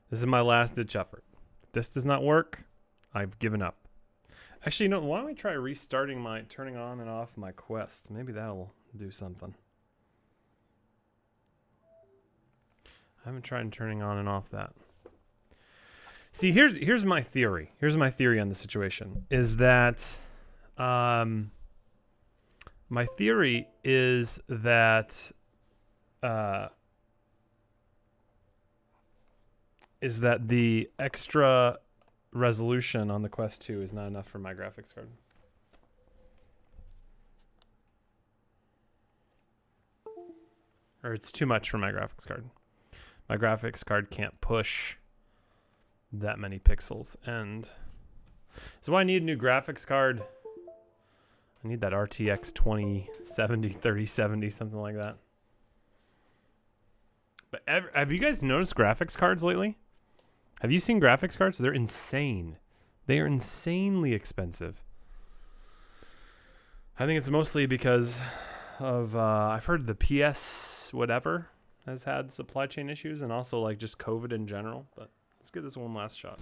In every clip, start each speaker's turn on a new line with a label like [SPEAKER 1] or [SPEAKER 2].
[SPEAKER 1] This is my last ditch effort. If this does not work, I've given up. Actually, you know, why don't we try restarting turning on and off my Quest? Maybe that'll do something. I haven't tried turning on and off that. See, here's my theory. Here's my theory on the situation. Is that, my theory is that, the extra resolution on the Quest 2 is not enough for my graphics card. Or it's too much for my graphics card. My graphics card can't push that many pixels. And so I need a new graphics card. I need that RTX 2070, 3070, something like that. But have you guys noticed graphics cards lately? Have you seen graphics cards? They're insane. They are insanely expensive. I think it's mostly because of, I've heard the PS whatever has had supply chain issues, and also like just COVID in general. But let's give this one last shot.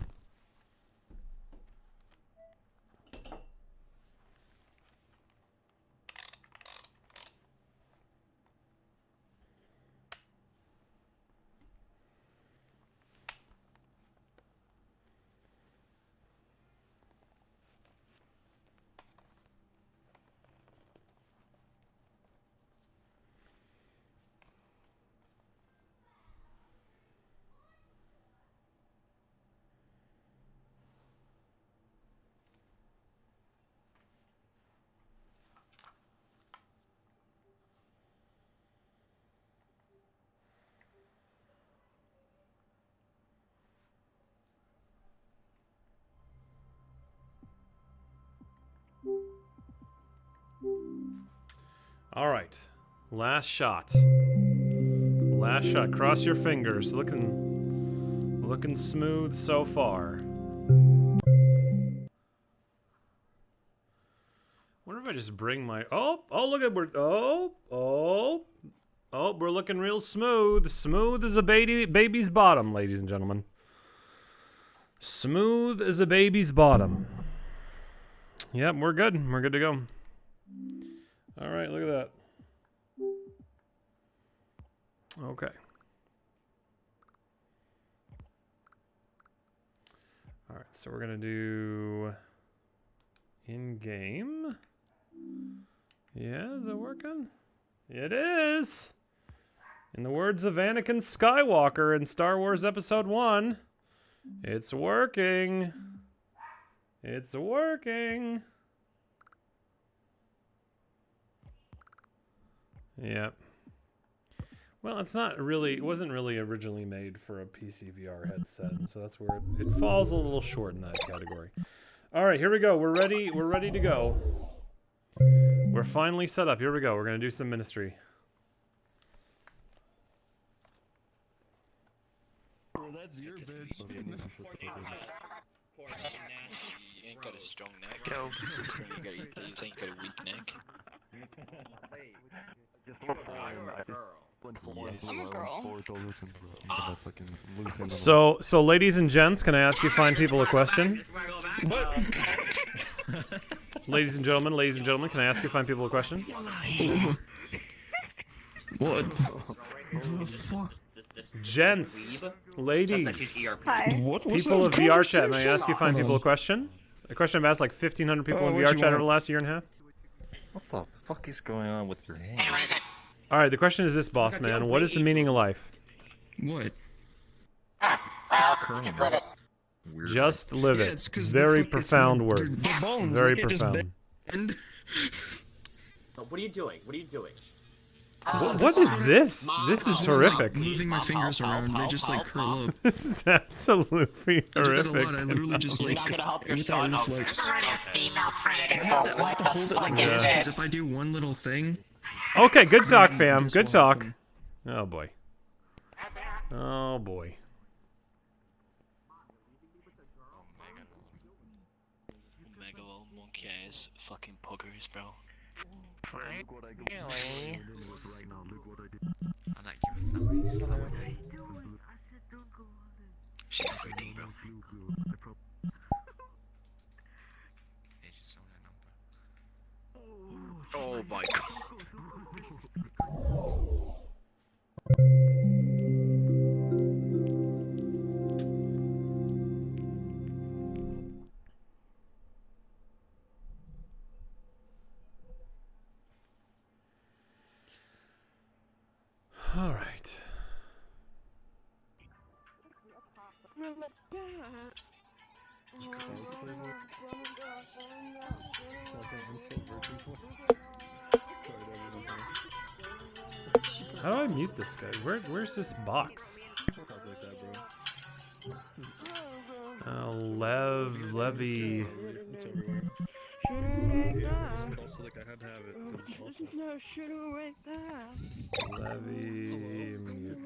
[SPEAKER 1] All right, last shot. Last shot. Cross your fingers. Looking smooth so far. Wonder if I just bring my look at we're looking real smooth. Smooth as a baby's bottom, ladies and gentlemen. Smooth as a baby's bottom. Yep, we're good. We're good to go. All right, look at that. Okay. All right, so we're gonna do in-game. Yeah, is it working? It is. In the words of Anakin Skywalker in Star Wars Episode 1, it's working. It's working. Yep. Well, it wasn't really originally made for a PC VR headset, so that's where it falls a little short in that category. All right, here we go. We're ready to go. We're finally set up. Here we go. We're going to do some ministry.
[SPEAKER 2] Well, that's your bitch.
[SPEAKER 3] You ain't got a strong neck. You ain't got a weak neck.
[SPEAKER 4] I'm a girl.
[SPEAKER 1] So ladies and gents, can I ask you fine people a question?
[SPEAKER 2] What?
[SPEAKER 1] Ladies and gentlemen, can I ask you fine people a question?
[SPEAKER 2] What?
[SPEAKER 1] Gents, ladies,
[SPEAKER 4] Hi.
[SPEAKER 2] What was
[SPEAKER 1] people of
[SPEAKER 2] that
[SPEAKER 1] VR chat, may I
[SPEAKER 2] conversation?
[SPEAKER 1] ask you fine people a question? A question I've asked like 1,500 people in
[SPEAKER 2] what
[SPEAKER 1] VR
[SPEAKER 2] you
[SPEAKER 1] chat over
[SPEAKER 2] want?
[SPEAKER 1] the last year and a half.
[SPEAKER 5] What the fuck is going on with your hand?
[SPEAKER 1] All right, the question is this, boss man. What is the meaning of life?
[SPEAKER 2] What?
[SPEAKER 5] Weird.
[SPEAKER 1] Just live
[SPEAKER 2] Yeah,
[SPEAKER 1] it.
[SPEAKER 2] it's 'cause
[SPEAKER 1] Very
[SPEAKER 2] the fuck is
[SPEAKER 1] profound
[SPEAKER 2] weird.
[SPEAKER 1] words.
[SPEAKER 2] The bones,
[SPEAKER 1] Very
[SPEAKER 2] they can't just
[SPEAKER 1] profound.
[SPEAKER 2] bend.
[SPEAKER 6] What are you doing? What are you doing?
[SPEAKER 1] What is this? This is horrific.
[SPEAKER 2] Moving my fingers around, they just like curl up.
[SPEAKER 1] This is absolutely
[SPEAKER 2] I do that a
[SPEAKER 1] horrific.
[SPEAKER 2] lot. I literally just like
[SPEAKER 6] not gonna help your
[SPEAKER 2] without
[SPEAKER 6] son.
[SPEAKER 2] reflex.
[SPEAKER 6] Female
[SPEAKER 2] I have to hold it like this because if I do one little thing,
[SPEAKER 1] Okay, good talk, fam.
[SPEAKER 2] This
[SPEAKER 1] Good
[SPEAKER 2] will
[SPEAKER 1] talk.
[SPEAKER 2] happen.
[SPEAKER 1] Oh boy. Oh boy.
[SPEAKER 3] Megalo monkey ass fucking poggers, bro.
[SPEAKER 7] I like your thighs.
[SPEAKER 3] She's my god.
[SPEAKER 1] All right. How do I mute this guy? Where's this box? Levy.
[SPEAKER 5] Also, like, I had to have it. 'Cause it's awful.
[SPEAKER 1] Levy mute.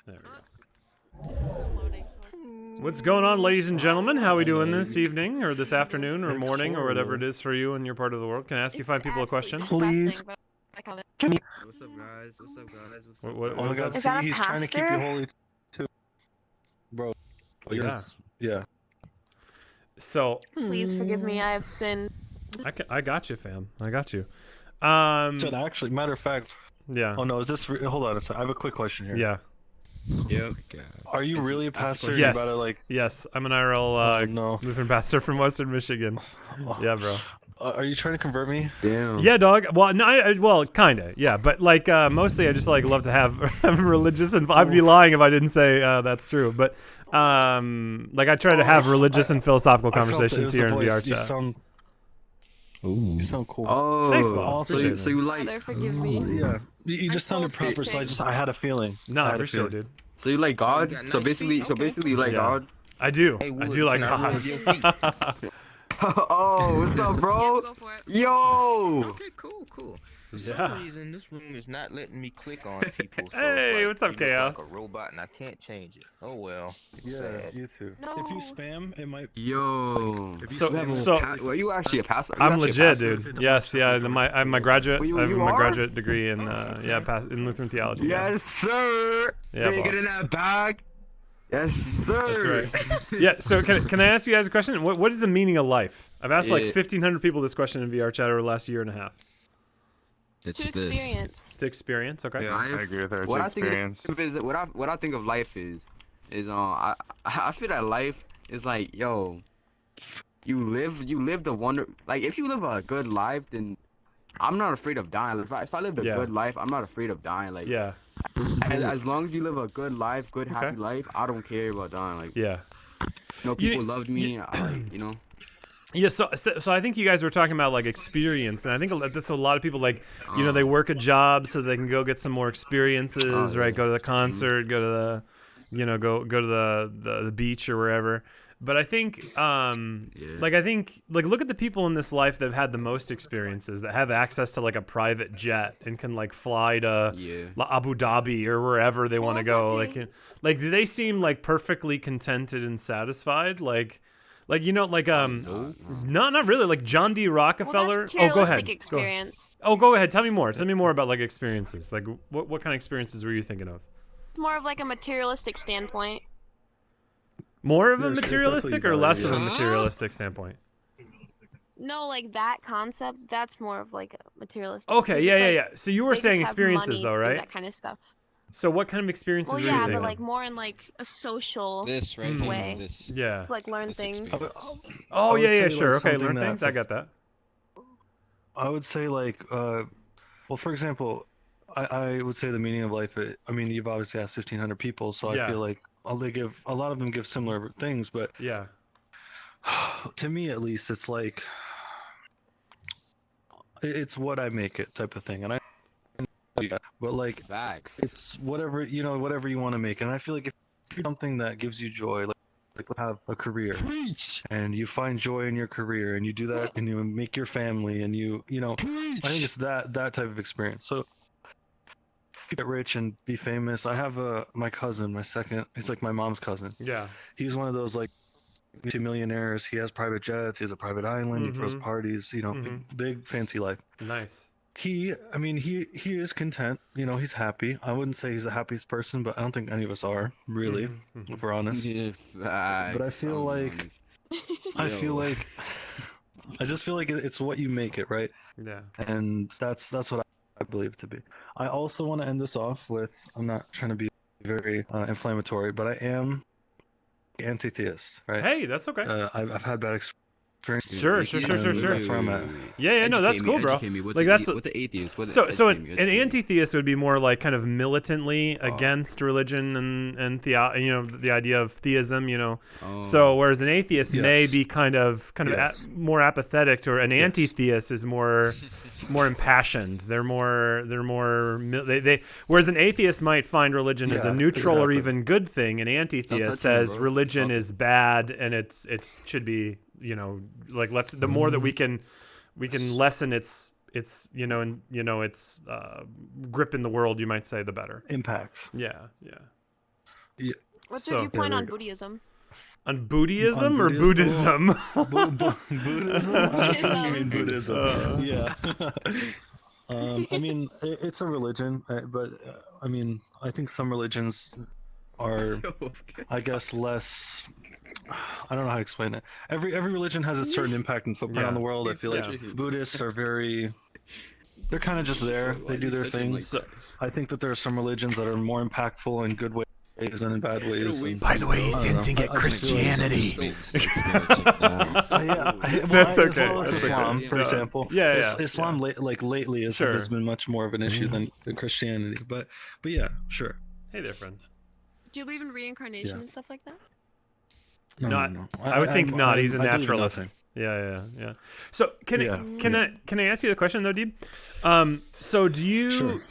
[SPEAKER 1] There we go. What's going on, ladies and gentlemen? How are we doing this evening, or this afternoon, or
[SPEAKER 5] It's
[SPEAKER 1] morning, or whatever it
[SPEAKER 5] horrible.
[SPEAKER 1] is for you in your part of the world? Can I ask you five people a question?
[SPEAKER 5] Please.
[SPEAKER 4] What's up, guys?
[SPEAKER 7] What's up, guys? What's up, guys?
[SPEAKER 1] What
[SPEAKER 5] Oh my
[SPEAKER 1] was
[SPEAKER 5] god,
[SPEAKER 1] that?
[SPEAKER 4] Is that
[SPEAKER 5] see,
[SPEAKER 4] a
[SPEAKER 5] he's trying to keep you
[SPEAKER 4] pastor?
[SPEAKER 5] holy too. Bro.
[SPEAKER 1] Yeah.
[SPEAKER 5] Yeah.
[SPEAKER 1] So
[SPEAKER 4] Please forgive me, I have sinned.
[SPEAKER 1] I got you, fam. I got you.
[SPEAKER 5] Said actually, matter of fact.
[SPEAKER 1] Yeah.
[SPEAKER 5] Oh no, is this? Hold on a second. I have a quick question here.
[SPEAKER 1] Yeah.
[SPEAKER 7] Yep.
[SPEAKER 5] Are you really a pastor?
[SPEAKER 1] Yes.
[SPEAKER 5] You about to, like,
[SPEAKER 1] Yes. I'm an IRL
[SPEAKER 5] oh, no.
[SPEAKER 1] Lutheran pastor from Western Michigan. Yeah, bro.
[SPEAKER 5] Are you trying to convert me?
[SPEAKER 7] Damn.
[SPEAKER 1] Yeah, dog. Well, no, well, kinda. Yeah, but like mostly, I just like love to have religious, and I'd be lying if I didn't say that's true. But like I try to have religious and philosophical
[SPEAKER 5] I felt it. It
[SPEAKER 1] conversations
[SPEAKER 5] was
[SPEAKER 1] here
[SPEAKER 5] the
[SPEAKER 1] in VR
[SPEAKER 5] voice. You
[SPEAKER 1] chat.
[SPEAKER 5] sound. You sound cool.
[SPEAKER 7] Oh.
[SPEAKER 1] Thanks, boss.
[SPEAKER 7] So
[SPEAKER 1] Appreciate
[SPEAKER 7] you,
[SPEAKER 1] it,
[SPEAKER 7] so you like
[SPEAKER 4] Father, forgive me.
[SPEAKER 5] Yeah. You just
[SPEAKER 4] I'm
[SPEAKER 5] sounded
[SPEAKER 4] so
[SPEAKER 5] proper, so I had a feeling.
[SPEAKER 1] No,
[SPEAKER 5] I
[SPEAKER 1] I
[SPEAKER 5] had a
[SPEAKER 1] appreciate it,
[SPEAKER 5] feeling.
[SPEAKER 1] dude.
[SPEAKER 7] so you like God?
[SPEAKER 2] You got
[SPEAKER 7] So
[SPEAKER 2] nice
[SPEAKER 7] basically,
[SPEAKER 2] feet?
[SPEAKER 7] you like
[SPEAKER 1] Yeah.
[SPEAKER 7] God.
[SPEAKER 1] I do.
[SPEAKER 2] Hey,
[SPEAKER 1] I
[SPEAKER 2] Wood,
[SPEAKER 1] do like
[SPEAKER 2] can I
[SPEAKER 1] God.
[SPEAKER 2] rub your feet?
[SPEAKER 7] Oh, what's up,
[SPEAKER 4] Yeah,
[SPEAKER 7] bro?
[SPEAKER 4] go for it.
[SPEAKER 7] Yo.
[SPEAKER 2] Okay, cool. For
[SPEAKER 1] Yeah.
[SPEAKER 2] some reason, this room is not letting me click on people. So
[SPEAKER 1] Hey,
[SPEAKER 2] it's like,
[SPEAKER 1] what's up,
[SPEAKER 2] it looks
[SPEAKER 1] Chaos?
[SPEAKER 2] Like a robot, and I can't change it. Oh well. It's
[SPEAKER 5] Yeah,
[SPEAKER 2] sad.
[SPEAKER 5] you too.
[SPEAKER 4] No.
[SPEAKER 5] If you spam, it might.
[SPEAKER 7] Yo.
[SPEAKER 5] If you
[SPEAKER 1] So-
[SPEAKER 5] spam,
[SPEAKER 1] so-
[SPEAKER 7] Well, you actually a pastor? Are you
[SPEAKER 1] I'm
[SPEAKER 7] actually a
[SPEAKER 1] legit,
[SPEAKER 7] pastor?
[SPEAKER 1] dude. Yes, yeah. I'm my graduate.
[SPEAKER 7] You-
[SPEAKER 1] I have
[SPEAKER 7] you
[SPEAKER 1] my
[SPEAKER 7] are?
[SPEAKER 1] graduate degree in in Lutheran theology. Yeah.
[SPEAKER 7] Yes, sir.
[SPEAKER 1] Yeah,
[SPEAKER 7] Ready to
[SPEAKER 1] boss.
[SPEAKER 7] get in that bag? Yes, sir.
[SPEAKER 1] That's right. Yeah. So can I ask you guys a question? What is the meaning of life? I've asked like
[SPEAKER 7] Yeah.
[SPEAKER 1] 1,500 people this question in VR chat over the last year and a half.
[SPEAKER 7] It's
[SPEAKER 4] To experience.
[SPEAKER 1] To experience, okay.
[SPEAKER 8] Yeah, I agree with her.
[SPEAKER 7] What
[SPEAKER 8] It's
[SPEAKER 7] I think
[SPEAKER 8] experience.
[SPEAKER 7] what I think of life is I feel that life is like, yo, you live the wonder, like if you live a good life, then I'm not afraid of dying. If I lived a
[SPEAKER 1] Yeah.
[SPEAKER 7] good life, I'm not afraid of dying. Like
[SPEAKER 1] Yeah.
[SPEAKER 7] as long as you live a good life, good happy
[SPEAKER 1] Okay.
[SPEAKER 7] life, I don't care about dying. Like
[SPEAKER 1] Yeah.
[SPEAKER 7] people
[SPEAKER 1] You-
[SPEAKER 7] loved me, you know.
[SPEAKER 1] Yeah, so I think you guys were talking about like experience, and I think that's a lot of people like, you know, they work a job so they can go get some more experiences, right? Go to the concert, go to the, you know, go to the beach or wherever. But I think, like look at the people in this life that have had the most experiences, that have access to like a private jet and can like fly to
[SPEAKER 7] Yeah.
[SPEAKER 1] Abu Dhabi or wherever they want to go.
[SPEAKER 4] fucking-
[SPEAKER 1] Like do they seem like perfectly contented and satisfied? Like you know, like not really. Like John D. Rockefeller.
[SPEAKER 4] Well, that's
[SPEAKER 1] Oh, go ahead.
[SPEAKER 4] experience.
[SPEAKER 1] Go ahead. Tell me more. Tell me more about like experiences. Like what kind of experiences were you thinking of?
[SPEAKER 4] It's more of like a materialistic standpoint.
[SPEAKER 1] More of
[SPEAKER 5] Yeah,
[SPEAKER 1] a
[SPEAKER 5] sure, that's what
[SPEAKER 1] materialistic
[SPEAKER 5] you
[SPEAKER 1] or
[SPEAKER 5] got,
[SPEAKER 1] less of a
[SPEAKER 5] yeah.
[SPEAKER 1] materialistic standpoint?
[SPEAKER 4] No, like that concept, that's more of like a materialistic.
[SPEAKER 1] Okay,
[SPEAKER 4] It's
[SPEAKER 1] yeah.
[SPEAKER 4] like,
[SPEAKER 1] So you were
[SPEAKER 4] they just
[SPEAKER 1] saying
[SPEAKER 4] have
[SPEAKER 1] experiences
[SPEAKER 4] money
[SPEAKER 1] though,
[SPEAKER 4] and
[SPEAKER 1] right?
[SPEAKER 4] That kind of stuff.
[SPEAKER 1] So what kind of experiences
[SPEAKER 4] Well,
[SPEAKER 1] were you
[SPEAKER 4] yeah,
[SPEAKER 1] thinking?
[SPEAKER 4] but like more in like a social
[SPEAKER 3] This right
[SPEAKER 1] Mm.
[SPEAKER 3] here.
[SPEAKER 4] way.
[SPEAKER 3] This.
[SPEAKER 1] Yeah.
[SPEAKER 4] to like learn
[SPEAKER 3] This
[SPEAKER 4] things.
[SPEAKER 3] experience.
[SPEAKER 1] Oh
[SPEAKER 5] would
[SPEAKER 1] yeah,
[SPEAKER 5] say, like,
[SPEAKER 1] sure. Okay,
[SPEAKER 5] something
[SPEAKER 1] learn
[SPEAKER 5] that-
[SPEAKER 1] things. I got that.
[SPEAKER 5] I would say like, well, for example, I would say the meaning of life. I mean, you've obviously asked 1,500 people, so
[SPEAKER 1] Yeah.
[SPEAKER 5] I feel like a lot of them give similar things, but
[SPEAKER 1] Yeah.
[SPEAKER 5] to me at least, it's like it's what I make it type of thing, and but like
[SPEAKER 7] Facts.
[SPEAKER 5] it's whatever whatever you want to make, and I feel like if you're something that gives you joy, like let's have a career, and you find joy in your career, and you do that, and you make your family, and you know, I think it's that type of experience. So get rich and be famous. I have my cousin, he's like my mom's cousin.
[SPEAKER 1] Yeah.
[SPEAKER 5] He's one of those like multi-millionaires. He has private jets. He has a private island. He throws
[SPEAKER 1] Mhm.
[SPEAKER 5] parties. You know,
[SPEAKER 1] Mhm.
[SPEAKER 5] big fancy life.
[SPEAKER 1] Nice.
[SPEAKER 5] He is content. You know, he's happy. I wouldn't say he's the happiest person, but I don't think any of us are really,
[SPEAKER 1] Mhm, mhm.
[SPEAKER 5] if we're honest.
[SPEAKER 7] Yeah, facts.
[SPEAKER 5] But I feel
[SPEAKER 7] I'm
[SPEAKER 5] like-
[SPEAKER 7] honest.
[SPEAKER 5] I feel
[SPEAKER 7] Yo.
[SPEAKER 5] like I just feel like it's what you make it, right?
[SPEAKER 1] Yeah.
[SPEAKER 5] And that's what I believe to be. I also want to end this off with, I'm not trying to be very inflammatory, but I am anti-theist, right?
[SPEAKER 1] Hey, that's okay.
[SPEAKER 5] I've had bad experiences.
[SPEAKER 1] Sure. That's
[SPEAKER 5] where I'm at.
[SPEAKER 1] Yeah, no, that's cool, bro. Like that's
[SPEAKER 2] what the atheist.
[SPEAKER 1] so an anti-theist would be more like kind of militantly against religion and the idea of theism, So whereas an atheist may be kind of more apathetic, or an anti-theist is more impassioned. They're more they whereas an atheist might find religion as a neutral or even good thing. An anti-theist says religion is bad and it should be, like the more that we can lessen its grip in the world, you might say, the better.
[SPEAKER 5] Impact.
[SPEAKER 1] Yeah.
[SPEAKER 4] What's your viewpoint on Buddhism?
[SPEAKER 1] On Buddhism or Buddhism?
[SPEAKER 5] Buddhism? I was thinking you mean Buddhism. Yeah. I mean, it's a religion, but I mean, I think some religions are, I guess, less. I don't know how to explain it. Every religion has a certain impact and footprint on the world. I feel like Buddhists are they're kind of just there. They do their thing. I think that there are some religions that are more impactful in good ways and in bad ways.
[SPEAKER 1] By the way, he's hinting at Christianity.
[SPEAKER 5] That's okay. As well as Islam, for example. Islam lately has been much more of an issue than Christianity. But yeah, sure.
[SPEAKER 1] Hey there, friend.
[SPEAKER 4] Do you believe in reincarnation and stuff like that?
[SPEAKER 5] No.
[SPEAKER 1] I would think not. He's a naturalist. Yeah. So can I ask you a question though, Deeb? So do you?
[SPEAKER 5] Sure.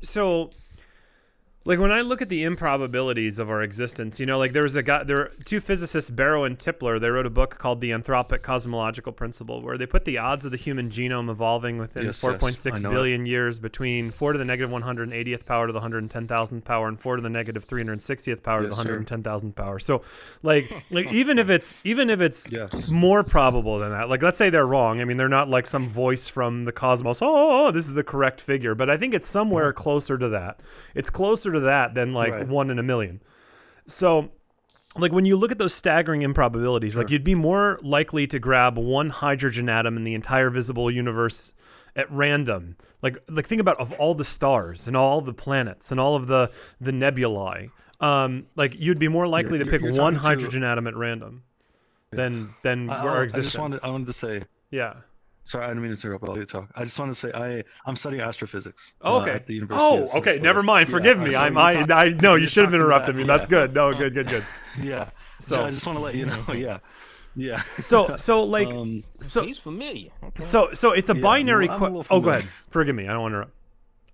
[SPEAKER 1] So, like when I look at the improbabilities of our existence, like there are two physicists, Barrow and Tipler. They wrote a book called The Anthropic Cosmological Principle, where they put the odds of the human genome evolving within 4.6 billion years between 4 to the negative 180th power to the 110,000th power and 4 to the negative 360th power to the 110,000th power. So, like even if it's more probable than that, like let's say they're wrong. I mean, they're not like some voice from the cosmos. Oh, this is the correct figure. But I think it's somewhere closer to that. It's closer to that than 1 in a million. So like when you look at those staggering improbabilities, like you'd be more likely to grab one hydrogen atom in the entire visible universe at random. Like think about, of all the stars and all the planets and all of the nebulae, like you'd be more likely to pick one hydrogen atom at random than our existence.
[SPEAKER 5] I wanted to say, sorry, I didn't mean to interrupt. I'll let you talk. I just want to say I'm studying astrophysics.
[SPEAKER 1] Okay.
[SPEAKER 5] At the University of
[SPEAKER 1] okay. Never mind. Forgive me. I no. You should have interrupted me. That's good. No. Good.
[SPEAKER 5] Yeah.
[SPEAKER 1] So
[SPEAKER 5] I just want to let you know. Yeah.
[SPEAKER 1] So
[SPEAKER 2] he's familiar. Okay.
[SPEAKER 1] So it's a binary.
[SPEAKER 5] Well,
[SPEAKER 1] go ahead. Forgive me. I don't want to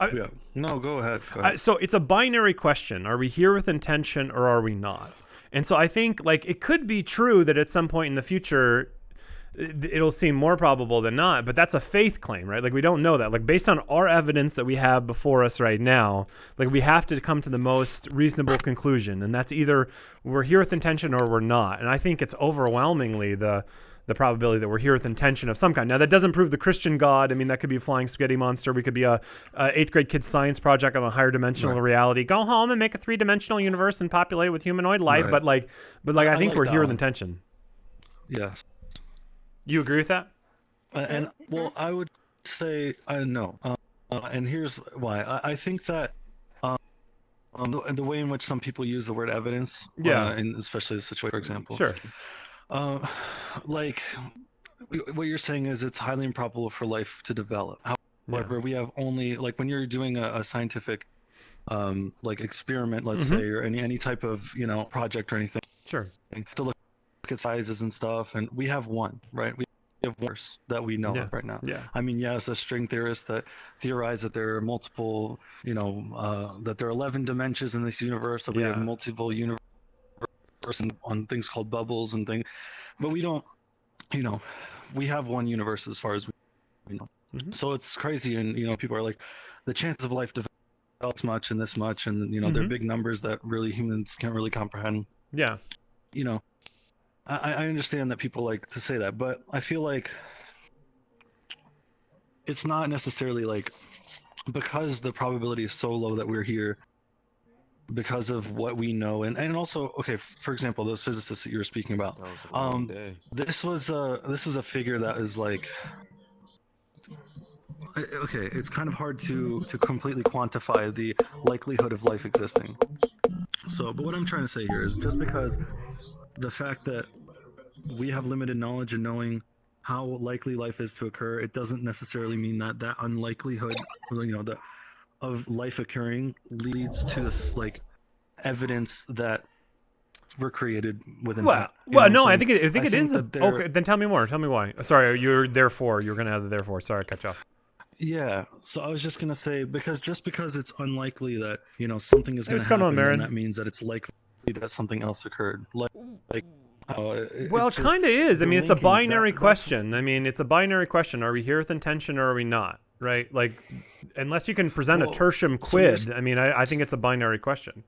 [SPEAKER 1] interrupt.
[SPEAKER 5] No, go ahead.
[SPEAKER 1] So it's a binary question. Are we here with intention or are we not? And so I think like it could be true that at some point in the future it'll seem more probable than not, but that's a faith claim, right? Like we don't know that. Like based on our evidence that we have before us right now, like we have to come to the most reasonable conclusion, and that's either we're here with intention or we're not. And I think it's overwhelmingly the probability that we're here with intention of some kind. Now that doesn't prove the Christian God. I mean, that could be a flying spaghetti monster. We could be a 8th grade kid's science project on a higher dimensional reality. Go home and make a 3-dimensional universe and populate it with humanoid life. Right. But I think we're here with intention.
[SPEAKER 5] Yes.
[SPEAKER 1] You agree with that?
[SPEAKER 5] And well, I would say no. And here's why. I think that the way in which some people use the word evidence, and especially the situation, for example.
[SPEAKER 1] Sure.
[SPEAKER 5] Like what you're saying is it's highly improbable for life to develop. However, we have only like when you're doing a scientific like experiment, let's say, or any type of project or anything.
[SPEAKER 1] Sure.
[SPEAKER 5] To look at sizes and stuff, and we have one, right? We have one that we know of right now.
[SPEAKER 1] Yeah.
[SPEAKER 5] I mean, yes, there's string theorists that theorize that there are multiple, that there are 11 dimensions in this universe, that we have multiple universes on things called bubbles and things, but we don't, we have one universe as far as we know. So it's crazy, and people are like, the chance of life develops much and this much, and they're big numbers that really humans can't really comprehend.
[SPEAKER 1] Yeah.
[SPEAKER 5] I understand that people like to say that, but I feel like it's not necessarily like because the probability is so low that we're here, because of what we know, and also, okay, for example, those physicists that you were speaking about. This was a figure that is like, okay, it's kind of hard to completely quantify the likelihood of life existing. So, but what I'm trying to say here is just because the fact that we have limited knowledge in knowing how likely life is to occur, it doesn't necessarily mean that unlikelihood, of life occurring leads to like evidence that we're created within.
[SPEAKER 1] Well, no, I think it is. Okay, then tell me more. Tell me why. Sorry, you're therefore. You're gonna have the therefore. Sorry, I cut you off.
[SPEAKER 5] Yeah, so I was just gonna say because it's unlikely that something is gonna
[SPEAKER 1] What's going
[SPEAKER 5] happen,
[SPEAKER 1] on, Marin?
[SPEAKER 5] then that means that it's likely that something else occurred. Well,
[SPEAKER 1] it kind of is. I mean, it's a binary question. I mean, it's a binary question. Are we here with intention or are we not? Right? Like, unless you can present a tertium quid, I mean, I think it's a binary question.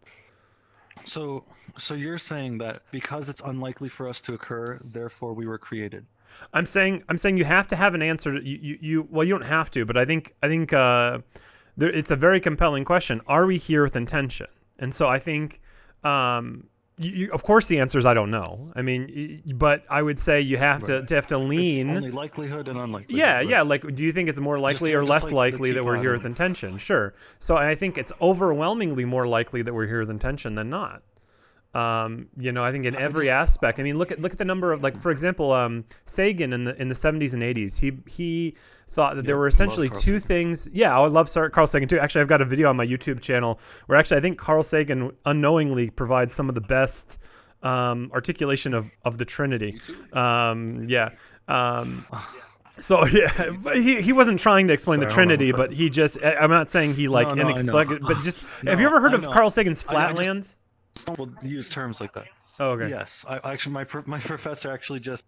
[SPEAKER 5] So you're saying that because it's unlikely for us to occur, therefore we were created.
[SPEAKER 1] I'm saying you have to have an answer. You don't have to, but I think it's a very compelling question. Are we here with intention? And so I think, of course, the answer is I don't know. I mean, but I would say you have to lean.
[SPEAKER 5] It's only likelihood and unlikelihood.
[SPEAKER 1] Yeah. Like, do you think it's more likely or less likely that we're here with intention? Sure. So I think it's overwhelmingly more likely that we're here with intention than not. I think in every aspect. I mean, look at the number of, like, for example, Sagan in the 70s and 80s. He thought that there were essentially two things. Yeah, I love Carl Sagan too. Actually, I've got a video on my YouTube channel where actually I think Carl Sagan unknowingly provides some of the best articulation of the Trinity. So yeah, but he wasn't trying to explain the Trinity, but he just. I'm not saying he like inexplicably, but just. Have you ever heard of Carl Sagan's Flatland?
[SPEAKER 5] We'll use terms like that.
[SPEAKER 1] Oh, okay.
[SPEAKER 5] Yes, I actually my professor actually just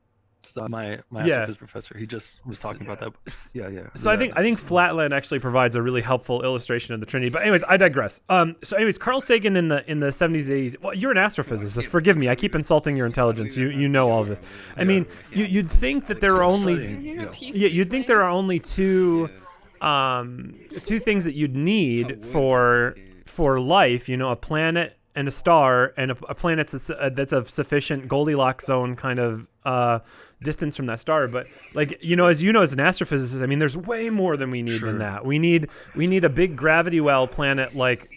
[SPEAKER 5] my astrophysics professor. He just was talking about that. Yeah.
[SPEAKER 1] So I think Flatland actually provides a really helpful illustration of the Trinity. But anyways, I digress. Carl Sagan in the 70s, 80s. Well, you're an astrophysicist. Forgive me. I keep insulting your intelligence. You know all of this. I mean, you'd think that there are only you'd think there are only two things that you'd need for life. A planet and a star, and a planet that's of sufficient Goldilocks zone kind of distance from that star. But as as an astrophysicist, I mean, there's way more than we need than that. We need a big gravity well planet like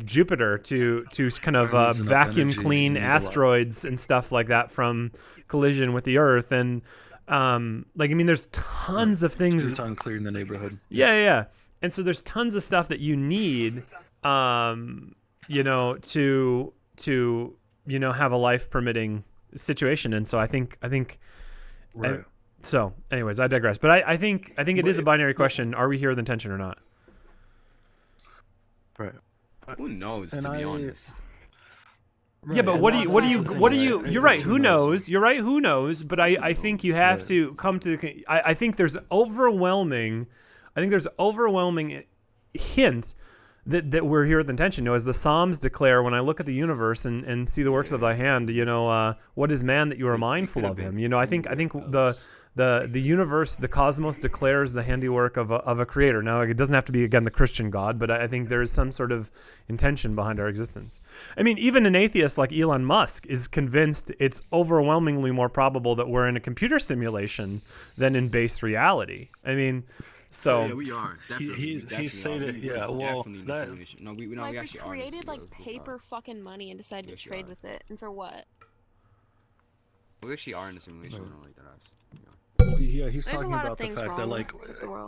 [SPEAKER 1] Jupiter to kind of vacuum clean asteroids and stuff like that from collision with the Earth. And there's tons of things.
[SPEAKER 5] It's unclear in the neighborhood.
[SPEAKER 1] Yeah. And so there's tons of stuff that you need. To have a life permitting situation. And so I think
[SPEAKER 5] right.
[SPEAKER 1] So anyways, I digress, but I think it is a binary question. Are we here with intention or not?
[SPEAKER 5] Right.
[SPEAKER 7] Who knows, to be honest?
[SPEAKER 1] Right. Yeah, but what do you you're right, who knows? You're right, who knows? But I think you have to come to I think there's overwhelming hint that we're here with intention. As the Psalms declare, when I look at the universe and see the works of thy hand, what is man that you are mindful of him? I think the universe, the cosmos declares the handiwork of a creator. Now, it doesn't have to be, again, the Christian God, but I think there is some sort of intention behind our existence. I mean, even an atheist like Elon Musk is convinced it's overwhelmingly more probable that we're in a computer simulation than in base reality. I mean, so
[SPEAKER 7] yeah, we are.
[SPEAKER 5] He stated, well, that
[SPEAKER 7] no, we actually
[SPEAKER 4] created like paper fucking money and decided to trade with it, and for what?
[SPEAKER 7] We actually are in a simulation. Like that.
[SPEAKER 5] Yeah, he's
[SPEAKER 4] There's
[SPEAKER 5] talking about the fact that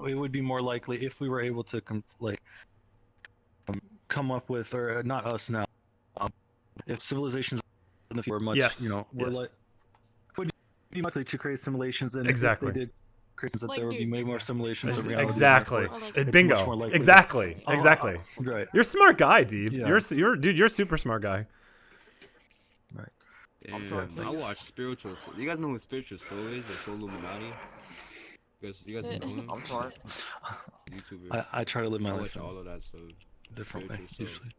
[SPEAKER 5] it would be more likely if we were able to come up with, or not us now, if civilizations in the future were much, would be likely to create simulations, and
[SPEAKER 1] exactly.
[SPEAKER 5] If they did, that there would be way more simulations of reality.
[SPEAKER 1] Exactly. Bingo. Exactly.
[SPEAKER 5] Right.
[SPEAKER 1] You're a smart guy, Deeb.
[SPEAKER 5] Yeah.
[SPEAKER 1] You're a super smart guy.
[SPEAKER 5] Right.
[SPEAKER 7] I watch Spiritual Soul. You guys know who Spiritual Soul is? The Soul Illuminati? You guys know him?
[SPEAKER 3] I'm sorry.
[SPEAKER 7] YouTuber.
[SPEAKER 5] I try to live my life
[SPEAKER 7] watch all of that stuff
[SPEAKER 5] differently, usually.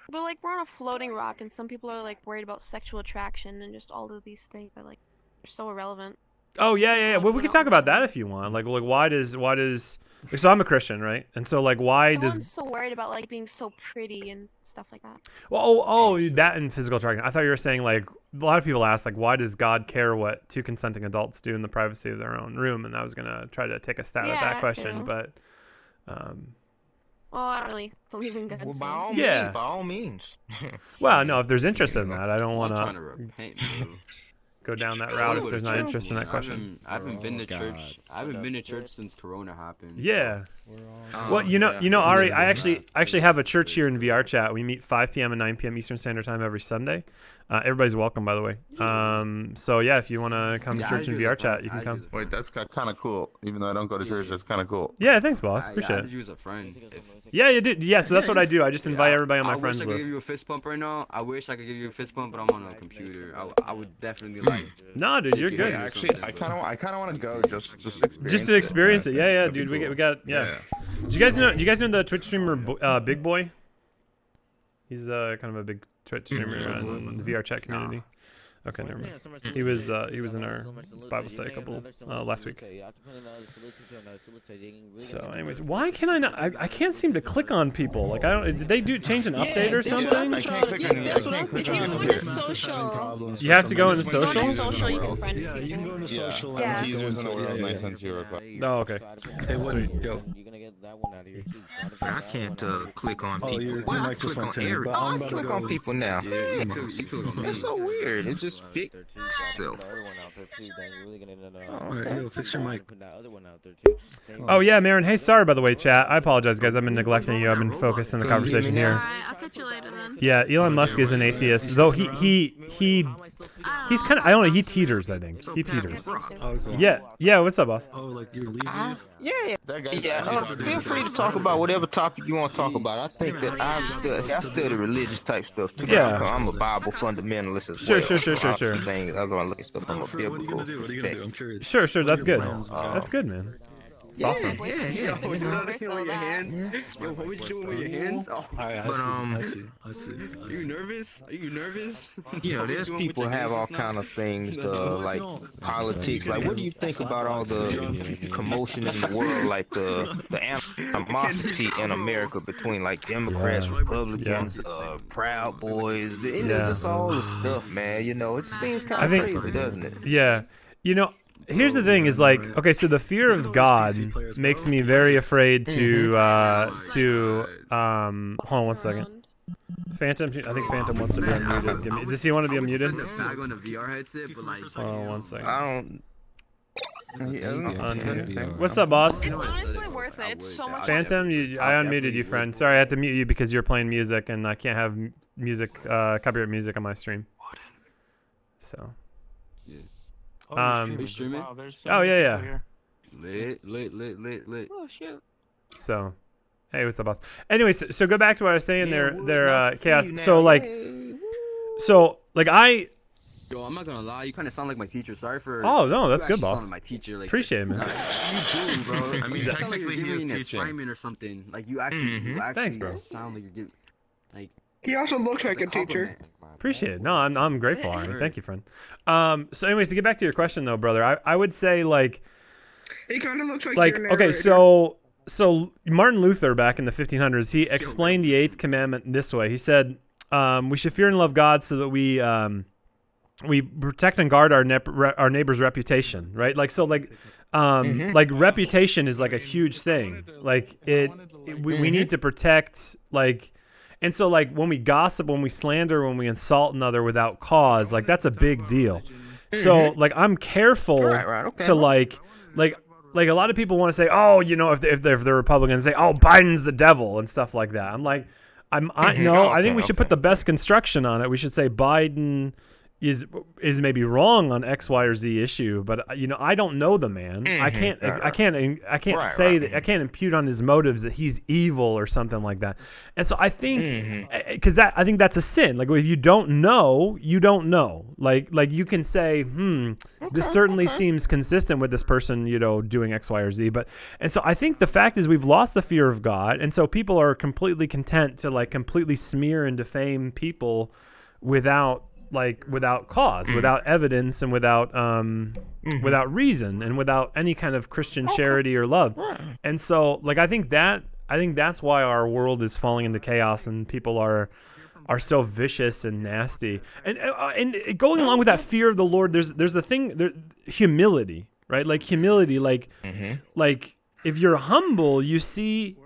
[SPEAKER 4] But we're on a floating rock, and some people are worried about sexual attraction and just all of these things that they're so irrelevant.
[SPEAKER 1] Oh yeah. Well, we can talk about that if you want. Why does? So I'm a Christian, right? And so why does?
[SPEAKER 4] Everyone's so worried about being so pretty and stuff like that.
[SPEAKER 1] Well, that and physical tracking. I thought you were saying like a lot of people ask like, why does God care what two consenting adults do in the privacy of their own room? And I was gonna try to take a stab at that question,
[SPEAKER 4] too.
[SPEAKER 1] but
[SPEAKER 4] Well, I don't really believe in God.
[SPEAKER 8] Well,
[SPEAKER 4] so-
[SPEAKER 8] by all
[SPEAKER 1] Yeah.
[SPEAKER 8] means, by all means.
[SPEAKER 1] well, no, if there's interest in that, I don't
[SPEAKER 7] I'm
[SPEAKER 1] want
[SPEAKER 7] trying to
[SPEAKER 1] to
[SPEAKER 7] repent, bro.
[SPEAKER 1] go down that route if there's not interest in that
[SPEAKER 7] I
[SPEAKER 1] question.
[SPEAKER 7] haven't been to
[SPEAKER 2] God.
[SPEAKER 7] church. I haven't been to church since Corona happened.
[SPEAKER 1] Yeah.
[SPEAKER 7] so-
[SPEAKER 1] Well, you know, Ari, I actually have a church here in VR Chat. We meet 5 p.m. and 9 p.m. Eastern Standard Time every Sunday. Everybody's welcome, by the way. So yeah, if you want to come to
[SPEAKER 7] Yeah,
[SPEAKER 1] church in
[SPEAKER 7] I do
[SPEAKER 1] VR
[SPEAKER 7] the
[SPEAKER 1] Chat,
[SPEAKER 7] friend.
[SPEAKER 1] you can
[SPEAKER 7] I
[SPEAKER 1] come.
[SPEAKER 7] do the
[SPEAKER 9] Wait, that's kind of cool. Even though I don't go to church, that's kind of cool.
[SPEAKER 1] Yeah, thanks, boss.
[SPEAKER 7] I
[SPEAKER 1] Appreciate
[SPEAKER 7] did
[SPEAKER 1] it.
[SPEAKER 7] use a friend.
[SPEAKER 1] Yeah, you did. Yeah, so that's what I do. I just invite everybody on my
[SPEAKER 7] I
[SPEAKER 1] friends
[SPEAKER 7] wish I could
[SPEAKER 1] list.
[SPEAKER 7] give you a fist bump right now. I wish I could give you a fist bump, but I'm on a computer. I would definitely like.
[SPEAKER 1] No, dude, you're
[SPEAKER 7] Yeah,
[SPEAKER 1] good.
[SPEAKER 9] Yeah, actually, I kind of want to go just experience.
[SPEAKER 1] Just to experience it. Yeah,
[SPEAKER 9] That'd be
[SPEAKER 1] dude. We
[SPEAKER 9] cool.
[SPEAKER 1] got. Yeah. Do you guys know the Twitch streamer Big Boy? He's kind of a big Twitch streamer in the VR Chat community. Okay, never mind. He was in our Bible study a couple last week. So, anyways, why can I not? I can't seem to click on people. Like, I don't. Did they change an update or something?
[SPEAKER 9] I can't click on
[SPEAKER 8] that's what I'm
[SPEAKER 4] If you
[SPEAKER 8] trying
[SPEAKER 4] go
[SPEAKER 8] to
[SPEAKER 4] into
[SPEAKER 8] do.
[SPEAKER 4] social,
[SPEAKER 1] You have to go into
[SPEAKER 4] go
[SPEAKER 1] social?
[SPEAKER 4] into social, you can friend
[SPEAKER 5] Yeah, you can go
[SPEAKER 4] people.
[SPEAKER 5] into
[SPEAKER 9] Yeah.
[SPEAKER 5] social.
[SPEAKER 4] Yeah.
[SPEAKER 5] and
[SPEAKER 9] He's
[SPEAKER 5] go
[SPEAKER 9] using
[SPEAKER 5] into-
[SPEAKER 9] the world
[SPEAKER 5] yeah,
[SPEAKER 9] nice
[SPEAKER 5] yeah.
[SPEAKER 9] and zero.
[SPEAKER 1] Oh, okay.
[SPEAKER 5] Hey, what? Yo.
[SPEAKER 8] I can't click on
[SPEAKER 5] Oh,
[SPEAKER 8] people.
[SPEAKER 5] your
[SPEAKER 8] Why I
[SPEAKER 5] mic just
[SPEAKER 8] click
[SPEAKER 5] went
[SPEAKER 8] on
[SPEAKER 5] to me,
[SPEAKER 8] Eric?
[SPEAKER 5] but
[SPEAKER 8] Oh,
[SPEAKER 5] I'm
[SPEAKER 8] I
[SPEAKER 5] about to
[SPEAKER 8] click
[SPEAKER 5] go-
[SPEAKER 8] on people now.
[SPEAKER 7] Yeah, you could on me.
[SPEAKER 8] It's so weird. It just fit itself.
[SPEAKER 5] Alright, yo, fix your mic.
[SPEAKER 1] Oh yeah, Marin. Hey, sorry by the way, chat. I apologize, guys. I've been neglecting you. I've been focused on the conversation here.
[SPEAKER 4] Alright, I'll catch you later then.
[SPEAKER 1] Yeah, Elon Musk is an atheist, though he's kind of. I don't know. He teeters. I think he teeters.
[SPEAKER 5] Okay.
[SPEAKER 1] Yeah. What's up, boss?
[SPEAKER 5] Oh, like you're leaving?
[SPEAKER 8] Yeah.
[SPEAKER 9] That guy's
[SPEAKER 8] Feel free to talk about whatever topic you want to talk about. I think that I study religious type stuff too.
[SPEAKER 1] Yeah.
[SPEAKER 8] I'm a Bible fundamentalist as
[SPEAKER 1] Sure,
[SPEAKER 8] well.
[SPEAKER 1] sure.
[SPEAKER 8] Things I'm gonna look at stuff from a
[SPEAKER 5] What are you
[SPEAKER 8] biblical
[SPEAKER 5] gonna do? What are you gonna do? I'm curious.
[SPEAKER 1] Sure.
[SPEAKER 5] What are
[SPEAKER 1] That's
[SPEAKER 5] your
[SPEAKER 1] good.
[SPEAKER 5] plans?
[SPEAKER 1] That's good, man.
[SPEAKER 8] Yeah,
[SPEAKER 1] awesome.
[SPEAKER 8] yeah.
[SPEAKER 7] Yo, you know what you doing with your hands? Yo, what you doing with your hands? Oh,
[SPEAKER 5] Alright,
[SPEAKER 8] But,
[SPEAKER 5] I see.
[SPEAKER 7] are you nervous? Are you nervous?
[SPEAKER 8] You know, there's people have all kind of things, like politics. Like, what do you think about all the commotion in the world, like the animosity in America between like Democrats, Republicans, Proud Boys, just all the stuff, man. You know, it seems kind of crazy, doesn't it?
[SPEAKER 1] Yeah. You know, here's the thing is like, okay, so the fear of God makes me very afraid to hold on one second. Phantom, I think Phantom wants to be unmuted. Does he want to be unmuted?
[SPEAKER 7] Bag on the VR headset, but like.
[SPEAKER 1] Hold on one second.
[SPEAKER 8] I don't.
[SPEAKER 1] Unmute. What's up, boss?
[SPEAKER 4] It's honestly worth it. It's so much.
[SPEAKER 1] Phantom, I unmuted you, friend. Sorry, I had to mute you because you're playing music, and I can't have music, copyright music on my stream. So.
[SPEAKER 7] Are you streaming?
[SPEAKER 1] Oh yeah.
[SPEAKER 7] Lit.
[SPEAKER 4] Oh shoot.
[SPEAKER 1] So, hey, what's up, boss? Anyways, so go back to what I was saying. They're chaos. So like I.
[SPEAKER 7] Yo, I'm not gonna lie. You kind of sound like my teacher. Sorry for.
[SPEAKER 1] Oh no, that's
[SPEAKER 7] you
[SPEAKER 1] good,
[SPEAKER 7] actually
[SPEAKER 1] boss.
[SPEAKER 7] sound like my teacher. Like,
[SPEAKER 1] Appreciate it, man.
[SPEAKER 7] You do, bro.
[SPEAKER 9] I mean,
[SPEAKER 7] You sound like you're
[SPEAKER 9] technically he
[SPEAKER 7] giving
[SPEAKER 9] is
[SPEAKER 7] me an
[SPEAKER 9] teaching.
[SPEAKER 7] assignment or something. Like you actually
[SPEAKER 1] Thanks, bro.
[SPEAKER 7] sound like you're giving. Like.
[SPEAKER 8] He also looks like a teacher.
[SPEAKER 1] Appreciate it. No, I'm grateful, Ari. Thank you, friend. So, anyways, to get back to your question, though, brother, I would say like.
[SPEAKER 8] He kind of looks
[SPEAKER 1] Okay, so Martin Luther back in the 1500s, he explained the 8th commandment this way. He said, "We should fear and love God so that we protect and guard our neighbor's reputation." Right? Like so, like reputation is like a huge thing. Like we need to protect like. And so, like, when we gossip, when we slander, when we insult another without cause, like, that's a big deal. So, like, I'm careful to, like, a lot of people want to say, oh, you know, if they're Republicans, say, oh, Biden's the devil and stuff like that. I'm like, I think we should put the best construction on it. We should say Biden is maybe wrong on X, Y, or Z issue, but you know, I don't know the man. I can't say that I can't impute on his motives that he's evil or something like that. And so I think because I think that's a sin. Like if you don't know, you don't know. Like you can say, this certainly seems consistent with this person, you know, doing X, Y, or Z. And so I think the fact is we've lost the fear of God, and so people are completely content to like completely smear and defame people without cause, without evidence, and without without reason, and without any kind of Christian charity or love. And so like I think that think that's why our world is falling into chaos and people are so vicious and nasty. And going along with that fear of the Lord, there's the thing, humility, right? Like humility, like if you're humble, you see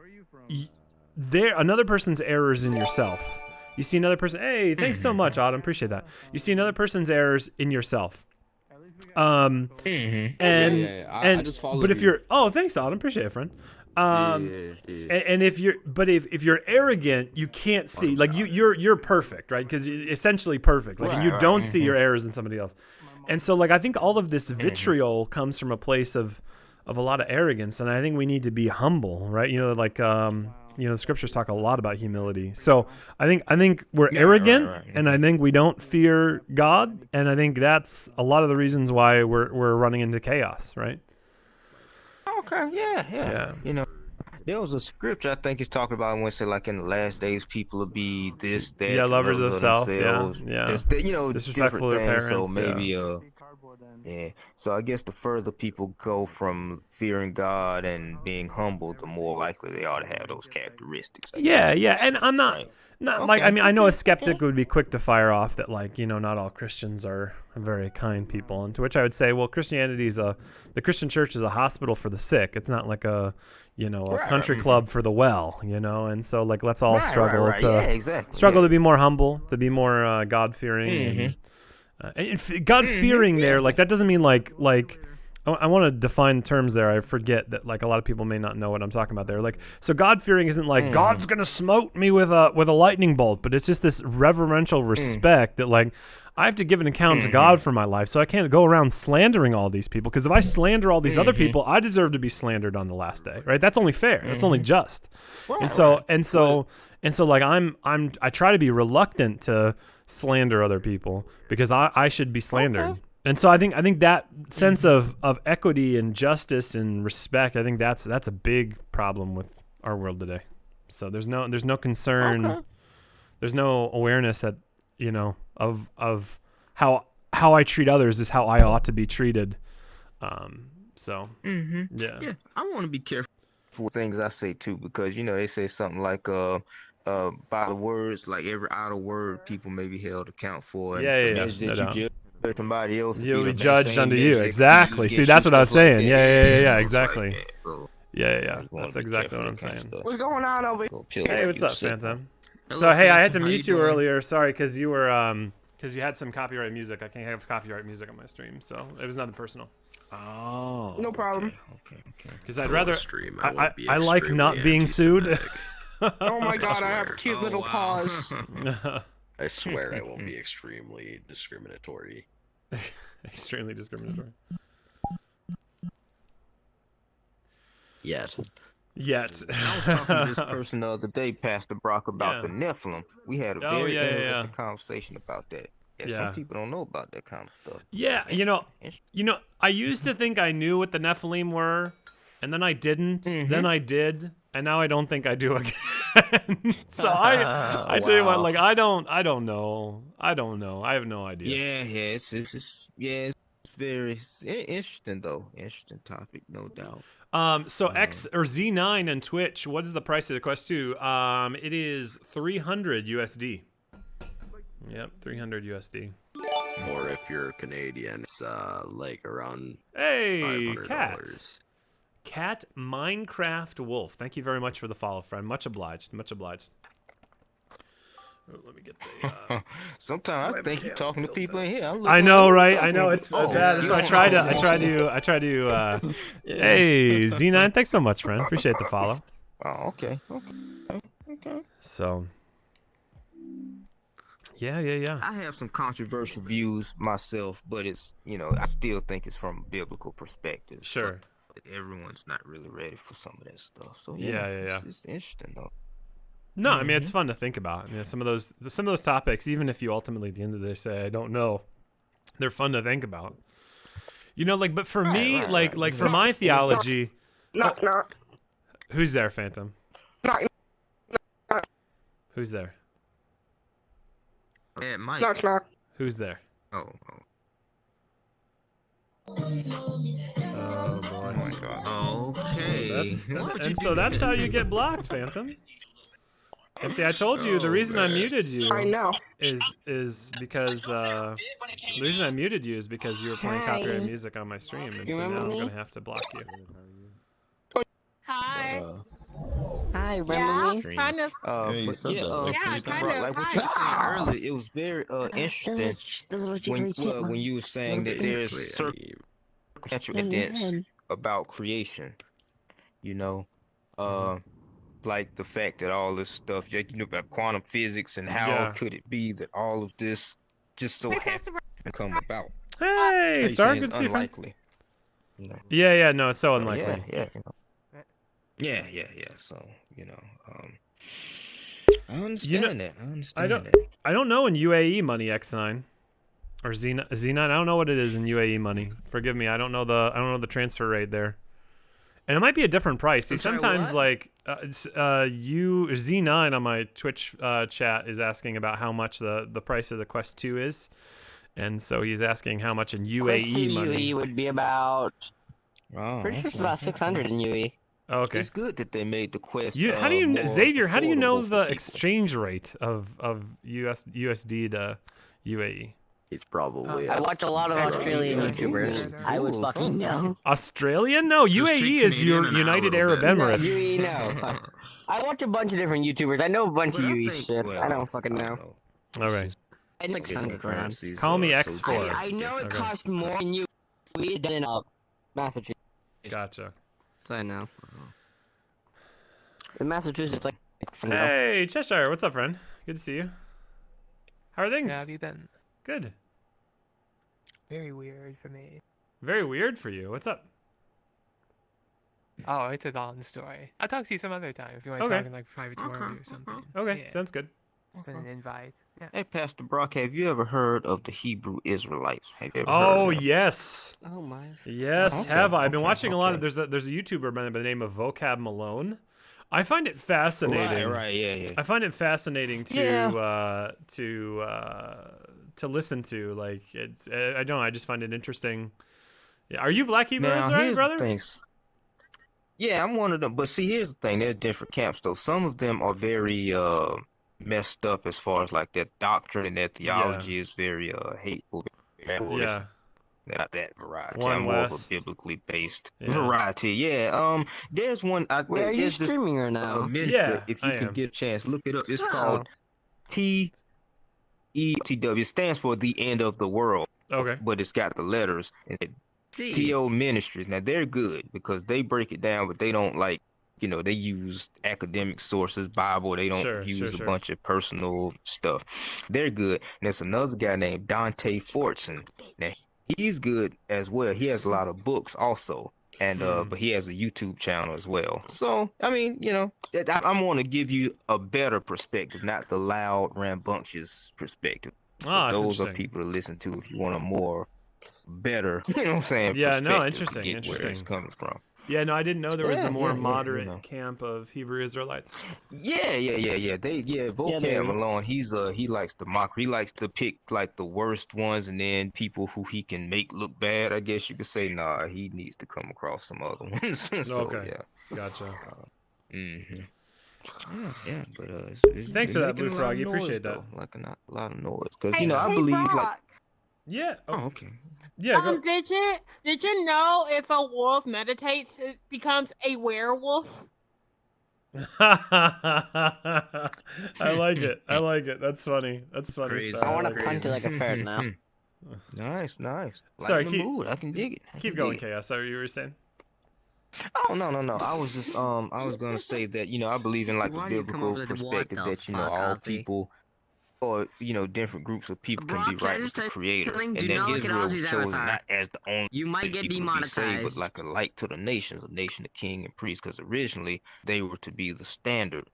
[SPEAKER 1] another person's errors in yourself. You see another person. Hey, thanks so much, Autumn. Appreciate that. You see another person's errors in yourself. I just followed but if you're thanks, Autumn. Appreciate it, friend. And if you're arrogant, you can't see, like you're perfect, right? Because you're essentially perfect, like and you don't see your errors in somebody else. And so like I think all of this vitriol comes from a place of a lot of arrogance, and I think we need to be humble, right? You know, like the scriptures talk a lot about humility. So I think we're arrogant, and I think we don't fear God, and I think that's a lot of the reasons why we're running into chaos, right?
[SPEAKER 8] Okay, yeah. You know, there was a scripture I think it's talking about when it said like in the last days people will be this, that,
[SPEAKER 1] lovers of self,
[SPEAKER 8] themselves,
[SPEAKER 1] disrespectful to
[SPEAKER 8] different
[SPEAKER 1] parents,
[SPEAKER 8] things. So maybe So I guess the further people go from fearing God and being humble, the more likely they are to have those characteristics.
[SPEAKER 1] And I'm not like, I mean, I know a skeptic would be quick to fire off that, like, not all Christians are very kind people, and to which I would say, well, the Christian church is a hospital for the sick. It's not like a country club for the well, and so like let's all struggle. It's struggle to be more humble, to be more God-fearing, and God-fearing there, like that doesn't mean like I want to define terms there. I forget that like a lot of people may not know what I'm talking about there. Like, so God-fearing isn't like God's gonna smote me with a lightning bolt, but it's just this reverential respect that like I have to give an account to God for my life, so I can't go around slandering all these people, because if I slander all these other people, I deserve to be slandered on the last day, right? That's only fair. That's only just. And so like I try to be reluctant to slander other people because I should be slandered. Okay. And so I think that sense of equity and justice and respect, I think that's a big problem with our world today. So there's no concern, there's no awareness that of how I treat others is how I ought to be treated. Yeah,
[SPEAKER 8] I want to be careful with things I say too, because they say something like by the words, like every idle word people may be held account for. Somebody else
[SPEAKER 1] you'll be judged unto you. Exactly. See, that's what I was saying. Yeah, exactly. Yeah. That's exactly what I'm saying.
[SPEAKER 6] What's going on over here?
[SPEAKER 1] Hey, what's up, Phantom? So hey, I had to mute you earlier. Sorry, because you were because you had some copyright music. I can't have copyright music on my stream, so it was nothing personal.
[SPEAKER 8] Oh,
[SPEAKER 6] no problem.
[SPEAKER 8] Okay.
[SPEAKER 1] Because I'd rather I like not being sued.
[SPEAKER 6] Oh my God, I have cute little paws.
[SPEAKER 10] I swear I won't be extremely discriminatory.
[SPEAKER 1] Extremely discriminatory.
[SPEAKER 10] Yet.
[SPEAKER 8] I was talking to this person the other day, Pastor Brock, about the Nephilim. We had a very interesting conversation about that. Some people don't know about that kind of stuff.
[SPEAKER 1] Yeah, I used to think I knew what the Nephilim were, and then I didn't. Then I did, and now I don't think I do again. So I tell you what, like I don't know. I have no idea.
[SPEAKER 8] It's very interesting though. Interesting topic, no doubt.
[SPEAKER 1] So X or Z9 and Twitch, what is the price of the Quest 2? It is 300 USD. Yep, 300 USD.
[SPEAKER 10] Or if you're Canadian, it's like around
[SPEAKER 1] $500. Cat Minecraft Wolf. Thank you very much for the follow, friend. Much obliged. Much obliged. Oh, let me get the.
[SPEAKER 8] Sometimes I think you're talking to people in here.
[SPEAKER 1] I know, right? I know it's bad. So I try to. Hey, Z9, thanks so much, friend. Appreciate the follow.
[SPEAKER 8] Oh, okay.
[SPEAKER 1] So. Yeah.
[SPEAKER 8] I have some controversial views myself, but it's I still think it's from a biblical perspective.
[SPEAKER 1] Sure.
[SPEAKER 8] But everyone's not really ready for some of that stuff. So
[SPEAKER 1] yeah.
[SPEAKER 8] It's interesting though.
[SPEAKER 1] No, I mean it's fun to think about. Some of those topics, even if you ultimately at the end of the day say I don't know, they're fun to think about. But for me, like for my theology,
[SPEAKER 6] knock.
[SPEAKER 1] Who's there, Phantom?
[SPEAKER 6] Knock.
[SPEAKER 1] Who's there?
[SPEAKER 8] Yeah, Mike.
[SPEAKER 6] Knock.
[SPEAKER 1] Who's there?
[SPEAKER 8] Oh.
[SPEAKER 1] Oh boy.
[SPEAKER 9] Oh my god.
[SPEAKER 8] Okay.
[SPEAKER 1] So that's how you get blocked, Phantom. And see, I told you the reason I muted you
[SPEAKER 6] I know.
[SPEAKER 1] is because the reason I muted you is because you were playing copyrighted music on my stream, and
[SPEAKER 4] You
[SPEAKER 1] so now
[SPEAKER 4] remember
[SPEAKER 1] I'm
[SPEAKER 4] me?
[SPEAKER 1] gonna have to block you.
[SPEAKER 6] Hi.
[SPEAKER 4] Hi, remember
[SPEAKER 6] Yeah,
[SPEAKER 4] me?
[SPEAKER 6] kind of.
[SPEAKER 9] Yeah, you
[SPEAKER 8] But
[SPEAKER 9] said
[SPEAKER 8] yeah,
[SPEAKER 9] that.
[SPEAKER 6] Yeah,
[SPEAKER 8] Mr.
[SPEAKER 6] kind
[SPEAKER 8] Brock,
[SPEAKER 6] of.
[SPEAKER 8] like what you were saying
[SPEAKER 6] Hi.
[SPEAKER 8] earlier, it was very interesting when you were saying that there's circumstantial evidence about creation. You know, like the fact that all this stuff, you know, about quantum physics and how
[SPEAKER 1] Yeah.
[SPEAKER 8] could it be that all of this just so happened to come about?
[SPEAKER 1] Hey,
[SPEAKER 8] He's
[SPEAKER 1] Star,
[SPEAKER 8] saying
[SPEAKER 1] good
[SPEAKER 8] it's
[SPEAKER 1] to see you, friend.
[SPEAKER 8] unlikely. You know?
[SPEAKER 1] Yeah, no, it's so
[SPEAKER 8] So,
[SPEAKER 1] unlikely.
[SPEAKER 8] Yeah, you know. Yeah. So, you know, I understand that. I understand that.
[SPEAKER 1] I don't know in UAE money X9 or Z9. I don't know what it is in UAE money. Forgive me. I don't know the transfer rate there. And it might be a different price. See, sometimes like Z9 on my Twitch chat is asking about how much the price of the Quest 2 is. And so he's asking how much in UAE money.
[SPEAKER 11] UAE would be about
[SPEAKER 8] Oh,
[SPEAKER 11] pretty sure it's about 600 in UAE.
[SPEAKER 1] Okay.
[SPEAKER 8] It's good that they made the Quest.
[SPEAKER 1] How do you,
[SPEAKER 8] more
[SPEAKER 1] Xavier? How do you know
[SPEAKER 8] affordable for
[SPEAKER 1] the
[SPEAKER 8] people.
[SPEAKER 1] exchange rate of USD to UAE?
[SPEAKER 10] It's probably.
[SPEAKER 11] I watch a lot of Australian YouTubers. I would fucking know.
[SPEAKER 1] Australian? No,
[SPEAKER 2] Just
[SPEAKER 1] UAE
[SPEAKER 2] take
[SPEAKER 1] is
[SPEAKER 2] Canadian and
[SPEAKER 1] United
[SPEAKER 2] out a
[SPEAKER 1] Arab
[SPEAKER 2] little
[SPEAKER 11] No,
[SPEAKER 1] Emirates.
[SPEAKER 11] UAE, no. I watch a bunch of different YouTubers. I know a bunch of
[SPEAKER 8] But I
[SPEAKER 11] UAE
[SPEAKER 8] think-
[SPEAKER 11] shit.
[SPEAKER 8] well,
[SPEAKER 11] I don't fucking
[SPEAKER 8] I
[SPEAKER 11] know.
[SPEAKER 8] don't know.
[SPEAKER 1] All right.
[SPEAKER 11] It's 600 grand.
[SPEAKER 8] Currencies
[SPEAKER 1] Call me
[SPEAKER 8] are so
[SPEAKER 1] X4.
[SPEAKER 8] different.
[SPEAKER 11] I know it
[SPEAKER 1] Okay.
[SPEAKER 11] costs more in UAE than Massachusetts.
[SPEAKER 1] Gotcha.
[SPEAKER 11] I know. In Massachusetts, like,
[SPEAKER 1] Hey, Cheshire, what's up, friend? Good to see you. How are things?
[SPEAKER 12] How have you been?
[SPEAKER 1] Good.
[SPEAKER 12] Very weird for me.
[SPEAKER 1] Very weird for you. What's up?
[SPEAKER 12] Oh, it's a long story. I'll talk to you some other time if you want to
[SPEAKER 1] Okay.
[SPEAKER 12] talk in like private tomorrow or something.
[SPEAKER 1] Okay,
[SPEAKER 12] Yeah.
[SPEAKER 1] sounds good.
[SPEAKER 12] Send an invite. Yeah.
[SPEAKER 8] Hey, Pastor Brock, have you ever heard of the Hebrew Israelites? Have you ever
[SPEAKER 1] Oh
[SPEAKER 8] heard of them?
[SPEAKER 1] yes.
[SPEAKER 11] Oh my.
[SPEAKER 1] Yes,
[SPEAKER 8] Okay,
[SPEAKER 1] have I? I've been
[SPEAKER 8] okay,
[SPEAKER 1] watching a lot of.
[SPEAKER 8] okay.
[SPEAKER 1] There's a YouTuber by the name of Vocab Malone. I find it fascinating.
[SPEAKER 8] Right, yeah.
[SPEAKER 1] I find it fascinating to
[SPEAKER 11] Yeah.
[SPEAKER 1] to listen to. Like it's I don't know. I just find it interesting. Yeah. Are you Black Hebrew
[SPEAKER 8] Now,
[SPEAKER 1] Israelite,
[SPEAKER 8] here's
[SPEAKER 1] brother?
[SPEAKER 8] the thing. Yeah, I'm one of them. But see, here's the thing. There's different camps, though. Some of them are very messed up as far as like their doctrine and their theology is very hateful.
[SPEAKER 1] Yeah.
[SPEAKER 8] Not that variety.
[SPEAKER 1] One
[SPEAKER 8] I'm more of a
[SPEAKER 1] West.
[SPEAKER 8] biblically based
[SPEAKER 1] Yeah.
[SPEAKER 8] variety. Yeah. There's one.
[SPEAKER 11] Where are you
[SPEAKER 8] there's this,
[SPEAKER 11] streaming right now?
[SPEAKER 8] ministry,
[SPEAKER 1] Yeah,
[SPEAKER 8] if you
[SPEAKER 1] I
[SPEAKER 8] can
[SPEAKER 1] am.
[SPEAKER 8] get a chance, look it up. It's
[SPEAKER 11] Oh.
[SPEAKER 8] called TETW. It stands for the end of the world,
[SPEAKER 1] Okay.
[SPEAKER 8] but it's got the letters. It's TO Ministries. Now they're good because they break it down, but they don't like, you know, they use academic sources, Bible. They don't
[SPEAKER 1] Sure,
[SPEAKER 8] use
[SPEAKER 1] sure,
[SPEAKER 8] a
[SPEAKER 1] sure.
[SPEAKER 8] bunch of personal stuff. They're good. And there's another guy named Dante Fortson. Now he's good as well. He has a lot of books also. And but he has a YouTube channel as well. So I mean, you know, I'm going to give you a better perspective, not the loud, rambunctious perspective.
[SPEAKER 1] Ah, that's
[SPEAKER 8] Those are
[SPEAKER 1] interesting.
[SPEAKER 8] people to listen to if you want a more better, you know what I'm saying?
[SPEAKER 1] Yeah, no,
[SPEAKER 8] perspective to
[SPEAKER 1] interesting,
[SPEAKER 8] get Where it's
[SPEAKER 1] interesting.
[SPEAKER 8] coming from.
[SPEAKER 1] Yeah, no, I didn't know there was
[SPEAKER 8] Yeah,
[SPEAKER 1] a more
[SPEAKER 8] yeah, yeah, you
[SPEAKER 1] moderate
[SPEAKER 8] know.
[SPEAKER 1] camp of Hebrew Israelites.
[SPEAKER 8] Yeah. Vocab
[SPEAKER 11] there-
[SPEAKER 8] Malone, he likes to mock. He likes to pick like the worst ones, and then people who he can make look bad. I guess you could say, nah, he needs to come across some other ones. So,
[SPEAKER 1] Okay.
[SPEAKER 8] Yeah.
[SPEAKER 1] Gotcha.
[SPEAKER 8] Yeah. But
[SPEAKER 1] Thanks for that,
[SPEAKER 8] making
[SPEAKER 1] Blue
[SPEAKER 8] a lot
[SPEAKER 1] Frog.
[SPEAKER 8] of
[SPEAKER 1] You
[SPEAKER 8] noise,
[SPEAKER 1] appreciate that.
[SPEAKER 8] though. Like a lot of noise, because
[SPEAKER 6] Hey,
[SPEAKER 8] you know I
[SPEAKER 6] hey,
[SPEAKER 8] believe like.
[SPEAKER 6] Brock,
[SPEAKER 1] Yeah.
[SPEAKER 8] Oh, okay.
[SPEAKER 1] Yeah. Go.
[SPEAKER 6] did you know if a wolf meditates, it becomes a werewolf?
[SPEAKER 1] I like it. I like it. That's funny. That's funny
[SPEAKER 8] Crazy.
[SPEAKER 1] stuff.
[SPEAKER 11] I want
[SPEAKER 1] like
[SPEAKER 11] to
[SPEAKER 1] it.
[SPEAKER 11] punch it like a ferret now.
[SPEAKER 8] Nice.
[SPEAKER 1] Sorry,
[SPEAKER 8] Lighten the
[SPEAKER 1] keep-
[SPEAKER 8] mood. I can dig it. I
[SPEAKER 1] Keep
[SPEAKER 8] can
[SPEAKER 1] going,
[SPEAKER 8] dig it.
[SPEAKER 1] Chaos. Sorry, you were saying.
[SPEAKER 8] Oh no. I was just I was gonna say that, you know, I believe in like
[SPEAKER 11] Why
[SPEAKER 8] a
[SPEAKER 11] do you come
[SPEAKER 8] biblical
[SPEAKER 11] over to what
[SPEAKER 8] perspective
[SPEAKER 11] the
[SPEAKER 8] that, you know,
[SPEAKER 11] fuck,
[SPEAKER 8] all
[SPEAKER 11] Ozzy?
[SPEAKER 8] people or, you know, different groups of people can
[SPEAKER 11] Brock,
[SPEAKER 8] be
[SPEAKER 11] can I
[SPEAKER 8] right with
[SPEAKER 11] just
[SPEAKER 8] the
[SPEAKER 11] tell you
[SPEAKER 8] creator.
[SPEAKER 11] something?
[SPEAKER 8] And
[SPEAKER 11] Do
[SPEAKER 8] that
[SPEAKER 11] not look at
[SPEAKER 8] Israel was
[SPEAKER 11] Ozzy's
[SPEAKER 8] chosen
[SPEAKER 11] avatar.
[SPEAKER 8] not as the only
[SPEAKER 11] You might get
[SPEAKER 8] people to be saved, but
[SPEAKER 11] demonetized.
[SPEAKER 8] like a light to the nations, a nation of king and priest, because originally they were to be the standard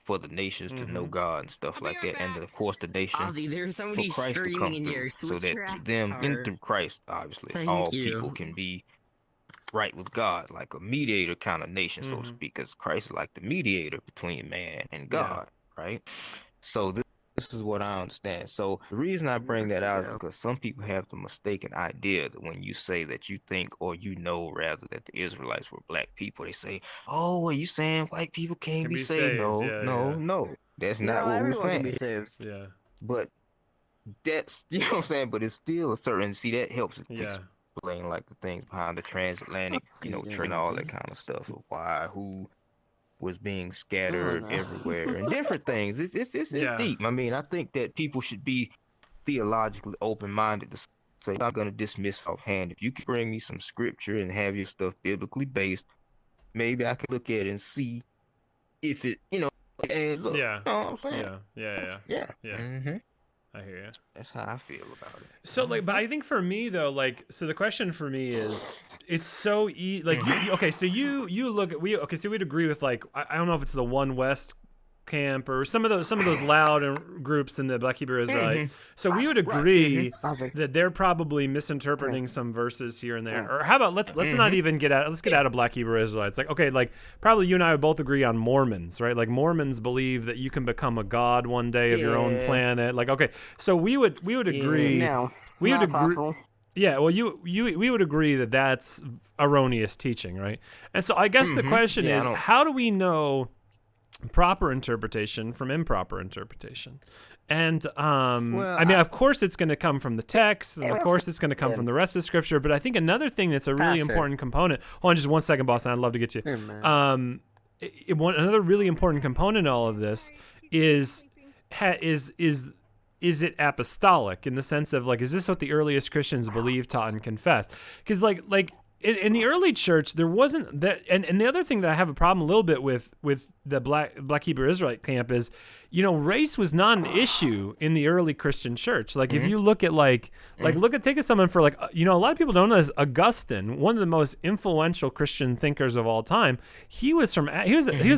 [SPEAKER 8] for the nations to know God and stuff like that. And then, of course the nation
[SPEAKER 11] Ozzy, there's
[SPEAKER 8] for
[SPEAKER 11] somebody
[SPEAKER 8] Christ to
[SPEAKER 11] screaming
[SPEAKER 8] come
[SPEAKER 11] in your
[SPEAKER 8] through, so
[SPEAKER 11] Switch
[SPEAKER 8] that
[SPEAKER 11] rack
[SPEAKER 8] them
[SPEAKER 11] car.
[SPEAKER 8] in through Christ, obviously,
[SPEAKER 11] Thank
[SPEAKER 8] all
[SPEAKER 11] you.
[SPEAKER 8] people can be right with God, like a mediator kind of nation, so to speak, because Christ is like the mediator between man and God, right? So this this is what I understand. So the reason I bring that out is because some people have the mistaken idea that when you say that you think or you know rather that the Israelites were black people, they say, "Oh, are you saying white people can't
[SPEAKER 1] Can
[SPEAKER 8] be
[SPEAKER 1] be
[SPEAKER 8] saved?"
[SPEAKER 1] saved,
[SPEAKER 8] No,
[SPEAKER 1] yeah,
[SPEAKER 8] no,
[SPEAKER 1] yeah.
[SPEAKER 8] no. That's not what we're saying.
[SPEAKER 1] Yeah.
[SPEAKER 8] But that's you know what I'm saying. But it's still a certain. See, that helps
[SPEAKER 1] Yeah.
[SPEAKER 8] explain like the things behind the transatlantic, trade and all that kind of stuff of why who was being scattered everywhere and different things. It's
[SPEAKER 1] Yeah.
[SPEAKER 8] deep. I mean, I think that people should be theologically open-minded to say, I'm going to dismiss offhand. If you can bring me some scripture and have your stuff biblically based, maybe I can look at it and see if it, adds up.
[SPEAKER 1] Yeah.
[SPEAKER 8] You know what I'm saying?
[SPEAKER 1] Yeah.
[SPEAKER 8] Mm-hmm.
[SPEAKER 1] I hear you.
[SPEAKER 8] That's how I feel about it.
[SPEAKER 1] So like, but I think for me though, like, so the question for me is, it's so like okay, so you look at so we'd agree with like I don't know if it's the One West camp or some of those loud groups in the Black Hebrew Israelite. So we would agree that they're probably misinterpreting some verses here and there. Or how about let's not even get out of Black Hebrew Israelites. Like okay, like probably you and I would both agree on Mormons, right? Like Mormons believe that you can become a god one day of your own planet. Like okay, so we would agree. We would agree.
[SPEAKER 11] Possible.
[SPEAKER 1] Yeah, well, we would agree that that's erroneous teaching, right? And so I guess the question is, how do we know proper interpretation from improper interpretation? And I mean, of course, it's going to come from the text, and of course, it's going to come from the rest of Scripture. But I think another thing that's a really important component. Hold on, just 1 second, boss. I'd love to get to you. Another really important component in all of this is it apostolic in the sense of like, is this what the earliest Christians believed, taught, and confessed? Because like in the early church, there wasn't that. And the other thing that I have a problem a little bit with the Black Hebrew Israelite camp is, race was not an issue in the early Christian church. Like if you look at take someone for like, a lot of people don't know this. Augustine, one of the most influential Christian thinkers of all time, he was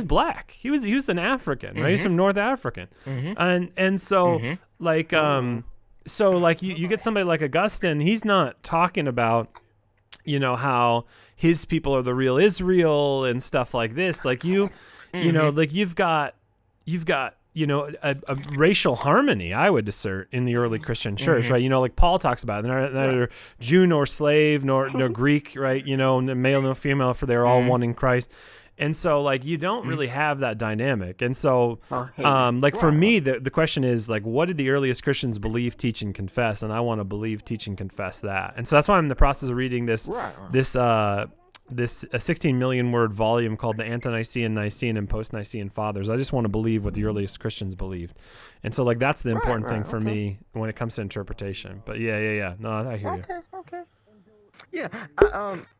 [SPEAKER 1] black. He was an African, right? He's from North African, and so like so like you get somebody like Augustine, he's not talking about how his people are the real Israel and stuff like this. Like like you've got a racial harmony, I would assert, in the early Christian church, right? Like Paul talks about it. They're neither Jew nor slave nor Greek, right? Male nor female, for they're all one in Christ. And so like you don't really have that dynamic. And so for me the question is like, what did the earliest Christians believe, teach, and confess? And I want to believe, teach, and confess that. And so that's why I'm in the process of reading this 16 million word volume called the Ante-Nicene, Nicene, and Post-Nicene Fathers. I just want to believe what the earliest Christians believed. And so like that's the important thing for me when it comes to interpretation. But yeah. No, I hear you.
[SPEAKER 8] Okay. Yeah,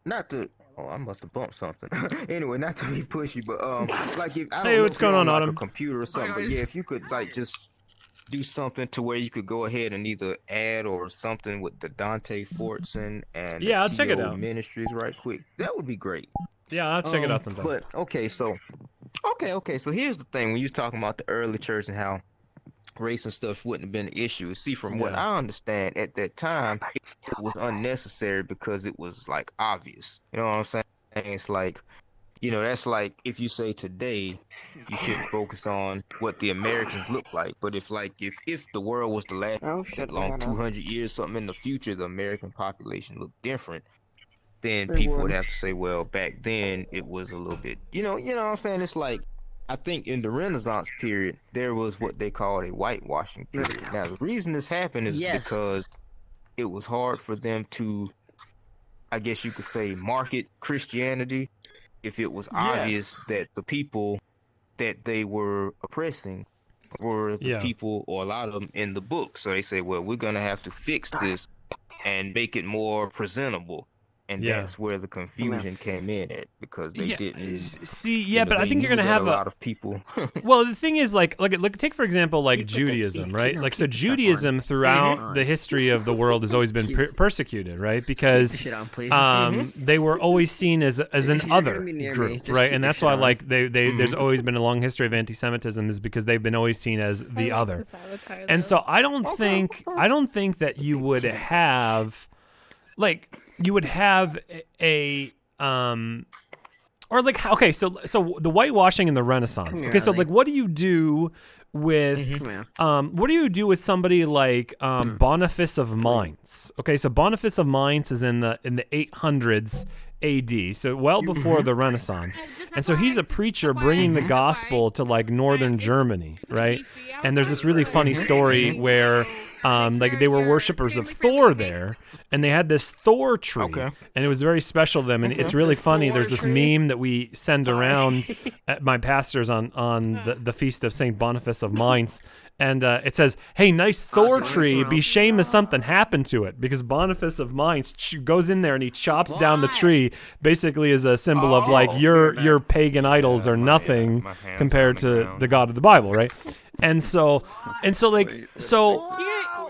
[SPEAKER 8] not to. Oh, I must have bumped something. Anyway, not to be pushy, but like if I don't know
[SPEAKER 1] what's going on,
[SPEAKER 8] like
[SPEAKER 1] Autumn?
[SPEAKER 8] a computer or something, but yeah, if you could like just do something to where you could go ahead and either add or something with the Dante Fortson and
[SPEAKER 1] I'll
[SPEAKER 8] the
[SPEAKER 1] check it
[SPEAKER 8] TO
[SPEAKER 1] out.
[SPEAKER 8] Ministries right quick. That would be great.
[SPEAKER 1] Yeah, I'll check it out sometime.
[SPEAKER 8] But okay, so here's the thing: when you was talking about the early church and how race and stuff wouldn't have been an issue. See, from what I understand, at that time, it was unnecessary because it was like obvious. You know what I'm saying? It's like, that's like if you say today, you shouldn't focus on what the Americans look like. But if the world was to last long 200 years, something in the future, the American population looked different, then people would have to say, well, back then it was a little bit, you know what I'm saying? It's like, I think in the Renaissance period, there was what they called a whitewashing period. Now, the reason this happened is because it was hard for them to, I guess you could say, market Christianity if it was obvious that the people that they were oppressing were the people, or a lot of them, in the book. So they say, well, we're going to have to fix this and make it more presentable. And that's where the confusion came in at, because they didn't
[SPEAKER 1] see. But I think you're gonna have
[SPEAKER 8] a lot of people.
[SPEAKER 1] Well, the thing is, like, take for example, like Judaism, right? Like, so Judaism throughout the history of the world has always been persecuted, right? Because they were always seen as an other group, right? And that's why, like, there's always been a long history of anti-Semitism, is because they've been always seen as the other. And so I don't think that you would have, like, you would have or like, okay, so the whitewashing in the Renaissance. Okay, so like, what do you do with
[SPEAKER 7] Mm-hmm.
[SPEAKER 1] what do you do with somebody like Boniface of Mainz? Okay, so Boniface of Mainz is in the 800s AD, so well before the Renaissance. And so he's a preacher bringing the gospel to like northern Germany, right? And there's this really funny story where like they were worshippers of Thor there, and they had this Thor tree, and it was very special to them. And it's really funny. There's this meme that we send around at my pastors on the feast of Saint Boniface of Mainz, and it says, "Hey, nice Thor tree. Be shame if something happened to it," because Boniface of Mainz goes in there and he chops down the tree, basically as a symbol of like your pagan idols are nothing compared to the God of the Bible, right? And so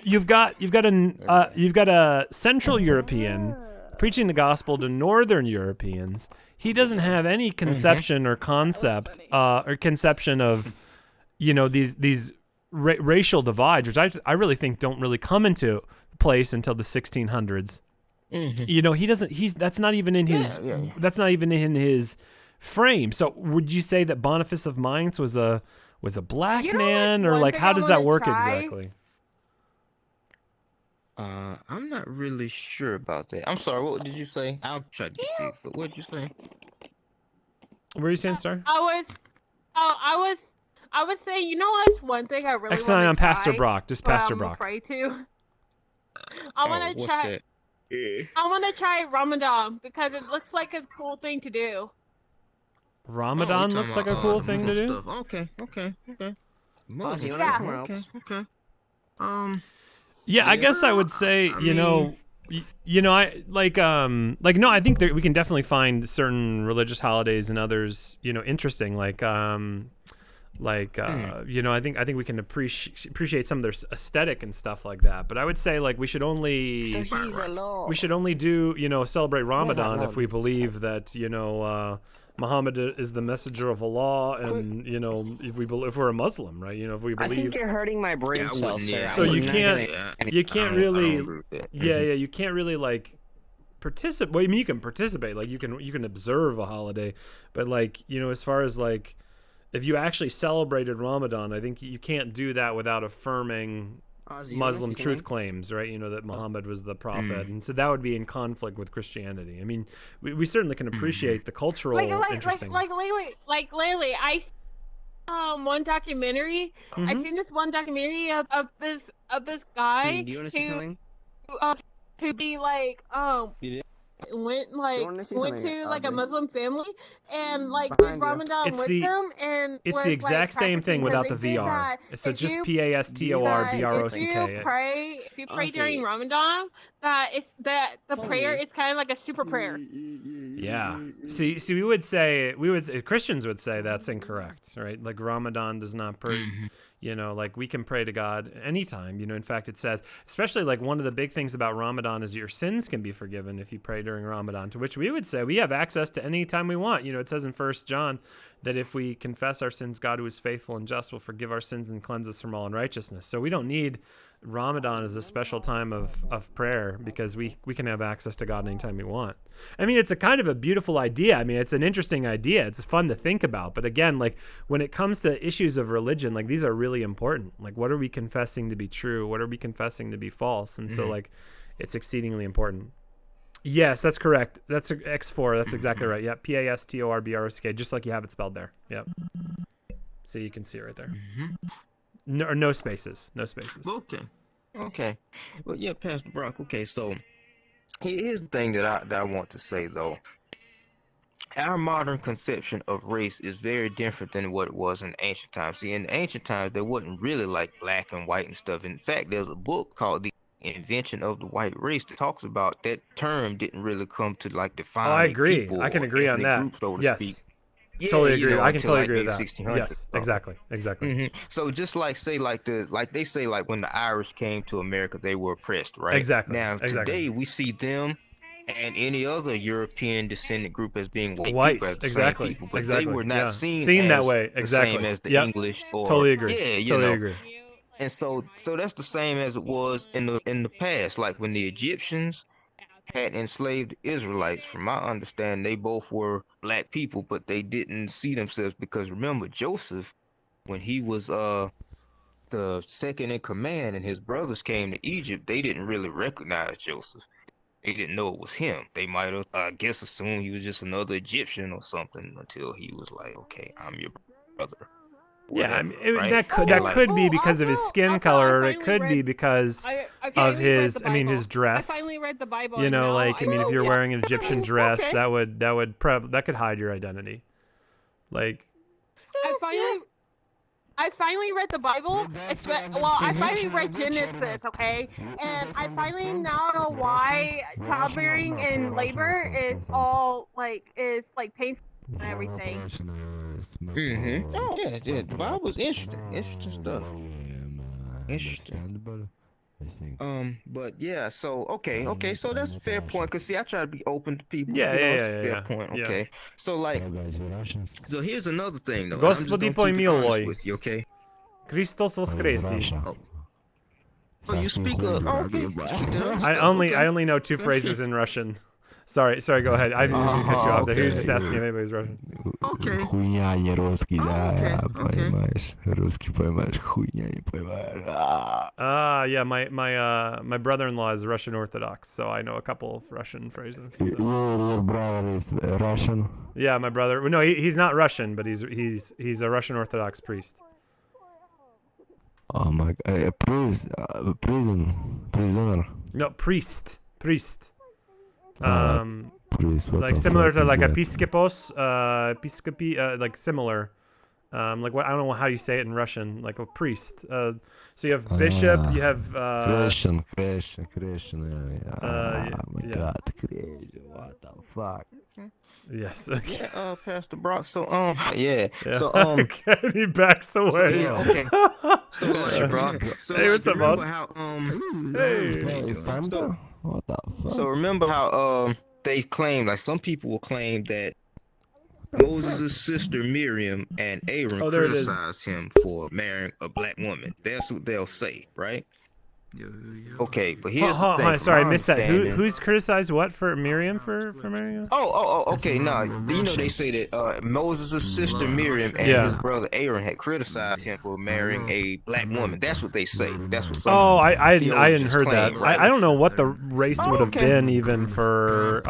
[SPEAKER 1] you've got a Central European preaching the gospel to Northern Europeans. He doesn't have any conception or concept or conception of, you know, these racial divides, which I really think don't really come into place until the 1600s. You know, he doesn't. That's not even in his. That's not even in his frame. So would you say that Boniface of Mainz was a black man, or like how does that work exactly?
[SPEAKER 8] I'm not really sure about that. I'm sorry. What did you say? I'll try to get you. But what did you say?
[SPEAKER 1] What were you saying, Star?
[SPEAKER 6] I was saying, you know what's one thing I really
[SPEAKER 1] Excellent.
[SPEAKER 6] want
[SPEAKER 1] I'm
[SPEAKER 6] to
[SPEAKER 1] Pastor
[SPEAKER 6] try,
[SPEAKER 1] Brock. Just
[SPEAKER 6] but
[SPEAKER 1] Pastor
[SPEAKER 6] I'm
[SPEAKER 1] Brock.
[SPEAKER 6] afraid to. I want to
[SPEAKER 8] what's
[SPEAKER 6] try.
[SPEAKER 8] that?
[SPEAKER 6] I want to try Ramadan because it looks like a cool thing to do.
[SPEAKER 1] Ramadan looks like a cool thing to do.
[SPEAKER 8] Stuff. Okay.
[SPEAKER 11] Ozzy, you wanna go
[SPEAKER 6] Yeah.
[SPEAKER 11] somewhere else?
[SPEAKER 8] Okay.
[SPEAKER 1] Yeah, I guess I would say, you know, I no, I think that we can definitely find certain religious holidays and others, you know, interesting. You know, I think we can appreciate some of their aesthetic and stuff like that. But I would say like we should only do, you know, celebrate Ramadan if we believe that, you know, Muhammad is the messenger of Allah, and you know, if we're a Muslim, right? You know, if we
[SPEAKER 11] I
[SPEAKER 1] believe.
[SPEAKER 11] think you're hurting my brain cells, sir.
[SPEAKER 1] So you can't really,
[SPEAKER 8] Mm-hmm.
[SPEAKER 1] you can't really like participate. Well, I mean, you can participate, like you can observe a holiday, but like, you know, as far as like, if you actually celebrated Ramadan, I think you can't do that without affirming Muslim truth claims, right? You know, that Muhammad was the prophet, and so that would be in conflict with Christianity. I mean, we certainly can appreciate the cultural interesting.
[SPEAKER 6] Like lately, I one documentary. I seen this one documentary of this guy
[SPEAKER 11] Do you want to see something?
[SPEAKER 6] who be like went to like a Muslim family and like did Ramadan with them, and
[SPEAKER 1] it's
[SPEAKER 6] was,
[SPEAKER 1] the exact
[SPEAKER 6] like,
[SPEAKER 1] same thing
[SPEAKER 6] practicing,
[SPEAKER 1] without the
[SPEAKER 6] 'cause they say
[SPEAKER 1] VR.
[SPEAKER 6] that
[SPEAKER 1] So
[SPEAKER 6] if
[SPEAKER 1] just
[SPEAKER 6] you-
[SPEAKER 1] PASTORBROCK.
[SPEAKER 6] If you pray during Ramadan, that the prayer is kind of like a super prayer.
[SPEAKER 1] Yeah. See, Christians would say that's incorrect, right? Like Ramadan does not pray. You know, like we can pray to God anytime. You know, in fact, it says, especially like one of the big things about Ramadan is your sins can be forgiven if you pray during Ramadan. To which we would say we have access to any time we want. You know, it says in 1 John that if we confess our sins, God, who is faithful and just, will forgive our sins and cleanse us from all unrighteousness. So we don't need Ramadan as a special time of prayer because we can have access to God anytime we want. I mean, it's a kind of a beautiful idea. I mean, it's an interesting idea. It's fun to think about. But again, like when it comes to issues of religion, like these are really important. Like what are we confessing to be true? What are we confessing to be false? And so like it's exceedingly important. Yes, that's correct. That's X4. That's exactly right. Yep. PASTORBROCK, just like you have it spelled there. Yep. So you can see it right there. No spaces. No spaces.
[SPEAKER 8] Okay. Well, yeah, Pastor Brock. Okay, so here's the thing that I want to say though. Our modern conception of race is very different than what it was in ancient times. See, in ancient times, there wasn't really like black and white and stuff. In fact, there's a book called The Invention of the White Race that talks about that term didn't really come to like define.
[SPEAKER 1] Oh, I agree.
[SPEAKER 8] people
[SPEAKER 1] I can
[SPEAKER 8] or
[SPEAKER 1] agree on
[SPEAKER 8] ethnic
[SPEAKER 1] that.
[SPEAKER 8] groups, so to
[SPEAKER 1] Yes.
[SPEAKER 8] speak.
[SPEAKER 1] Totally
[SPEAKER 8] you
[SPEAKER 1] agree.
[SPEAKER 8] know,
[SPEAKER 1] I can
[SPEAKER 8] until,
[SPEAKER 1] totally
[SPEAKER 8] like,
[SPEAKER 1] agree with
[SPEAKER 8] maybe
[SPEAKER 1] that.
[SPEAKER 8] 1600s.
[SPEAKER 1] Yes, exactly.
[SPEAKER 8] So just like say like they say like when the Irish came to America, they were oppressed, right?
[SPEAKER 1] Exactly.
[SPEAKER 8] Now
[SPEAKER 1] Exactly.
[SPEAKER 8] today we see them and any other European descendant group as being
[SPEAKER 1] White.
[SPEAKER 8] people, as the
[SPEAKER 1] Exactly.
[SPEAKER 8] same people, but
[SPEAKER 1] Exactly.
[SPEAKER 8] they were not
[SPEAKER 1] Yeah.
[SPEAKER 8] seen
[SPEAKER 1] that
[SPEAKER 8] as
[SPEAKER 1] way.
[SPEAKER 8] the
[SPEAKER 1] Exactly.
[SPEAKER 8] same as the
[SPEAKER 1] Yep.
[SPEAKER 8] English or
[SPEAKER 1] Totally agree.
[SPEAKER 8] Yeah, you
[SPEAKER 1] Totally
[SPEAKER 8] know.
[SPEAKER 1] agree.
[SPEAKER 8] And so that's the same as it was in the past, like when the Egyptians had enslaved Israelites. From my understanding, they both were black people, but they didn't see themselves because remember Joseph, when he was the second in command and his brothers came to Egypt, they didn't really recognize Joseph. They didn't know it was him. They might have, I guess, assumed he was just another Egyptian or something until he was like, "Okay, I'm your brother."
[SPEAKER 1] Yeah, I
[SPEAKER 8] Whatever,
[SPEAKER 1] mean,
[SPEAKER 8] right?
[SPEAKER 1] that could
[SPEAKER 8] So,
[SPEAKER 1] that
[SPEAKER 8] like-
[SPEAKER 1] could be because of his skin color, or it
[SPEAKER 6] finally
[SPEAKER 1] could be
[SPEAKER 6] read-
[SPEAKER 1] because
[SPEAKER 6] I
[SPEAKER 1] of
[SPEAKER 6] finally read
[SPEAKER 1] his,
[SPEAKER 6] the
[SPEAKER 1] I mean, his
[SPEAKER 6] Bible.
[SPEAKER 1] dress.
[SPEAKER 6] I finally read the Bible.
[SPEAKER 1] You
[SPEAKER 6] and
[SPEAKER 1] know,
[SPEAKER 6] now
[SPEAKER 1] like I mean, if you're
[SPEAKER 6] yeah.
[SPEAKER 1] wearing an Egyptian dress,
[SPEAKER 8] Okay.
[SPEAKER 1] that could hide your identity. Like,
[SPEAKER 6] I finally read the Bible. I finally read Genesis, okay? And I finally now know why childbearing and labor is painful and everything.
[SPEAKER 8] Mm-hmm. Oh yeah, yeah. The Bible's interesting stuff. Interesting. But yeah, so okay, so that's a fair point. Cause see, I try to be open to people.
[SPEAKER 1] Yeah,
[SPEAKER 8] you know,
[SPEAKER 1] yeah,
[SPEAKER 8] it's a
[SPEAKER 1] yeah,
[SPEAKER 8] fair
[SPEAKER 1] yeah,
[SPEAKER 8] point.
[SPEAKER 1] yeah.
[SPEAKER 8] Okay, so like, so here's another thing though. and I'm just
[SPEAKER 1] Господи
[SPEAKER 8] gonna keep it honest
[SPEAKER 1] помилуй.
[SPEAKER 8] with you, okay?
[SPEAKER 1] Christos воскреси.
[SPEAKER 8] Oh, you speak okay.
[SPEAKER 1] I only know two phrases in Russian. Sorry, go ahead. I didn't mean to cut you off there. He was just asking if anybody's Russian.
[SPEAKER 8] Okay.
[SPEAKER 13] Хуйня не русский, да,
[SPEAKER 8] okay.
[SPEAKER 13] понимаешь? Русский поймаешь, хуйня не поймаешь.
[SPEAKER 1] Yeah, my brother-in-law is Russian Orthodox, so I know a couple of Russian phrases. So.
[SPEAKER 13] Your brother is Russian.
[SPEAKER 1] Yeah, my brother. No, he's not Russian, but he's a Russian Orthodox priest.
[SPEAKER 13] Oh my god, prisoner.
[SPEAKER 1] No, priest.
[SPEAKER 13] Priest,
[SPEAKER 1] Like similar to like episkopos, episcopi, like similar. Like what I don't know how you say it in Russian, like a priest. So you have bishop, you have
[SPEAKER 13] Christian, yeah. Oh my
[SPEAKER 1] yeah.
[SPEAKER 13] god, Christian, what the fuck?
[SPEAKER 1] Yes.
[SPEAKER 8] Yeah, Pastor Brock. So yeah.
[SPEAKER 1] Yeah.
[SPEAKER 8] So
[SPEAKER 1] Okay, he backs away.
[SPEAKER 8] yeah, okay. So Pastor Brock. So
[SPEAKER 1] Hey, what's up,
[SPEAKER 8] remember
[SPEAKER 1] boss?
[SPEAKER 8] how
[SPEAKER 1] Hey.
[SPEAKER 13] Hey, Santa? What the fuck?
[SPEAKER 8] So remember how they claim, like some people will claim that Moses' sister Miriam and Aaron
[SPEAKER 1] Oh, there it is.
[SPEAKER 8] criticized him for marrying a black woman. That's what they'll say, right? Okay, but here's the thing.
[SPEAKER 1] Sorry, I
[SPEAKER 8] from my
[SPEAKER 1] missed that.
[SPEAKER 8] understanding-
[SPEAKER 1] Who's criticized what for Miriam for marrying?
[SPEAKER 8] Okay. Nah, you know they say that Moses' sister Miriam and
[SPEAKER 1] Yeah.
[SPEAKER 8] his brother Aaron had criticized him for marrying a black woman. That's what they say. That's what. some
[SPEAKER 1] Oh, I hadn't
[SPEAKER 8] theologians
[SPEAKER 1] heard that.
[SPEAKER 8] claim, right?
[SPEAKER 1] I don't know what the race would have
[SPEAKER 8] okay.
[SPEAKER 1] been even for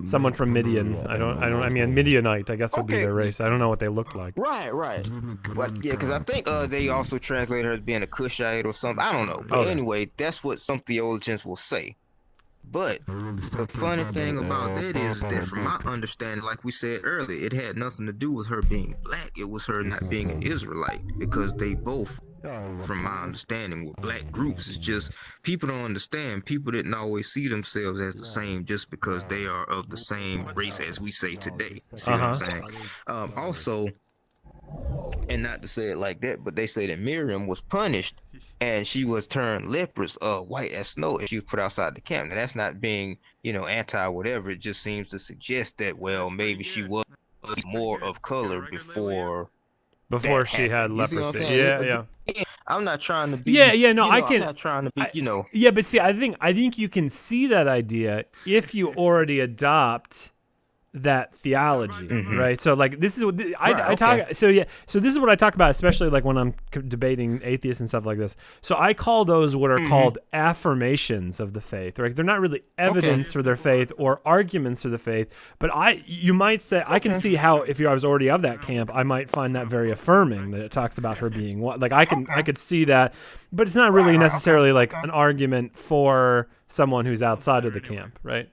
[SPEAKER 1] someone from Midian. I mean Midianite, I guess would be
[SPEAKER 8] Okay.
[SPEAKER 1] their race. I don't know what they looked like.
[SPEAKER 8] Right. But yeah, because I think they also translate her as being a Cushite or something. I don't know. But
[SPEAKER 1] Okay.
[SPEAKER 8] anyway, that's what some theologians will say. But the funny thing about that is that from my understanding, like we said earlier, it had nothing to do with her being black. It was her not being an Israelite, because they both, from my understanding, were black groups. It's just people don't understand. People didn't always see themselves as the same just because they are of the same race as we say today. See what I'm saying? Also, and not to say it like that, but they say that Miriam was punished and she was turned leprous, white as snow, and she was put outside the camp. Now that's not being, anti whatever. It just seems to suggest that, well, maybe she was more of color before
[SPEAKER 1] She had
[SPEAKER 8] You see what I'm
[SPEAKER 1] leprosy.
[SPEAKER 8] saying?
[SPEAKER 1] Yeah.
[SPEAKER 8] I'm not trying to be.
[SPEAKER 1] Yeah, no, I can.
[SPEAKER 8] I'm not trying to be.
[SPEAKER 1] Yeah, but see, I think you can see that idea if you already adopt that theology, right? So like this is what I talk. So yeah, so this is what I talk about, especially like when I'm debating atheists and stuff like this. So I call those what are called affirmations of the faith, right? They're not really evidence for their faith or arguments for the faith, but you might say I can see how if I was already of that camp, I might find that very affirming that it talks about her being what. Like I could see that, but it's not really necessarily like an argument for someone who's outside of the camp, right?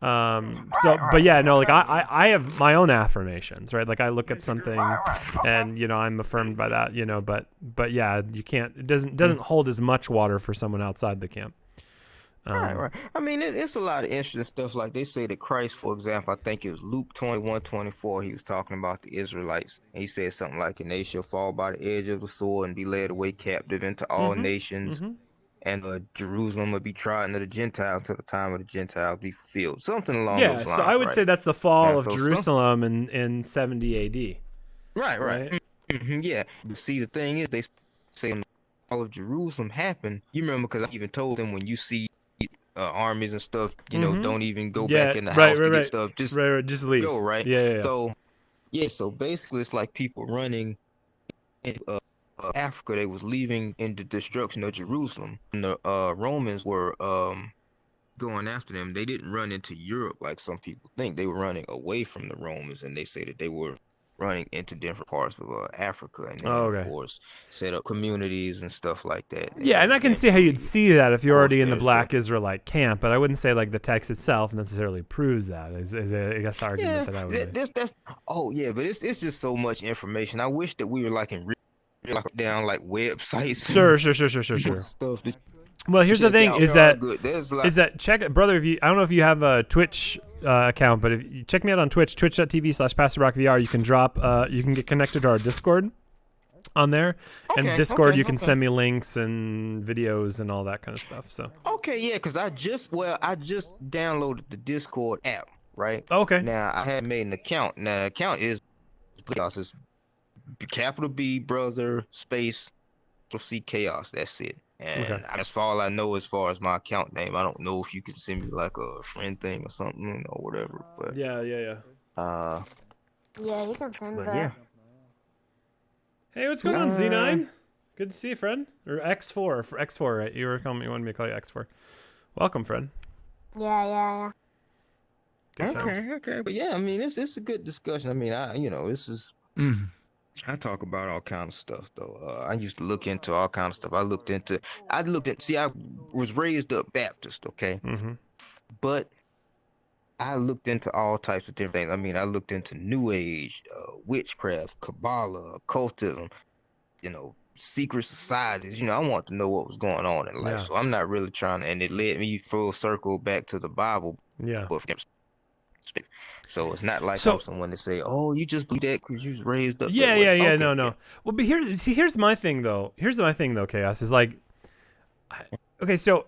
[SPEAKER 1] But yeah, no, like I have my own affirmations, right? Like I look at something and, I'm affirmed by that, but yeah, you can't, it doesn't hold as much water for someone outside the camp.
[SPEAKER 8] Right. I mean, it's a lot of interesting stuff. Like they say that Christ, for example, I think it was Luke 21:24. He was talking about the Israelites. And he said something like, and they shall fall by the edge of the sword and be led away captive into all nations. And Jerusalem will be trodden of the Gentiles till the time of the Gentiles be fulfilled. Something along those lines.
[SPEAKER 1] Yeah, so I would say that's the fall of
[SPEAKER 8] so
[SPEAKER 1] Jerusalem in 70 AD.
[SPEAKER 8] Right. Yeah. You see, the thing is, they say when the fall of Jerusalem happened, you remember, because I even told them when you see armies and stuff, don't even go back in the house to get stuff.
[SPEAKER 1] Just leave.
[SPEAKER 8] Go, right?
[SPEAKER 1] Yeah.
[SPEAKER 8] So basically it's like people running in Africa. They was leaving in the destruction of Jerusalem. And the Romans were going after them. They didn't run into Europe like some people think. They were running away from the Romans, and they say that they were running into different parts of Africa, and then, of course, set up communities and stuff like that.
[SPEAKER 1] Yeah, and I can see how you'd see that if you're already in the Black Israelite camp, but I wouldn't say like the text itself necessarily proves that. Is I guess the argument that I would make.
[SPEAKER 8] That's but it's just so much information. I wish that we were like in like down like websites.
[SPEAKER 1] Sure.
[SPEAKER 8] Stuff that,
[SPEAKER 1] well, here's the thing: is that check it, brother. If you, I don't know if you have a Twitch account, but if you check me out on Twitch, twitch.tv/PastorBrockVR, you can drop, you can get connected to our Discord on there, and Discord you can send me links and videos and all that kind of stuff. So
[SPEAKER 8] yeah, because I just downloaded the Discord app, right?
[SPEAKER 1] Okay.
[SPEAKER 8] Now I have made an account. Now the account is Chaos. Capital B brother space C Chaos. That's it. And that's all I know as far as my account name. I don't know if you can send me like a friend thing or something or whatever. But
[SPEAKER 1] yeah.
[SPEAKER 6] Yeah, you can send that.
[SPEAKER 8] Yeah.
[SPEAKER 1] Hey, what's going on, Z9? Good to see you, friend. Or X4 for X4, right? You wanted me to call you X4. Welcome, friend.
[SPEAKER 6] Yeah.
[SPEAKER 8] Okay. But yeah, I mean, it's a good discussion. I mean, this is. I talk about all kinds of stuff though. I used to look into all kinds of stuff. I was raised up Baptist, okay? But I looked into all types of different things. I mean, I looked into New Age, witchcraft, Kabbalah, occultism, secret societies. I want to know what was going on in life. So I'm not really trying to, and it led me full circle back to the Bible.
[SPEAKER 1] Yeah.
[SPEAKER 8] So it's not like I'm someone to say, "Oh, you just believe that because you was raised up."
[SPEAKER 1] Yeah. No. Well, but here's my thing though. Chaos is like, okay, so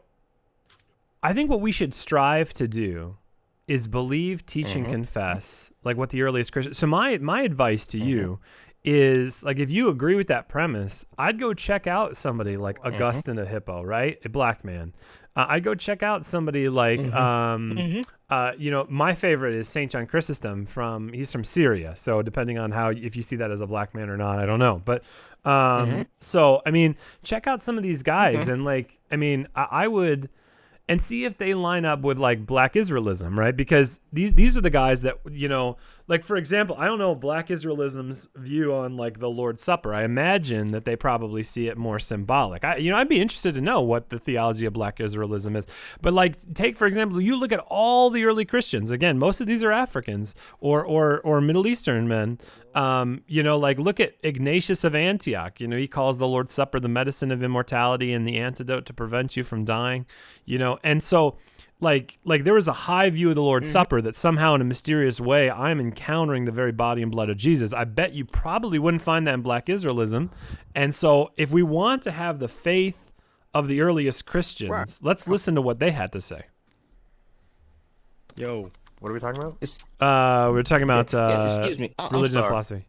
[SPEAKER 1] I think what we should strive to do is believe, teach, and confess, like what the earliest Christians. So my advice to you is, like, if you agree with that premise, I'd go check out somebody like Augustine of Hippo, right? A black man. I'd go check out somebody like, my favorite is St. John Chrysostom he's from Syria. So depending on if you see that as a black man or not, I don't know. But, so, I mean, check out some of these guys and I would, and see if they line up with like Black Israelism, right? Because these are the guys that, like, for example, I don't know Black Israelism's view on like the Lord's Supper. I imagine that they probably see it more symbolic. I'd be interested to know what the theology of Black Israelism is. But like, take for example, you look at all the early Christians. Again, most of these are Africans or Middle Eastern men. Like look at Ignatius of Antioch. He calls the Lord's Supper the medicine of immortality and the antidote to prevent you from dying. And so. Like there was a high view of the Lord's Supper that somehow in a mysterious way I'm encountering the very body and blood of Jesus. I bet you probably wouldn't find that in Black Israelism. And so if we want to have the faith of the earliest Christians, let's listen to what they had to say.
[SPEAKER 14] Yo, what are we talking about?
[SPEAKER 1] We're talking about
[SPEAKER 8] excuse me.
[SPEAKER 1] Religion and philosophy.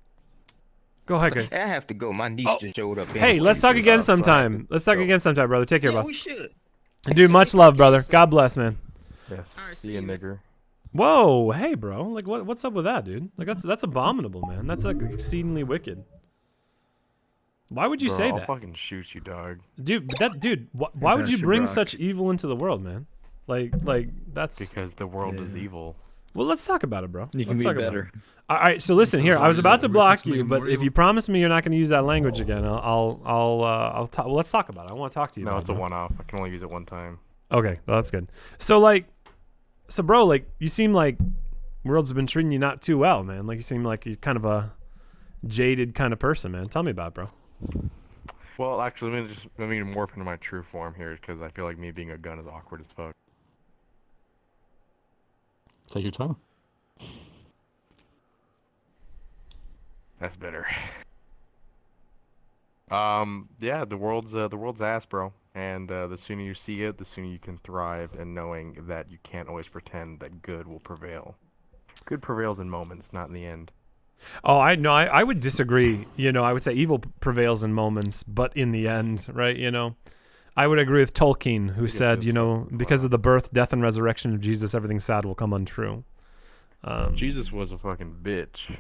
[SPEAKER 1] Go ahead, Greg.
[SPEAKER 8] I have to go. My niece just showed up.
[SPEAKER 1] Hey, let's talk again sometime. Let's talk again sometime, brother. Take care, boss.
[SPEAKER 8] We should.
[SPEAKER 1] Dude, much love, brother. God bless, man.
[SPEAKER 14] Yes. See you, nigger.
[SPEAKER 1] Whoa, hey, bro. Like, what's up with that, dude? Like, that's abominable, man. That's like exceedingly wicked. Why would you say
[SPEAKER 14] I'll
[SPEAKER 1] that?
[SPEAKER 14] I'll fucking shoot you, dog.
[SPEAKER 1] Dude, why would you bring such evil into the world, man? Like that's
[SPEAKER 14] because the world is evil.
[SPEAKER 1] Well, let's talk about it, bro.
[SPEAKER 5] You can be better.
[SPEAKER 1] All right, so listen here. I was about to block you, but if you promise me you're not going to use that language again, I'll talk. Well, let's talk about it. I want to talk to you.
[SPEAKER 14] No,
[SPEAKER 1] about
[SPEAKER 14] it's a one-off. I can only use it one time.
[SPEAKER 1] Okay, well, that's good. So, bro, like, you seem like world's been treating you not too well, man. Like, you seem like you're kind of a jaded kind of person, man. Tell me about it, bro.
[SPEAKER 14] Well, actually, let me morph into my true form here, because I feel like me being a gun is awkward as fuck.
[SPEAKER 15] Take your time.
[SPEAKER 14] That's better. Yeah, the world's ass, bro. And the sooner you see it, the sooner you can thrive in knowing that you can't always pretend that good will prevail. Good prevails in moments, not in the end.
[SPEAKER 1] Oh, I would disagree. I would say evil prevails in moments, but in the end, right? I would agree with Tolkien, who said, because of the birth, death, and resurrection of Jesus, everything sad will come untrue.
[SPEAKER 14] Jesus was a fucking bitch.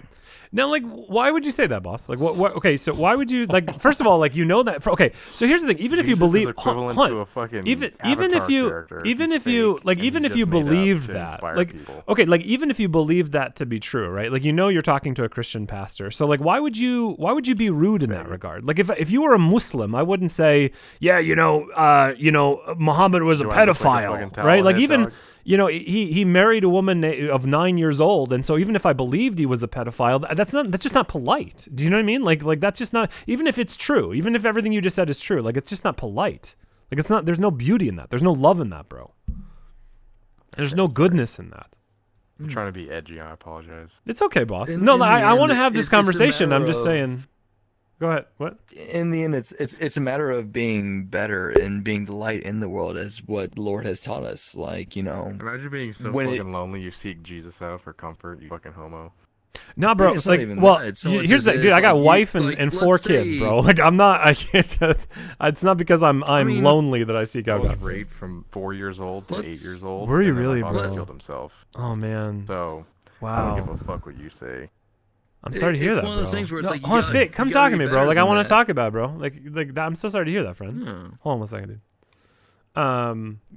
[SPEAKER 1] Now, like, why would you say that, boss? Like, what? Okay, so why would you like? First of all, like, you know that. Okay, so here's the thing. Even if you
[SPEAKER 14] Jesus is
[SPEAKER 1] believe,
[SPEAKER 14] equivalent
[SPEAKER 1] hold
[SPEAKER 14] to
[SPEAKER 1] on.
[SPEAKER 14] a fucking
[SPEAKER 1] even if
[SPEAKER 14] Avatar
[SPEAKER 1] you,
[SPEAKER 14] character.
[SPEAKER 1] even
[SPEAKER 14] He's
[SPEAKER 1] if you,
[SPEAKER 14] fake,
[SPEAKER 1] like,
[SPEAKER 14] and
[SPEAKER 1] even
[SPEAKER 14] he's
[SPEAKER 1] if you
[SPEAKER 14] just made up
[SPEAKER 1] believed
[SPEAKER 14] to
[SPEAKER 1] that,
[SPEAKER 14] inspire
[SPEAKER 1] like,
[SPEAKER 14] people.
[SPEAKER 1] okay, like, even if you believed that to be true, right? Like, you know, you're talking to a Christian pastor, so like, why would you be rude in that regard? Like, if you were a Muslim, I wouldn't say, yeah, Muhammad was a
[SPEAKER 14] You wanna look like a
[SPEAKER 1] pedophile,
[SPEAKER 14] fucking
[SPEAKER 1] right? Like,
[SPEAKER 14] towelhead
[SPEAKER 1] even.
[SPEAKER 14] dog?
[SPEAKER 1] You know, he married a woman of 9 years old, and so even if I believed he was a pedophile, that's just not polite. Do you know what I mean? Like that's just not, even if it's true, even if everything you just said is true, like it's just not polite. Like it's not. There's no beauty in that. There's no love in that, bro. There's no goodness in that.
[SPEAKER 14] I'm trying to be edgy. I apologize.
[SPEAKER 1] It's okay, boss. I want to have this conversation. I'm just saying. Go ahead. What?
[SPEAKER 15] In the end, it's a matter of being better and being the light in the world, as what the Lord has taught us. Like, you know,
[SPEAKER 14] Imagine being so
[SPEAKER 15] when
[SPEAKER 14] fucking lonely you seek Jesus out for comfort, you fucking homo.
[SPEAKER 1] Nah, bro.
[SPEAKER 15] It's not
[SPEAKER 1] Like,
[SPEAKER 15] even
[SPEAKER 1] well,
[SPEAKER 15] that. It's someone
[SPEAKER 1] here's the
[SPEAKER 15] just-
[SPEAKER 1] dude.
[SPEAKER 15] it's
[SPEAKER 1] I got a
[SPEAKER 15] like
[SPEAKER 1] wife
[SPEAKER 15] you-
[SPEAKER 1] and,
[SPEAKER 15] like,
[SPEAKER 1] and 4
[SPEAKER 15] let's
[SPEAKER 1] kids,
[SPEAKER 15] say-
[SPEAKER 1] bro. Like, I can't. It's not because I'm
[SPEAKER 14] mean,
[SPEAKER 1] lonely that I seek
[SPEAKER 14] I
[SPEAKER 1] out
[SPEAKER 14] was
[SPEAKER 1] God.
[SPEAKER 14] raped from 4 years old to 8 years old.
[SPEAKER 1] Were you
[SPEAKER 14] and then
[SPEAKER 1] really,
[SPEAKER 14] my father
[SPEAKER 1] bro?
[SPEAKER 14] killed himself.
[SPEAKER 1] Oh man.
[SPEAKER 14] So I
[SPEAKER 1] Wow.
[SPEAKER 14] don't give a fuck what you say.
[SPEAKER 1] I'm sorry to hear
[SPEAKER 10] It's
[SPEAKER 1] that,
[SPEAKER 10] one of those
[SPEAKER 1] bro.
[SPEAKER 10] things where it's
[SPEAKER 1] No,
[SPEAKER 10] like, you
[SPEAKER 1] hold on,
[SPEAKER 10] gotta-
[SPEAKER 1] Vic, come
[SPEAKER 10] you gotta
[SPEAKER 1] talk to
[SPEAKER 10] be
[SPEAKER 1] me, bro.
[SPEAKER 10] better
[SPEAKER 1] Like, I
[SPEAKER 10] than
[SPEAKER 1] want to
[SPEAKER 10] that.
[SPEAKER 1] talk about it, bro. Like that, I'm so sorry to hear that, friend.
[SPEAKER 10] Yeah.
[SPEAKER 1] Hold on one second, dude.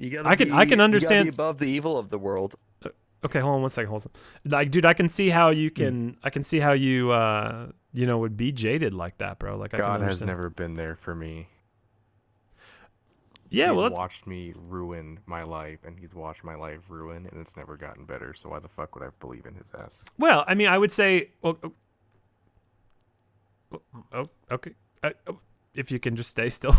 [SPEAKER 15] you gotta
[SPEAKER 1] I can
[SPEAKER 15] be, you
[SPEAKER 1] understand.
[SPEAKER 15] gotta be above the evil of the world.
[SPEAKER 1] Okay, hold on one second. Hold on. Like, dude, I can see how you can. I can see how you, would be jaded like that, bro. Like, I can
[SPEAKER 14] God has
[SPEAKER 1] understand.
[SPEAKER 14] never been there for me.
[SPEAKER 1] Yeah,
[SPEAKER 14] he's
[SPEAKER 1] well, that's-
[SPEAKER 14] watched me ruin my life, and he's watched my life ruin, and it's never gotten better. So why the fuck would I believe in his ass?
[SPEAKER 1] Well, I mean, I would say. Okay. If you can just stay still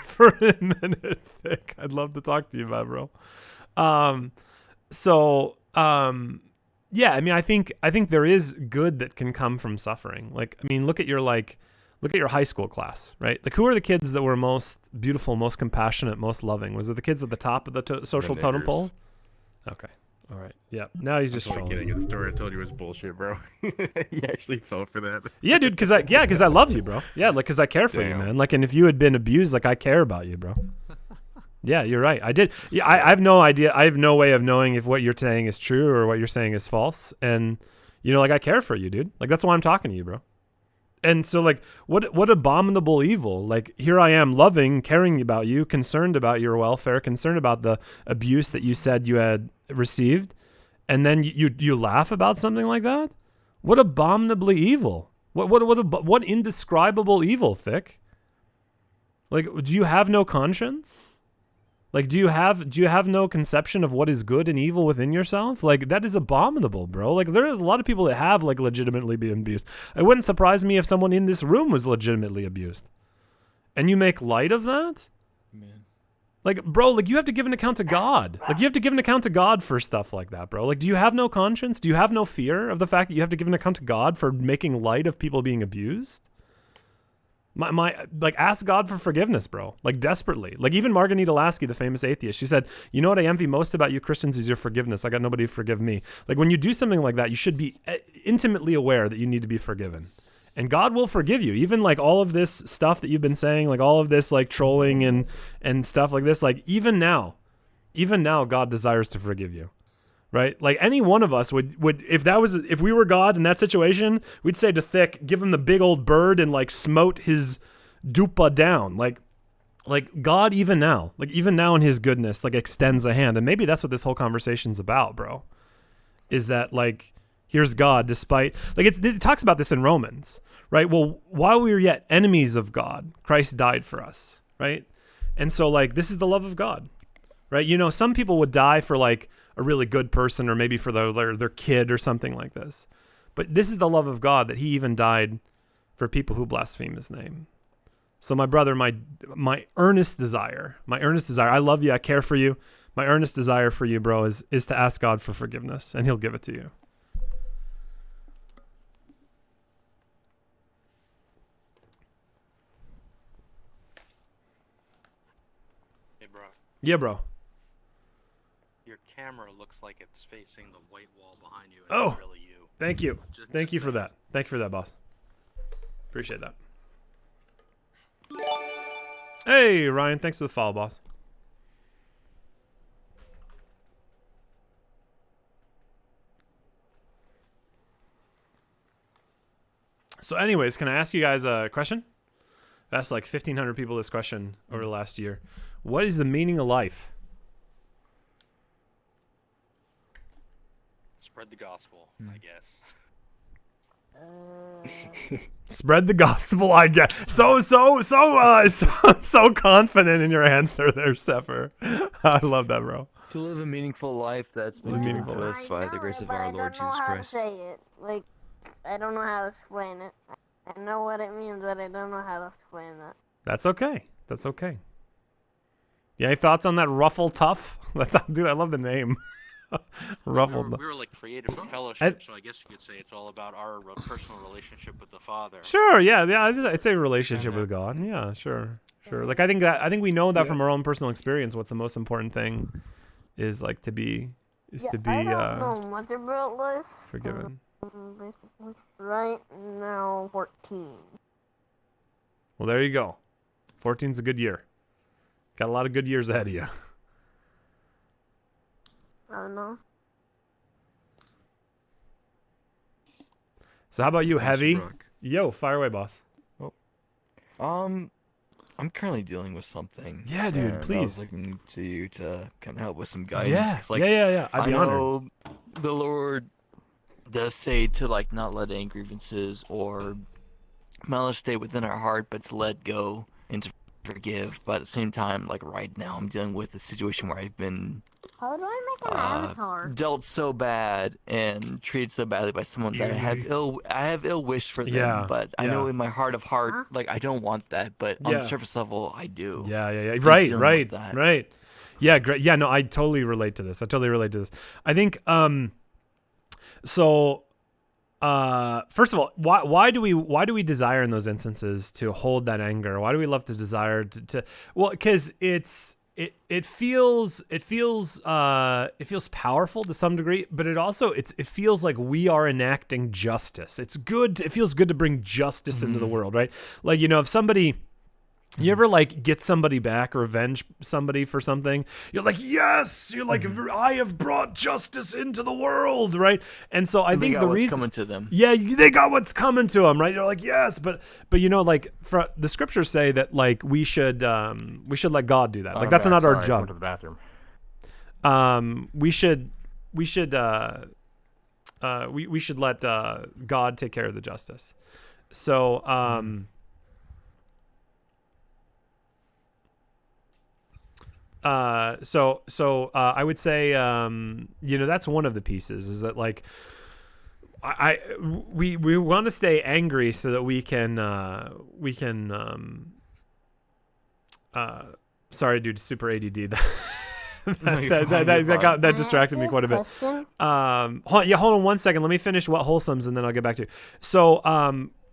[SPEAKER 1] for a minute, Vic, I'd love to talk to you about it, bro. Yeah, I mean, I think there is good that can come from suffering. Like, I mean, look at your high school class, right? Like, who are the kids that were most beautiful, most compassionate, most loving? Was it the kids at the top of the social totem
[SPEAKER 14] niggers.
[SPEAKER 1] pole? Okay. All right. Yeah. Now he's just
[SPEAKER 14] I'm totally
[SPEAKER 1] trolling.
[SPEAKER 14] kidding. The story I told you was bullshit, bro. He actually fell for that.
[SPEAKER 1] Yeah, dude, because I love you, bro. Yeah, like, because I care for you,
[SPEAKER 14] Damn.
[SPEAKER 1] man. Like, and if you had been abused, like, I care about you, bro. Yeah, you're right. I did. Yeah, I have no idea. I have no way of knowing if what you're saying is true or what you're saying is false. And, like, I care for you, dude. Like, that's why I'm talking to you, bro. And so, like, what abominable evil. Like, here I am, loving, caring about you, concerned about your welfare, concerned about the abuse that you said you had received. And then you laugh about something like that? What abominably evil. What indescribable evil, Thick? Like, do you have no conscience? Like, do you have no conception of what is good and evil within yourself? Like, that is abominable, bro. Like, there is a lot of people that have, like, legitimately been abused. It wouldn't surprise me if someone in this room was legitimately abused. And you make light of that?
[SPEAKER 15] Man.
[SPEAKER 1] Like, bro, like, you have to give an account to God. Like, you have to give an account to God for stuff like that, bro. Like, do you have no conscience? Do you have no fear of the fact that you have to give an account to God for making light of people being abused? Like, ask God for forgiveness, bro. Like, desperately. Like, even Margarita Lasky, the famous atheist, she said, you know what I envy most about you Christians is your forgiveness. I got nobody to forgive me. Like, when you do something like that, you should be intimately aware that you need to be forgiven. And God will forgive you. Even, like, all of this stuff that you've been saying, like, all of this, like, trolling and stuff like this, like, even now, God desires to forgive you. Right? Like, any one of us would if we were God in that situation, we'd say to Thick, give him the big old bird and, like, smote his dupa down. Like God, even now in his goodness, like, extends a hand. And maybe that's what this whole conversation's about, bro. Is that, like, here's God, despite, like, it talks about this in Romans, right? Well, while we were yet enemies of God, Christ died for us, right? And so, like, this is the love of God, right? Some people would die for, like, a really good person or maybe for their kid or something like this. But this is the love of God, that he even died for people who blaspheme his name. So my brother, my earnest desire, I love you, I care for you. My earnest desire for you, bro, is to ask God for forgiveness, and he'll give it to you.
[SPEAKER 16] Hey, bro.
[SPEAKER 1] Yeah, bro.
[SPEAKER 16] Your camera looks like it's facing the white wall behind you. It's
[SPEAKER 1] Oh,
[SPEAKER 16] not really you.
[SPEAKER 1] thank you. Thank
[SPEAKER 16] Just
[SPEAKER 1] you for that. Thank you for that, boss. Appreciate that. Hey, Ryan, thanks for the follow, boss. So, anyways, can I ask you guys a question? I asked like 1,500 people this question over the last year. What is the meaning of life?
[SPEAKER 16] Spread the gospel, I guess.
[SPEAKER 1] Spread the gospel, I guess. So confident in your answer there, Sepher. I love that, bro.
[SPEAKER 15] To live a meaningful life that's been given to us by the grace of our Lord Jesus Christ.
[SPEAKER 6] I don't know how to say it. Like, I don't know how to explain it. I know what it means, but I don't know how to explain it.
[SPEAKER 1] That's okay. That's okay. Yeah, any thoughts on that Ruffle Tough? Dude, I love the name. Ruffle.
[SPEAKER 16] We were like created for fellowship, so I guess you could say it's all about our personal relationship with the Father.
[SPEAKER 1] Sure. Yeah. I'd say relationship with God. Yeah. Sure. Like I think we know that from our own personal experience. What's the most important thing is like to be
[SPEAKER 6] I don't know much about life.
[SPEAKER 1] forgiven.
[SPEAKER 6] Basically, right now, 14.
[SPEAKER 1] Well, there you go. 14's a good year. Got a lot of good years ahead of you.
[SPEAKER 6] I don't know.
[SPEAKER 1] So how about you, Heavy? Yo, fire away, boss.
[SPEAKER 15] I'm currently dealing with something.
[SPEAKER 1] Yeah, dude,
[SPEAKER 15] and
[SPEAKER 1] please.
[SPEAKER 15] I was looking to you to kind of help with some guidance.
[SPEAKER 1] Yeah,
[SPEAKER 15] 'cause, like,
[SPEAKER 1] yeah. I'd be
[SPEAKER 15] I
[SPEAKER 1] honored.
[SPEAKER 15] know the Lord does say to like not let any grievances or malice stay within our heart, but to let go and to forgive. But at the same time, like right now, I'm dealing with a situation where I've been
[SPEAKER 6] How do I make an avatar?
[SPEAKER 15] dealt so bad and treated so badly by someone that I have ill wish for them.
[SPEAKER 1] Yeah,
[SPEAKER 15] but I know
[SPEAKER 1] yeah.
[SPEAKER 15] in my heart of heart, like I don't want that. But on
[SPEAKER 1] Yeah.
[SPEAKER 15] the surface level, I do.
[SPEAKER 1] Yeah.
[SPEAKER 15] I'm
[SPEAKER 1] Right.
[SPEAKER 15] dealing with that.
[SPEAKER 1] Yeah, great. Yeah, no, I totally relate to this. I think so first of all, why do we desire in those instances to hold that anger? Why do we love to desire to well, because it feels powerful to some degree, but it feels like we are enacting justice. It feels good to bring justice into the world, right? Like, if somebody, you ever like get somebody back or avenge somebody for something, you're like, yes, you're like, I have brought justice into the world, right? And so I think the reason
[SPEAKER 15] coming to them.
[SPEAKER 1] Yeah, they got what's coming to them, right? You're like, yes, but like the scriptures say that like we should let God do that. Like that's not our
[SPEAKER 14] I went
[SPEAKER 1] job.
[SPEAKER 14] to the bathroom.
[SPEAKER 1] We should let God take care of the justice. So I would say that's one of the pieces, is that like we want to stay angry so that we can sorry dude, super ADD. that distracted me quite a bit. Hold on 1 second, let me finish what wholesomes and then I'll get back to you. So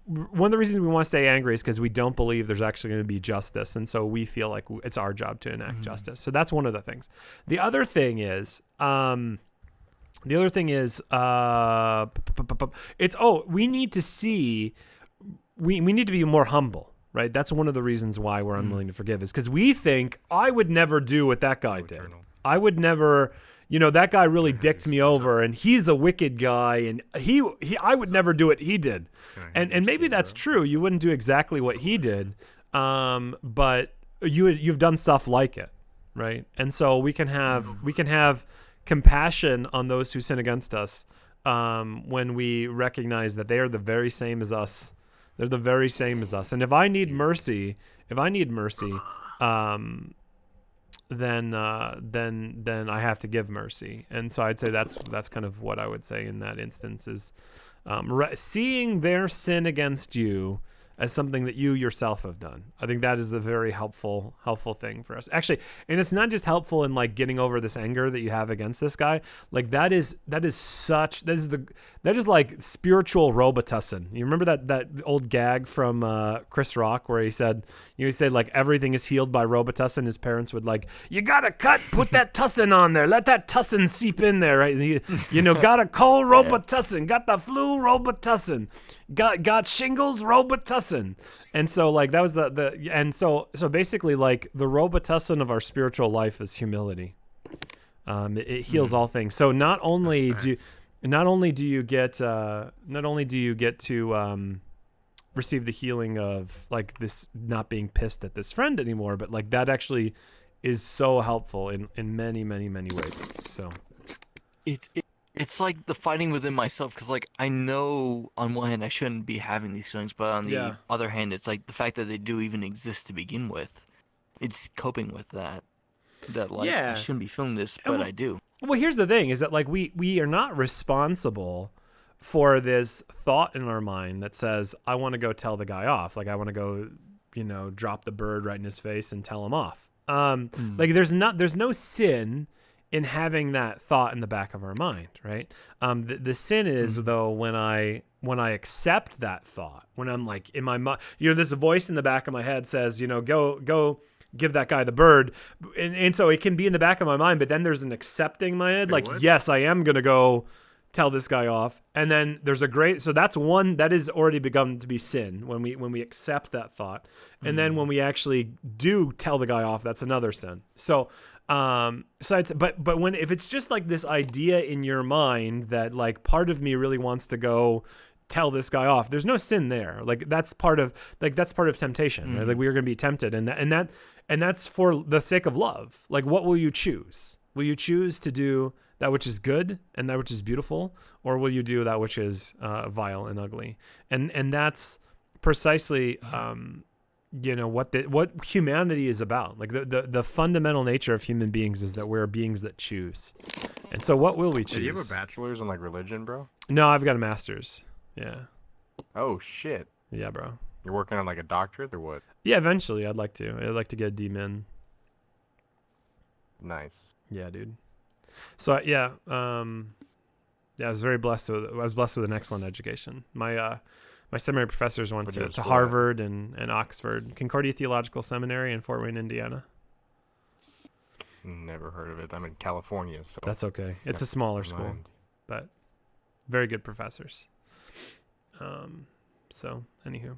[SPEAKER 1] one of the reasons we want to stay angry is because we don't believe there's actually going to be justice, and so we feel like it's our job to enact justice. So that's one of the things. The other thing is we need to see, we need to be more humble, right? That's one of the reasons why we're unwilling to forgive, is because we think, I would never do what that guy did. I would never, that guy really dicked me over, and he's a wicked guy, and I would never do what he did. And maybe that's true. You wouldn't do exactly what he did, but you've done stuff like it, right? And so we can have compassion on those who sin against us when we recognize that they are the very same as us. They're the very same as us. And if I need mercy, then I have to give mercy. And so I'd say that's kind of what I would say in that instance is seeing their sin against you as something that you yourself have done. I think that is the very helpful thing for us. Actually, and it's not just helpful in like getting over this anger that you have against this guy. Like that is like spiritual Robitussin. You remember that old gag from Chris Rock where he said like everything is healed by Robitussin. His parents would like, you gotta put that tussin on there. Let that tussin seep in there, right? Got a cold, Robitussin. Got the flu, Robitussin. Got shingles, Robitussin. And so like that was so basically like the Robitussin of our spiritual life is humility. It heals all things. So not only do you get to receive the healing of like this not being pissed at this friend anymore, but like that actually is so helpful in many ways. So
[SPEAKER 15] it's like the fighting within myself, because like I know on one hand I shouldn't be having these feelings, but on the other hand it's like the fact that they do even exist to begin with. It's coping with that like I shouldn't be feeling this, but I do.
[SPEAKER 1] Well, here's the thing: is that like we are not responsible for this thought in our mind that says, I want to go tell the guy off. Like I want to go, drop the bird right in his face and tell him off. Like there's no sin in having that thought in the back of our mind, right? The sin is though when I accept that thought, when I'm like in my mind, there's a voice in the back of my head says, go give that guy the bird. And so it can be in the back of my mind, but then there's an accepting in my head. Like, yes, I am going to go tell this guy off. And then there's so that's one that is already begun to be sin when we accept that thought. And then when we actually do tell the guy off, that's another sin. So, but when, if it's just like this idea in your mind that like part of me really wants to go tell this guy off, there's no sin there. Like that's part of temptation, right? Like we are going to be tempted, and that's for the sake of love. Like what will you choose? Will you choose to do that which is good and that which is beautiful, or will you do that which is vile and ugly? And that's precisely what humanity is about. Like the fundamental nature of human beings is that we're beings that choose. And so what will we choose?
[SPEAKER 14] Do you have a bachelor's in like religion, bro?
[SPEAKER 1] No, I've got a master's. Yeah.
[SPEAKER 14] Oh shit.
[SPEAKER 1] Yeah, bro.
[SPEAKER 14] You're working on like a doctorate or what?
[SPEAKER 1] Yeah, eventually I'd like to get a D-Min.
[SPEAKER 14] Nice.
[SPEAKER 1] Yeah, dude. So I was very blessed with an excellent education. My seminary professors went to Harvard and Oxford, Concordia Theological Seminary in Fort Wayne, Indiana.
[SPEAKER 14] Never heard of it. I'm in California, so
[SPEAKER 1] that's okay. It's a smaller school, but very good professors. So anywho.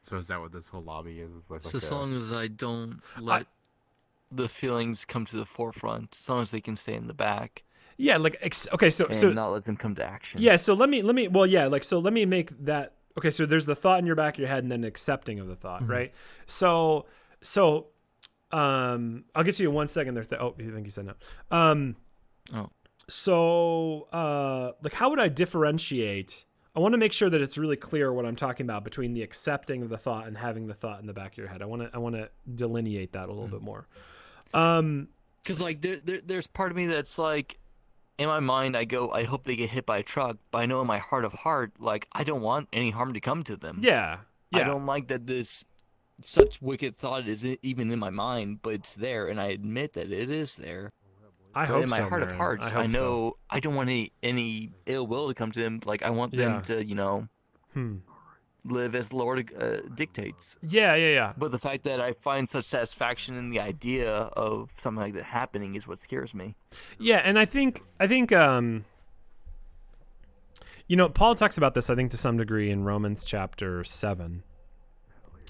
[SPEAKER 14] So is that what this whole lobby is? Like
[SPEAKER 15] So as long as I don't let the feelings come to the forefront, as long as they can stay in the back.
[SPEAKER 1] Yeah, like okay, so
[SPEAKER 15] not let them come to action.
[SPEAKER 1] Yeah, so let me let me make that okay. So there's the thought in your back of your head, and then accepting of the thought, right? So I'll get to you in 1 second there. I think you said no. So like how would I differentiate? I want to make sure that it's really clear what I'm talking about between the accepting of the thought and having the thought in the back of your head. I want to delineate that a little bit more.
[SPEAKER 15] Because like there's part of me that's like, in my mind, I hope they get hit by a truck, but I know in my heart of heart, like I don't want any harm to come to them.
[SPEAKER 1] Yeah.
[SPEAKER 15] I don't like that this such wicked thought is even in my mind, but it's there, and I admit that it is there.
[SPEAKER 1] I hope
[SPEAKER 15] in my heart of hearts, I know I don't want any ill will to come to them. Like I want them to, live as the Lord dictates.
[SPEAKER 1] Yeah.
[SPEAKER 15] But the fact that I find such satisfaction in the idea of something like that happening is what scares me.
[SPEAKER 1] Yeah, and I think Paul talks about this, I think, to some degree in Romans chapter 7.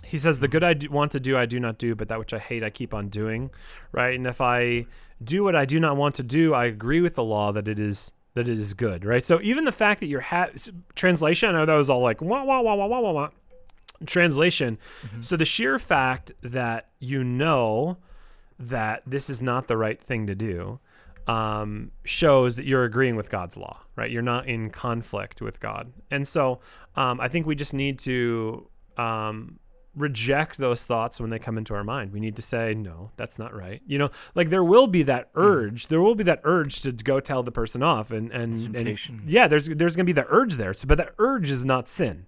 [SPEAKER 1] He says, the good I want to do, I do not do, but that which I hate, I keep on doing, right? And if I do what I do not want to do, I agree with the law that it is good, right? So even the fact that you're translation, I know that was all like wah wah wah wah wah wah translation. Mm-hmm. So the sheer fact that you know that this is not the right thing to do shows that you're agreeing with God's law, right? You're not in conflict with God, and so I think we just need to reject those thoughts when they come into our mind. We need to say, no, that's not right. Like there will be that urge. There will be that urge to go tell the person off, and yeah, there's going to be that urge there. So, but that urge is not sin.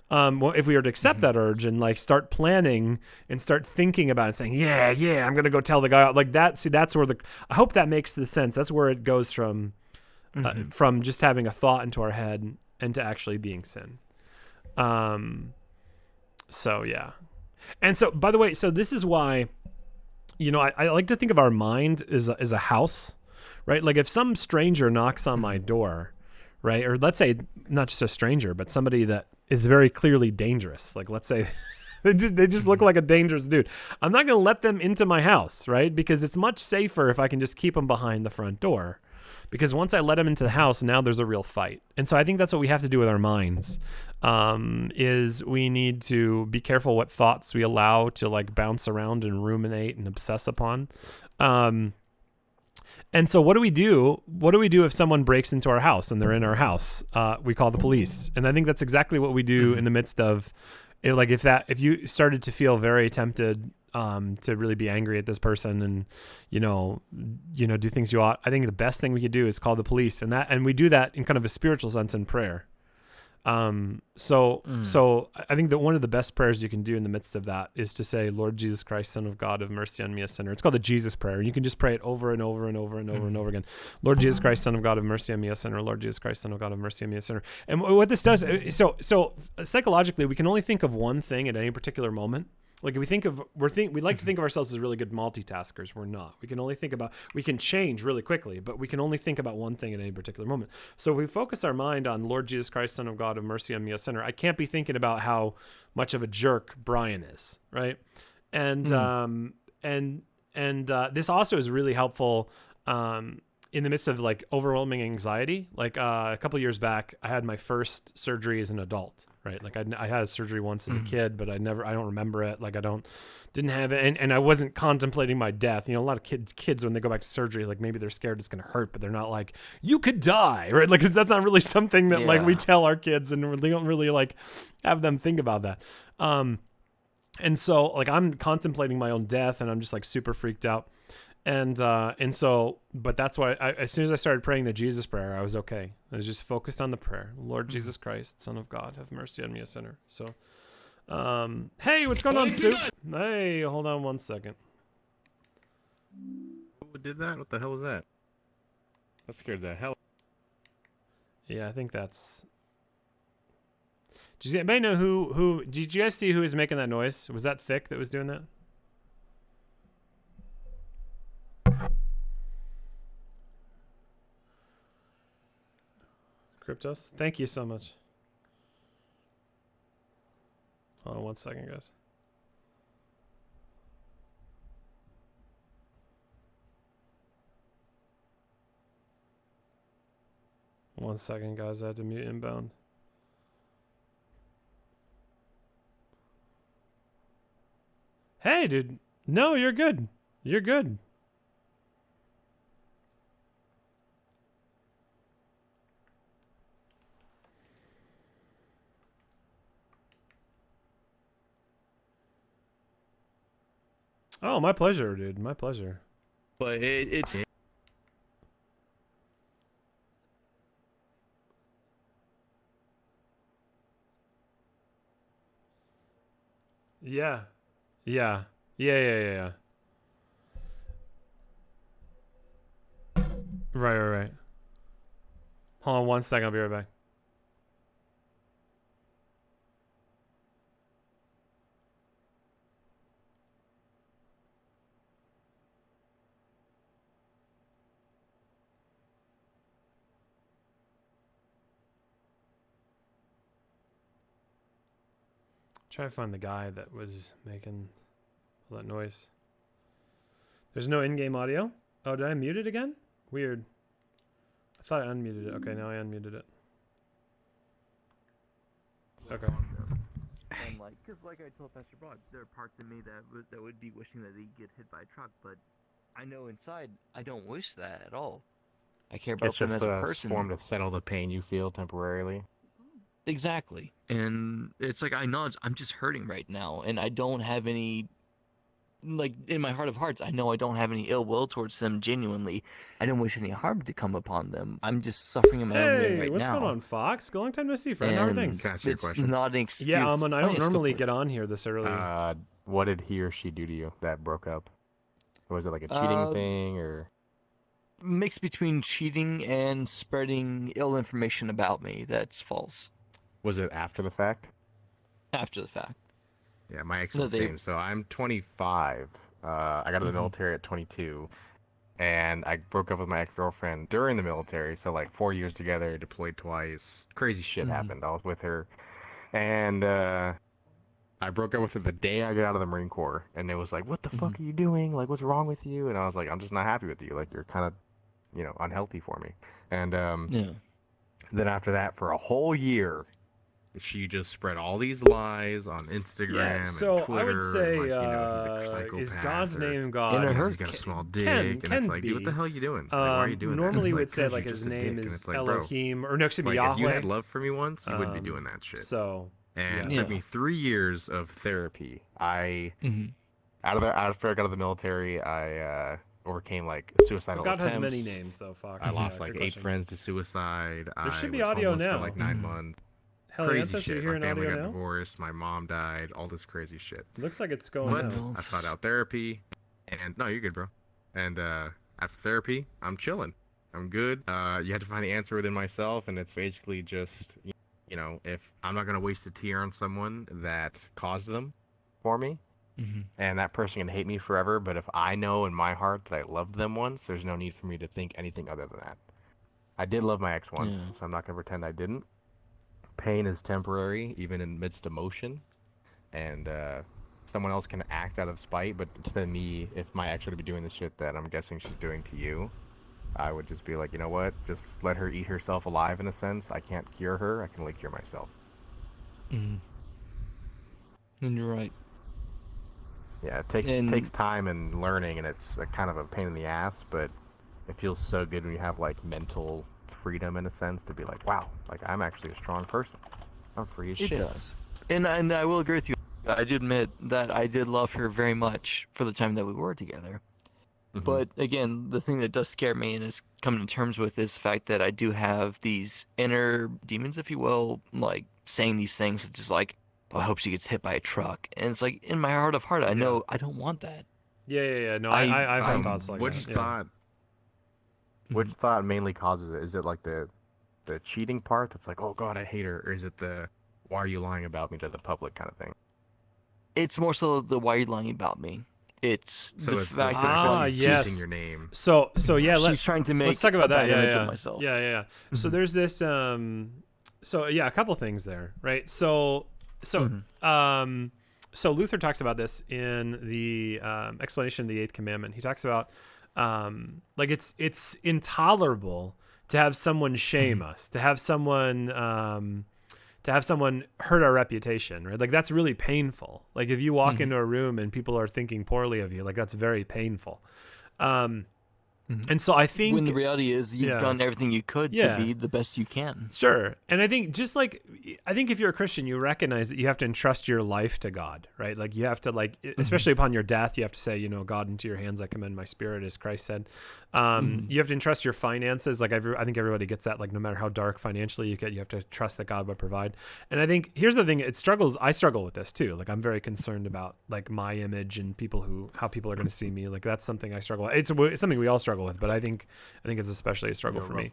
[SPEAKER 1] Well, if we were to accept that urge and like start planning and start thinking about it, saying, yeah, I'm going to go tell the guy out like that. See, that's where I hope that makes the sense. That's where it goes from just having a thought into our head and to actually being sin. So yeah. And so, by the way, so this is why, I like to think of our mind as a house, right? Like if some stranger knocks on my door, right? Or let's say not just a stranger, but somebody that is very clearly dangerous. Like let's say they just look like a dangerous dude. I'm not going to let them into my house, right? Because it's much safer if I can just keep them behind the front door. because once I let him into the house, now there's a real fight. And so I think that's what we have to do with our minds, is we need to be careful what thoughts we allow to like bounce around and ruminate and obsess upon. And so what do we do? What do we do if someone breaks into our house and they're in our house? We call the police. And I think that's exactly what we do in the midst of, like, if you started to feel very tempted to really be angry at this person and, do things you ought, I think the best thing we could do is call the police, and we do that in kind of a spiritual sense in prayer. So I think that one of the best prayers you can do in the midst of that is to say, Lord Jesus Christ, Son of God, have mercy on me, a sinner. It's called the Jesus prayer. You can just pray it over and over and over and over and over again. Lord Jesus Christ, Son of God, have mercy on me, a sinner. Lord Jesus Christ, Son of God, have mercy on me, a sinner. And what this does, so psychologically, we can only think of one thing at any particular moment. Like if we like to think of ourselves as really good multitaskers. We're not. We can change really quickly, but we can only think about one thing at any particular moment. So if we focus our mind on Lord Jesus Christ, Son of God, have mercy on me, a sinner, I can't be thinking about how much of a jerk Brian is, right? And this also is really helpful in the midst of like overwhelming anxiety. Like a couple years back, I had my first surgery as an adult. Right. Like I had surgery once as a kid, but I don't remember it. Like didn't have it. And I wasn't contemplating my death. A lot of kids, when they go back to surgery, like maybe they're scared it's going to hurt, but they're not like, you could die. Right. Like, that's not really something that like we tell our kids, and we don't really like have them think about that. And so like I'm contemplating my own death, and I'm just like super freaked out. And so, but that's why as soon as I started praying the Jesus prayer, I was okay. I was just focused on the prayer. Lord Jesus Christ, Son of God, have mercy on me, a sinner. So, hey, what's going on, Soup? Hey, hold on one second.
[SPEAKER 14] Who did that? What the hell was that? That scared the hell.
[SPEAKER 1] Yeah, I think that's. Does anybody know who? Did you guys see who was making that noise? Was that Thick that was doing that? Cryptos, thank you so much. Hold on one second, guys. One second, guys. I had to mute inbound. Hey, dude. No, you're good. You're good. Oh, my pleasure, dude. My pleasure.
[SPEAKER 10] But it's.
[SPEAKER 1] Yeah. Yeah. Yeah. Right. Hold on one second. I'll be right back. Try to find the guy that was making all that noise. There's no in-game audio. Oh, did I mute it again? Weird. I thought I unmuted it. Okay, now I unmuted it. Okay.
[SPEAKER 15] And because like I told Pastor Bob, there are parts of me that would be wishing that he'd get hit by a truck, but I know inside I don't wish that at all. I care about them as a person.
[SPEAKER 14] It's just a form to settle the pain you feel temporarily.
[SPEAKER 15] Exactly. And it's like, I know I'm just hurting right now, and I don't have any, like, in my heart of hearts, I know I don't have any ill will towards them genuinely. I don't wish any harm to come upon them. I'm just suffering in my own way right
[SPEAKER 1] what's
[SPEAKER 15] now.
[SPEAKER 1] going on, Fox? Long time no see, friend. How are things?
[SPEAKER 14] Can I ask you a question?
[SPEAKER 15] Not an excuse.
[SPEAKER 1] Yeah, I don't
[SPEAKER 15] yes,
[SPEAKER 1] normally get on here this early.
[SPEAKER 14] What did he or she do to you that broke up? Was it like a cheating thing, or?
[SPEAKER 15] Mix between cheating and spreading ill information about me that's false.
[SPEAKER 14] Was it after the fact?
[SPEAKER 15] After the fact.
[SPEAKER 14] Yeah, my ex was the same. So I'm 25. I got in the military at 22. And I broke up with my ex-girlfriend during the military. So like 4 years together, deployed twice. Crazy shit happened. I was with her. And I broke up with her the day I got out of the Marine Corps. And it was like, what the fuck are you doing? Like, what's wrong with you? And I was like, I'm just not happy with you. Like, you're kind of unhealthy for me. And
[SPEAKER 15] Yeah.
[SPEAKER 14] then after that, for a whole year, she just spread all these lies on Instagram
[SPEAKER 1] Yeah,
[SPEAKER 14] and
[SPEAKER 1] so
[SPEAKER 14] Twitter.
[SPEAKER 1] I would say,
[SPEAKER 14] and, he's a
[SPEAKER 1] is
[SPEAKER 14] psychopath
[SPEAKER 1] God's
[SPEAKER 14] or,
[SPEAKER 1] name God?
[SPEAKER 14] He's got a small dick, and it's like, dude, what the hell are you doing? Like, why are you doing that?
[SPEAKER 1] Normally,
[SPEAKER 14] Like,
[SPEAKER 1] we'd say
[SPEAKER 14] 'cause
[SPEAKER 1] like
[SPEAKER 14] you're
[SPEAKER 1] his
[SPEAKER 14] just a
[SPEAKER 1] name
[SPEAKER 14] dick, and
[SPEAKER 1] is
[SPEAKER 14] it's like, bro,
[SPEAKER 1] Elohim, or no, excuse me,
[SPEAKER 14] like,
[SPEAKER 1] Yahweh.
[SPEAKER 14] if you had love for me once, you wouldn't be doing that shit.
[SPEAKER 1] So,
[SPEAKER 14] And
[SPEAKER 1] yeah.
[SPEAKER 14] it took me 3 years of therapy.
[SPEAKER 15] Mhm.
[SPEAKER 14] After I got out of the military, I overcame like suicidal
[SPEAKER 1] God
[SPEAKER 14] attempts.
[SPEAKER 1] has many names, though, Fox.
[SPEAKER 14] I lost
[SPEAKER 1] Yeah,
[SPEAKER 14] like
[SPEAKER 1] good
[SPEAKER 14] 8
[SPEAKER 1] question.
[SPEAKER 14] friends to suicide.
[SPEAKER 1] There should
[SPEAKER 14] I
[SPEAKER 1] be
[SPEAKER 14] was
[SPEAKER 1] audio
[SPEAKER 14] homeless
[SPEAKER 1] now.
[SPEAKER 14] for like 9 months.
[SPEAKER 1] Helianthus,
[SPEAKER 14] Crazy
[SPEAKER 1] are you
[SPEAKER 14] shit. My
[SPEAKER 1] hearing
[SPEAKER 14] family
[SPEAKER 1] audio
[SPEAKER 14] got
[SPEAKER 1] now?
[SPEAKER 14] divorced. My mom died. All this crazy shit.
[SPEAKER 1] Looks like it's going
[SPEAKER 14] But
[SPEAKER 1] now.
[SPEAKER 14] I sought out therapy, and no, you're good, bro. And after therapy, I'm chilling. I'm good. You have to find the answer within myself, and it's basically just, if I'm not gonna waste a tear on someone that caused them for me, and that person can hate me forever, but if I know in my heart that I loved them once, there's no need for me to think anything other than that. I did love my ex once, so I'm not gonna pretend I didn't. Pain is temporary, even in midst emotion, and someone else can act out of spite, but to me, if my ex were to be doing the shit that I'm guessing she's doing to you, I would just be like, you know what, just let her eat herself alive in a sense. I can't cure her, I can only cure myself.
[SPEAKER 15] And you're right.
[SPEAKER 14] Yeah, it takes time and learning, and it's a kind of a pain in the ass, but it feels so good when you have like mental freedom in a sense to be like, wow, like I'm actually a strong person. I'm free as shit.
[SPEAKER 15] It does. And I will agree with you. I do admit that I did love her very much for the time that we were together. But again, the thing that does scare me and is coming to terms with is the fact that I do have these inner demons, if you will, like saying these things, such as like, oh, I hope she gets hit by a truck. And it's like, in my heart of heart, I know I don't want that.
[SPEAKER 1] Yeah. No, I've had thoughts like
[SPEAKER 14] which
[SPEAKER 1] that.
[SPEAKER 14] thought? Which thought mainly causes it? Is it like the cheating part that's like, oh god, I hate her, or is it the why are you lying about me to the public kind of thing?
[SPEAKER 15] It's more so the why are you lying about me. It's
[SPEAKER 14] So
[SPEAKER 15] the
[SPEAKER 14] it's
[SPEAKER 15] fact
[SPEAKER 14] the
[SPEAKER 15] that
[SPEAKER 1] yes.
[SPEAKER 14] using your name.
[SPEAKER 1] So yeah,
[SPEAKER 15] she's trying to make
[SPEAKER 1] let's talk about
[SPEAKER 15] a
[SPEAKER 1] that.
[SPEAKER 15] bad image
[SPEAKER 1] Yeah.
[SPEAKER 15] of myself.
[SPEAKER 1] Yeah. So there's this so yeah, a couple things there, right? So Luther talks about this in the explanation of the Eighth Commandment. He talks about like it's intolerable to have someone shame us, to have someone hurt our reputation, right? Like that's really painful. Like if you walk into a room and people are thinking poorly of you, like that's very painful. And so I think
[SPEAKER 15] when the reality is you've done everything you could to be the best you can.
[SPEAKER 1] Sure. And I think if you're a Christian, you recognize that you have to entrust your life to God, right? Like you have to especially upon your death, you have to say, God, into your hands I commend my spirit, as Christ said. You have to entrust your finances. Like I think everybody gets that, like no matter how dark financially you get, you have to trust that God would provide. And I think here's the thing, I struggle with this too. Like I'm very concerned about like my image and how people are going to see me. Like that's something I struggle with. It's something we all struggle with, but I think it's especially a struggle for me.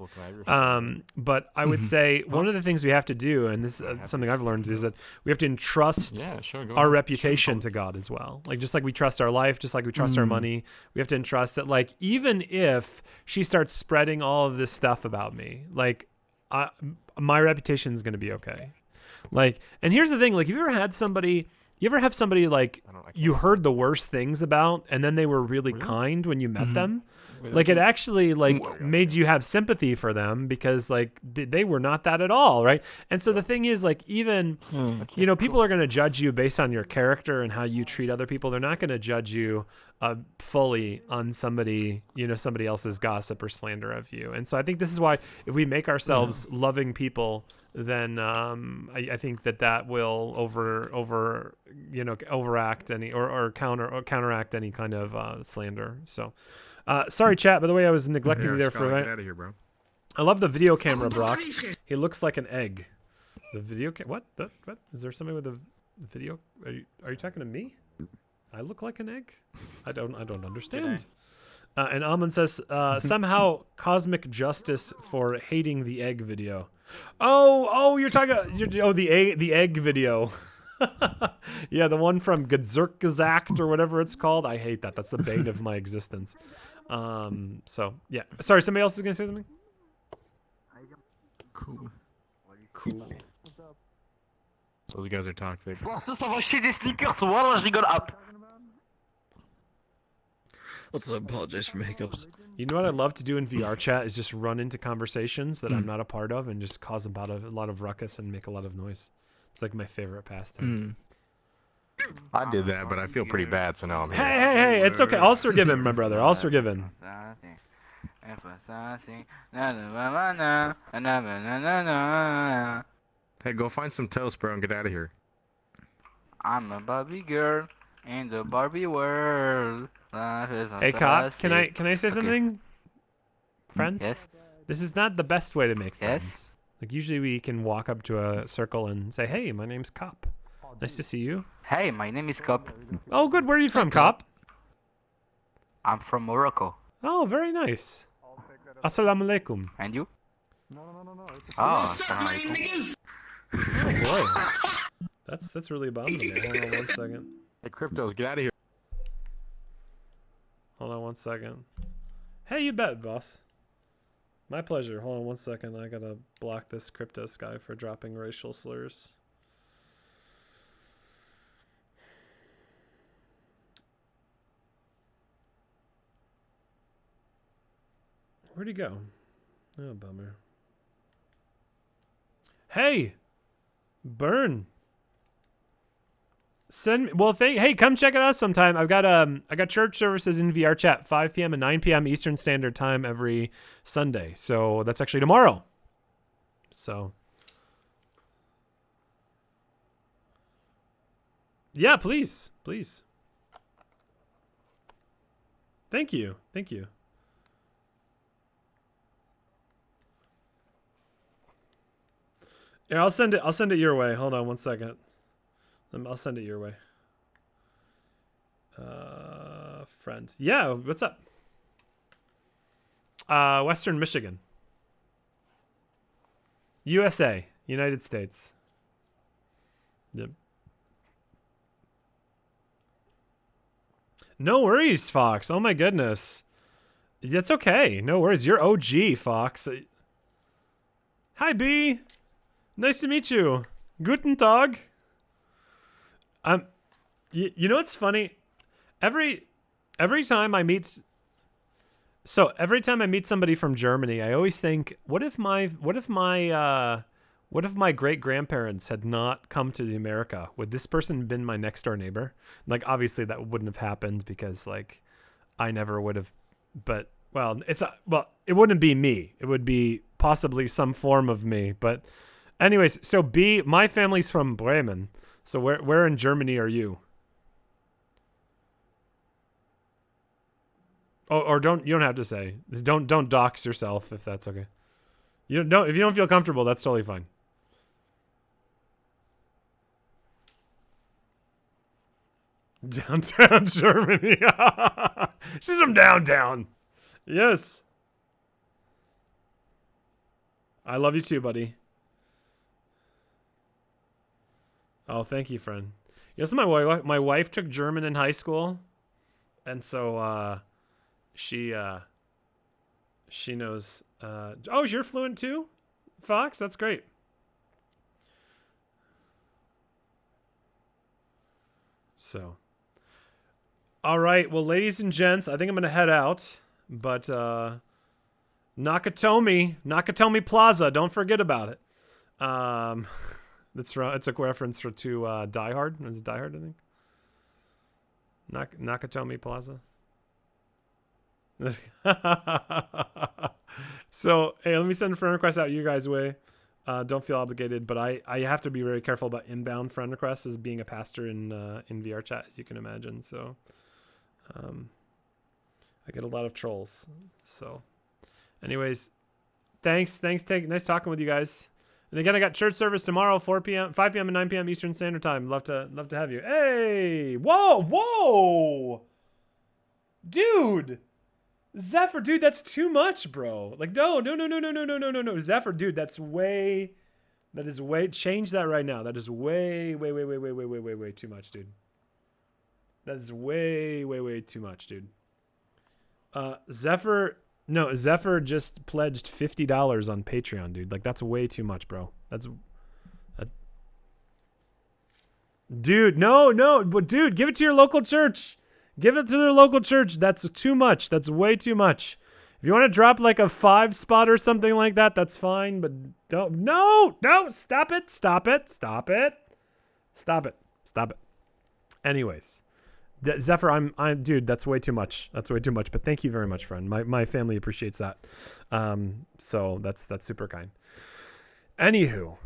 [SPEAKER 1] But I would say one of the things we have to do, and this is something I've learned, is that we have to entrust our reputation to God as well. Like just like we trust our life, just like we trust our money, we have to entrust that. Like even if she starts spreading all of this stuff about me, like my reputation is going to be okay. Like, and here's the thing: like, you ever have somebody like you heard the worst things about, and then they were really kind when you met them? Like it actually made you have sympathy for them because like they were not that at all, right? And so the thing is, like, even people are going to judge you based on your character and how you treat other people. They're not going to judge you fully on somebody else's gossip or slander of you. And so I think this is why if we make ourselves loving people, then I think that will overact any or counteract any kind of slander. So. Sorry, chat. By the way, I was neglecting you there for a minute.
[SPEAKER 14] Get out of here, bro.
[SPEAKER 1] I love the video camera, Brock. He looks like an egg. The video what? What? Is there somebody with a video? Are you talking to me? I look like an egg? I don't understand. And Almond says somehow cosmic justice for hating the egg video. Oh, you're talking. The egg video. Yeah, the one from Gazerkazakt or whatever it's called. I hate that. That's the bane of my existence. So yeah. Sorry, somebody else is gonna say something?
[SPEAKER 14] Cool. Those guys are toxic.
[SPEAKER 2] Also, I apologize for my hiccups.
[SPEAKER 1] You know what I love to do in VR chat is just run into conversations that I'm not a part of and just cause about a lot of ruckus and make a lot of noise. It's like my favorite pastime.
[SPEAKER 14] I did that, but I feel pretty bad, so now I'm here.
[SPEAKER 1] Hey, it's okay. All's forgiven, my brother. All's forgiven.
[SPEAKER 14] Hey, go find some toast, bro, and get out of here.
[SPEAKER 7] I'm a Barbie girl in the Barbie world.
[SPEAKER 1] Hey, cop, can I say something? Friend?
[SPEAKER 7] Yes?
[SPEAKER 1] This is not the best way to make friends. Like, usually we can walk up to a circle and say, hey, my name's Cop. Nice to see you.
[SPEAKER 7] Hey, my name is Cop.
[SPEAKER 1] Oh, good. Where are you from, Cop?
[SPEAKER 7] I'm from Morocco.
[SPEAKER 1] Oh, very nice. Assalamu alaikum.
[SPEAKER 7] And you?
[SPEAKER 5] No.
[SPEAKER 7] Oh,
[SPEAKER 1] Oh, boy. That's really abominable. Hold on one second.
[SPEAKER 14] Hey, Cryptos, get out of here.
[SPEAKER 1] Hold on one second. Hey, you bet, boss. My pleasure. Hold on one second. I gotta block this Cryptos guy for dropping racial slurs. Where'd he go? Oh, bummer. Hey! Burn! Send me, well, hey, come check it out sometime. I got church services in VR chat 5 p.m. and 9 p.m. Eastern Standard Time every Sunday. So that's actually tomorrow. So yeah, please. Thank you. Yeah, I'll send it your way. Hold on one second. I'll send it your way. Friends. Yeah, what's up? Western Michigan. USA. United States. Yep. No worries, Fox. Oh my goodness. It's okay. No worries. You're OG, Fox. Hi, B. Nice to meet you. Guten Tag. You know what's funny? Every time I meet somebody from Germany, I always think, what if my great grandparents had not come to America? Would this person been my next door neighbor? Like, obviously that wouldn't have happened because like I never would have. But it wouldn't be me. It would be possibly some form of me. But anyways, so B, my family's from Bremen. So where in Germany are you? Oh, or you don't have to say. Don't dox yourself if that's okay. If you don't feel comfortable, that's totally fine. Downtown Germany. She's from downtown. Yes. I love you too, buddy. Oh, thank you, friend. You know, so my wife took German in high school, and so she knows. Oh, you're fluent too, Fox? That's great. So, all right. Well, ladies and gents, I think I'm gonna head out, but Nakatomi Plaza. Don't forget about it. It's a reference to Die Hard. Is it Die Hard, I think? Nakatomi Plaza. So, hey, let me send a friend request out you guys' way. Don't feel obligated, but I have to be very careful about inbound friend requests as being a pastor in VR chat, as you can imagine. So, I get a lot of trolls. So, anyways, thanks. Nice talking with you guys. And again, I got church service tomorrow, 5 p.m. and 9 p.m. Eastern Standard Time. Love to have you. Hey, whoa, dude, Zephyr, dude, that's too much, bro. Like, no, Zephyr, dude, that is way. Change that right now. That is way too much, dude. That is way too much, dude. Zephyr just pledged $50 on Patreon, dude. Like, that's way too much, bro. Dude, no, but dude, give it to your local church. Give it to their local church. That's too much. That's way too much. If you want to drop like a 5 spot or something like that, that's fine. But don't. No. Stop it. Stop it. Stop it. Stop it. Stop it. Anyways, Zephyr, I'm dude. That's way too much. That's way too much. But thank you very much, friend. My family appreciates that. So that's super kind. Anywho,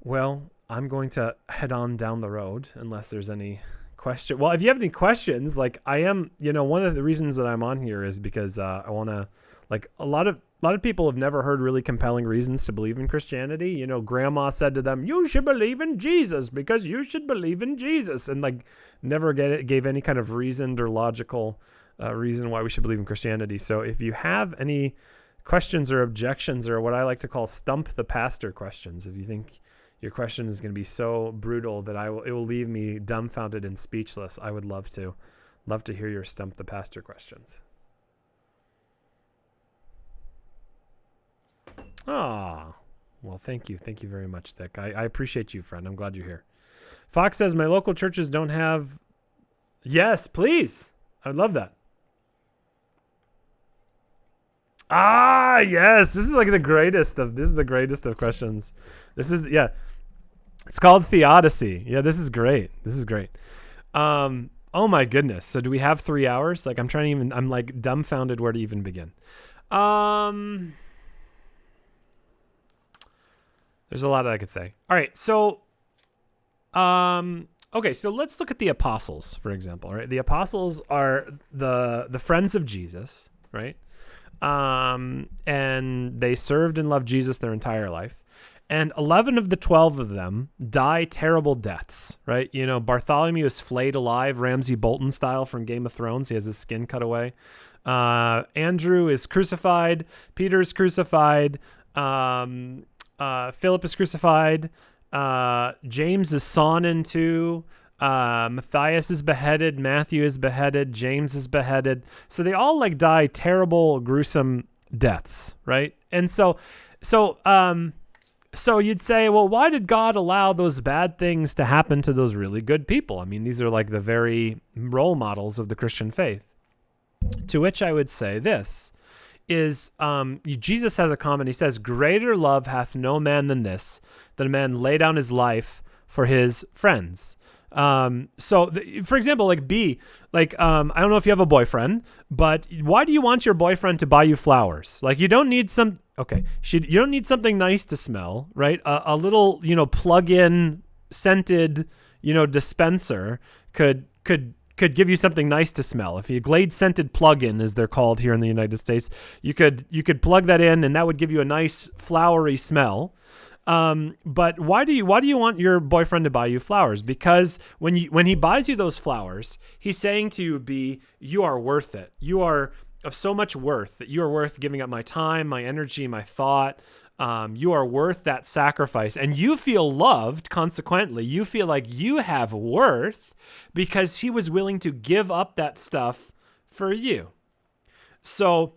[SPEAKER 1] well, I'm going to head on down the road unless there's any question. Well, if you have any questions, like I am, one of the reasons that I'm on here is because I want to, like a lot of people have never heard really compelling reasons to believe in Christianity. Grandma said to them, "You should believe in Jesus because you should believe in Jesus," and like never gave any kind of reasoned or logical reason why we should believe in Christianity. So if you have any questions or objections, or what I like to call stump the pastor questions, if you think your question is going to be so brutal that it will leave me dumbfounded and speechless, I would love to hear your stump the pastor questions. Ah, well, thank you very much, Thick. I appreciate you, friend. I'm glad you're here. Fox says my local churches don't have. Yes, please. I'd love that. Ah, yes. This is the greatest of questions. It's called Theodicy. Yeah, this is great. Oh my goodness. So do we have 3 hours? Like I'm like dumbfounded where to even begin. There's a lot that I could say. All right. So, okay. So let's look at the apostles, for example, right? The apostles are the friends of Jesus, right? And they served and loved Jesus their entire life. And 11 of the 12 of them die terrible deaths, right? Bartholomew is flayed alive, Ramsay Bolton style from Game of Thrones. He has his skin cut away. Andrew is crucified. Peter is crucified. Philip is crucified. James is sawn in two. Matthias is beheaded. Matthew is beheaded. James is beheaded. So they all die terrible, gruesome deaths, right? And so you'd say, well, why did God allow those bad things to happen to those really good people? I mean, these are the very role models of the Christian faith. To which I would say this is, Jesus has a comment. He says, "Greater love hath no man than this, that a man lay down his life for his friends." For example, B, I don't know if you have a boyfriend, but why do you want your boyfriend to buy you flowers? You don't need you don't need something nice to smell, right? A little, plug-in scented, dispenser could give you something nice to smell. If you Glade scented plug-in, as they're called here in the United States, you could plug that in and that would give you a nice flowery smell. But why do you want your boyfriend to buy you flowers? Because when he buys you those flowers, he's saying to you, you are worth it. You are of so much worth that you are worth giving up my time, my energy, my thought. You are worth that sacrifice, and you feel loved. Consequently, you feel like you have worth because he was willing to give up that stuff for you. So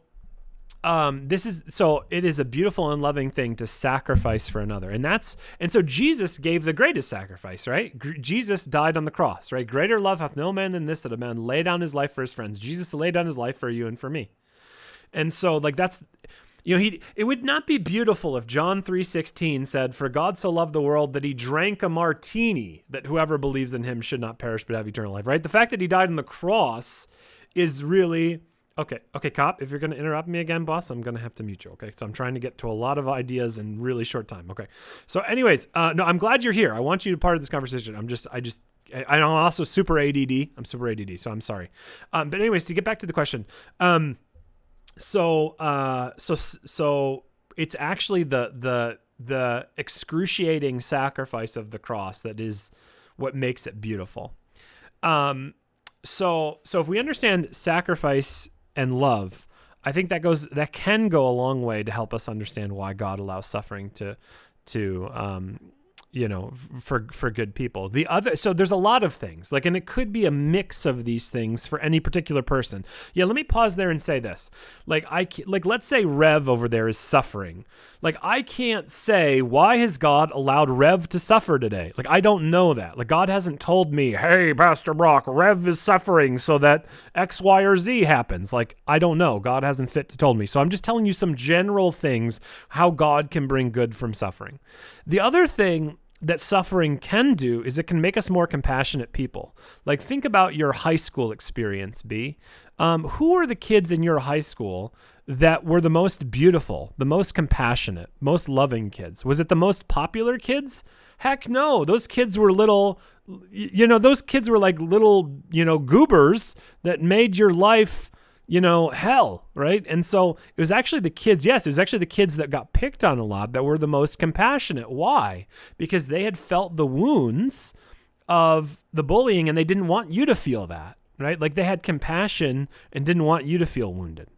[SPEAKER 1] it is a beautiful and loving thing to sacrifice for another. And so Jesus gave the greatest sacrifice, right? Jesus died on the cross, right? Greater love hath no man than this, that a man lay down his life for his friends. Jesus laid down his life for you and for me. And so that's, it would not be beautiful if John 3:16 said, "For God so loved the world that he drank a martini, that whoever believes in him should not perish but have eternal life," right? The fact that he died on the cross is really... Okay, Cop, if you're going to interrupt me again, boss, I'm going to have to mute you, okay? So I'm trying to get to a lot of ideas in really short time, okay? So anyways, no, I'm glad you're here. I want you to be part of this conversation. I'm also super ADD. I'm super ADD, so I'm sorry. But anyways, to get back to the question, so it's actually the excruciating sacrifice of the cross that is what makes it beautiful. So if we understand sacrifice and love, I think that can go a long way to help us understand why God allows suffering to for good people. So there's a lot of things, like, and it could be a mix of these things for any particular person. Yeah, let me pause there and say this. Like, let's say Rev over there is suffering. Like, I can't say, why has God allowed Rev to suffer today? Like, I don't know that. Like, God hasn't told me, hey, Pastor Brock, Rev is suffering so that X, Y, or Z happens. Like, I don't know. God hasn't fit to told me. So I'm just telling you some general things, how God can bring good from suffering. The other thing that suffering can do is it can make us more compassionate people. Like, think about your high school experience, B. Who are the kids in your high school that were the most beautiful, the most compassionate, most loving kids? Was it the most popular kids? Heck no. Those kids were little, those kids were like little, goobers that made your life, hell, right? And so it was actually the kids, it was actually the kids that got picked on a lot that were the most compassionate. Why? Because they had felt the wounds of the bullying and they didn't want you to feel that, right? Like, they had compassion and didn't want you to feel wounded.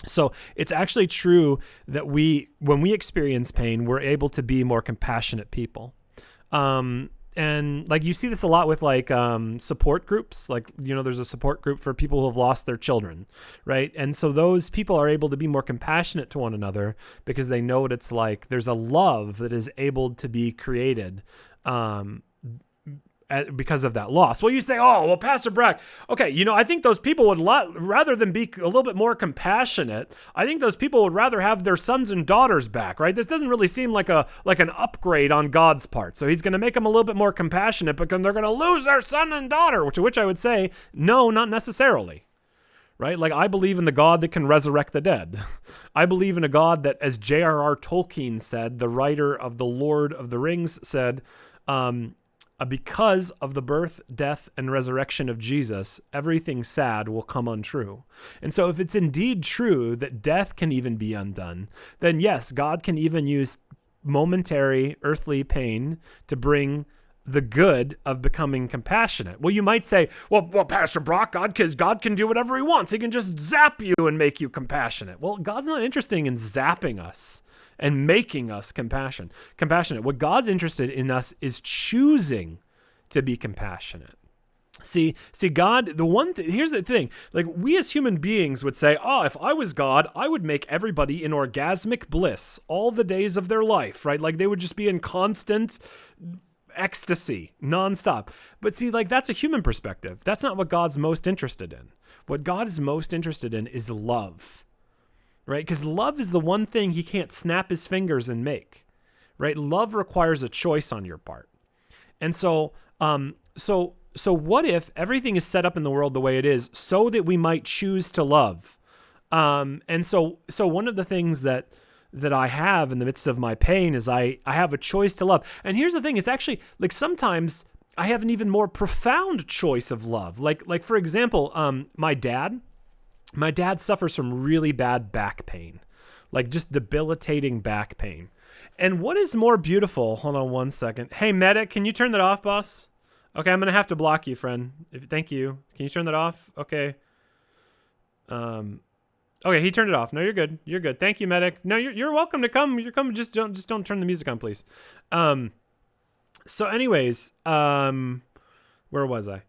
[SPEAKER 1] So it's actually true that when we experience pain, we're able to be more compassionate people. And like, you see this a lot with like support groups. Like, there's a support group for people who have lost their children, right? And so those people are able to be more compassionate to one another because they know what it's like. There's a love that is able to be created because of that loss. Well, you say, oh, well, Pastor Brack, okay, I think those people would rather than be a little bit more compassionate, I think those people would rather have their sons and daughters back, right? This doesn't really seem like an upgrade on God's part. So he's going to make them a little bit more compassionate because they're going to lose their son and daughter, which I would say, no, not necessarily. Right? Like, I believe in the God that can resurrect the dead. I believe in a God that, as J.R.R. Tolkien said, the writer of The Lord of the Rings said, because of the birth, death, and resurrection of Jesus, everything sad will come untrue. And so if it's indeed true that death can even be undone, then yes, God can even use momentary earthly pain to bring the good of becoming compassionate. Well, you might say, well, Pastor Brock, God can do whatever he wants. He can just zap you and make you compassionate. Well, God's not interested in zapping us and making us compassionate. What God's interested in us is choosing to be compassionate. See, God, here's the thing. Like, we as human beings would say, oh, if I was God, I would make everybody in orgasmic bliss all the days of their life, right? Like, they would just be in constant ecstasy, nonstop. But see, like, that's a human perspective. That's not what God's most interested in. What God is most interested in is love. Right? Because love is the one thing he can't snap his fingers and make, right? Love requires a choice on your part. And so what if everything is set up in the world the way it is so that we might choose to love? And so one of the things that I have in the midst of my pain is I have a choice to love. And here's the thing, it's actually like sometimes I have an even more profound choice of love. Like for example, my dad suffers from really bad back pain, like just debilitating back pain. And what is more beautiful? Hold on one second. Hey, medic, can you turn that off, boss? Okay, I'm going to have to block you, friend. Thank you. Can you turn that off? Okay. Okay, he turned it off. No, you're good. You're good. Thank you, medic. No, you're welcome to come. You're coming. Just don't turn the music on, please. So anyways, where was I?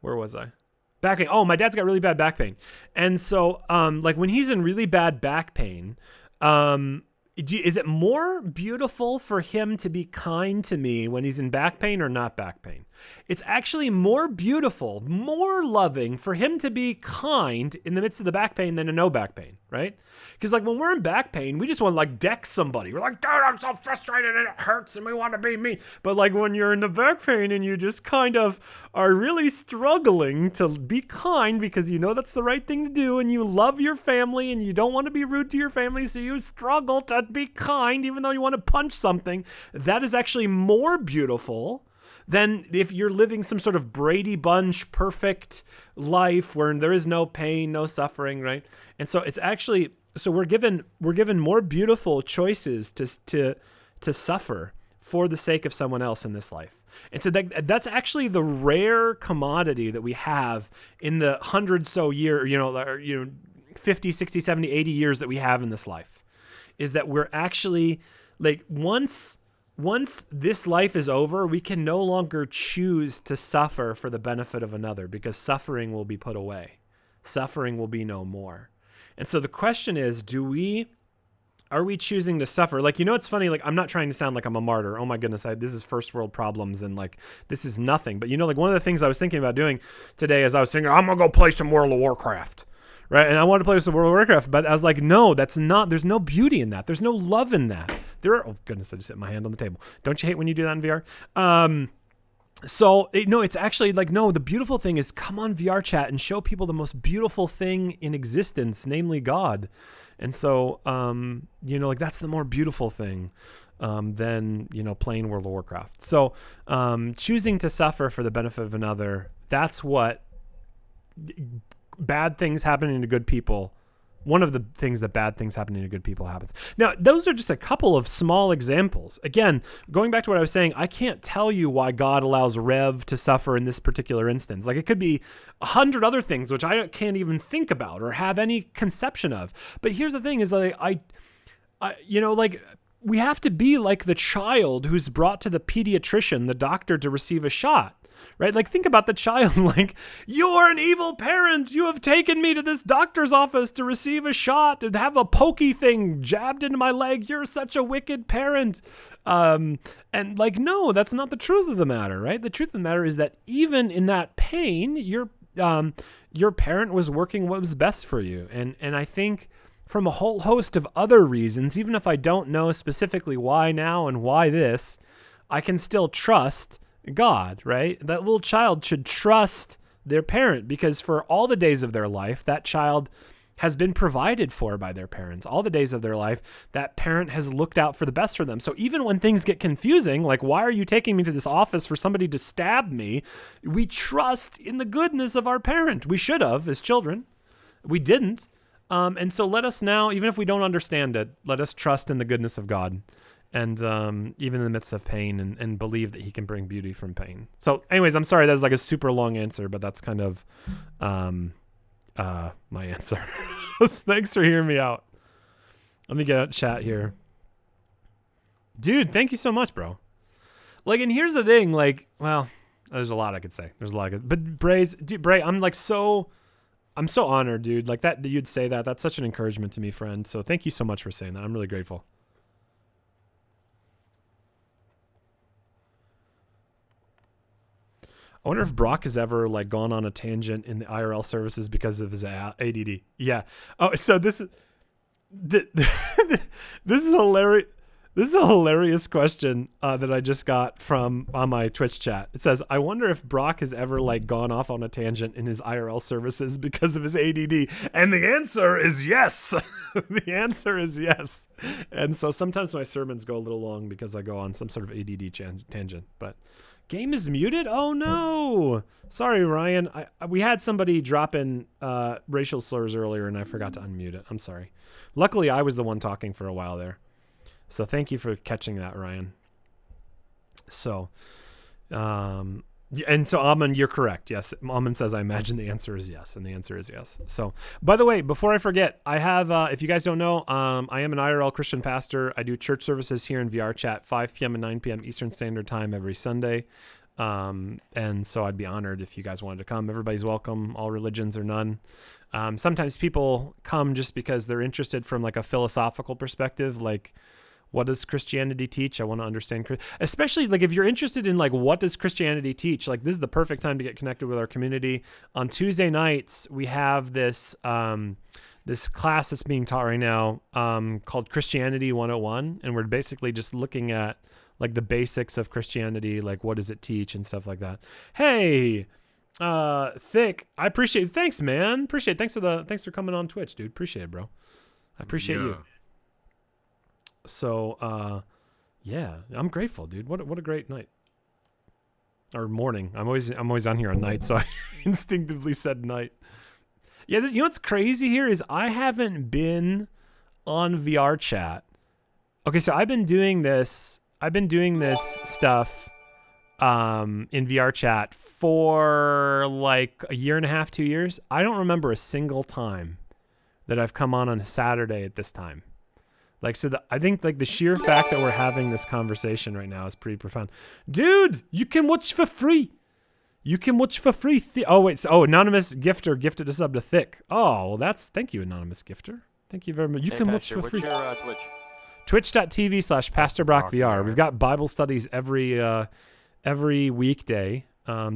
[SPEAKER 1] Where was I? Back pain. Oh, my dad's got really bad back pain. And so, like, when he's in really bad back pain, is it more beautiful for him to be kind to me when he's in back pain or not back pain? It's actually more beautiful, more loving for him to be kind in the midst of the back pain than to no back pain, right? Because like when we're in back pain, we just want to like deck somebody. We're like, dude, I'm so frustrated and it hurts and we want to be mean. But like when you're in the back pain and you just kind of are really struggling to be kind because you know that's the right thing to do and you love your family and you don't want to be rude to your family, so you struggle to be kind even though you want to punch something, that is actually more beautiful than if you're living some sort of Brady Bunch perfect life where there is no pain, no suffering, right? And so it's actually, so we're given more beautiful choices to suffer for the sake of someone else in this life. And so that's actually the rare commodity that we have in the 100 so year, 50, 60, 70, 80 years that we have in this life. is that we're actually like once this life is over, we can no longer choose to suffer for the benefit of another because suffering will be put away. Suffering will be no more. And so the question is, are we choosing to suffer? Like, it's funny, like, I'm not trying to sound like I'm a martyr. Oh my goodness, this is first world problems and like, this is nothing. But like one of the things I was thinking about doing today is I was thinking, I'm going to go play some World of Warcraft, right? And I wanted to play some World of Warcraft, but I was like, no, there's no beauty in that. There's no love in that. Oh goodness, I just hit my hand on the table. Don't you hate when you do that in VR? It's actually like, no, the beautiful thing is come on VR chat and show people the most beautiful thing in existence, namely God. And so, like that's the more beautiful thing than, playing World of Warcraft. So choosing to suffer for the benefit of another, that's what bad things happening to good people. One of the things that bad things happening to good people happens. Now, those are just a couple of small examples. Again, going back to what I was saying, I can't tell you why God allows Rev to suffer in this particular instance. Like, it could be 100 other things, which I can't even think about or have any conception of. But here's the thing is like, we have to be like the child who's brought to the pediatrician, the doctor, to receive a shot. Right? Like, think about the child, like, you are an evil parent. You have taken me to this doctor's office to receive a shot and have a pokey thing jabbed into my leg. You're such a wicked parent. And like, no, that's not the truth of the matter, right? The truth of the matter is that even in that pain, your parent was working what was best for you. And I think from a whole host of other reasons, even if I don't know specifically why now and why this, I can still trust God, right? That little child should trust their parent because for all the days of their life, that child has been provided for by their parents. All the days of their life, that parent has looked out for the best for them. So even when things get confusing, like, why are you taking me to this office for somebody to stab me? We trust in the goodness of our parent. We should have as children. We didn't. And so let us now, even if we don't understand it, let us trust in the goodness of God. And even in the midst of pain and believe that he can bring beauty from pain. So anyways, I'm sorry, that's like a super long answer, but that's kind of my answer. Thanks for hearing me out. Let me get out chat here. Dude, thank you so much, bro. Like, and here's the thing, like, well, there's a lot I could say. But Bray, I'm so honored, dude. Like that you'd say that. That's such an encouragement to me, friend. So thank you so much for saying that. I'm really grateful. I wonder if Brock has ever like gone on a tangent in the IRL services because of his ADD. Yeah. Oh, so this is hilarious. This is a hilarious question that I just got from on my Twitch chat. It says, I wonder if Brock has ever like gone off on a tangent in his IRL services because of his ADD. And the answer is yes. The answer is yes. And so sometimes my sermons go a little long because I go on some sort of ADD tangent, but game is muted? Oh no! Sorry, Ryan. We had somebody drop in racial slurs earlier and I forgot to unmute it. I'm sorry. Luckily, I was the one talking for a while there. So thank you for catching that, Ryan. So, and so Amen, you're correct. Yes, Amen says, I imagine the answer is yes, and the answer is yes. So, by the way, before I forget, I have, if you guys don't know, I am an IRL Christian pastor. I do church services here in VR Chat, 5 p.m. and 9 p.m. Eastern Standard Time every Sunday. And so I'd be honored if you guys wanted to come. Everybody's welcome, all religions or none. Sometimes people come just because they're interested from like a philosophical perspective, like, what does Christianity teach? I want to understand, especially like if you're interested in like, what does Christianity teach? Like, this is the perfect time to get connected with our community. On Tuesday nights, we have this, this class that's being taught right now, called Christianity 101. And we're basically just looking at like the basics of Christianity, like what does it teach and stuff like that. Hey, Thick, I appreciate it. Thanks, man. Appreciate it. Thanks for coming on Twitch, dude. Appreciate it, bro. I appreciate you. So, yeah, I'm grateful, dude. What a great night or morning. I'm always on here on night, so I instinctively said night. Yeah, you know what's crazy here is I haven't been on VR Chat. Okay, so I've been doing this stuff in VR Chat for like a year and a half, 2 years. I don't remember a single time that I've come on a Saturday at this time. Like, so I think like the sheer fact that we're having this conversation right now is pretty profound. Dude, you can watch for free. You can watch for free. Oh, wait. Anonymous Gifter gifted a sub to Thick. Oh, well, thank you, Anonymous Gifter. Thank you very much. You can watch for free.
[SPEAKER 3] What's your Twitch?
[SPEAKER 1] Twitch.tv/PastorBrockVR. We've got Bible studies every weekday,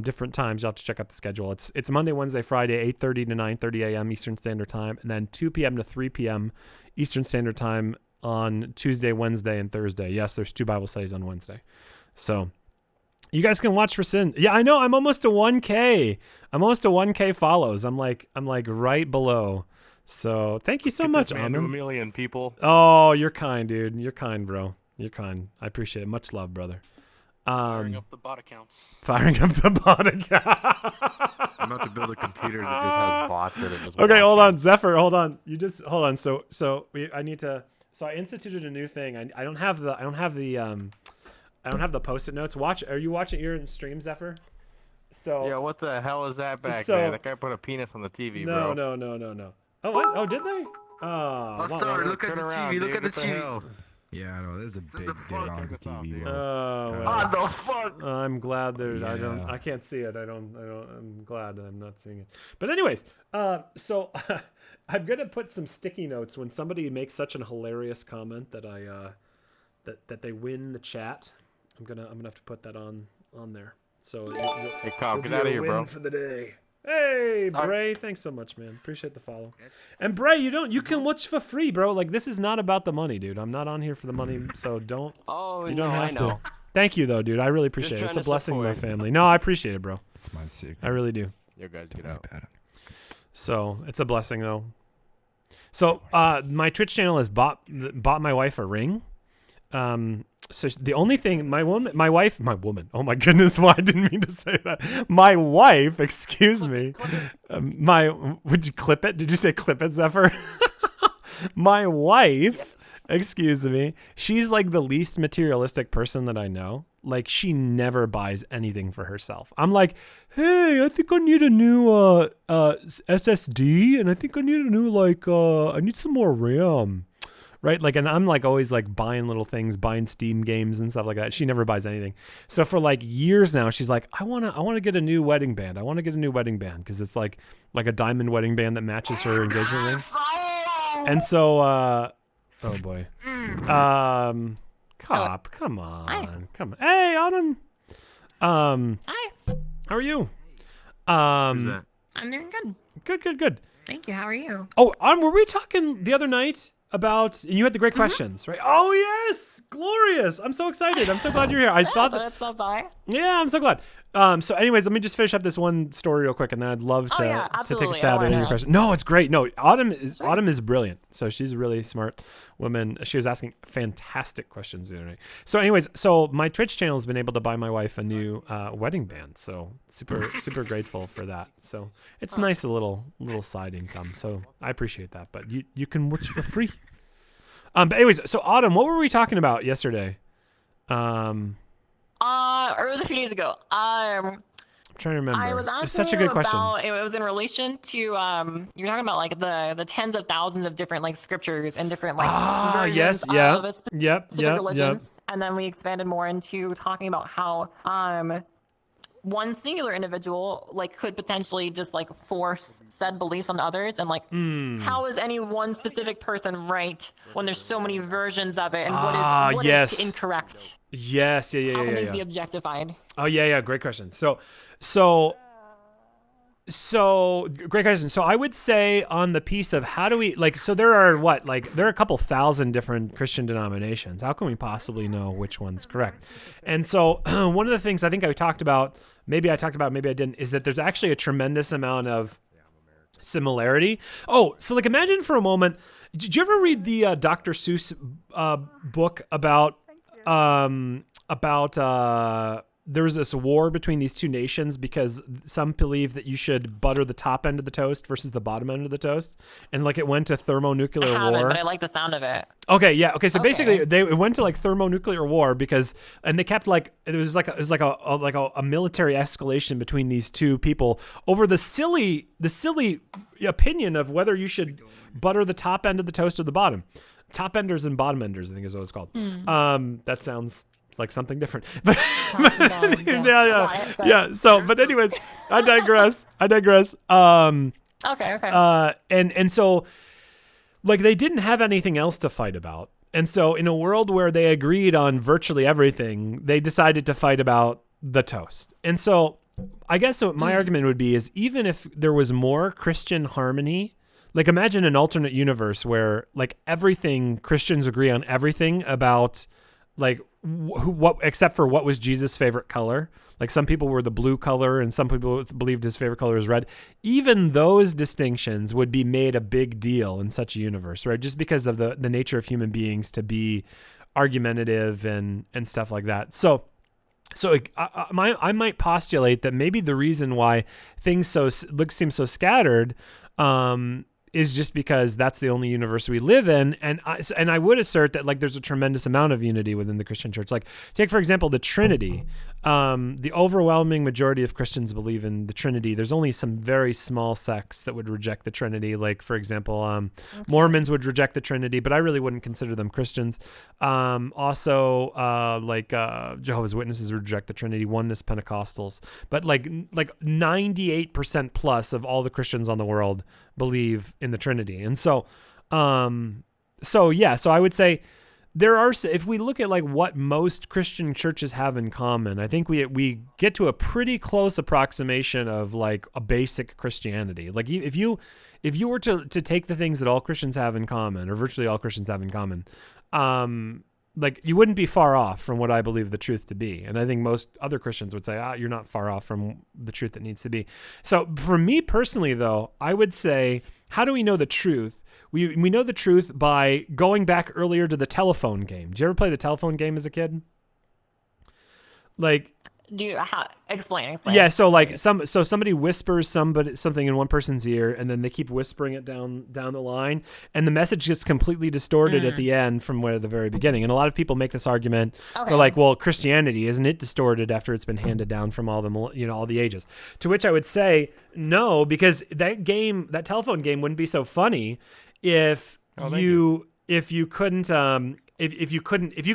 [SPEAKER 1] different times. You'll have to check out the schedule. It's Monday, Wednesday, Friday, 8:30 to 9:30 a.m. Eastern Standard Time, and then 2 p.m. to 3 p.m. Eastern Standard Time on Tuesday, Wednesday, and Thursday. Yes, there's 2 Bible studies on Wednesday. So you guys can watch for sin. Yeah, I know. I'm almost to 1K. I'm almost to 1K follows. I'm like right below. So thank you so much,
[SPEAKER 14] man. To
[SPEAKER 1] Amen.
[SPEAKER 14] 1 million people.
[SPEAKER 1] Oh, you're kind, dude. You're kind, bro. You're kind. I appreciate it. Much love, brother.
[SPEAKER 16] Firing up the bot accounts.
[SPEAKER 1] Firing up the bot account.
[SPEAKER 14] I'm about to build a computer that just has bots that it just.
[SPEAKER 1] Okay, hold on, Zephyr. Hold on. Hold on. So I need to. So I instituted a new thing. I don't have the post-it notes. Are you watching your stream, Zephyr? So.
[SPEAKER 14] Yeah. What the hell is that back
[SPEAKER 1] So-
[SPEAKER 14] there? That guy put a penis on the TV, bro.
[SPEAKER 1] No. Oh, what? Oh, did they? Oh.
[SPEAKER 7] Buster, look at the TV. Look at the TV.
[SPEAKER 2] Yeah, I know. There's a big dick on the TV.
[SPEAKER 1] Oh,
[SPEAKER 7] What the fuck?
[SPEAKER 1] I'm glad that
[SPEAKER 2] Yeah.
[SPEAKER 1] I can't see it. I'm glad that I'm not seeing it. But anyways, so I'm gonna put some sticky notes when somebody makes such an hilarious comment that that they win the chat. I'm gonna have to put that on there. So
[SPEAKER 14] Hey, Cobb, get out of here, bro.
[SPEAKER 1] for the day. Hey, Bray, thanks so much, man. Appreciate the follow. And Bray, you can watch for free, bro. Like, this is not about the money, dude. I'm not on here for the money, so don't.
[SPEAKER 11] Oh,
[SPEAKER 1] You don't
[SPEAKER 11] no,
[SPEAKER 1] have
[SPEAKER 11] I know.
[SPEAKER 1] to. Thank you, though, dude. I really appreciate it. It's a
[SPEAKER 11] trying to
[SPEAKER 1] blessing to my
[SPEAKER 11] support.
[SPEAKER 1] family. No, I appreciate it, bro.
[SPEAKER 2] It's my secret.
[SPEAKER 1] I really do.
[SPEAKER 14] You guys get out.
[SPEAKER 1] So it's a blessing, though. So my Twitch channel has bought my wife a ring. So the only thing my woman. Oh my goodness, why I didn't mean to say that. My wife, excuse me. Would you clip it? Did you say clip it, Zephyr? My wife, excuse me. She's like the least materialistic person that I know. Like, she never buys anything for herself. I'm like, hey, I think I need a new SSD, and I think I need a new I need some more RAM. Right? Like, and I'm like always like buying little things, buying Steam games and stuff like that. She never buys anything. So for like years now, she's like, I want to get a new wedding band. I want to get a new wedding band because it's like a diamond wedding band that matches her engagement ring. And so, oh boy, Cop, come on. Hey, Autumn.
[SPEAKER 17] Hi.
[SPEAKER 1] How are you?
[SPEAKER 17] I'm doing good.
[SPEAKER 1] Good.
[SPEAKER 17] Thank you. How are you?
[SPEAKER 1] Oh, were we talking the other night about, and you had the great questions, right? Oh yes, glorious! I'm so excited. I'm so glad you're here. I thought that.
[SPEAKER 17] It's so by.
[SPEAKER 1] Yeah, I'm so glad. So anyways, let me just finish up this one story real quick, and then I'd love to take a
[SPEAKER 17] absolutely.
[SPEAKER 1] stab
[SPEAKER 17] I
[SPEAKER 1] at any of your
[SPEAKER 17] wanna-
[SPEAKER 1] questions. No, it's great. No, Autumn is brilliant. So she's a really smart woman. She was asking fantastic questions the other night. So anyways, my Twitch channel has been able to buy my wife a new wedding band. So super grateful for that. So it's nice, a little side income. So I appreciate that. But you can watch for free. But anyways, so Autumn, what were we talking about yesterday?
[SPEAKER 17] Or it was a few days ago.
[SPEAKER 1] I'm trying to remember.
[SPEAKER 17] I was
[SPEAKER 1] It
[SPEAKER 17] asking
[SPEAKER 1] was such a good question.
[SPEAKER 17] It was in relation to you're talking about like the tens of thousands of different like scriptures and different like versions
[SPEAKER 1] yes,
[SPEAKER 17] of
[SPEAKER 1] yeah,
[SPEAKER 17] specific
[SPEAKER 1] yep.
[SPEAKER 17] religions, and then we expanded more into talking about how one singular individual like could potentially just like force said beliefs on others, and like how is any one specific person right when there's so many versions of it, and what is incorrect?
[SPEAKER 1] Yes, yeah.
[SPEAKER 17] How can things be objectified?
[SPEAKER 1] Oh yeah, great question. So great question. So I would say on the piece of how do we so there are a couple thousand different Christian denominations. How can we possibly know which one's correct? And so one of the things I think I talked about, maybe I didn't, is that there's actually a tremendous amount of similarity. Oh, so like imagine for a moment, did you ever read the Dr. Seuss book about there was this war between these two nations because some believe that you should butter the top end of the toast versus the bottom end of the toast, and like it went to thermonuclear
[SPEAKER 17] I haven't,
[SPEAKER 1] war.
[SPEAKER 17] but I like the sound of it.
[SPEAKER 1] Okay, yeah. Okay, so basically it went to like thermonuclear war and they kept it was like a military escalation between these two people over the silly opinion of whether you should butter the top end of the toast or the bottom. top enders and bottom enders, I think is what it's called. That sounds like something different. Yeah. So, but anyways, I digress.
[SPEAKER 17] Okay.
[SPEAKER 1] And so, like, they didn't have anything else to fight about. And so in a world where they agreed on virtually everything, they decided to fight about the toast. And so I guess what my argument would be is, even if there was more Christian harmony, like imagine an alternate universe where like everything, Christians agree on everything about like what except for what was Jesus' favorite color. Like some people were the blue color and some people believed his favorite color was red. Even those distinctions would be made a big deal in such a universe, right? Just because of the nature of human beings to be argumentative and stuff like that. So I might postulate that maybe the reason why things seem so scattered is just because that's the only universe we live in. And I would assert that like there's a tremendous amount of unity within the Christian church. Like take, for example, the Trinity. The overwhelming majority of Christians believe in the Trinity. There's only some very small sects that would reject the Trinity. Like, for example, Mormons would reject the Trinity, but I really wouldn't consider them Christians. Also, Jehovah's Witnesses would reject the Trinity, Oneness, Pentecostals. But like 98% plus of all the Christians on the world believe in the Trinity. And so I would say there are, if we look at like what most Christian churches have in common, I think we get to a pretty close approximation of like a basic Christianity. Like if you were to take the things that all Christians have in common, or virtually all Christians have in common, like you wouldn't be far off from what I believe the truth to be. And I think most other Christians would say, you're not far off from the truth that needs to be. So for me personally, though, I would say, how do we know the truth? We know the truth by going back earlier to the telephone game. Did you ever play the telephone game as a kid? Like,
[SPEAKER 17] explain.
[SPEAKER 1] Yeah, so like somebody whispers something in one person's ear, and then they keep whispering it down the line, and the message gets completely distorted at the end from where the very beginning. And a lot of people make this argument for like, well, Christianity, isn't it distorted after it's been handed down from all the ages? To which I would say no, because that telephone game wouldn't be so funny if you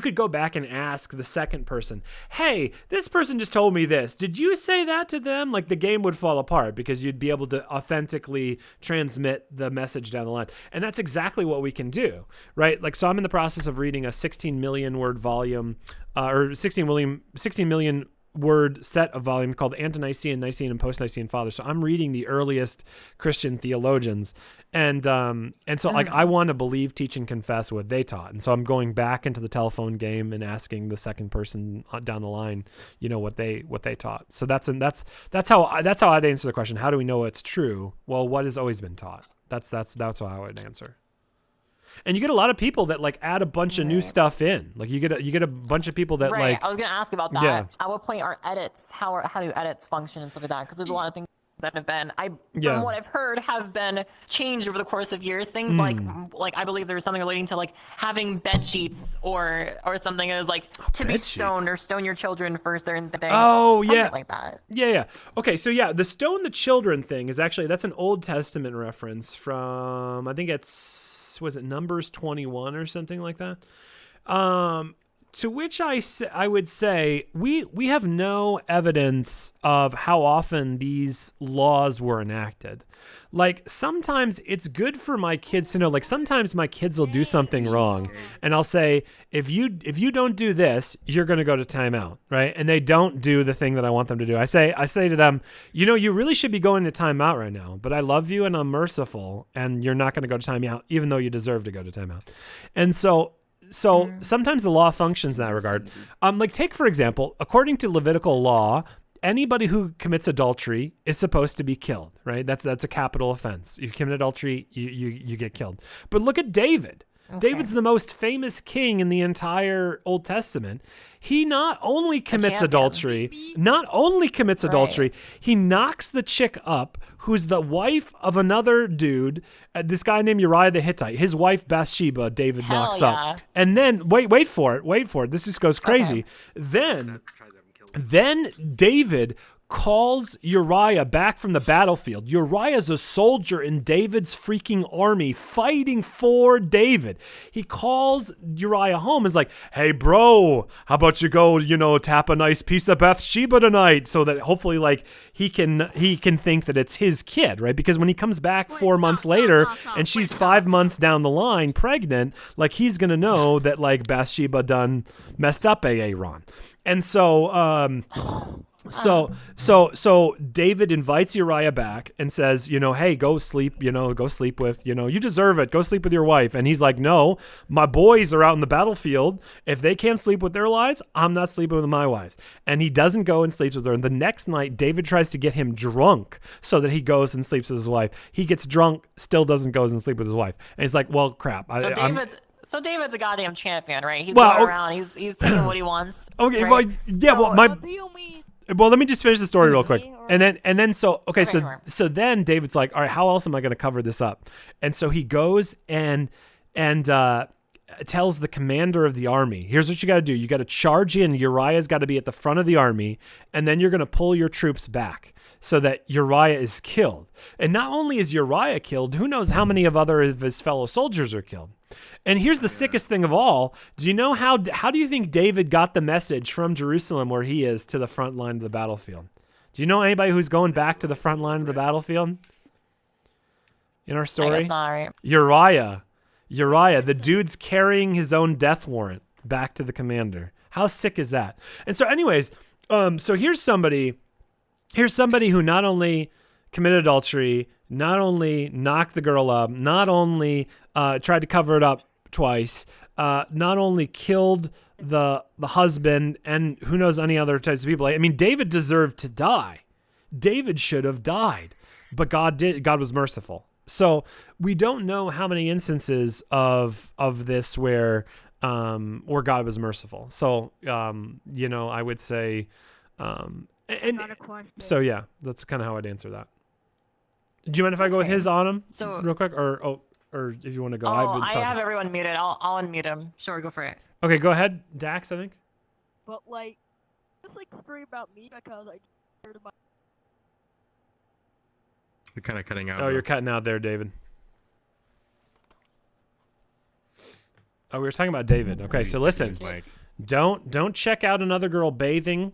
[SPEAKER 1] could go back and ask the second person, hey, this person just told me this. Did you say that to them? Like the game would fall apart because you'd be able to authentically transmit the message down the line. And that's exactly what we can do, right? Like, so I'm in the process of reading a 16 million word volume, or 16 million word set of volume called Ante-Nicene, Nicene, and Post-Nicene Fathers. So I'm reading the earliest Christian theologians, and so like I want to believe, teach, and confess what they taught. And so I'm going back into the telephone game and asking the second person down the line, what they taught. So that's how I'd answer the question. How do we know it's true? Well, what has always been taught. That's how I would answer. And you get a lot of people that like add a bunch of new stuff in. Like you get a bunch of people that
[SPEAKER 17] right.
[SPEAKER 1] like.
[SPEAKER 17] I was gonna ask about that.
[SPEAKER 1] Yeah.
[SPEAKER 17] At what point are edits? How do edits function and stuff like that? Because there's a lot of things that have been, from what I've heard, have been changed over the course of years. Things like I believe there was something relating to like having bed sheets or something. It was like to be stoned or stone your children for certain things.
[SPEAKER 1] Oh,
[SPEAKER 17] something
[SPEAKER 1] yeah.
[SPEAKER 17] like that.
[SPEAKER 1] Yeah. Okay, so yeah, the stone the children thing is actually, that's an Old Testament reference from, I think was it Numbers 21 or something like that? To which I would say we have no evidence of how often these laws were enacted. Like sometimes it's good for my kids to know, like sometimes my kids will do something wrong and I'll say, if you don't do this, you're going to go to timeout, right? And they don't do the thing that I want them to do. I say to them, you really should be going to timeout right now, but I love you and I'm merciful and you're not going to go to timeout even though you deserve to go to timeout. And so sometimes the law functions in that regard. Like take, for example, according to Levitical law, anybody who commits adultery is supposed to be killed, right? That's a capital offense. You commit adultery, you get killed. But look at David. Okay. David's the most famous king in the entire Old Testament. He not only commits adultery, he knocks the chick up who's the wife of another dude, this guy named Uriah the Hittite. His wife Bathsheba, David knocks up. And then, wait for it. This just goes crazy. Okay. Then David calls Uriah back from the battlefield. Uriah's a soldier in David's freaking army fighting for David. He calls Uriah home and is like, hey, bro, how about you go, tap a nice piece of Bathsheba tonight, so that hopefully like he can think that it's his kid, right? Because when he comes back 4 months later and she's 5 months down the line pregnant, like he's going to know that like Bathsheba done messed up Aaron. And so So David invites Uriah back and says, hey, go sleep with, you deserve it. Go sleep with your wife. And he's like, no, my boys are out in the battlefield. If they can't sleep with their wives, I'm not sleeping with my wives. And he doesn't go and sleeps with her. And the next night, David tries to get him drunk so that he goes and sleeps with his wife. He gets drunk, still doesn't go and sleep with his wife. And he's like, well, crap.
[SPEAKER 17] So David's a goddamn champion, right? He's going around. He's doing what he wants.
[SPEAKER 1] Okay,
[SPEAKER 17] right?
[SPEAKER 1] well, yeah, well, let me just finish the story real quick. And then so then David's like, all right, how else am I going to cover this up? And so he goes and tells the commander of the army, here's what you got to do. You got to charge in. Uriah's got to be at the front of the army, and then you're going to pull your troops back so that Uriah is killed. And not only is Uriah killed, who knows how many of his fellow soldiers are killed. And here's the sickest thing of all. Do you know how do you think David got the message from Jerusalem where he is to the front line of the battlefield? Do you know anybody who's going back to the front line of the battlefield in our story?
[SPEAKER 17] I guess not, right?
[SPEAKER 1] Uriah, the dude's carrying his own death warrant back to the commander. How sick is that? And so anyways, so here's somebody who not only committed adultery, not only knocked the girl up, not only tried to cover it up twice, not only killed the husband, and who knows any other types of people. I mean, David deserved to die. David should have died, but God was merciful. So we don't know how many instances of this where God was merciful. So I would say, so yeah, that's kind of how I'd answer that. Do you mind if I go with his on him real quick, or if you want to go?
[SPEAKER 17] I have everyone muted. I'll unmute him. Sure, go for it.
[SPEAKER 1] Okay, go ahead, Dax. I think.
[SPEAKER 18] But just story about me because I heard about.
[SPEAKER 14] You're kind of cutting out.
[SPEAKER 1] Oh, you're cutting out there, David. Oh, we were talking about David. Okay, so listen, don't check out another girl bathing,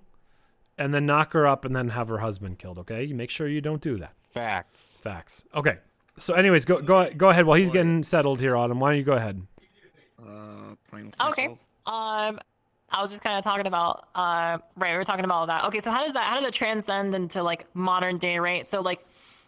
[SPEAKER 1] and then knock her up and then have her husband killed. Okay, you make sure you don't do that. Facts. Okay. So, anyways, go ahead while he's getting settled here, Autumn. Why don't you go ahead?
[SPEAKER 17] Okay. I was just kind of talking about right. We were talking about that. Okay. So how does it transcend into modern day, right? So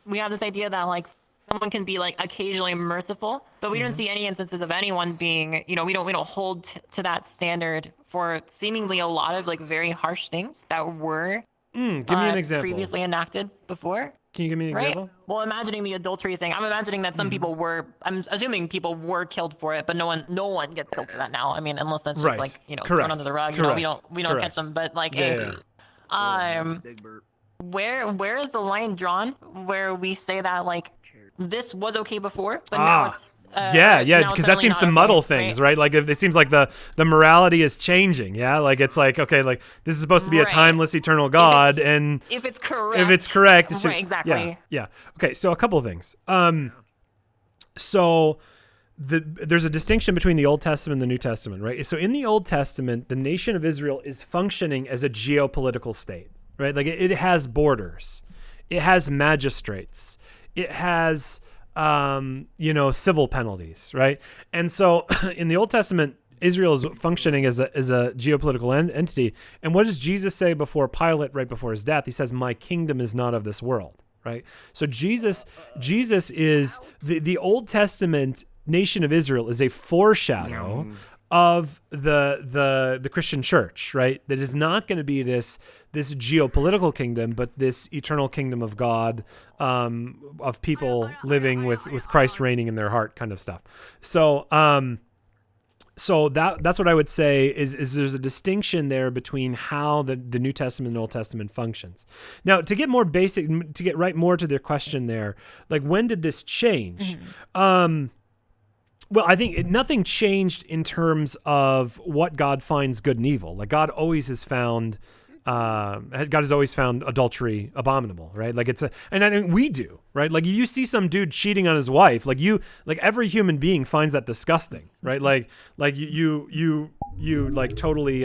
[SPEAKER 17] we have this idea that someone can be occasionally merciful, but we don't see any instances of anyone being, we don't hold to that standard for seemingly a lot of very harsh things that were
[SPEAKER 1] give me an example.
[SPEAKER 17] Previously enacted before.
[SPEAKER 1] Can you give me an example?
[SPEAKER 17] Well, imagining the adultery thing, I'm imagining that some people I'm assuming people were killed for it, but no one gets killed for that now. I mean, unless that's just thrown under the rug. We don't catch them. But where is the line drawn where we say that this was okay before, but now it's
[SPEAKER 1] because that seems to muddle things, right? It seems like the morality is changing. Yeah, it's okay, this is supposed to be a timeless, eternal God, and
[SPEAKER 17] if it's correct,
[SPEAKER 1] it should,
[SPEAKER 17] right, exactly.
[SPEAKER 1] Yeah. Okay, so a couple of things. So there's a distinction between the Old Testament and the New Testament, right? So in the Old Testament, the nation of Israel is functioning as a geopolitical state, right? It has borders, it has magistrates, it has civil penalties, right? And so in the Old Testament, Israel is functioning as a geopolitical entity. And what does Jesus say before Pilate, right before his death? He says, "My kingdom is not of this world," right? So Jesus is the Old Testament nation of Israel is a foreshadow of the Christian church, right? That is not going to be this geopolitical kingdom, but this eternal kingdom of God, of people living with Christ reigning in their heart, kind of stuff. So that's what I would say is there's a distinction there between how the New Testament and Old Testament functions. Now, to get more basic, to get right more to their question there, when did this change? Well, I think nothing changed in terms of what God finds good and evil. God always has found God has always found adultery abominable, right? Like and I think we do, right? Like you see some dude cheating on his wife, like every human being finds that disgusting, right? Like you like totally,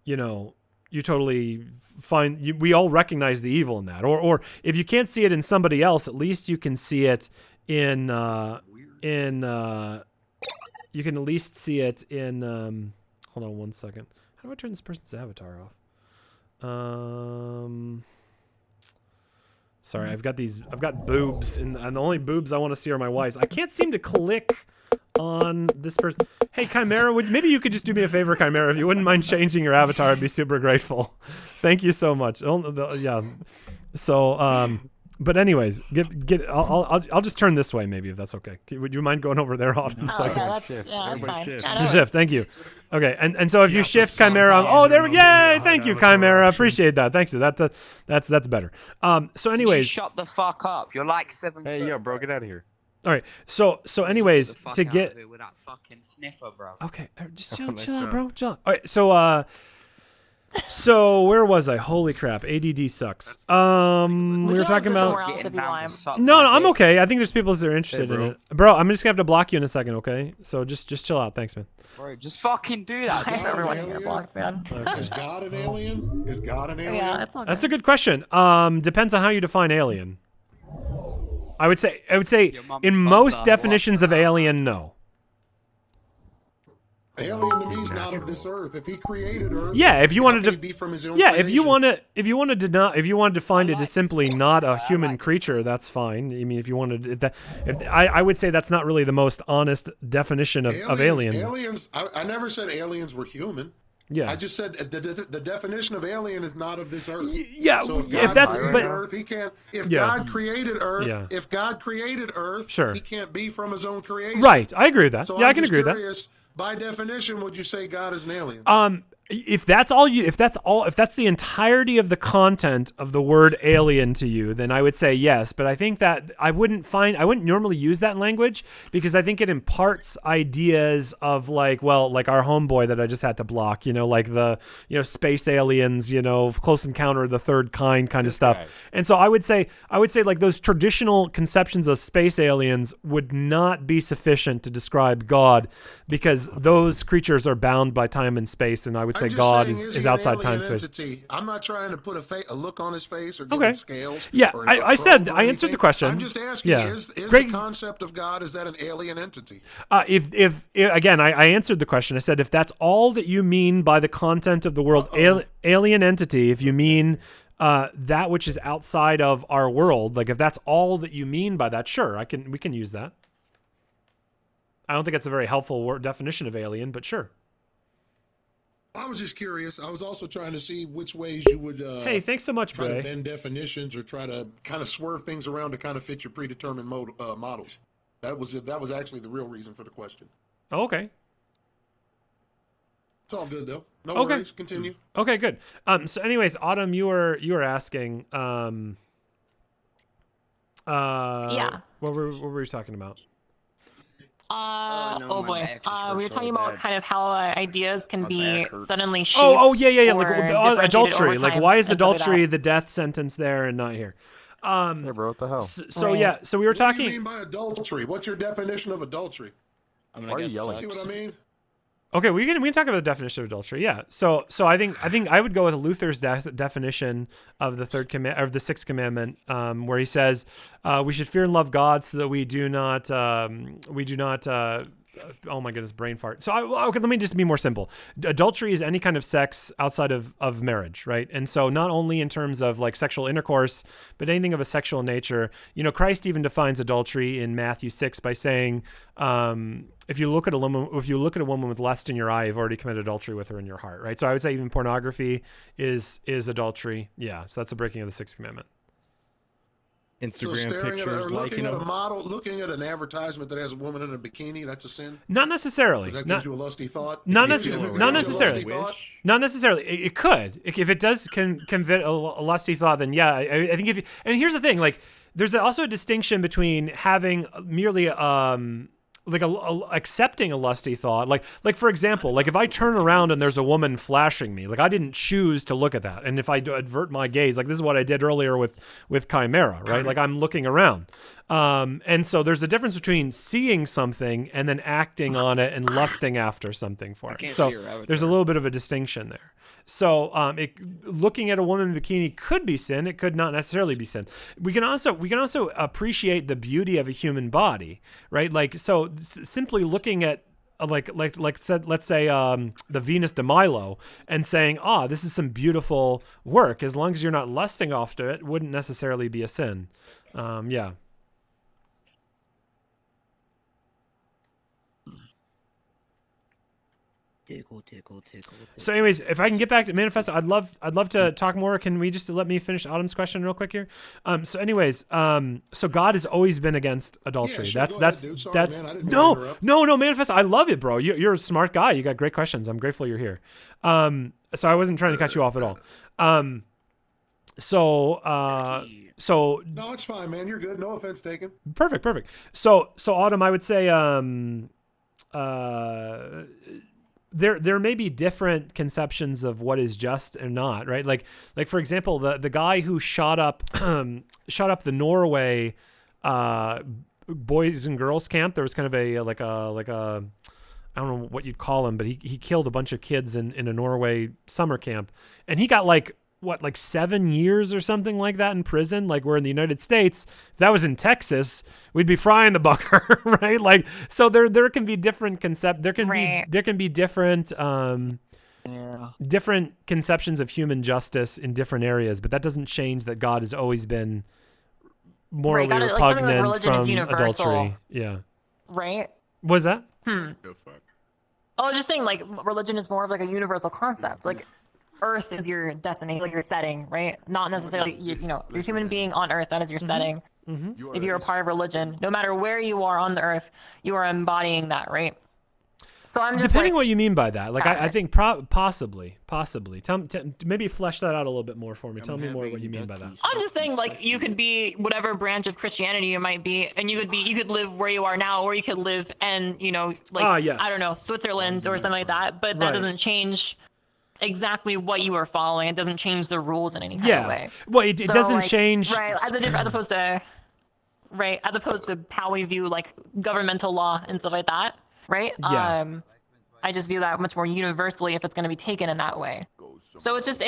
[SPEAKER 1] you totally find we all recognize the evil in that, or if you can't see it in somebody else, at least you can see it in you can at least see it in hold on one second. How do I turn this person's avatar off? Sorry, I've got boobs, and the only boobs I want to see are my wife's. I can't seem to click on this person. Hey, Chimera, maybe you could just do me a favor, Chimera, if you wouldn't mind changing your avatar, I'd be super grateful. Thank you so much. Yeah. So, but anyways, I'll just turn this way maybe if that's okay. Would you mind going over there off?
[SPEAKER 17] Yeah, that's fine.
[SPEAKER 1] To shift, thank you. Okay, and so if you shift Chimera, there we yay! Thank you, Chimera. Appreciate that. Thanks. That's better. So anyways,
[SPEAKER 3] shut the fuck up. You're like 7.
[SPEAKER 14] Hey, yo, bro, get out of here.
[SPEAKER 1] All right. So anyways, to get
[SPEAKER 3] with that fucking sniffer, bro.
[SPEAKER 1] Okay, just chill out, bro. Chill out. All right. So where was I? Holy crap! ADD sucks. We were talking about. No, I'm okay. I think there's people that are interested in it, bro. I'm just gonna have to block you in a second, okay? So just chill out. Thanks, man.
[SPEAKER 3] Bro, just fucking do that.
[SPEAKER 17] Everyone here blocked, man.
[SPEAKER 19] Is God an alien? Is God an alien?
[SPEAKER 17] Yeah, it's okay.
[SPEAKER 1] That's a good question. Depends on how you define alien. I would say in most definitions of alien, no.
[SPEAKER 19] Alien to me is not of this earth. If he created Earth,
[SPEAKER 1] yeah. If you wanted to
[SPEAKER 19] be from his own
[SPEAKER 1] if you want to define it as simply not a human creature, that's fine. I mean, if you wanted that, I would say that's not really the most honest definition of alien.
[SPEAKER 19] Aliens. I never said aliens were human.
[SPEAKER 1] Yeah.
[SPEAKER 19] I just said the definition of alien is not of this earth.
[SPEAKER 1] Yeah.
[SPEAKER 19] So
[SPEAKER 1] if that's
[SPEAKER 19] Earth, he can't. If God created Earth,
[SPEAKER 1] sure,
[SPEAKER 19] he can't be from his own creation.
[SPEAKER 1] Right. I agree with that.
[SPEAKER 19] So
[SPEAKER 1] I can agree with that.
[SPEAKER 19] By definition, would you say God is an alien?
[SPEAKER 1] If that's the entirety of the content of the word alien to you, then I would say yes. But I think that I wouldn't normally use that language because I think it imparts ideas of like our homeboy that I just had to block, like the, space aliens, Close Encounter of the Third Kind of stuff. Right. And so I would say like those traditional conceptions of space aliens would not be sufficient to describe God because those creatures are bound by time and space, and I would say God is outside time space.
[SPEAKER 19] Entity? I'm not trying to put a look on his face or give him scales.
[SPEAKER 1] Yeah, I answered the question.
[SPEAKER 19] I'm just asking, is the concept of God, is that an alien entity?
[SPEAKER 1] If again, I answered the question. I said if that's all that you mean by the content of the world, alien entity, if you mean that which is outside of our world, like if that's all that you mean by that, sure, we can use that. I don't think it's a very helpful definition of alien, but sure.
[SPEAKER 19] I was just curious. I was also trying to see which ways you would.
[SPEAKER 1] Hey, thanks so much,
[SPEAKER 19] try
[SPEAKER 1] Bray.
[SPEAKER 19] to bend definitions or try to kind of swerve things around to kind of fit your predetermined models. That was actually the real reason for the question.
[SPEAKER 1] Oh, okay.
[SPEAKER 19] It's all good though. No worries. Continue.
[SPEAKER 1] Okay, good. So, anyways, Autumn, you were asking.
[SPEAKER 17] Yeah.
[SPEAKER 1] What were you talking about?
[SPEAKER 17] Oh boy. We were talking about kind of how ideas can be suddenly shaped.
[SPEAKER 1] Yeah. Like adultery. Like, why is adultery the death sentence there and not here?
[SPEAKER 14] Hey, bro, what the hell?
[SPEAKER 1] So yeah. So we were talking.
[SPEAKER 19] What do you mean by adultery? What's your definition of adultery?
[SPEAKER 14] Why are you yelling?
[SPEAKER 19] See what I mean?
[SPEAKER 1] Okay, we can talk about the definition of adultery. Yeah. So I think I would go with Luther's definition of the the sixth commandment, where he says we should fear and love God so that we do not. Oh my goodness, brain fart. So let me just be more simple. Adultery is any kind of sex outside of marriage, right? And so not only in terms of like sexual intercourse, but anything of a sexual nature. Christ even defines adultery in Matthew 6 by saying, if you look at a woman with lust in your eye, you've already committed adultery with her in your heart, right? So I would say even pornography is adultery. Yeah, so that's a breaking of the sixth commandment.
[SPEAKER 14] Instagram pictures,
[SPEAKER 19] looking at a model, looking at an advertisement that has a woman in a bikini, that's a sin?
[SPEAKER 1] Not necessarily.
[SPEAKER 19] Does that give you a lusty thought?
[SPEAKER 1] Not necessarily. Not necessarily. It could. If it does convey a lusty thought, then yeah. I think and here's the thing, like there's also a distinction between having merely accepting a lusty thought, like for example, like if I turn around and there's a woman flashing me, like I didn't choose to look at that, and if I avert my gaze, like this is what I did earlier with Chimera, right? Like I'm looking around, and so there's a difference between seeing something and then acting on it and lusting after something for it. So there's a little bit of a distinction there. So looking at a woman in a bikini could be sin. It could not necessarily be sin. We can also appreciate the beauty of a human body, right? Like so, simply looking at let's say the Venus de Milo and saying, this is some beautiful work, as long as you're not lusting after it, wouldn't necessarily be a sin. Yeah. So anyways, if I can get back to Manifesto, I'd love to talk more. Can we just let me finish Autumn's question real quick here? So anyways, so God has always been against adultery.
[SPEAKER 19] Yeah, sure. That's
[SPEAKER 1] no, Manifesto. I love it, bro. You're a smart guy. You got great questions. I'm grateful you're here. So I wasn't trying to cut you off at all. So
[SPEAKER 19] no, it's fine, man. You're good. No offense taken.
[SPEAKER 1] Perfect. So Autumn, I would say there may be different conceptions of what is just and not, right? Like for example, the guy who shot up the Norway boys and girls camp. There was kind of a I don't know what you'd call him, but he killed a bunch of kids in a Norway summer camp, and he got like 7 years or something like that in prison. Like we're in the United States, if that was in Texas, we'd be frying the bucker, right? Like so there can be different there can be different different conceptions of human justice in different areas, but that doesn't change that God has always been morally repugnant from adultery. Yeah.
[SPEAKER 17] Right.
[SPEAKER 1] What's that?
[SPEAKER 17] I was just saying, like, religion is more of like a universal concept. Like, Earth is your destination, like your setting, right? Not necessarily, you're a human being on Earth. That is your setting. If you're a part of religion, no matter where you are on the Earth, you are embodying that, right? So I'm just
[SPEAKER 1] depending what you mean by that. Like, I think possibly. Maybe flesh that out a little bit more for me. Tell me more what you mean by that.
[SPEAKER 17] I'm just saying, like, you could be whatever branch of Christianity you might be, and you could live where you are now, or you could live and
[SPEAKER 1] yes.
[SPEAKER 17] I don't know, Switzerland or something like that. But that doesn't change exactly what you are following. It doesn't change the rules in any kind of way.
[SPEAKER 1] Well, it doesn't change.
[SPEAKER 17] Right, as opposed to how we view like governmental law and stuff like that. Right.
[SPEAKER 1] Yeah.
[SPEAKER 17] I just view that much more universally if it's going to be taken in that way. So it's just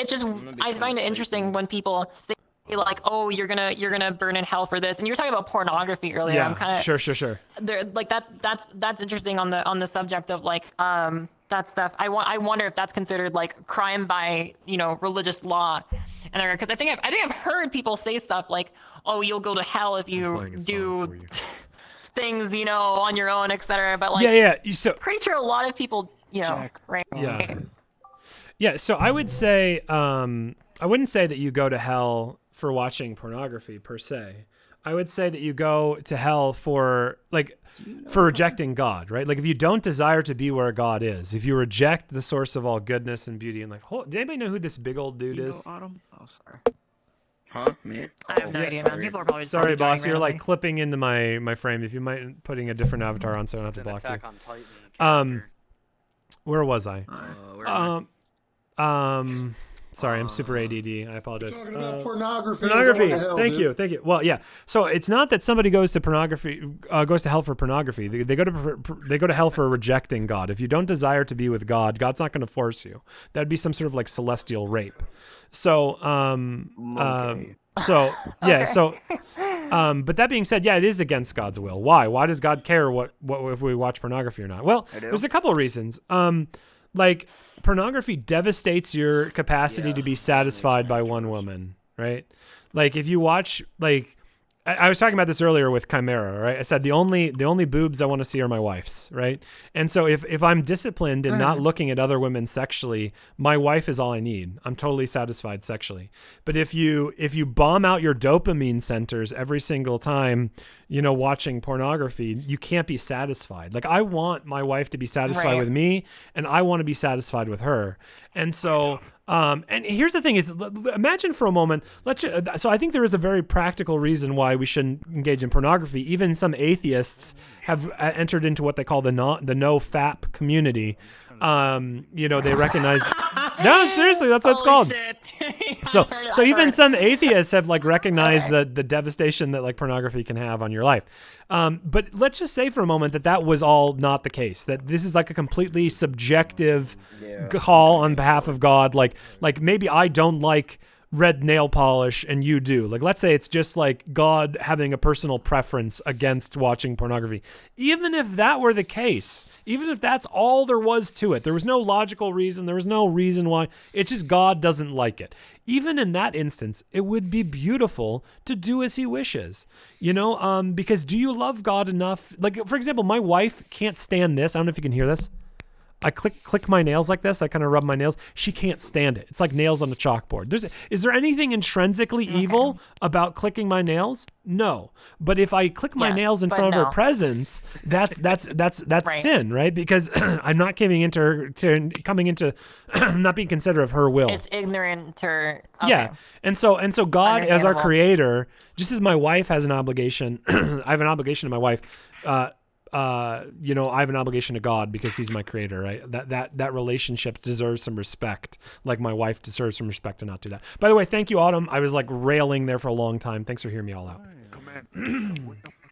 [SPEAKER 17] I find it interesting when people say like, oh, you're gonna burn in hell for this, and you were talking about pornography earlier.
[SPEAKER 1] Yeah.
[SPEAKER 17] I'm kind of
[SPEAKER 1] sure.
[SPEAKER 17] There, like that's interesting on the subject of like that stuff. I wonder if that's considered like crime by religious law, and because I think I've heard people say stuff like, oh, you'll go to hell if you do things on your own, etc. But like
[SPEAKER 1] so
[SPEAKER 17] pretty sure a lot of people right.
[SPEAKER 1] Yeah. So I would say I wouldn't say that you go to hell for watching pornography per se. I would say that you go to hell for rejecting God, right? Like if you don't desire to be where God is, if you reject the source of all goodness and beauty, and like, did anybody know who this big old dude is?
[SPEAKER 2] Autumn? Oh, sorry.
[SPEAKER 10] Huh, man?
[SPEAKER 17] I have no idea, man. People are probably
[SPEAKER 1] sorry, boss. You're
[SPEAKER 17] randomly.
[SPEAKER 1] like clipping into my frame. If you mind putting a different avatar on, so I don't have to block
[SPEAKER 16] Attack
[SPEAKER 1] you.
[SPEAKER 16] on Titan.
[SPEAKER 1] Where was I? Sorry, I'm super ADD. I apologize.
[SPEAKER 19] Talking about pornography.
[SPEAKER 1] Pornography.
[SPEAKER 19] Hell,
[SPEAKER 1] Thank
[SPEAKER 19] dude.
[SPEAKER 1] you. Well, yeah. So it's not that somebody goes to hell for pornography. They go to hell for rejecting God. If you don't desire to be with God, God's not going to force you. That'd be some sort of like celestial rape. So, but that being said, it is against God's will. Why? Why does God care what if we watch pornography or not? Well, there's a couple of reasons. Like pornography devastates your capacity to be satisfied by one woman, right? Like if you watch, like I was talking about this earlier with Chimera, right? I said the only boobs I want to see are my wife's, right? And so if I'm disciplined and not looking at other women sexually, my wife is all I need. I'm totally satisfied sexually. But if you bomb out your dopamine centers every single time watching pornography, you can't be satisfied. Like, I want my wife to be satisfied with me, and I want to be satisfied with her. And so, and here's the thing is, imagine for a moment, so I think there is a very practical reason why we shouldn't engage in pornography. Even some atheists have entered into what they call the no FAP community. They recognize. No, seriously, that's what it's called. So even some atheists have like recognized the devastation that like pornography can have on your life. But let's just say for a moment that was all not the case. That this is like a completely subjective call on behalf of God. Like maybe I don't like red nail polish and you do. Like, let's say it's just like God having a personal preference against watching pornography. Even if that were the case, even if that's all there was to it, there was no logical reason, there was no reason why, it's just God doesn't like it. Even in that instance, it would be beautiful to do as he wishes, because do you love God enough? Like, for example, my wife can't stand this. I don't know if you can hear this. I click my nails like this. I kind of rub my nails. She can't stand it. It's like nails on a chalkboard. Is there anything intrinsically evil about clicking my nails? No. But if I click my nails in front of her presence, that's right. Sin, right? Because I'm not coming into not being considerate of her will.
[SPEAKER 17] It's ignorant or
[SPEAKER 1] yeah. And so God as our creator, just as my wife has an obligation, I have an obligation to my wife. I have an obligation to God because he's my creator, right? That relationship deserves some respect. Like my wife deserves some respect to not do that. By the way, thank you, Autumn. I was like railing there for a long time. Thanks for hearing me all out.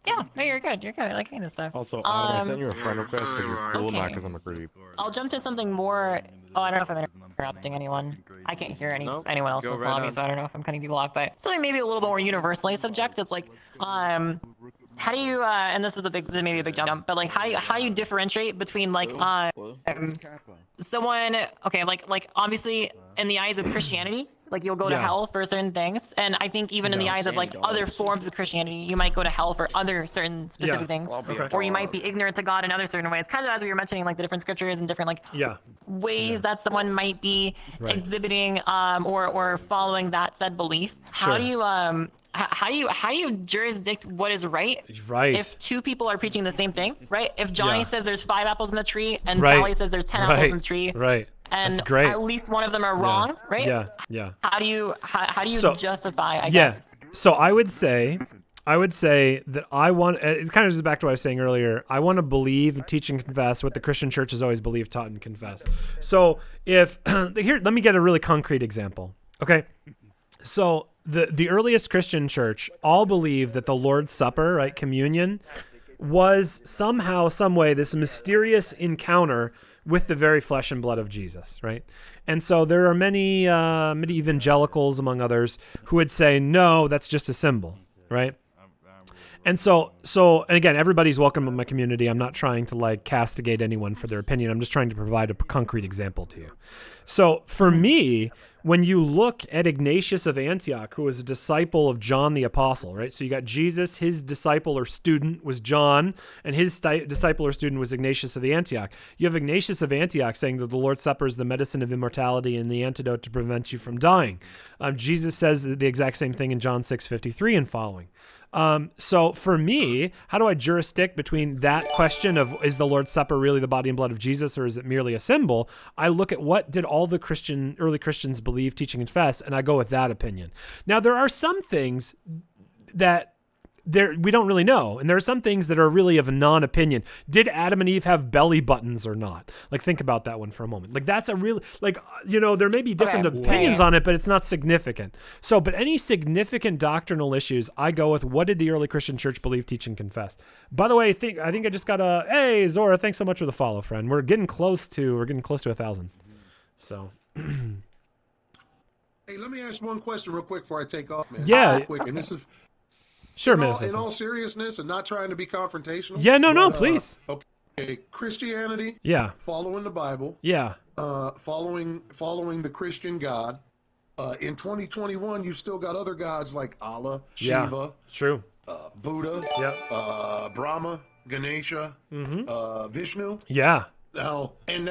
[SPEAKER 17] Yeah, no, you're good. You're good. I like kind of stuff.
[SPEAKER 14] Also, Autumn, I sent you a friend request because you're cool, not because I'm a creep.
[SPEAKER 17] I'll jump to something more. Oh, I don't know if I'm interrupting anyone. I can't hear anyone else in lobby, so I don't know if I'm cutting people off. But something maybe a little bit more universally subject. It's like, how do you and this is maybe a big jump, but like how do you differentiate between like someone like obviously in the eyes of Christianity, like you'll go to hell for certain things, and I think even in the eyes of like other forms of Christianity, you might go to hell for other certain specific things, or you might be ignorant to God in other certain ways. Kind of as we were mentioning, like the different scriptures and different ways that someone might be exhibiting or following that said belief. How do you how do you jurisdict what is right?
[SPEAKER 1] Right.
[SPEAKER 17] If two people are preaching the same thing, right? If Johnny says there's 5 apples in the tree and Sally says there's 10 apples in the tree,
[SPEAKER 1] right?
[SPEAKER 17] And
[SPEAKER 1] that's great.
[SPEAKER 17] At least one of them are wrong, right?
[SPEAKER 1] Yeah.
[SPEAKER 17] How do you justify? I guess.
[SPEAKER 1] So I would say that I want. It kind of goes back to what I was saying earlier. I want to believe, teach, and confess what the Christian Church has always believed, taught, and confessed. So if here, let me get a really concrete example. Okay. So the earliest Christian church all believed that the Lord's Supper, right, communion, was somehow, some way, this mysterious encounter with the very flesh and blood of Jesus, right? And so there are many evangelicals, among others, who would say, no, that's just a symbol, right? And so again, everybody's welcome in my community. I'm not trying to like castigate anyone for their opinion. I'm just trying to provide a concrete example to you. So for me, when you look at Ignatius of Antioch, who was a disciple of John the Apostle, right? So you got Jesus, his disciple or student was John, and his disciple or student was Ignatius of Antioch. You have Ignatius of Antioch saying that the Lord's Supper is the medicine of immortality and the antidote to prevent you from dying. Jesus says the exact same thing in John 6:53 and following. So for me, how do I jurisdict between that question of is the Lord's Supper really the body and blood of Jesus or is it merely a symbol? I look at what did all the early Christians believe, teach, and confess, and I go with that opinion. Now, there are some things that we don't really know, and there are some things that are really of a non-opinion. Did Adam and Eve have belly buttons or not? Like, think about that one for a moment. Like, that's a real, like, there may be different opinions on it, but it's not significant. So, but any significant doctrinal issues, I go with what did the early Christian church believe, teach, and confess. By the way, I think I just got hey, Zora, thanks so much for the follow, friend. We're getting close to 1,000. So.
[SPEAKER 19] Hey, let me ask one question real quick before I take off, man.
[SPEAKER 1] Yeah.
[SPEAKER 19] Real quick, and this is
[SPEAKER 1] sure,
[SPEAKER 19] in all seriousness and not trying to be confrontational.
[SPEAKER 1] Yeah, no, please.
[SPEAKER 19] Okay, Christianity.
[SPEAKER 1] Yeah.
[SPEAKER 19] Following the Bible.
[SPEAKER 1] Yeah.
[SPEAKER 19] Following the Christian God. In 2021, you still got other gods like Allah, Shiva.
[SPEAKER 1] True.
[SPEAKER 19] Buddha.
[SPEAKER 1] Yeah.
[SPEAKER 19] Brahma, Ganesha. Vishnu.
[SPEAKER 1] Yeah.
[SPEAKER 19] Now in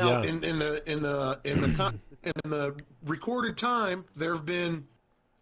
[SPEAKER 19] the recorded time, there have been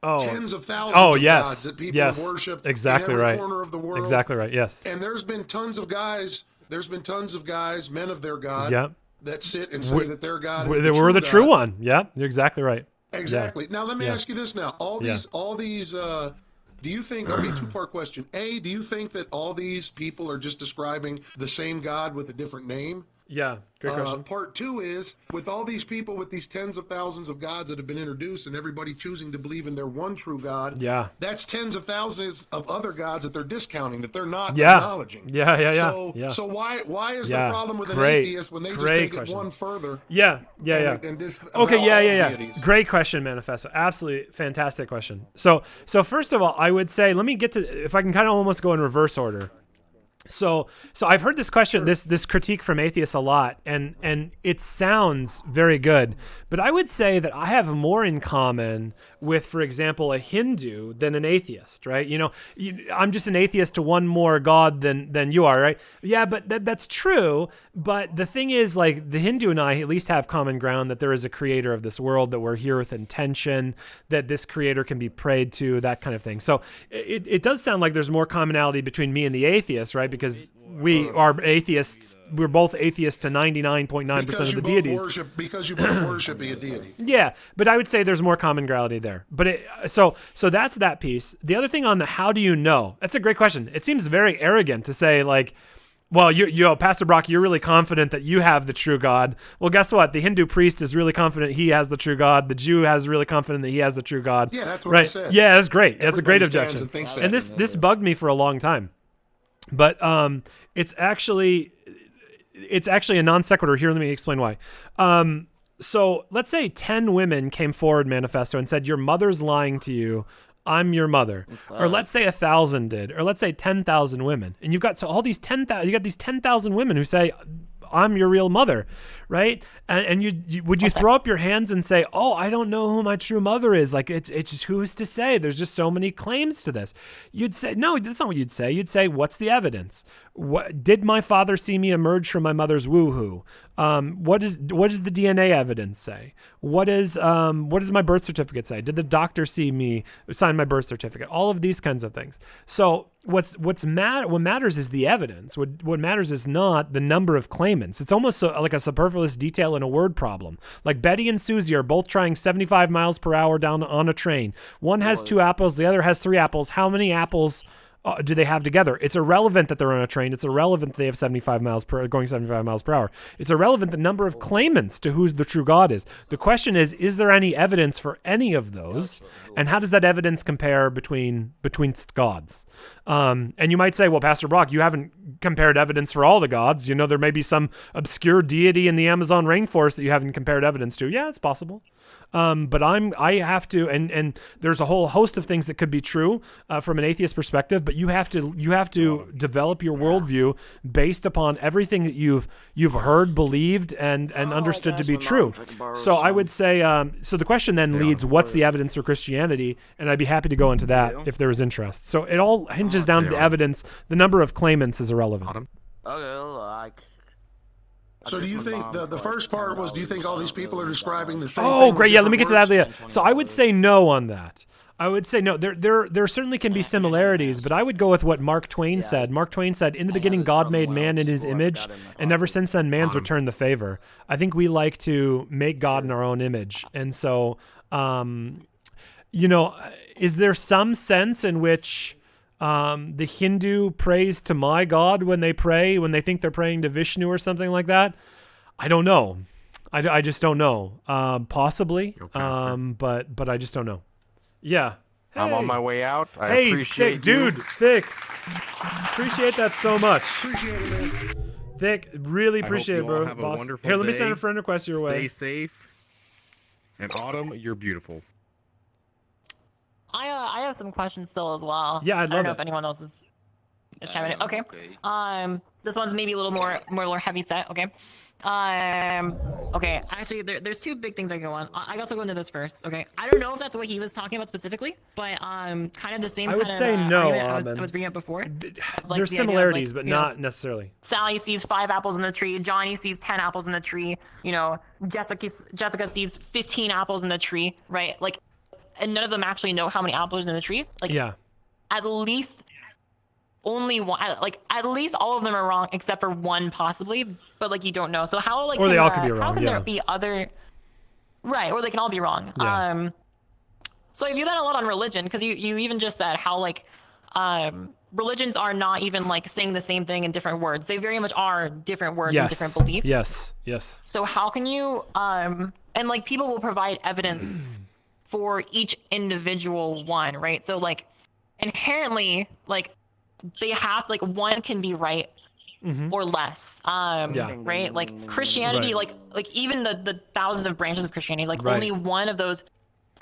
[SPEAKER 19] tens of thousands
[SPEAKER 1] Oh
[SPEAKER 19] of
[SPEAKER 1] yes.
[SPEAKER 19] gods that people
[SPEAKER 1] Yes.
[SPEAKER 19] have worshipped
[SPEAKER 1] Exactly
[SPEAKER 19] in every
[SPEAKER 1] right.
[SPEAKER 19] corner of the world.
[SPEAKER 1] Exactly right. Yes.
[SPEAKER 19] And there's been tons of guys. There's been tons of guys, men of their God,
[SPEAKER 1] Yep.
[SPEAKER 19] that sit and say
[SPEAKER 1] We-
[SPEAKER 19] that their God
[SPEAKER 1] we-
[SPEAKER 19] is
[SPEAKER 1] we're the true
[SPEAKER 19] God.
[SPEAKER 1] one. Yeah, you're exactly right.
[SPEAKER 19] Exactly.
[SPEAKER 1] Yeah.
[SPEAKER 19] Now let me
[SPEAKER 1] Yeah.
[SPEAKER 19] ask you this: now, all
[SPEAKER 1] Yeah.
[SPEAKER 19] these, do you think? Okay, two-part question. A, do you think that all these people are just describing the same God with a different name?
[SPEAKER 1] Yeah, great question.
[SPEAKER 19] Part two is, with all these people with these tens of thousands of gods that have been introduced and everybody choosing to believe in their one true God,
[SPEAKER 1] Yeah.
[SPEAKER 19] that's tens of thousands of other gods that they're discounting, that they're not
[SPEAKER 1] Yeah.
[SPEAKER 19] acknowledging.
[SPEAKER 1] Yeah, yeah, yeah,
[SPEAKER 19] So,
[SPEAKER 1] yeah.
[SPEAKER 19] so why is
[SPEAKER 1] Yeah.
[SPEAKER 19] the problem with an
[SPEAKER 1] Great.
[SPEAKER 19] atheist when they just
[SPEAKER 1] Great
[SPEAKER 19] take
[SPEAKER 1] question.
[SPEAKER 19] it one further?
[SPEAKER 1] Yeah, yeah,
[SPEAKER 19] and-
[SPEAKER 1] yeah.
[SPEAKER 19] and this
[SPEAKER 1] Okay,
[SPEAKER 19] about
[SPEAKER 1] yeah,
[SPEAKER 19] all
[SPEAKER 1] yeah,
[SPEAKER 19] deities?
[SPEAKER 1] Great question, Manifesto. Absolutely fantastic question. So first of all, I would say, let me get to, if I can kind of almost go in reverse order. So I've heard this question, this critique from atheists a lot, and it sounds very good, but I would say that I have more in common with, for example, a Hindu than an atheist, right? You know, I'm just an atheist to one more God than you are, right? Yeah, but that's true. But the thing is, like, the Hindu and I at least have common ground that there is a creator of this world, that we're here with intention, that this creator can be prayed to, that kind of thing. So it does sound like there's more commonality between me and the atheist, right? Because we are atheists. We're both atheists to 99.9% of the deities.
[SPEAKER 19] Because you both worship a deity.
[SPEAKER 1] Yeah, but I would say there's more commonality there. But so that's that piece. The other thing on the how do you know? That's a great question. It seems very arrogant to say, like, well, you Pastor Brock, you're really confident that you have the true God. Well, guess what? The Hindu priest is really confident he has the true God. The Jew is really confident that he has the true God.
[SPEAKER 19] Yeah, that's what
[SPEAKER 1] right.
[SPEAKER 19] I said.
[SPEAKER 1] Yeah, that's great. That's a great
[SPEAKER 19] Everybody stands
[SPEAKER 1] objection.
[SPEAKER 19] and thinks that.
[SPEAKER 1] And this bugged me for a long time. But it's actually a non sequitur. Here, let me explain why. So let's say 10 women came forward, Manifesto, and said, your mother's lying to you. I'm your mother. Or let's say 1,000 did, or let's say 10,000 women. And you've got all these 10,000, you got these 10,000 women who say, I'm your real mother, right? And you would you throw up your hands and say, oh, I don't know who my true mother is? Like, it's just, who's to say? There's just so many claims to this. You'd say, no, that's not what you'd say. You'd say, what's the evidence? What did my father see me emerge from my mother's woohoo? What does the DNA evidence say? What does my birth certificate say? Did the doctor see me sign my birth certificate? All of these kinds of things. So what matters is the evidence. What matters is not the number of claimants. It's almost like a superfluous detail in a word problem. Like Betty and Susie are both trying 75 miles per hour down on a train. One has 2 apples, the other has 3 apples. How many apples do they have together? It's irrelevant that they're on a train. It's irrelevant that they have going 75 miles per hour. It's irrelevant the number of claimants to who the true God is. The question is there any evidence for any of those? And how does that evidence compare between gods? And you might say, well, Pastor Brock, you haven't compared evidence for all the gods. You know, there may be some obscure deity in the Amazon rainforest that you haven't compared evidence to. Yeah, it's possible. But I have to, and there's a whole host of things that could be true from an atheist perspective. But you have to develop your worldview based upon everything that you've heard, believed, and understood to be true. So I would say, so the question then leads, what's the evidence for Christianity? And I'd be happy to go into that if there was interest. So it all hinges down to the evidence. The number of claimants is irrelevant.
[SPEAKER 19] So do you think the first part was, do you think all these people are describing the same thing?
[SPEAKER 1] Oh,
[SPEAKER 19] with
[SPEAKER 1] great. Yeah, let me get
[SPEAKER 19] different
[SPEAKER 1] to that
[SPEAKER 19] words?
[SPEAKER 1] later. So I would say no on that. I would say no. There certainly can be similarities, but I would go with what Mark Twain said. Mark Twain said, in the beginning, God made man in his image, and ever since then, man's returned the favor. I think we like to make God in our own image. And so, is there some sense in which the Hindu prays to my God when they think they're praying to Vishnu or something like that? I don't know. I just don't know. Possibly, but I just don't know. Yeah.
[SPEAKER 14] I'm on my way out. I
[SPEAKER 1] hey,
[SPEAKER 14] appreciate
[SPEAKER 1] Thick,
[SPEAKER 14] you.
[SPEAKER 1] dude, Thick. Appreciate that so much.
[SPEAKER 19] Appreciate it, man.
[SPEAKER 1] Thick, really
[SPEAKER 14] I
[SPEAKER 1] appreciate
[SPEAKER 14] hope
[SPEAKER 1] it,
[SPEAKER 14] you all
[SPEAKER 1] bro.
[SPEAKER 14] have a
[SPEAKER 1] Boss.
[SPEAKER 14] wonderful
[SPEAKER 1] Here, let me
[SPEAKER 14] day.
[SPEAKER 1] send a friend request your way.
[SPEAKER 14] Stay safe. And Autumn, you're beautiful.
[SPEAKER 17] I have some questions still as well.
[SPEAKER 1] Yeah, I'd
[SPEAKER 17] I don't
[SPEAKER 1] love
[SPEAKER 17] know
[SPEAKER 1] it.
[SPEAKER 17] if anyone else is chiming in. Okay. This one's maybe a little more heavy set. Okay. Okay. Actually, there's 2 big things I go on. I also go into this first. Okay. I don't know if that's what he was talking about specifically, but kind of the same.
[SPEAKER 1] I would
[SPEAKER 17] kind
[SPEAKER 1] say
[SPEAKER 17] of,
[SPEAKER 1] no.
[SPEAKER 17] I was bringing up before. Like
[SPEAKER 1] There's
[SPEAKER 17] the idea of,
[SPEAKER 1] similarities,
[SPEAKER 17] like,
[SPEAKER 1] but
[SPEAKER 17] you know,
[SPEAKER 1] not necessarily.
[SPEAKER 17] Sally sees 5 apples in the tree. Johnny sees 10 apples in the tree. You know, Jessica sees 15 apples in the tree. Right? Like, and none of them actually know how many apples are in the tree. Like,
[SPEAKER 1] Yeah.
[SPEAKER 17] at least only one, like at least all of them are wrong except for one possibly, but like you don't know. So how like
[SPEAKER 1] Or they
[SPEAKER 17] can,
[SPEAKER 1] all could be
[SPEAKER 17] how
[SPEAKER 1] wrong,
[SPEAKER 17] can
[SPEAKER 1] yeah.
[SPEAKER 17] there be other, right? Or they can all be wrong.
[SPEAKER 1] Yeah.
[SPEAKER 17] So I view that a lot on religion because you even just said how like religions are not even like saying the same thing in different words. They very much are different words and different beliefs.
[SPEAKER 1] Yes.
[SPEAKER 17] So how can you and like people will provide evidence for each individual one, right? So like inherently like they have like one can be right or less. Right? Like Christianity,
[SPEAKER 1] Right.
[SPEAKER 17] like even the thousands of branches of Christianity, like
[SPEAKER 1] Right.
[SPEAKER 17] only one of those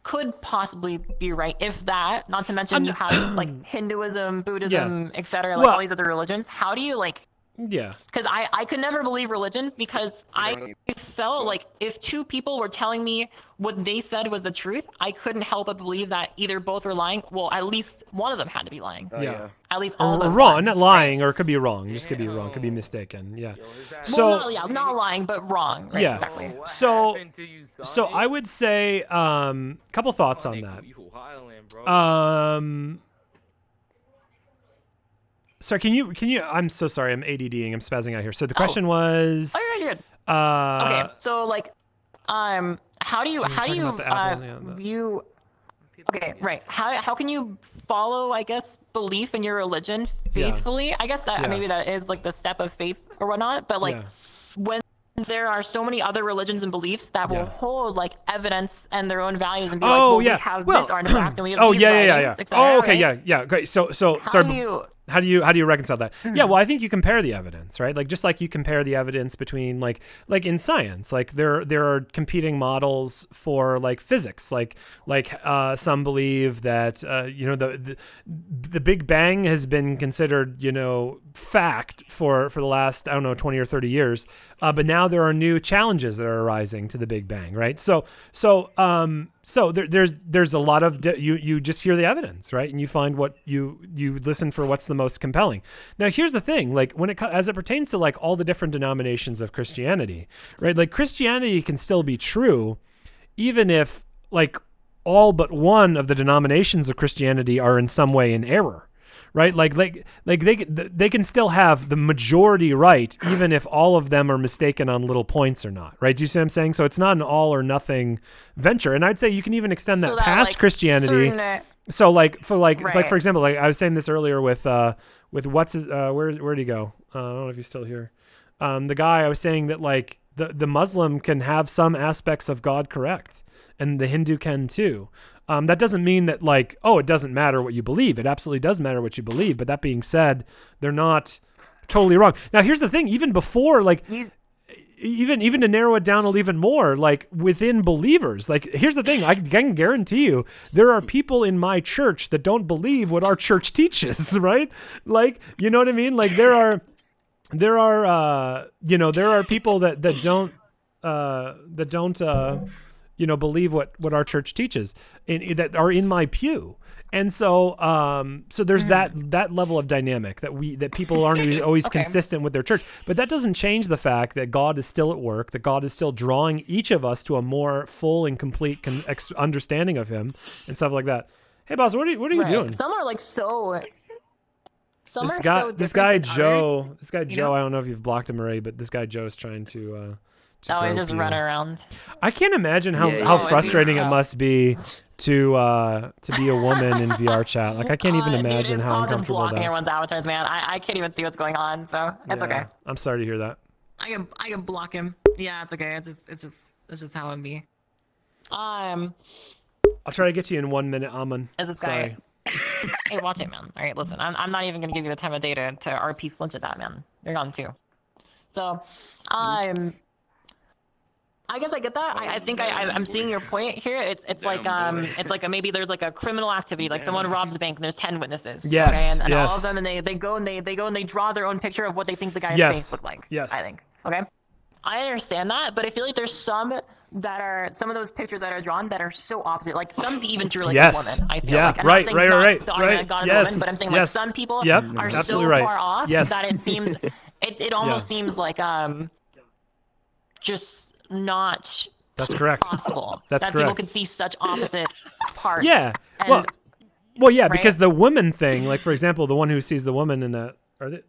[SPEAKER 17] could possibly be right, if that. Not to mention you have like Hinduism, Buddhism, etc. Like
[SPEAKER 1] Well-
[SPEAKER 17] all these other religions. How do you like?
[SPEAKER 1] Yeah.
[SPEAKER 17] Because I could never believe religion because I felt like if two people were telling me what they said was the truth, I couldn't help but believe that either both were lying. Well, at least one of them had to be lying.
[SPEAKER 1] Yeah.
[SPEAKER 17] At least all
[SPEAKER 1] Or
[SPEAKER 17] but
[SPEAKER 1] wrong,
[SPEAKER 17] one.
[SPEAKER 1] not lying, or it could be wrong. Just could be wrong. Could be mistaken. Yeah. So
[SPEAKER 17] Well, not lying, but wrong. Right?
[SPEAKER 1] yeah.
[SPEAKER 17] Exactly.
[SPEAKER 1] So I would say couple thoughts on that. Sorry, can you I'm so sorry, I'm ADDing, I'm spazzing out here. So the question was
[SPEAKER 17] Oh, you're good.
[SPEAKER 1] uh
[SPEAKER 17] Okay, so like, how do you
[SPEAKER 1] talking about the apple, yeah,
[SPEAKER 17] view? Okay, right. How can you follow, I guess, belief in your religion
[SPEAKER 1] Yeah.
[SPEAKER 17] faithfully? I guess that
[SPEAKER 1] Yeah.
[SPEAKER 17] maybe that is like the step of faith or whatnot. But like,
[SPEAKER 1] Yeah.
[SPEAKER 17] when there are so many other religions and beliefs that will
[SPEAKER 1] Yeah.
[SPEAKER 17] hold like evidence and their own values and be
[SPEAKER 1] Oh
[SPEAKER 17] like, well,
[SPEAKER 1] yeah.
[SPEAKER 17] we have
[SPEAKER 1] Well,
[SPEAKER 17] this artifact and we have
[SPEAKER 1] oh
[SPEAKER 17] these
[SPEAKER 1] yeah,
[SPEAKER 17] writings, et cetera,
[SPEAKER 1] Oh okay,
[SPEAKER 17] right?
[SPEAKER 1] yeah. Great. So
[SPEAKER 17] How
[SPEAKER 1] sorry.
[SPEAKER 17] do you-
[SPEAKER 1] How do you reconcile that? Yeah, well, I think you compare the evidence, right? Like just like you compare the evidence between like in science, like there are competing models for like physics, like some believe that the Big Bang has been considered fact for the last 20 or 30 years, but now there are new challenges that are arising to the Big Bang, right? So there's a lot of you just hear the evidence, right? And you find what you listen for what's the most compelling. Now here's the thing, like as it pertains to like all the different denominations of Christianity, right? Like Christianity can still be true even if like all but one of the denominations of Christianity are in some way in error. Right, like they can still have the majority right, even if all of them are mistaken on little points or not. Right? Do you see what I'm saying? So it's not an all or nothing venture, and I'd say you can even extend that
[SPEAKER 17] So that,
[SPEAKER 1] past
[SPEAKER 17] like,
[SPEAKER 1] Christianity.
[SPEAKER 17] certain-
[SPEAKER 1] So like for
[SPEAKER 17] Right.
[SPEAKER 1] for example, like I was saying this earlier with what's his, where'd he go? I don't know if he's still here. The guy I was saying that like the Muslim can have some aspects of God correct, and the Hindu can too. That doesn't mean that like, it doesn't matter what you believe. It absolutely does matter what you believe. But that being said, they're not totally wrong. Now, here's the thing. Even before, like, even to narrow it down even more, like within believers, like here's the thing. I can guarantee you there are people in my church that don't believe what our church teaches, right? Like, you know what I mean? Like there are people that don't believe what our church teaches and that are in my pew. And so there's that level of dynamic that people aren't always consistent with their church, but that doesn't change the fact that God is still at work, that God is still drawing each of us to a more full and complete understanding of him and stuff like that. Hey boss, what are you doing?
[SPEAKER 17] Some are like so. Some
[SPEAKER 1] This
[SPEAKER 17] are
[SPEAKER 1] guy,
[SPEAKER 17] so
[SPEAKER 1] this guy
[SPEAKER 17] different than
[SPEAKER 1] Joe,
[SPEAKER 17] others,
[SPEAKER 1] this guy
[SPEAKER 17] you
[SPEAKER 1] Joe.
[SPEAKER 17] know?
[SPEAKER 1] I don't know if you've blocked him already, but this guy Joe is trying to
[SPEAKER 17] He's
[SPEAKER 1] grope
[SPEAKER 17] just
[SPEAKER 1] you.
[SPEAKER 17] running around.
[SPEAKER 1] I can't imagine how
[SPEAKER 17] Yeah,
[SPEAKER 1] frustrating
[SPEAKER 17] yeah.
[SPEAKER 1] it must be to be a woman in VR chat. Like I can't even imagine
[SPEAKER 17] dude,
[SPEAKER 1] how
[SPEAKER 17] it's
[SPEAKER 1] uncomfortable
[SPEAKER 17] blocking
[SPEAKER 1] that.
[SPEAKER 17] everyone's avatars, man. I can't even see what's going on, so it's
[SPEAKER 1] Yeah,
[SPEAKER 17] okay.
[SPEAKER 1] I'm sorry to hear that.
[SPEAKER 17] I can block him. Yeah, it's okay. It's just how it be.
[SPEAKER 1] I'll try to get to you in 1 minute, Amun.
[SPEAKER 17] Is this
[SPEAKER 1] Sorry.
[SPEAKER 17] guy? Hey, watch it, man. All right, listen. I'm not even gonna give you the time of day to RP flinch at that, man. You're gone too. So, I guess I get that. I think I'm seeing your point here. It's like maybe there's like a criminal activity, like someone robs a bank and there's 10 witnesses.
[SPEAKER 1] Yes,
[SPEAKER 17] Okay? And all
[SPEAKER 1] yes.
[SPEAKER 17] of them, and they go and they draw their own picture of what they think the guy's
[SPEAKER 1] Yes,
[SPEAKER 17] face looked like.
[SPEAKER 1] yes.
[SPEAKER 17] I think. Okay. I understand that, but I feel like there's some of those pictures that are drawn that are so opposite. Like some even drew like
[SPEAKER 1] Yes.
[SPEAKER 17] a woman. I feel
[SPEAKER 1] Yeah,
[SPEAKER 17] like. I'm
[SPEAKER 1] right,
[SPEAKER 17] not saying
[SPEAKER 1] right,
[SPEAKER 17] God,
[SPEAKER 1] right,
[SPEAKER 17] the argument
[SPEAKER 1] right.
[SPEAKER 17] God is
[SPEAKER 1] Yes,
[SPEAKER 17] a woman, but I'm saying
[SPEAKER 1] yes.
[SPEAKER 17] like some people
[SPEAKER 1] Yep,
[SPEAKER 17] are so
[SPEAKER 1] absolutely right.
[SPEAKER 17] far off
[SPEAKER 1] Yes.
[SPEAKER 17] that it seems it almost seems like just not
[SPEAKER 1] That's correct.
[SPEAKER 17] possible
[SPEAKER 1] That's
[SPEAKER 17] that people
[SPEAKER 1] correct.
[SPEAKER 17] could see such opposite parts.
[SPEAKER 1] Yeah.
[SPEAKER 17] And,
[SPEAKER 1] Well, yeah,
[SPEAKER 17] right?
[SPEAKER 1] because the woman thing, like for example, the one who sees the woman in that, are they?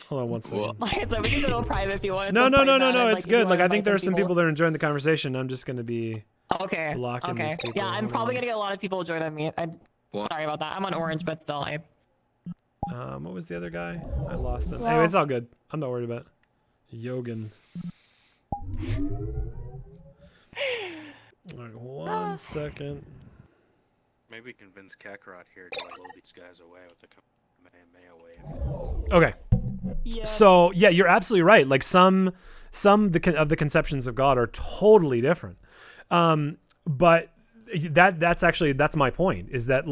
[SPEAKER 1] Hold on one second.
[SPEAKER 17] Like, so we can go private if you want.
[SPEAKER 1] No,
[SPEAKER 17] to
[SPEAKER 1] no,
[SPEAKER 17] play
[SPEAKER 1] no,
[SPEAKER 17] that
[SPEAKER 1] no, no.
[SPEAKER 17] and,
[SPEAKER 1] It's
[SPEAKER 17] like, if you
[SPEAKER 1] good. Like
[SPEAKER 17] wanna
[SPEAKER 1] I think
[SPEAKER 17] invite
[SPEAKER 1] there are some people
[SPEAKER 17] people.
[SPEAKER 1] that are enjoying the conversation. I'm just gonna be
[SPEAKER 17] Okay.
[SPEAKER 1] blocking
[SPEAKER 17] Okay.
[SPEAKER 1] these people.
[SPEAKER 17] Yeah, I'm
[SPEAKER 1] Hold
[SPEAKER 17] probably
[SPEAKER 1] on.
[SPEAKER 17] gonna get a lot of people join on me. Sorry about that. I'm on orange, but still,
[SPEAKER 1] What was the other guy? I lost him.
[SPEAKER 17] Well-
[SPEAKER 1] Anyway, it's all good. I'm not worried about it. Yogan. All right, one second.
[SPEAKER 16] Maybe convince Kakarot here to blow these guys away with the Kamehameha wave.
[SPEAKER 1] Okay. So yeah, you're absolutely right. Like some of the conceptions of God are totally different. But that's my point, is that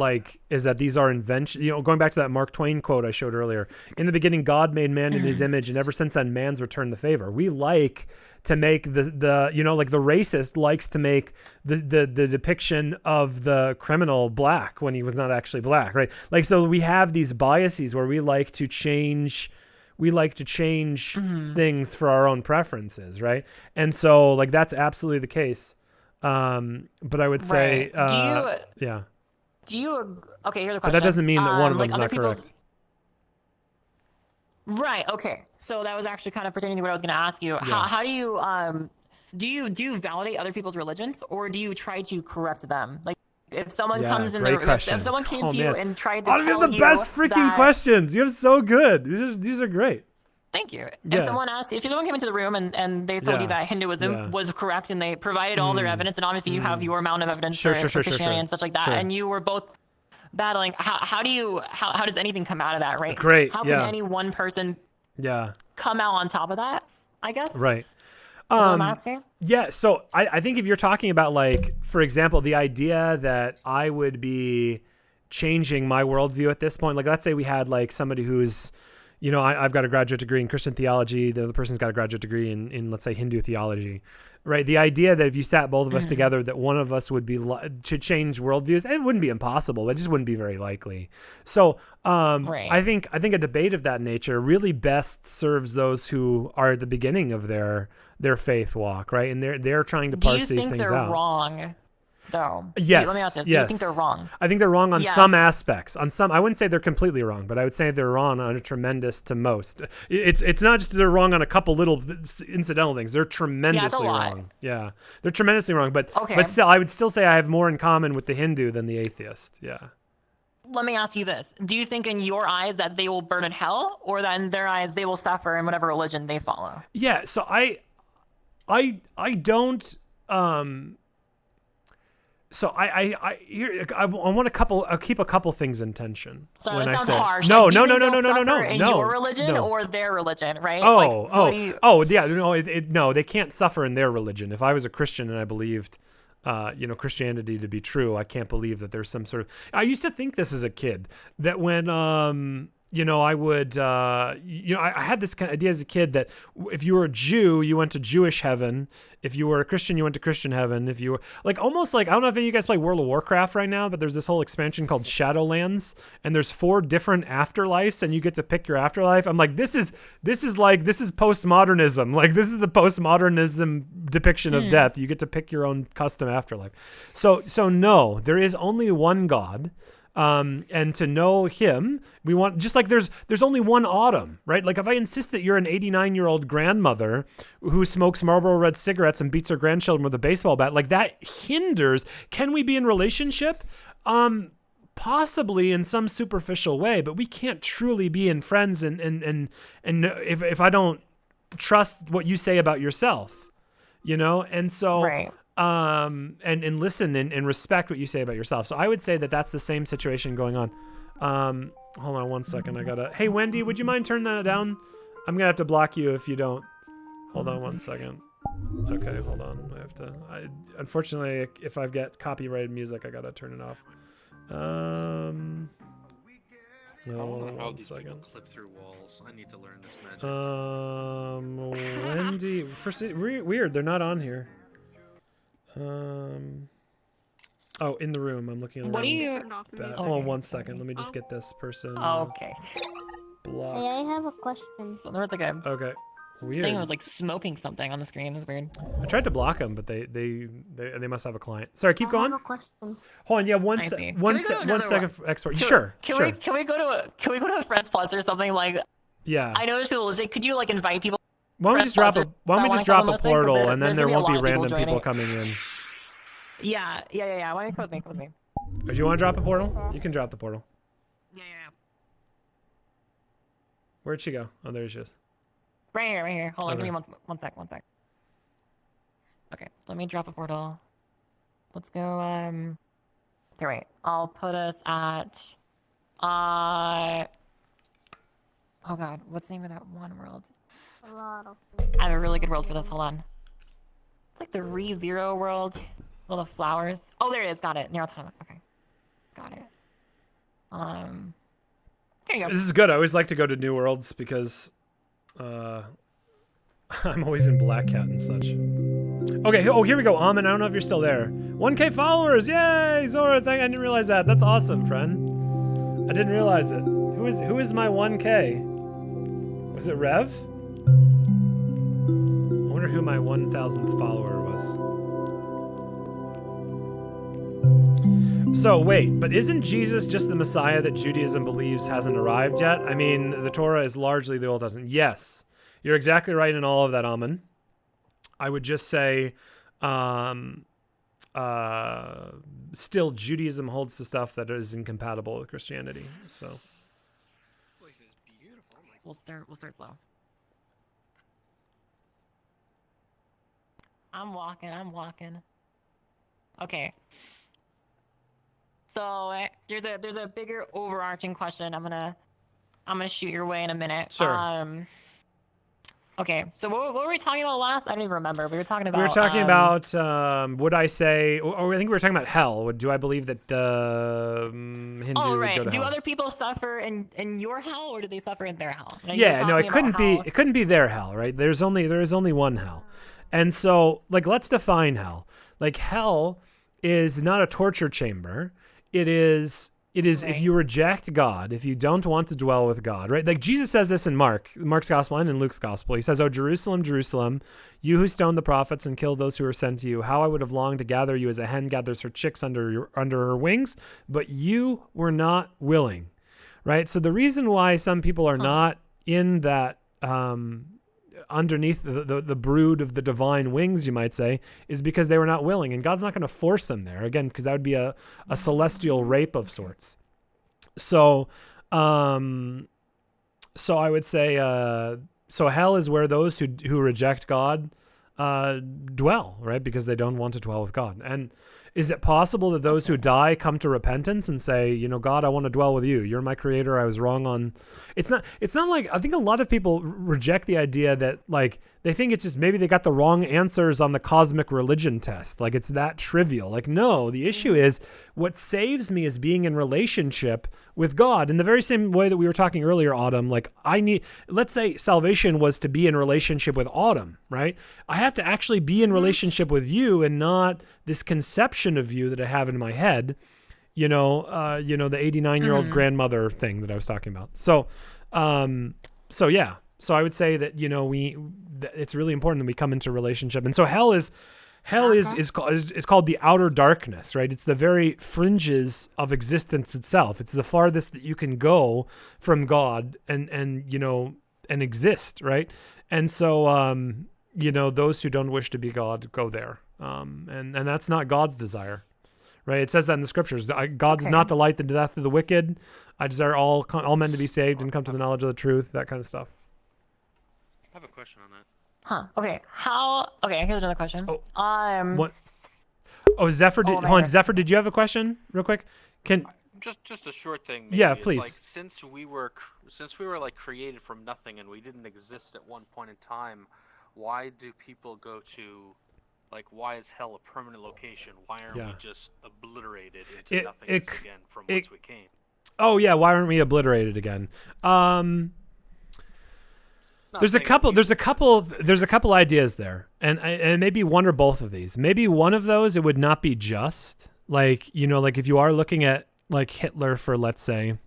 [SPEAKER 1] these are inventions. Going back to that Mark Twain quote I showed earlier, in the beginning God made man in his image, and ever since then man's returned the favor. We like to make the like the racist likes to make the depiction of the criminal black when he was not actually black, right? Like, so we have these biases where we like to change things for our own preferences, right? And so like that's absolutely the case. But I would say, yeah.
[SPEAKER 17] Do you? Okay, here's the question.
[SPEAKER 1] But that doesn't mean that one of
[SPEAKER 17] like
[SPEAKER 1] them's not
[SPEAKER 17] other people's-
[SPEAKER 1] correct.
[SPEAKER 17] Right. Okay. So that was actually kind of pertaining to what I was going to ask you.
[SPEAKER 1] Yeah.
[SPEAKER 17] How do you validate other people's religions, or do you try to correct them? Like, if someone comes in, if someone came to you and tried to
[SPEAKER 1] Oh,
[SPEAKER 17] tell
[SPEAKER 1] you have the best freaking
[SPEAKER 17] that,
[SPEAKER 1] questions. You have so good. These are great.
[SPEAKER 17] Thank you.
[SPEAKER 1] Yeah.
[SPEAKER 17] If someone came into the room and they told you that Hinduism was correct and they provided all their evidence, and obviously you have your amount of evidence for Christianity and such like that, and you were both battling, how does anything come out of that, right?
[SPEAKER 1] Great.
[SPEAKER 17] How can any one person come out on top of that, I guess?
[SPEAKER 1] Right.
[SPEAKER 17] What I'm asking?
[SPEAKER 1] Yeah, so I think if you're talking about, like, for example, the idea that I would be changing my worldview at this point, like let's say we had like somebody who's, I've got a graduate degree in Christian theology, the other person's got a graduate degree in let's say Hindu theology, right? The idea that if you sat both of us together, that one of us would be to change worldviews, it wouldn't be impossible, but it just wouldn't be very likely. So I think a debate of that nature really best serves those who are at the beginning of their faith walk, right? And they're trying to parse these things out.
[SPEAKER 17] Do you think they're wrong? Though.
[SPEAKER 1] Yes.
[SPEAKER 17] Let me ask this.
[SPEAKER 1] Yes.
[SPEAKER 17] Do you think they're wrong?
[SPEAKER 1] I think they're wrong on some aspects. On some, I wouldn't say they're completely wrong, but I would say they're wrong on a tremendous to most. It's not just they're wrong on a couple little incidental things. They're tremendously wrong. Yeah, they're tremendously wrong. But still, I would still say I have more in common with the Hindu than the atheist. Yeah.
[SPEAKER 17] Let me ask you this: do you think in your eyes that they will burn in hell, or that in their eyes they will suffer in whatever religion they follow?
[SPEAKER 1] Yeah. So I don't. So I want I'll keep a couple things in tension.
[SPEAKER 17] So
[SPEAKER 1] when
[SPEAKER 17] it
[SPEAKER 1] I
[SPEAKER 17] sounds
[SPEAKER 1] say
[SPEAKER 17] harsh.
[SPEAKER 1] no,
[SPEAKER 17] Like, do
[SPEAKER 1] no,
[SPEAKER 17] you
[SPEAKER 1] no,
[SPEAKER 17] think
[SPEAKER 1] no, no,
[SPEAKER 17] they'll
[SPEAKER 1] no, no,
[SPEAKER 17] suffer
[SPEAKER 1] no,
[SPEAKER 17] in
[SPEAKER 1] no,
[SPEAKER 17] your religion
[SPEAKER 1] no.
[SPEAKER 17] or their religion, right?
[SPEAKER 1] Yeah, no, they can't suffer in their religion. If I was a Christian and I believed, Christianity to be true, I can't believe that there's some sort of. I used to think this as a kid, that when I would, I had this kind of idea as a kid that if you were a Jew, you went to Jewish heaven. If you were a Christian, you went to Christian heaven. If you were almost like, I don't know if any of you guys play World of Warcraft right now, but there's this whole expansion called Shadowlands, and there's 4 different afterlives, and you get to pick your afterlife. I'm like, this is postmodernism. Like, this is the postmodernism depiction of death. You get to pick your own custom afterlife. So no, there is only one God. And to know him, we want, just like there's only one Autumn, right? Like if I insist that you're an 89-year-old grandmother who smokes Marlboro Red cigarettes and beats her grandchildren with a baseball bat, like that hinders, can we be in relationship? Possibly in some superficial way, but we can't truly be in friends and if I don't trust what you say about yourself, and so
[SPEAKER 17] right.
[SPEAKER 1] And listen and respect what you say about yourself. So I would say that that's the same situation going on. Hold on one second. Hey, Wendy, would you mind turning that down? I'm gonna have to block you if you don't. Hold on one second. Okay, hold on. Unfortunately, if I've got copyrighted music, I gotta turn it off. No, one second.
[SPEAKER 16] Clip through walls. I need to learn this magic.
[SPEAKER 1] Wendy, weird. They're not on here. In the room. I'm looking at the
[SPEAKER 17] What
[SPEAKER 1] room.
[SPEAKER 17] do you?
[SPEAKER 1] Hold on one second. Let me just get this person.
[SPEAKER 17] Okay.
[SPEAKER 1] Block.
[SPEAKER 18] Hey, I have a question.
[SPEAKER 17] So there's a guy.
[SPEAKER 1] Okay. Weird.
[SPEAKER 17] thing was like smoking something on the screen. It was weird.
[SPEAKER 1] I tried to block them, but they must have a client. Sorry, keep going.
[SPEAKER 17] I have a question.
[SPEAKER 1] Hold on, yeah,
[SPEAKER 17] I see. Can
[SPEAKER 1] one
[SPEAKER 17] we go to
[SPEAKER 1] second
[SPEAKER 17] another
[SPEAKER 1] for export. Sure,
[SPEAKER 17] Can
[SPEAKER 1] sure.
[SPEAKER 17] we go to a Friends Plus or something like?
[SPEAKER 1] Yeah.
[SPEAKER 17] I noticed people say, could you like invite people?
[SPEAKER 1] Why don't we just drop a portal and then
[SPEAKER 17] there's
[SPEAKER 1] there
[SPEAKER 17] gonna be a
[SPEAKER 1] won't be
[SPEAKER 17] lot of
[SPEAKER 1] random
[SPEAKER 17] joining.
[SPEAKER 1] people coming in.
[SPEAKER 17] Yeah. Why don't you come with me?
[SPEAKER 1] Or do you want to drop a portal? You can drop the portal.
[SPEAKER 17] Yeah.
[SPEAKER 1] Where'd she go? Oh, there she is.
[SPEAKER 17] Right here. Hold on,
[SPEAKER 1] Okay.
[SPEAKER 17] give me one sec. Okay, let me drop a portal. Let's go, here, wait. I'll put us at, oh god, what's the name of that one world?
[SPEAKER 18] A lot of.
[SPEAKER 17] I have a really good world for this, hold on. It's like the ReZero world. All the flowers. Oh, there it is, got it. Near Autonomous, okay. Got it. There you go.
[SPEAKER 1] This is good. I always like to go to new worlds because I'm always in Black Cat and such. Okay, oh, here we go. Amin, I don't know if you're still there. 1K followers, yay! Zora, I didn't realize that. That's awesome, friend. I didn't realize it. Who is my 1K? Was it Rev? I wonder who my 1,000th follower was. So wait, but isn't Jesus just the Messiah that Judaism believes hasn't arrived yet? I mean, the Torah is largely the Old Testament. Yes, you're exactly right in all of that, Amin. I would just say, still Judaism holds to stuff that is incompatible with Christianity. So.
[SPEAKER 17] We'll start slow. I'm walking. Okay. So there's a bigger overarching question. I'm gonna shoot your way in a minute.
[SPEAKER 1] Sure.
[SPEAKER 17] Okay. So what were we talking about last? I don't even remember. We were talking about.
[SPEAKER 1] We were talking about would I say? Or I think we were talking about hell. Do I believe that Hindu
[SPEAKER 17] Oh
[SPEAKER 1] would
[SPEAKER 17] right.
[SPEAKER 1] go to
[SPEAKER 17] Do
[SPEAKER 1] hell?
[SPEAKER 17] other people suffer in your hell, or do they suffer in their hell? You know, you
[SPEAKER 1] Yeah,
[SPEAKER 17] were
[SPEAKER 1] no, it
[SPEAKER 17] talking
[SPEAKER 1] couldn't
[SPEAKER 17] about
[SPEAKER 1] be. It couldn't be their hell, right? There is only one hell, and so like let's define hell. Like hell is not a torture chamber. It is if you reject God, if you don't want to dwell with God, right? Like Jesus says this in Mark's gospel and in Luke's gospel. He says, "Oh Jerusalem, Jerusalem, you who stoned the prophets and killed those who were sent to you, how I would have longed to gather you as a hen gathers her chicks under her wings, but you were not willing." Right? So the reason why some people are not in that underneath the brood of the divine wings, you might say, is because they were not willing, and God's not going to force them there again, because that would be a celestial rape of sorts. So I would say so hell is where those who reject God dwell, right? Because they don't want to dwell with God. And is it possible that those who die come to repentance and say, you know, God, I want to dwell with you. You're my creator. I was wrong on. It's not like, I think a lot of people reject the idea that like they think it's just maybe they got the wrong answers on the cosmic religion test. Like it's that trivial. Like, no, the issue is what saves me is being in relationship with God. In the very same way that we were talking earlier, Autumn, like let's say salvation was to be in relationship with Autumn, right? I have to actually be in relationship with you and not this conception of you that I have in my head, the 89-year-old grandmother thing that I was talking about. So yeah. So I would say that, it's really important that we come into relationship. And so hell is called the outer darkness, right? It's the very fringes of existence itself. It's the farthest that you can go from God and exist, right? And so, those who don't wish to be God go there. And that's not God's desire, right? It says that in the scriptures. God does not delight in the death of the wicked. I desire all men to be saved and come to the knowledge of the truth, that kind of stuff.
[SPEAKER 16] I have a question on that.
[SPEAKER 17] Huh. Okay. Okay, here's another question.
[SPEAKER 1] What? Oh, Zephyr, Zephyr, did you have a question real quick?
[SPEAKER 16] Just a short thing.
[SPEAKER 1] Yeah,
[SPEAKER 16] It's
[SPEAKER 1] please.
[SPEAKER 16] Like, since we were like created from nothing and we didn't exist at one point in time, why do people go to, like, why is hell a permanent location? Why aren't we just obliterated into nothingness again from whence we came?
[SPEAKER 1] Oh yeah, why aren't we obliterated again? There's a couple ideas there, and maybe one or both of these. Maybe one of those, it would not be just like if you are looking at like Hitler, for let's say,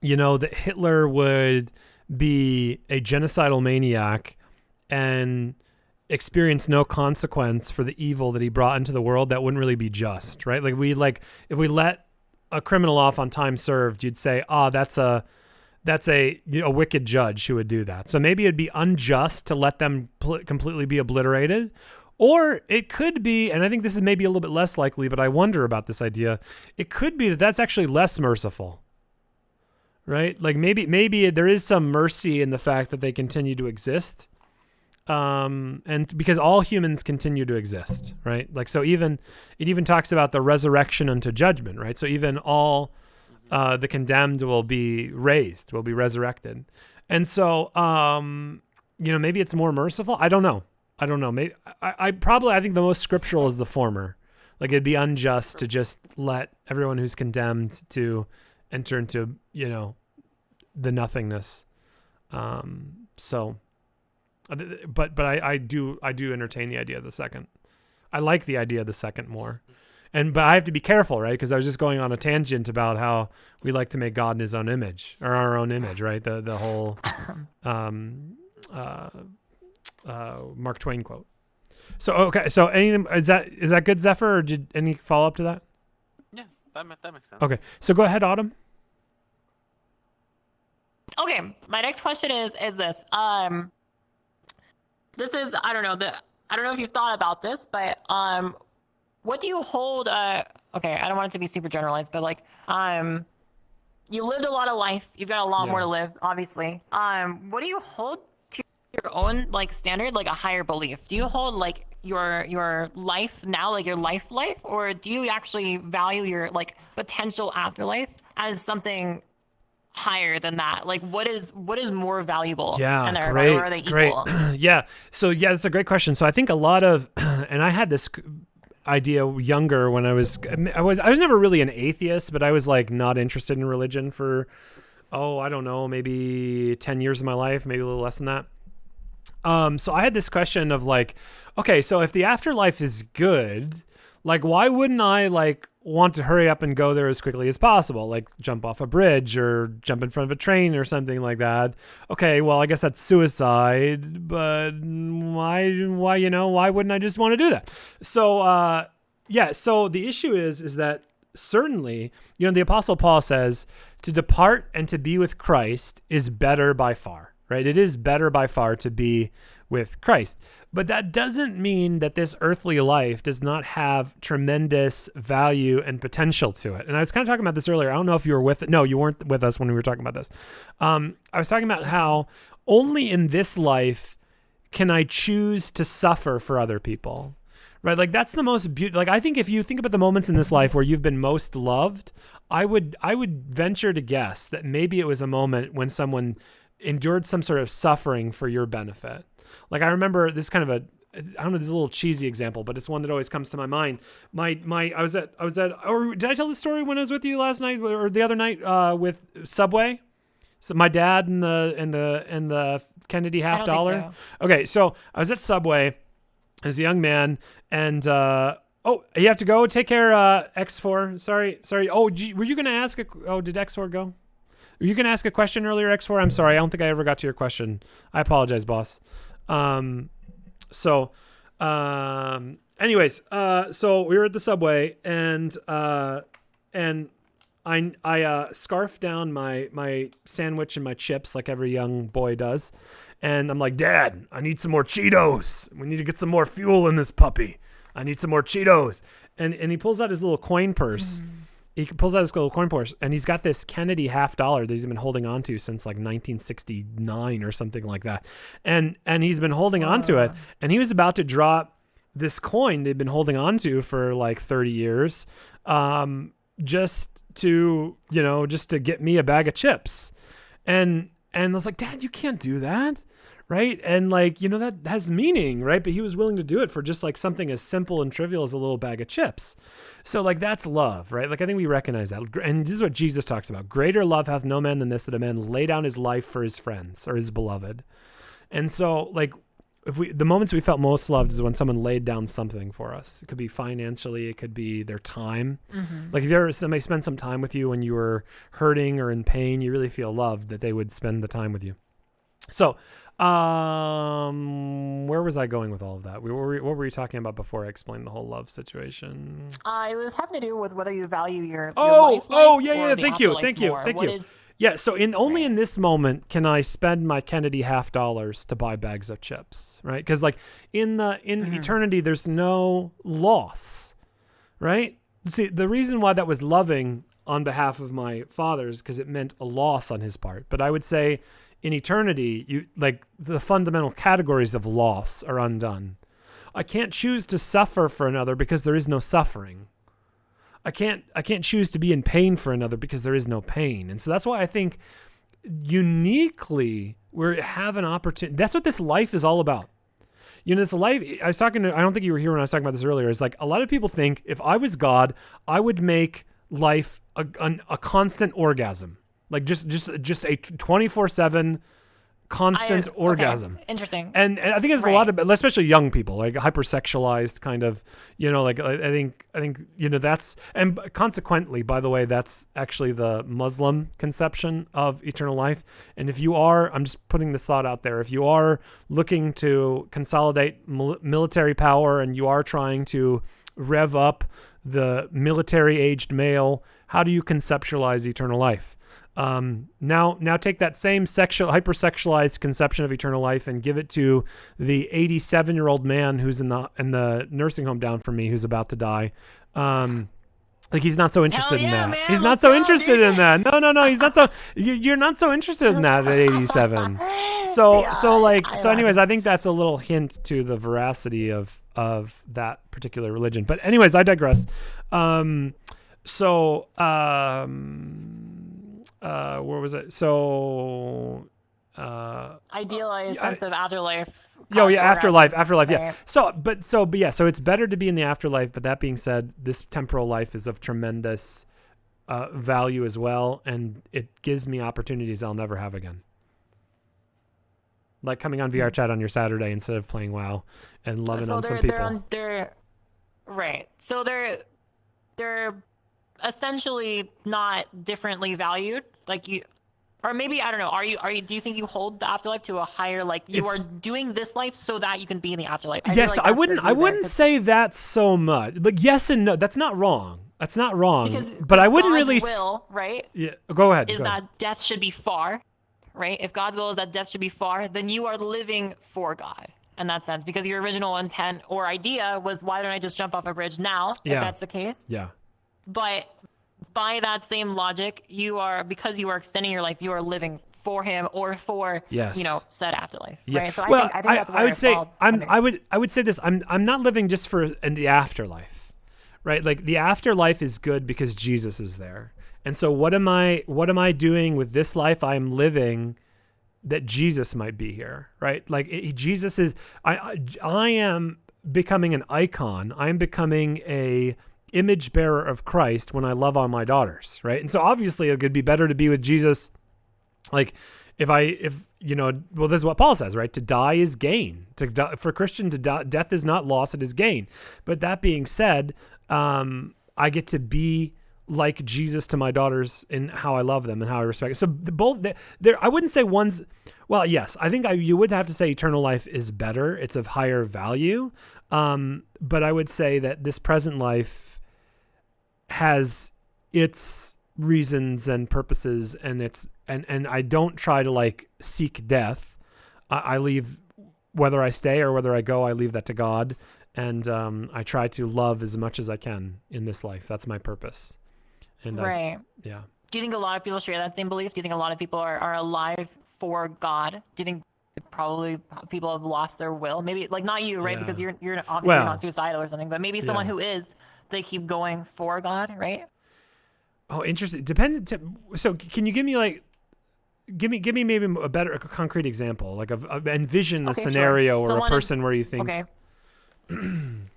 [SPEAKER 1] that Hitler would be a genocidal maniac and experience no consequence for the evil that he brought into the world, that wouldn't really be just, right? Like if we let a criminal off on time served, you'd say, that's a wicked judge who would do that. So maybe it'd be unjust to let them completely be obliterated. Or it could be, and I think this is maybe a little bit less likely, but I wonder about this idea. It could be that that's actually less merciful, right? Like maybe there is some mercy in the fact that they continue to exist. And because all humans continue to exist, right? Like, so it even talks about the resurrection unto judgment, right? So even all the condemned will be raised, will be resurrected. And so, maybe it's more merciful. I don't know. Maybe I think the most scriptural is the former. Like, it'd be unjust to just let everyone who's condemned to enter into, the nothingness. But I do entertain the idea of the second. I like the idea of the second more. But I have to be careful, right? Because I was just going on a tangent about how we like to make God in his own image, or our own image, right? The whole Mark Twain quote. So okay, so is that good, Zephyr, or did any follow up to that?
[SPEAKER 16] Yeah, that makes sense.
[SPEAKER 1] Okay, so go ahead, Autumn.
[SPEAKER 17] Okay, my next question is this. This is, I don't know if you've thought about this, but what do you hold? Okay, I don't want it to be super generalized, but like, you lived a lot of life. You've got a lot more to live, obviously. What do you hold to your own like standard, like a higher belief? Do you hold like your life now, like your life, or do you actually value your like potential afterlife as something higher than that? Like, what is more valuable?
[SPEAKER 1] Yeah,
[SPEAKER 17] and
[SPEAKER 1] great,
[SPEAKER 17] are they
[SPEAKER 1] great.
[SPEAKER 17] equal?
[SPEAKER 1] Yeah. So yeah, that's a great question. So I think a lot of, and I had this idea younger when I was never really an atheist, but I was like not interested in religion for, I don't know, maybe 10 years of my life, maybe a little less than that. So I had this question of like, okay, so if the afterlife is good, like, why wouldn't I like want to hurry up and go there as quickly as possible, like jump off a bridge or jump in front of a train or something like that? Okay, well, I guess that's suicide, but why wouldn't I just want to do that? So, so the issue is that certainly, the Apostle Paul says to depart and to be with Christ is better by far, right? It is better by far to be with Christ. But that doesn't mean that this earthly life does not have tremendous value and potential to it. And I was kind of talking about this earlier. I don't know if you were with it. No, you weren't with us when we were talking about this. I was talking about how only in this life can I choose to suffer for other people, right? Like, that's the most beautiful. Like, I think if you think about the moments in this life where you've been most loved, I would venture to guess that maybe it was a moment when someone endured some sort of suffering for your benefit. Like, I remember this kind of I don't know, this is a little cheesy example, but it's one that always comes to my mind. I was at, or did I tell the story when I was with you last night or the other night with Subway? So my dad and the Kennedy $50.
[SPEAKER 17] So.
[SPEAKER 1] Okay, so I was at Subway as a young man, and you have to go. Take care, X4. Sorry. Oh, were you going to ask? Did X4 go? Were you going to ask a question earlier, X4? I'm sorry. I don't think I ever got to your question. I apologize, boss. So we were at the Subway, and I scarfed down my sandwich and my chips like every young boy does. And I'm like, Dad, I need some more Cheetos. We need to get some more fuel in this puppy. I need some more Cheetos. And he pulls out his little coin purse. He pulls out his little coin purse, and he's got this Kennedy $50 that he's been holding on to since like 1969 or something like that. And he's been holding on to it, and he was about to drop this coin they've been holding on to for like 30 years, just to get me a bag of chips. And I was like, Dad, you can't do that. Right. And like, that has meaning, right? But he was willing to do it for just like something as simple and trivial as a little bag of chips. So like, that's love, right? Like, I think we recognize that. And this is what Jesus talks about. Greater love hath no man than this, that a man lay down his life for his friends or his beloved. And so like, the moments we felt most loved is when someone laid down something for us. It could be financially, it could be their time. Mm-hmm. Like, if somebody spent some time with you when you were hurting or in pain, you really feel loved that they would spend the time with you. So, where was I going with all of that? What were you talking about before I explained the whole love situation?
[SPEAKER 17] It was having to do with whether you value your life
[SPEAKER 1] Yeah.
[SPEAKER 17] or the
[SPEAKER 1] Thank you.
[SPEAKER 17] afterlife more.
[SPEAKER 1] Yeah. So only in this moment can I spend my Kennedy $50 to buy bags of chips, right? Because like in eternity, there's no loss, right? See, the reason why that was loving on behalf of my father is because it meant a loss on his part. But I would say in eternity, you like the fundamental categories of loss are undone. I can't choose to suffer for another because there is no suffering. I can't choose to be in pain for another because there is no pain. And so that's why I think uniquely we have an opportunity. That's what this life is all about. You know, this life, I don't think you were here when I was talking about this earlier. It's like a lot of people think if I was God, I would make life a constant orgasm. Like just a 24/7 constant orgasm.
[SPEAKER 17] Okay. Interesting.
[SPEAKER 1] And I think there's a lot of, especially young people, like hypersexualized kind of, you know, like I think, you know, that's, and consequently, by the way, that's actually the Muslim conception of eternal life. And if you are, I'm just putting this thought out there, if you are looking to consolidate military power and you are trying to rev up the military aged male, how do you conceptualize eternal life? Now take that same hypersexualized conception of eternal life and give it to the 87-year-old man who's in the nursing home down from me who's about to die. Like he's not so interested in that.
[SPEAKER 17] Man,
[SPEAKER 1] he's not so interested in that. No, he's not so. You're not so interested in that at 87. So anyways, I think that's a little hint to the veracity of that particular religion. But anyways, I digress. Where was it? So,
[SPEAKER 17] idealized sense of afterlife.
[SPEAKER 1] Afterlife. Yeah.
[SPEAKER 17] Right.
[SPEAKER 1] So it's better to be in the afterlife. But that being said, this temporal life is of tremendous value as well, and it gives me opportunities I'll never have again. Like coming on VR chat on your Saturday instead of playing WoW and loving on some people.
[SPEAKER 17] Right. So they're essentially not differently valued. Like you, or maybe I don't know. Do you think you hold the afterlife to a higher, like you are doing this life so that you can be in the afterlife?
[SPEAKER 1] Yes, I wouldn't say that so much. Like yes and no. That's not wrong. That's not wrong. But I wouldn't
[SPEAKER 17] God's
[SPEAKER 1] really.
[SPEAKER 17] will, right?
[SPEAKER 1] Yeah. Go ahead.
[SPEAKER 17] Is that death should be far, right? If God's will is that death should be far, then you are living for God in that sense, because your original intent or idea was, why don't I just jump off a bridge now?
[SPEAKER 1] Yeah.
[SPEAKER 17] If that's the case.
[SPEAKER 1] Yeah.
[SPEAKER 17] But by that same logic, because you are extending your life, you are living for Him or for said afterlife, right? So I think that's where I would say this. I'm not living just for in the afterlife, right? Like the afterlife is good because Jesus is there, and so what am I doing with this life I'm living that Jesus might be here, right? Like Jesus is. I am becoming an icon. I am becoming a image bearer of Christ when I love on my daughters, right? And so obviously it could be better to be with Jesus. Like if you know, well, this is what Paul says, right? To die is gain. For a Christian to die, death is not loss, it is gain. But that being said, I get to be like Jesus to my daughters in how I love them and how I respect it. So both there, I wouldn't say one's, well, yes, I think you would have to say eternal life is better. It's of higher value. But I would say that this present life has its reasons and purposes, and and I don't try to like seek death. I leave, whether I stay or whether I go, I leave that to God. And I try to love as much as I can in this life. That's my purpose. And right.
[SPEAKER 1] Yeah.
[SPEAKER 17] Do you think a lot of people share that same belief? Do you think a lot of people are alive for God? Do you think probably people have lost their will? Maybe like not you, right?
[SPEAKER 1] Yeah.
[SPEAKER 17] Because you're obviously not suicidal or something, but maybe someone who is, they keep going for God, right?
[SPEAKER 1] Oh, interesting. So can you give me like, give me maybe a concrete example, like envision a scenario or a person where you think.
[SPEAKER 17] Okay.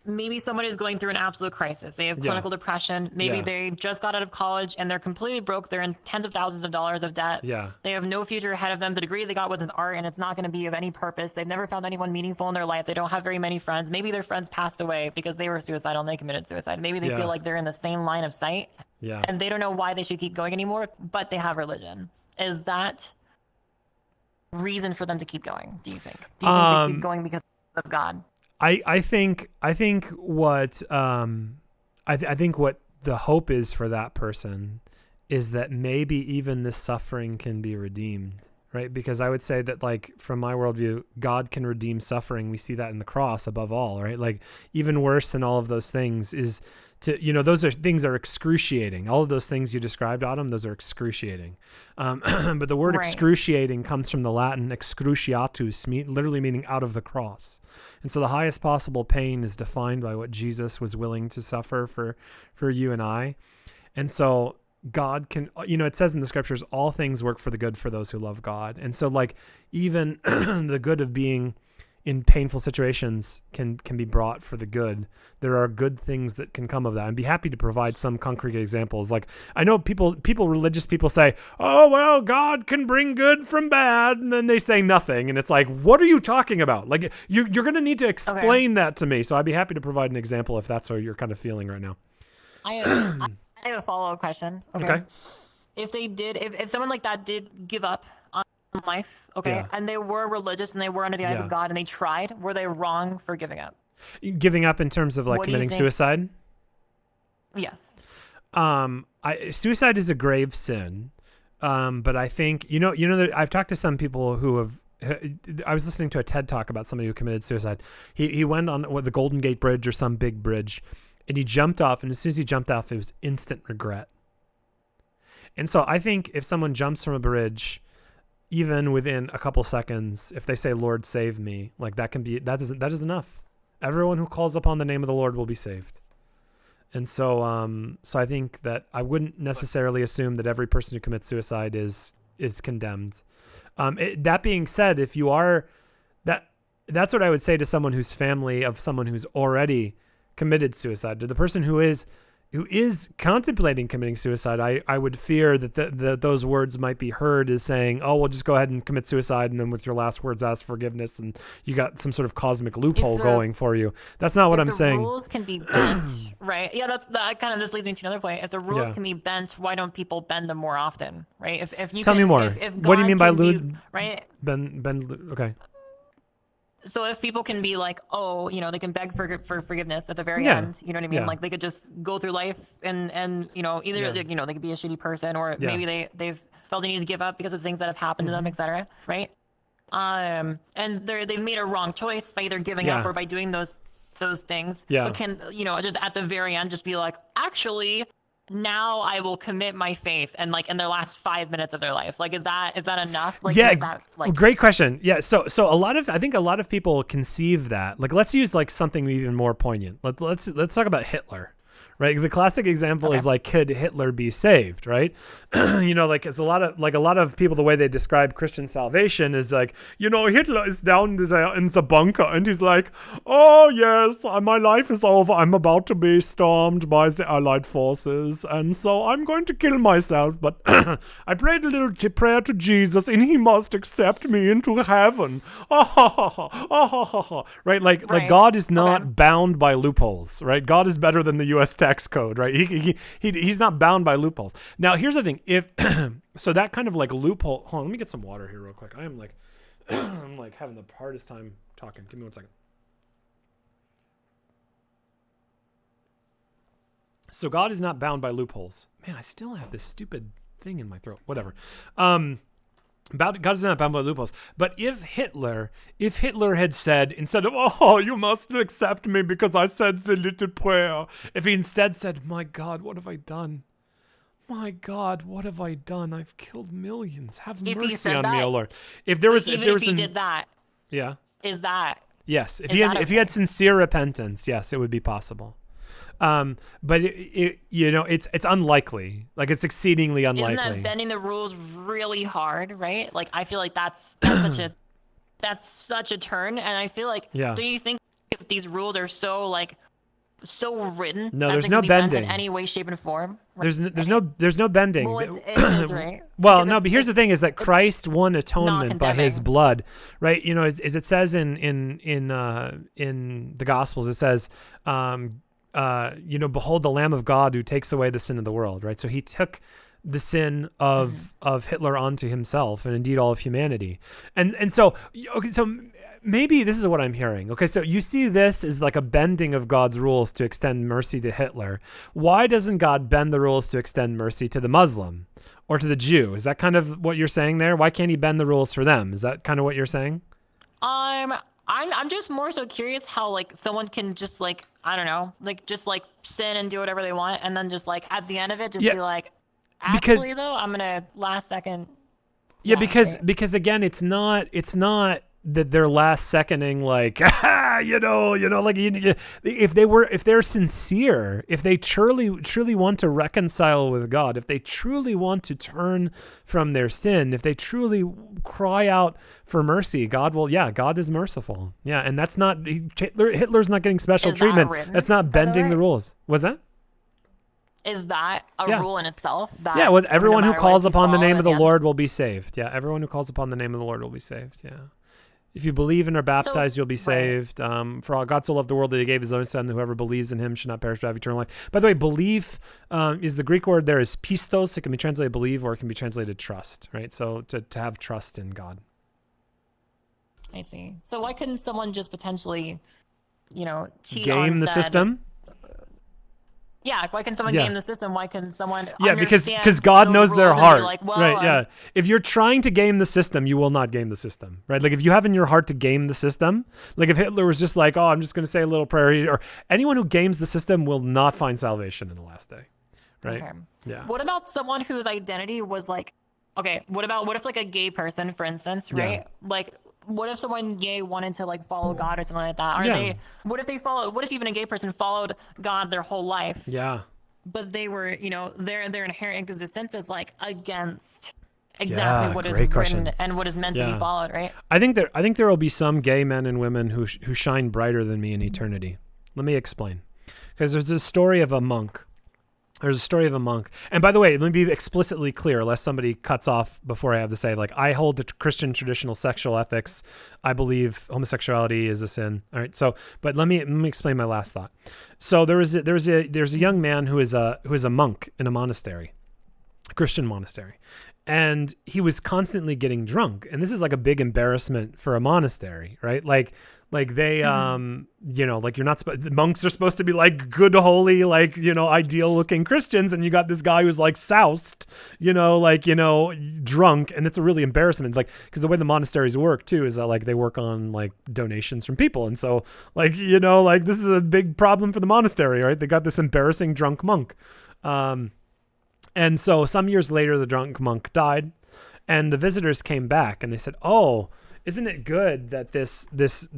[SPEAKER 17] Maybe someone is going through an absolute crisis. They have clinical depression. Maybe they just got out of college and they're completely broke. They're in tens of thousands of dollars of debt.
[SPEAKER 1] Yeah.
[SPEAKER 17] They have no future ahead of them. The degree they got was in art, and it's not going to be of any purpose. They've never found anyone meaningful in their life. They don't have very many friends. Maybe their friends passed away because they were suicidal and they committed suicide. Maybe they feel like they're in the same line of sight.
[SPEAKER 1] Yeah.
[SPEAKER 17] And they don't know why they should keep going anymore, but they have religion. Is that reason for them to keep going? Do you think? Do you think they keep going because of God?
[SPEAKER 1] I think what I think what the hope is for that person is that maybe even this suffering can be redeemed, right? Because I would say that, like, from my worldview, God can redeem suffering. We see that in the cross above all, right? Like, even worse than all of those things is to, those are things are excruciating. All of those things you described, Autumn, those are excruciating. But the word excruciating comes from the Latin excruciatus, literally meaning out of the cross. And so the highest possible pain is defined by what Jesus was willing to suffer for you and I. And so God can, it says in the scriptures, all things work for the good for those who love God. And so, like, even the good of being in painful situations can be brought for the good. There are good things that can come of that. I'd be happy to provide some concrete examples. Like, I know religious people say, oh, well, God can bring good from bad. And then they say nothing. And it's like, what are you talking about? Like, you're going to need to explain that to me. So I'd be happy to provide an example if that's what you're kind of feeling right now.
[SPEAKER 17] I have a follow-up question. Okay. If someone like that did give up on life, and they were religious and they were under the eyes of God and they tried, were they wrong for giving up?
[SPEAKER 1] Giving up in terms of, like, committing suicide?
[SPEAKER 17] Yes.
[SPEAKER 1] Suicide is a grave sin. But I think, I've talked to some people who have, I was listening to a TED talk about somebody who committed suicide. He went on the Golden Gate Bridge or some big bridge, and he jumped off, and as soon as he jumped off, it was instant regret. And so I think if someone jumps from a bridge, even within a couple seconds, if they say, Lord, save me, like, that is enough. Everyone who calls upon the name of the Lord will be saved. And so I think that I wouldn't necessarily assume that every person who commits suicide is condemned. That being said, if you are, that's what I would say to someone who's family of someone who's already committed suicide. To the person who is contemplating committing suicide, I would fear that those words might be heard as saying, oh, well, just go ahead and commit suicide, and then with your last words ask forgiveness, and you got some sort of cosmic loophole going for you. That's not what I'm saying.
[SPEAKER 17] If the rules can be bent, right? Yeah, that kind of just leads me to another point. If the rules can be bent, why don't people bend them more often, right? If you
[SPEAKER 1] tell me more.
[SPEAKER 17] If
[SPEAKER 1] what do you mean by
[SPEAKER 17] right?
[SPEAKER 1] Okay.
[SPEAKER 17] So if people can be like, oh, they can beg for forgiveness at the very end, you know what I mean? Like, they could just go through life and either they could be a shitty person, or maybe they've felt they need to give up because of things that have happened to them, etc. Right? And they've made a wrong choice by either giving up or by doing those things. But can just at the very end just be like, actually, now I will commit my faith, and, like, in their last 5 minutes of their life, like, is that enough? Like,
[SPEAKER 1] yeah,
[SPEAKER 17] is that, like...
[SPEAKER 1] Great question. Yeah, so I think a lot of people conceive that. Like, let's use, like, something even more poignant. Let's talk about Hitler. Right, the classic example is, like, could Hitler be saved? Right, like, it's a lot of people. The way they describe Christian salvation is like, Hitler is down there in the bunker, and he's like, oh yes, my life is over. I'm about to be stormed by the Allied forces, and so I'm going to kill myself. But I prayed a little prayer to Jesus, and he must accept me into heaven. Right, like God is not bound by loopholes. Right, God is better than the U.S. tax code, right? He's not bound by loopholes. Now, here's the thing: if so, that kind of, like, loophole. Hold on, let me get some water here real quick. I am like, I'm like having the hardest time talking. Give me 1 second. So God is not bound by loopholes. Man, I still have this stupid thing in my throat. Whatever. God is not bound by loopholes. But if Hitler had said, instead of, oh, you must accept me because I said the little prayer, if he instead said, my God, what have I done? My God, what have I done? I've killed millions. Have mercy on me, O Lord. If he did that, yeah, is that? Yes, if he had sincere repentance, yes, it would be possible. But it's unlikely. Like, it's exceedingly unlikely.
[SPEAKER 17] Isn't that bending the rules really hard, right? Like, I feel like that's such a turn, and I feel like, do you think if these rules are so written?
[SPEAKER 1] No, there's no bending
[SPEAKER 17] in any way, shape, and form.
[SPEAKER 1] There's no bending.
[SPEAKER 17] Well, it is, right?
[SPEAKER 1] Well, no, but here's the thing: is that Christ won atonement by His blood, right? As it says in the Gospels, it says, behold the Lamb of God who takes away the sin of the world, right? So He took the sin of Hitler onto himself and indeed all of humanity. And so, okay, so maybe this is what I'm hearing. Okay, so you see this as like a bending of God's rules to extend mercy to Hitler. Why doesn't God bend the rules to extend mercy to the Muslim or to the Jew? Is that kind of what you're saying there? Why can't he bend the rules for them? Is that kind of what you're saying?
[SPEAKER 17] I'm just more so curious how like someone can just like, I don't know, like just like sin and do whatever they want, and then just like at the end of it just be like, actually though, I'm gonna last second.
[SPEAKER 1] Yeah, because again, it's not that they're last seconding like like if they're sincere, if they truly want to reconcile with God, if they truly want to turn from their sin, if they truly cry out for mercy, God is merciful. Yeah, and that's not Hitler's not getting special treatment. That's not bending the rules. What's that?
[SPEAKER 17] Is that a rule in itself? That
[SPEAKER 1] well, everyone who calls upon the name of the Lord will be saved. Yeah, everyone who calls upon the name of the Lord will be saved. Yeah. If you believe and are baptized, you'll be saved. For all God so loved the world that he gave his own son, that whoever believes in him should not perish but have eternal life. By the way, belief is the Greek word there is pistos. It can be translated believe or it can be translated trust, right? So to have trust in God.
[SPEAKER 17] I see. So why couldn't someone just potentially, cheat
[SPEAKER 1] game the system?
[SPEAKER 17] Yeah, why can someone game the system? Why can someone
[SPEAKER 1] because God knows their heart,
[SPEAKER 17] like, well,
[SPEAKER 1] right? Yeah. If you're trying to game the system, you will not game the system, right? Like if you have in your heart to game the system, like if Hitler was just like, oh, I'm just going to say a little prayer, or anyone who games the system will not find salvation in the last day, right?
[SPEAKER 17] Okay.
[SPEAKER 1] Yeah.
[SPEAKER 17] What about someone whose identity was like, okay, what if like a gay person, for instance, right?
[SPEAKER 1] Yeah.
[SPEAKER 17] Like, what if someone gay wanted to like follow God or something like that? What if even a gay person followed God their whole life?
[SPEAKER 1] Yeah.
[SPEAKER 17] But they were, their inherent existence is like against exactly what is written and what is meant to be followed, right?
[SPEAKER 1] I think there will be some gay men and women who shine brighter than me in eternity. Let me explain. Because there's a story of a monk. And by the way, let me be explicitly clear, lest somebody cuts off before I have to say, like, I hold the Christian traditional sexual ethics. I believe homosexuality is a sin. All right. So, but let me explain my last thought. So there's a young man who is a monk in a monastery, a Christian monastery. And he was constantly getting drunk. And this is like a big embarrassment for a monastery, right? Like they, like you're not the monks are supposed to be like good, holy, like, ideal looking Christians. And you got this guy who's like soused, drunk. And it's a really embarrassment. Like, because the way the monasteries work too, is that like they work on like donations from people. And so like, this is a big problem for the monastery, right? They got this embarrassing drunk monk. And so some years later, the drunk monk died, and the visitors came back and they said, oh, isn't it good that this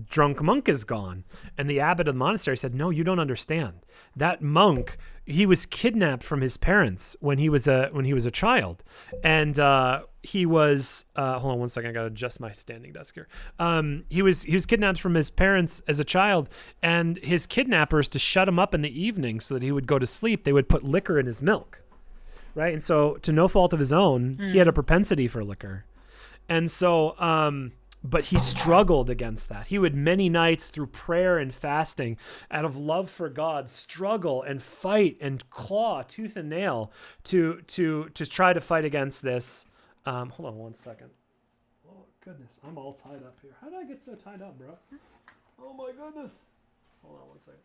[SPEAKER 1] drunk monk is gone? And the abbot of the monastery said, no, you don't understand. That monk, he was kidnapped from his parents when he was a child. And he was hold on one second, I gotta adjust my standing desk here. He was kidnapped from his parents as a child, and his kidnappers, to shut him up in the evening so that he would go to sleep, they would put liquor in his milk. Right. And so to no fault of his own, he had a propensity for liquor. And so, but he struggled against that. He would many nights through prayer and fasting, out of love for God, struggle and fight and claw tooth and nail to try to fight against this. Hold on one second. Oh, goodness. I'm all tied up here. How did I get so tied up, bro? Oh, my goodness. Hold on one second.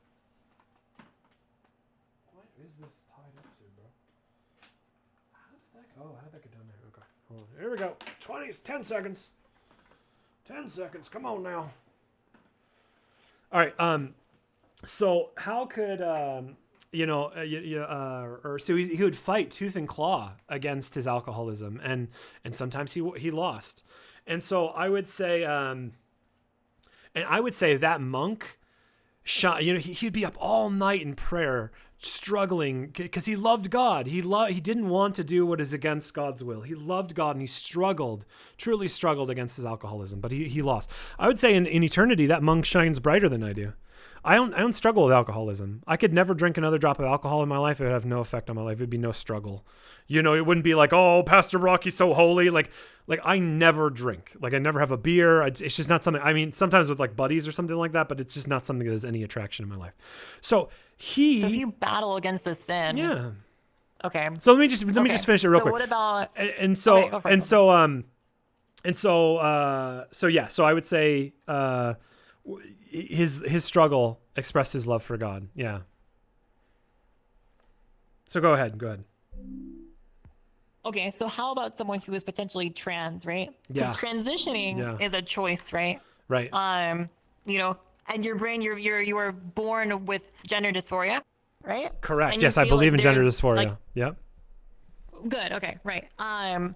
[SPEAKER 1] What is this tied up to, bro? Oh, how did that get down there? Okay, hold on. Here we go. 10 seconds. 10 seconds. Come on now. All right. So how could so he would fight tooth and claw against his alcoholism, and sometimes he lost, and so I would say, that monk, he'd be up all night in prayer, struggling because he loved God. He didn't want to do what is against God's will. He loved God, and he truly struggled against his alcoholism, but he lost. I would say in eternity, that monk shines brighter than I do. I don't struggle with alcoholism. I could never drink another drop of alcohol in my life. It would have no effect on my life. It'd be no struggle. It wouldn't be like, oh, Pastor Brock, he's so holy. Like I never drink. Like I never have a beer. It's just not something. I mean, sometimes with like buddies or something like that, but it's just not something that has any attraction in my life. So if
[SPEAKER 17] you battle against the sin, Okay.
[SPEAKER 1] So let me just finish it real
[SPEAKER 17] so
[SPEAKER 1] quick.
[SPEAKER 17] What about?
[SPEAKER 1] And so
[SPEAKER 17] Okay, go for it.
[SPEAKER 1] so yeah. So I would say his struggle expressed his love for God. Yeah. So go ahead.
[SPEAKER 17] Okay, so how about someone who is potentially trans, right?
[SPEAKER 1] Yeah.
[SPEAKER 17] Because transitioning is a choice, right?
[SPEAKER 1] Right.
[SPEAKER 17] You know, and your brain, you were born with gender dysphoria, right?
[SPEAKER 1] Correct.
[SPEAKER 17] And you
[SPEAKER 1] Yes, I
[SPEAKER 17] feel
[SPEAKER 1] believe
[SPEAKER 17] like
[SPEAKER 1] in gender
[SPEAKER 17] there's,
[SPEAKER 1] dysphoria.
[SPEAKER 17] like,
[SPEAKER 1] Yep.
[SPEAKER 17] Good. Okay. Right. And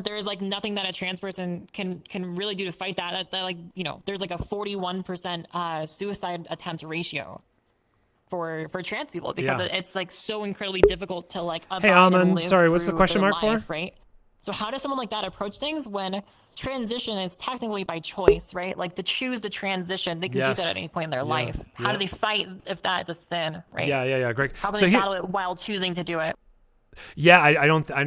[SPEAKER 17] there's like nothing that a trans person can really do to fight that. That like, you know, there's like a 41% suicide attempt ratio for trans people because it's like so incredibly difficult to like abide and
[SPEAKER 1] Alman,
[SPEAKER 17] live
[SPEAKER 1] sorry, what's the
[SPEAKER 17] through
[SPEAKER 1] question
[SPEAKER 17] their
[SPEAKER 1] mark for?
[SPEAKER 17] life, right? So how does someone like that approach things when transition is technically by choice, right? Like to choose to transition, they can do that at any point in their life. How do they fight if that is a sin, right?
[SPEAKER 1] Yeah. Great.
[SPEAKER 17] How do
[SPEAKER 1] So
[SPEAKER 17] they
[SPEAKER 1] here-
[SPEAKER 17] battle it while choosing to do it?
[SPEAKER 1] Yeah, I don't think I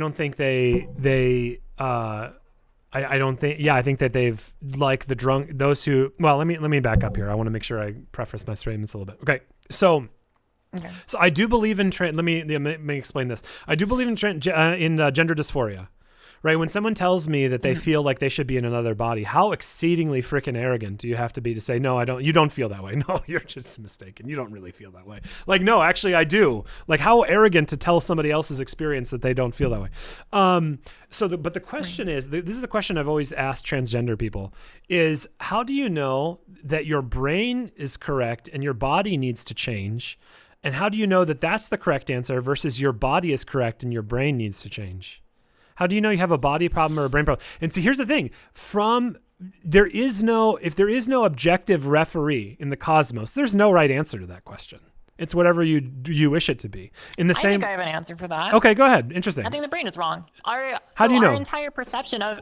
[SPEAKER 1] think that they've like the drunk those who let me back up here. I want to make sure I preface my statements a little bit. Okay. So I do believe in let me explain this. I do believe in gender dysphoria. Right? When someone tells me that they feel like they should be in another body, how exceedingly freaking arrogant do you have to be to say, no, I don't, you don't feel that way. No, you're just mistaken. You don't really feel that way. Like, no, actually I do. Like, how arrogant to tell somebody else's experience that they don't feel that way. But the question is, this is the question I've always asked transgender people is, how do you know that your brain is correct and your body needs to change? And how do you know that that's the correct answer versus your body is correct and your brain needs to change? How do you know you have a body problem or a brain problem? And see, here's the thing. If there is no objective referee in the cosmos, there's no right answer to that question. It's whatever you wish it to be. I
[SPEAKER 17] think I have an answer for that.
[SPEAKER 1] Okay, go ahead. Interesting.
[SPEAKER 17] I think the brain is wrong.
[SPEAKER 1] How do you know?
[SPEAKER 17] Our entire perception of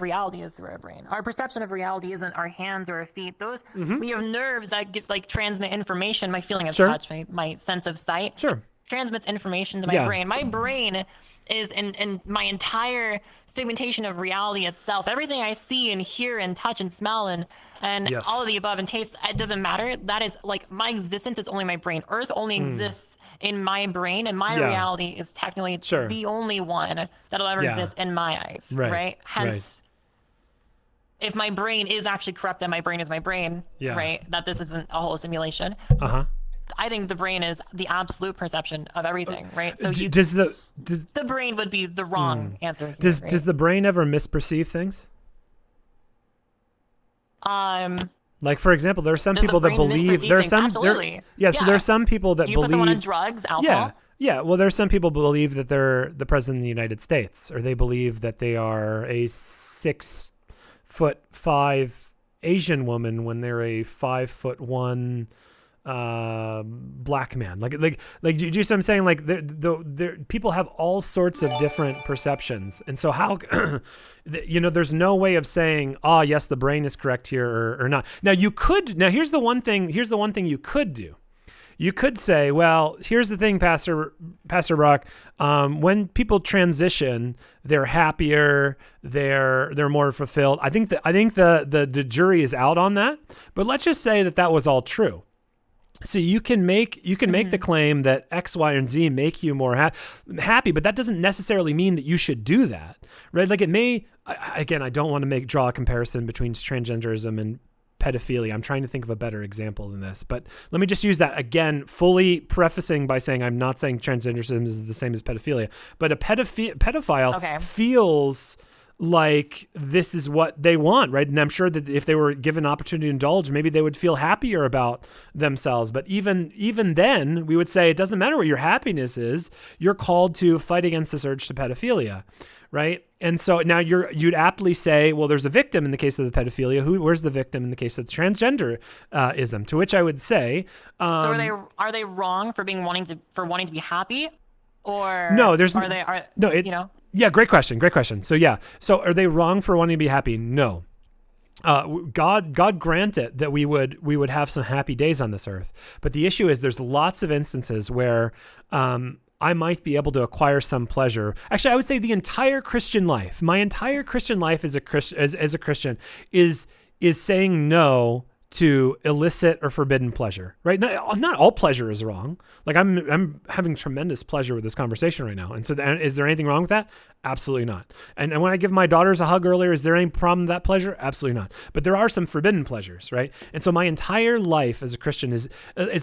[SPEAKER 17] reality is through our brain. Our perception of reality isn't our hands or our feet. We have nerves that transmit information. My feeling of touch, my sense of sight.
[SPEAKER 1] Sure.
[SPEAKER 17] Transmits information to my brain. My brain is in my entire segmentation of reality itself. Everything I see and hear and touch and smell and all of the above and taste, it doesn't matter. That is like my existence is only my brain. Earth only exists in my brain, and my reality is technically the only one that'll ever exist in my eyes. Right? Hence, if my brain is actually correct, then my brain is my brain. Right? That this isn't a whole simulation. I think the brain is the absolute perception of everything, right? So
[SPEAKER 1] the
[SPEAKER 17] brain would be the wrong answer. Here,
[SPEAKER 1] does the brain ever misperceive things? Like, for example, there are some people that believe there are some
[SPEAKER 17] absolutely.
[SPEAKER 1] So there are some people that
[SPEAKER 17] you
[SPEAKER 1] believe
[SPEAKER 17] put someone on drugs, alcohol.
[SPEAKER 1] Yeah. Well, there are some people believe that they're the president of the United States, or they believe that they are a 6'5" Asian woman when they're a 5'1" black man. Like do you see what I'm saying? Like the people have all sorts of different perceptions, and so how there's no way of saying, yes, the brain is correct here or not. Now here's the one thing you could do. You could say, well, here's the thing, Pastor Brock. When people transition, they're happier, they're more fulfilled. I think the jury is out on that. But let's just say that was all true. So you can make the claim that X, Y, and Z make you more happy, but that doesn't necessarily mean that you should do that, right? Like it may. Again, I don't want to draw a comparison between transgenderism and pedophilia. I'm trying to think of a better example than this, but let me just use that again, fully prefacing by saying I'm not saying transgenderism is the same as pedophilia, but a pedophile feels like this is what they want, right? And I'm sure that if they were given an opportunity to indulge, maybe they would feel happier about themselves. But even then, we would say it doesn't matter what your happiness is. You're called to fight against this urge to pedophilia, right? And so now you'd aptly say, well, there's a victim in the case of the pedophilia. Where's the victim in the case of transgenderism? To which I would say,
[SPEAKER 17] so are they wrong for wanting to be happy, or
[SPEAKER 1] no? There's
[SPEAKER 17] no.
[SPEAKER 1] Yeah, great question. So are they wrong for wanting to be happy? No. God grant it that we would have some happy days on this earth. But the issue is there's lots of instances where I might be able to acquire some pleasure. Actually, I would say my entire Christian life as a Christian is saying no to illicit or forbidden pleasure, right? Not all pleasure is wrong. Like I'm having tremendous pleasure with this conversation right now. And so is there anything wrong with that? Absolutely not. And when I give my daughters a hug earlier, is there any problem with that pleasure? Absolutely not. But there are some forbidden pleasures, right? And so my entire life as a Christian is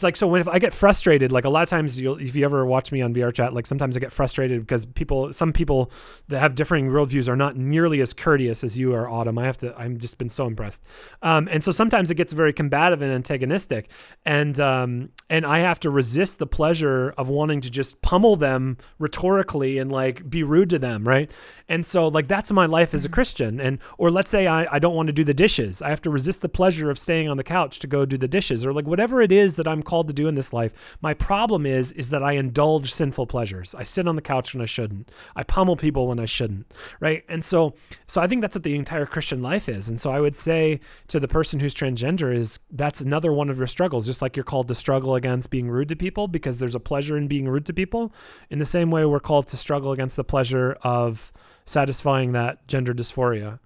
[SPEAKER 1] like, so if I get frustrated, like a lot of times if you ever watch me on VR chat, like sometimes I get frustrated because some people that have differing worldviews are not nearly as courteous as you are, Autumn. I'm just been so impressed. And so sometimes it gets very combative and antagonistic. And I have to resist the pleasure of wanting to just pummel them rhetorically and like be rude to them. Right. And so like, that's my life as a Christian. Or let's say I don't want to do the dishes. I have to resist the pleasure of staying on the couch to go do the dishes, or like whatever it is that I'm called to do in this life. My problem is that I indulge sinful pleasures. I sit on the couch when I shouldn't. I pummel people when I shouldn't. Right. And so I think that's what the entire Christian life is. And so I would say to the person who's transgender is that's another one of your struggles, just like you're called to struggle against being rude to people because there's a pleasure in being rude to people. In the same way, we're called to struggle against the pleasure of satisfying that gender dysphoria.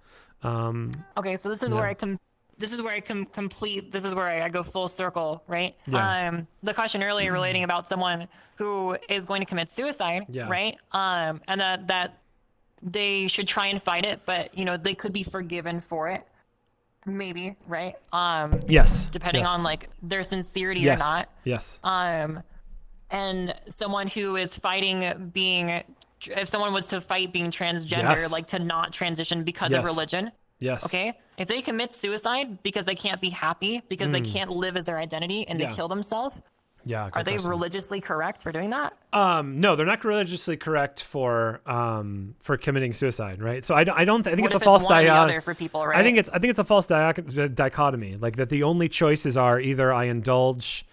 [SPEAKER 17] Okay, so this is where I go full circle, right?
[SPEAKER 1] Yeah.
[SPEAKER 17] The question earlier relating about someone who is going to commit suicide, right? And that they should try and fight it, but they could be forgiven for it. Maybe, right?
[SPEAKER 1] Yes.
[SPEAKER 17] Depending on like their sincerity or not.
[SPEAKER 1] Yes.
[SPEAKER 17] And someone who is fighting if someone was to fight being transgender, like to not transition because of religion.
[SPEAKER 1] Yes.
[SPEAKER 17] Okay. If they commit suicide because they can't be happy, because they can't live as their identity and they kill themselves.
[SPEAKER 1] Yeah.
[SPEAKER 17] Are they religiously correct for doing that?
[SPEAKER 1] No, they're not religiously correct for committing suicide, right? So I think it's a false dichotomy
[SPEAKER 17] for people, right?
[SPEAKER 1] I think it's a false dichotomy, like that the only choices are either I indulge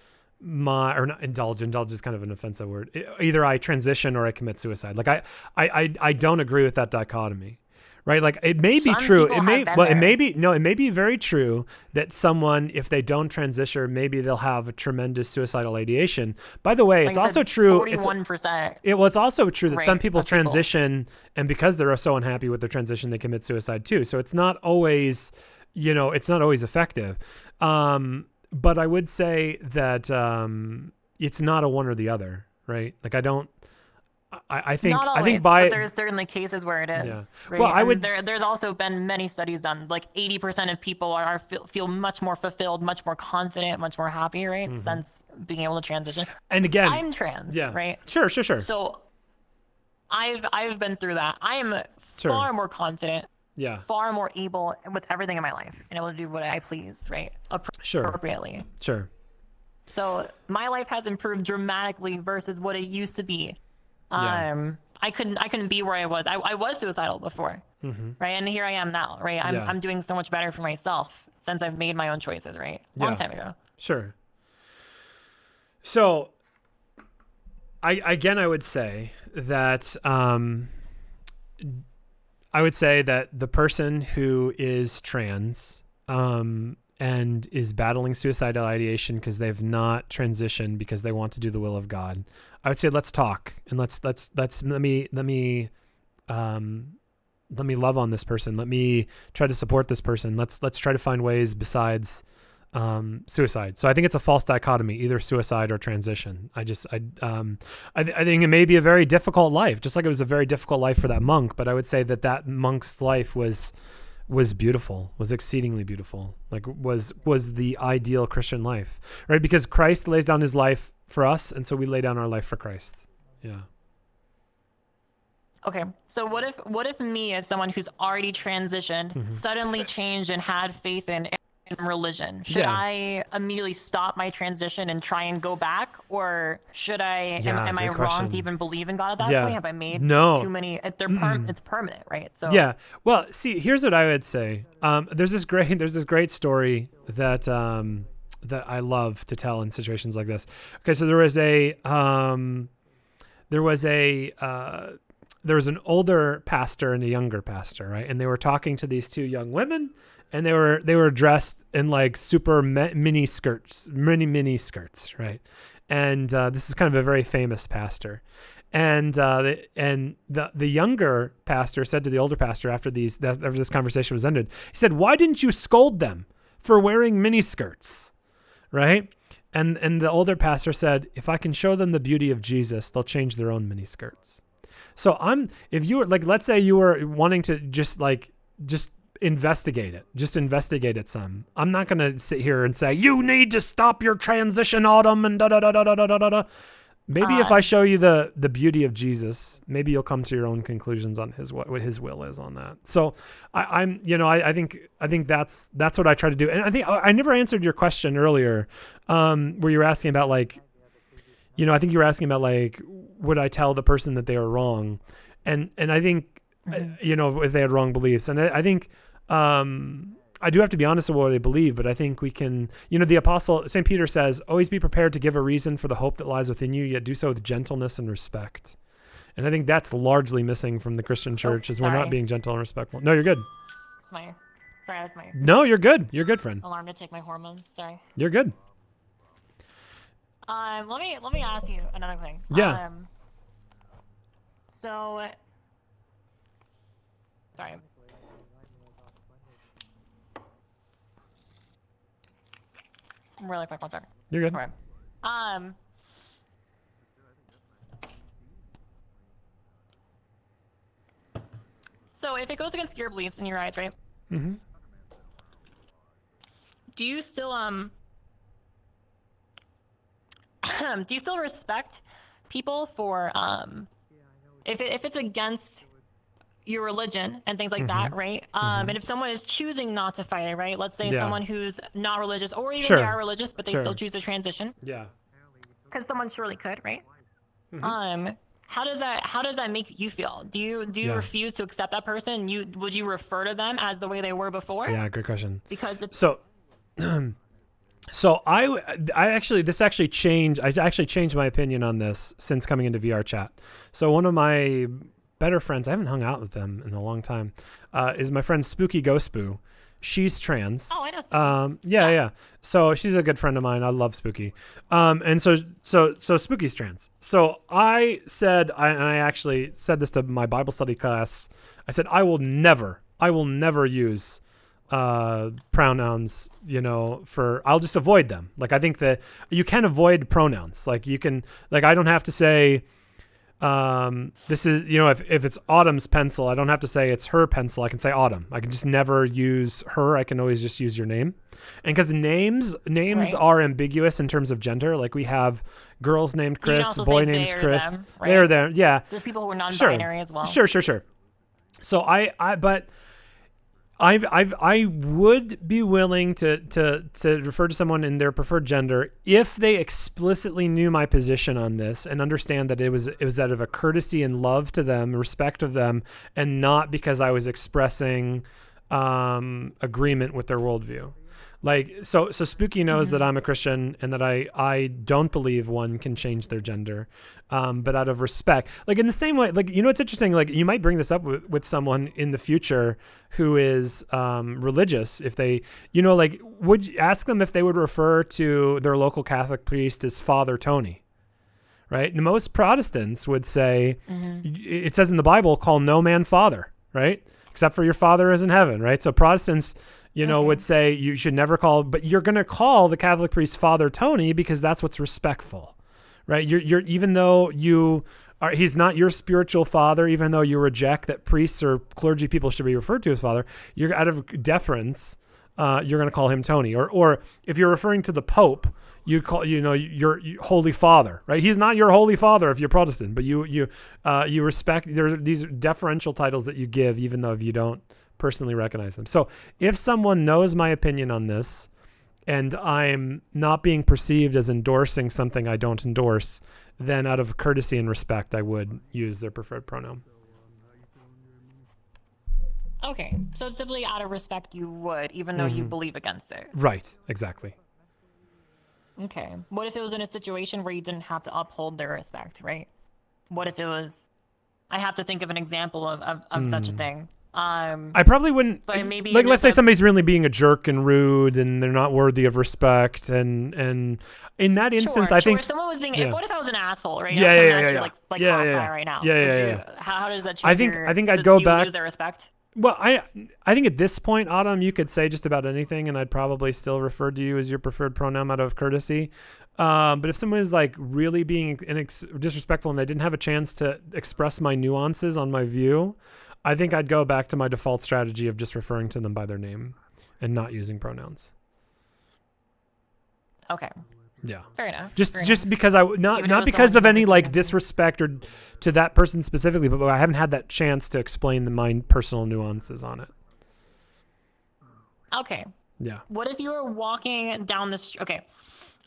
[SPEAKER 1] or not indulge is kind of an offensive word. Either I transition or I commit suicide. Like I don't agree with that dichotomy. Right, like it may be true. It may be very true that someone, if they don't transition, maybe they'll have a tremendous suicidal ideation. By the way, it's also true.
[SPEAKER 17] 41%.
[SPEAKER 1] It's also true that some people transition, and because they're so unhappy with their transition, they commit suicide too. So it's not always, effective. But I would say that it's not a one or the other, right? Like I think
[SPEAKER 17] not always,
[SPEAKER 1] I think
[SPEAKER 17] but there's certainly cases where it is.
[SPEAKER 1] Yeah.
[SPEAKER 17] Right?
[SPEAKER 1] Well,
[SPEAKER 17] there's also been many studies done. Like 80% of people feel much more fulfilled, much more confident, much more happy, right? Since being able to transition.
[SPEAKER 1] And again,
[SPEAKER 17] I'm trans, right?
[SPEAKER 1] Sure.
[SPEAKER 17] So I've been through that. I am far more confident.
[SPEAKER 1] Yeah.
[SPEAKER 17] Far more able with everything in my life and able to do what I please, right? Appropriately.
[SPEAKER 1] Sure.
[SPEAKER 17] So my life has improved dramatically versus what it used to be. I couldn't be where I was. I was suicidal before, right? And here I am now, right? I'm doing so much better for myself since I've made my own choices, right? Long time ago.
[SPEAKER 1] Sure. So, I would say that the person who is trans and is battling suicidal ideation because they've not transitioned because they want to do the will of God, I would say let's talk and let's let me love on this person. Let me try to support this person. Let's try to find ways besides suicide. So I think it's a false dichotomy, either suicide or transition. I think it may be a very difficult life, just like it was a very difficult life for that monk. But I would say that monk's life was beautiful, was exceedingly beautiful, like was the ideal Christian life, right? Because Christ lays down his life for us, and so we lay down our life for Christ. Yeah.
[SPEAKER 17] Okay, so what if me, as someone who's already transitioned, suddenly changed and had faith in religion? Should I immediately stop my transition and try and go back, or should I? Am I wrong to even believe in God at that point? Have I made too many? It's permanent, right? So
[SPEAKER 1] yeah. Well, see, here's what I would say. There's this great story that I love to tell in situations like this. Okay, so there was an older pastor and a younger pastor, right? And they were talking to these two young women. And they were dressed in like super mini skirts, right? And this is kind of a very famous pastor. And the younger pastor said to the older pastor after this conversation was ended, he said, "Why didn't you scold them for wearing miniskirts, right? And the older pastor said, if I can show them the beauty of Jesus, they'll change their own miniskirts. So if you were like, let's say you were wanting to just investigate it some. I'm not going to sit here and say, you need to stop your transition, Autumn, and da-da-da-da-da-da-da. Maybe if I show you the beauty of Jesus, maybe you'll come to your own conclusions on what his will is on that. So I think that's what I try to do. And I think I never answered your question earlier, where you were asking about I think you were asking about would I tell the person that they were wrong? And I think, if they had wrong beliefs. And I think, I do have to be honest with what they believe, but I think we can, the apostle, St. Peter says, always be prepared to give a reason for the hope that lies within you, yet do so with gentleness and respect. And I think that's largely missing from the Christian church is we're not being gentle and respectful. No, you're good.
[SPEAKER 17] That's my
[SPEAKER 1] No, you're good. You're good, friend.
[SPEAKER 17] alarm to take my hormones. Sorry.
[SPEAKER 1] You're good.
[SPEAKER 17] Let me ask you another thing.
[SPEAKER 1] Yeah.
[SPEAKER 17] Sorry. Really quick, 1 second.
[SPEAKER 1] You're good.
[SPEAKER 17] All right. So if it goes against your beliefs in your eyes, right?
[SPEAKER 1] Mm-hmm.
[SPEAKER 17] Do you still respect people for if it's against your religion and things like that, right? And if someone is choosing not to fight it, right? Let's say someone who's not religious, or even they are religious, but they still choose to transition.
[SPEAKER 1] Yeah.
[SPEAKER 17] Because someone surely could, right? How does that make you feel? Do you refuse to accept that person? Would you refer to them as the way they were before?
[SPEAKER 1] Yeah, good question.
[SPEAKER 17] Because it's
[SPEAKER 1] So I actually changed. I actually changed my opinion on this since coming into VR chat. So one of my better friends, I haven't hung out with them in a long time, is my friend Spooky Ghostboo. She's trans.
[SPEAKER 17] Oh, I know Spooky.
[SPEAKER 1] Yeah. So she's a good friend of mine. I love Spooky. And so Spooky's trans. So I said, and I actually said this to my Bible study class. I said, I will never use pronouns, I'll just avoid them. Like, I think that you can avoid pronouns. Like, you can, I don't have to say, this is, if it's Autumn's pencil, I don't have to say it's her pencil. I can say Autumn. I can just never use her. I can always just use your name. And because names right. are ambiguous in terms of gender. Like, we have girls named Chris, boy named Chris.
[SPEAKER 17] Them, right?
[SPEAKER 1] They're there. Yeah.
[SPEAKER 17] There's people who are non-binary as well.
[SPEAKER 1] Sure. So I would be willing to refer to someone in their preferred gender if they explicitly knew my position on this and understand that it was out of a courtesy and love to them, respect of them, and not because I was expressing agreement with their worldview. Like, so Spooky knows that I'm a Christian and that I don't believe one can change their gender, but out of respect. Like, in the same way, like, it's interesting, like, you might bring this up with someone in the future who is religious. If they, would you ask them if they would refer to their local Catholic priest as Father Tony, right? And most Protestants would say, it says in the Bible, call no man father, right? Except for your Father is in heaven, right? So Protestants would say you should never call, but you're going to call the Catholic priest Father Tony because that's what's respectful, right? You're even though he's not your spiritual father, even though you reject that priests or clergy people should be referred to as father, you're out of deference. You're going to call him Tony, or if you're referring to the Pope, you call, your Holy Father, right? He's not your Holy Father if you're Protestant, but you respect. There's these deferential titles that you give, even though if you don't personally recognize them. So if someone knows my opinion on this and I'm not being perceived as endorsing something I don't endorse, then out of courtesy and respect, I would use their preferred pronoun.
[SPEAKER 17] Okay, so simply out of respect you would, even though you believe against it.
[SPEAKER 1] Right, exactly.
[SPEAKER 17] Okay, what if it was in a situation where you didn't have to uphold their respect, right? What if it was, I have to think of an example of such a thing.
[SPEAKER 1] I probably wouldn't,
[SPEAKER 17] but maybe
[SPEAKER 1] like, let's say somebody's really being a jerk and rude and they're not worthy of respect, and in that instance, I think
[SPEAKER 17] if someone was being, what if I was an asshole, right?
[SPEAKER 1] Yeah.
[SPEAKER 17] Like right now. How does that change?
[SPEAKER 1] I think I'd go
[SPEAKER 17] do
[SPEAKER 1] back.
[SPEAKER 17] You lose their respect?
[SPEAKER 1] Well, I think at this point, Autumn, you could say just about anything, and I'd probably still refer to you as your preferred pronoun out of courtesy. But if someone is like really being disrespectful and I didn't have a chance to express my nuances on my view, I think I'd go back to my default strategy of just referring to them by their name and not using pronouns.
[SPEAKER 17] Okay.
[SPEAKER 1] Yeah.
[SPEAKER 17] Fair enough.
[SPEAKER 1] Just because not because of any like disrespect or to that person specifically, but I haven't had that chance to explain my personal nuances on it.
[SPEAKER 17] Okay.
[SPEAKER 1] Yeah.
[SPEAKER 17] What if you were walking down the street? Okay.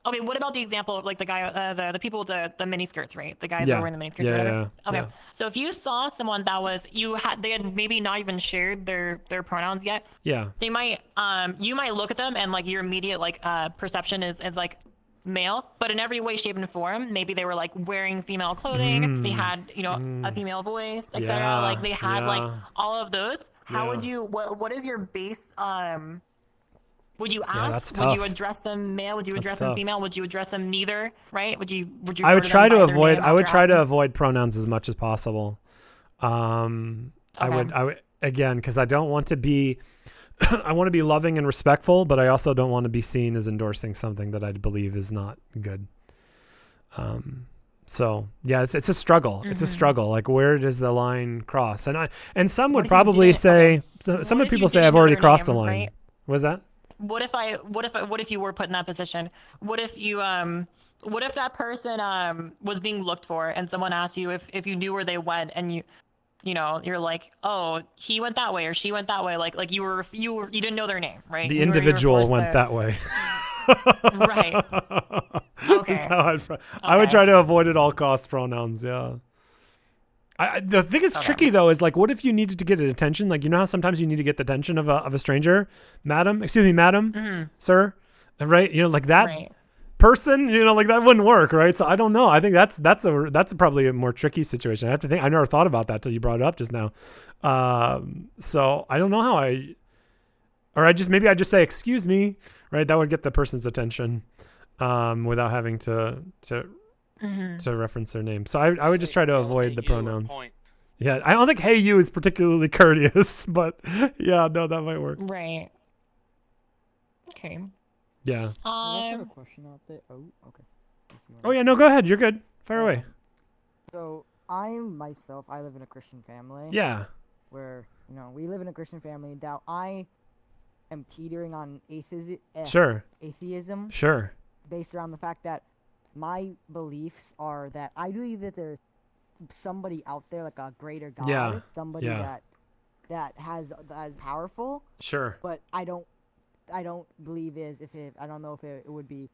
[SPEAKER 17] What about the example of like the guy, the people with the mini skirts, right? The guys that were wearing the mini skirts. Okay.
[SPEAKER 1] Yeah.
[SPEAKER 17] So if you saw someone that was they had maybe not even shared their pronouns yet.
[SPEAKER 1] Yeah.
[SPEAKER 17] They might you might look at them and like your immediate like perception is like male, but in every way, shape, and form, maybe they were like wearing female clothing. They had a female voice, etc.
[SPEAKER 1] Yeah,
[SPEAKER 17] Like they had like
[SPEAKER 1] yeah.
[SPEAKER 17] all of those. How
[SPEAKER 1] Yeah.
[SPEAKER 17] would you? What is your base? Would you
[SPEAKER 1] Yeah, that's
[SPEAKER 17] ask? Would you
[SPEAKER 1] tough.
[SPEAKER 17] address them male? Would you
[SPEAKER 1] That's
[SPEAKER 17] address them
[SPEAKER 1] tough.
[SPEAKER 17] female? Would you address them neither? Right? Would you?
[SPEAKER 1] I would
[SPEAKER 17] refer
[SPEAKER 1] try
[SPEAKER 17] them
[SPEAKER 1] to
[SPEAKER 17] by their
[SPEAKER 1] avoid.
[SPEAKER 17] name
[SPEAKER 1] I would
[SPEAKER 17] after
[SPEAKER 1] try to
[SPEAKER 17] asking?
[SPEAKER 1] avoid pronouns as much as possible. I would again because I don't want to be. I want to be loving and respectful, but I also don't want to be seen as endorsing something that I believe is not good. So yeah, it's a struggle. It's a struggle. Like where does the line cross? And some would probably say some
[SPEAKER 17] What
[SPEAKER 1] of
[SPEAKER 17] if you
[SPEAKER 1] people say
[SPEAKER 17] didn't
[SPEAKER 1] I've
[SPEAKER 17] know
[SPEAKER 1] already
[SPEAKER 17] their
[SPEAKER 1] crossed the
[SPEAKER 17] name,
[SPEAKER 1] line.
[SPEAKER 17] right?
[SPEAKER 1] Was that?
[SPEAKER 17] What if you were put in that position? What if you what if that person was being looked for and someone asked you if you knew where they went and you're like, oh, he went that way or she went that way, like you didn't know their name, right?
[SPEAKER 1] The
[SPEAKER 17] You were
[SPEAKER 1] individual
[SPEAKER 17] forced
[SPEAKER 1] went
[SPEAKER 17] to-
[SPEAKER 1] that way.
[SPEAKER 17] Right. Okay.
[SPEAKER 1] That's how I would try to avoid at all costs pronouns. Yeah. The thing that's tricky though is like, what if you needed to get attention? Like, you know how sometimes you need to get the attention of a stranger, madam, sir, right? You know, like that person, like that wouldn't work, right? So I don't know. I think that's probably a more tricky situation. I have to think. I never thought about that till you brought it up just now. So I don't know how maybe I just say excuse me, right? That would get the person's attention, without having to reference their name. So I would just try to avoid the pronouns. Yeah, I don't think "hey you" is particularly courteous, but yeah, no, that might work.
[SPEAKER 17] Right. Okay.
[SPEAKER 1] Yeah.
[SPEAKER 20] I have a question out there. Oh, okay.
[SPEAKER 1] Oh yeah, no, go ahead. You're good. Fire away.
[SPEAKER 20] So I live in a Christian family.
[SPEAKER 1] Yeah.
[SPEAKER 20] Where we live in a Christian family. Now I am teetering on
[SPEAKER 1] Sure.
[SPEAKER 20] atheism.
[SPEAKER 1] Sure.
[SPEAKER 20] Based around the fact that my beliefs are that I believe that there's somebody out there, like a greater God,
[SPEAKER 1] Yeah.
[SPEAKER 20] somebody
[SPEAKER 1] Yeah.
[SPEAKER 20] that has powerful.
[SPEAKER 1] Sure.
[SPEAKER 20] But I don't believe I don't know if it would be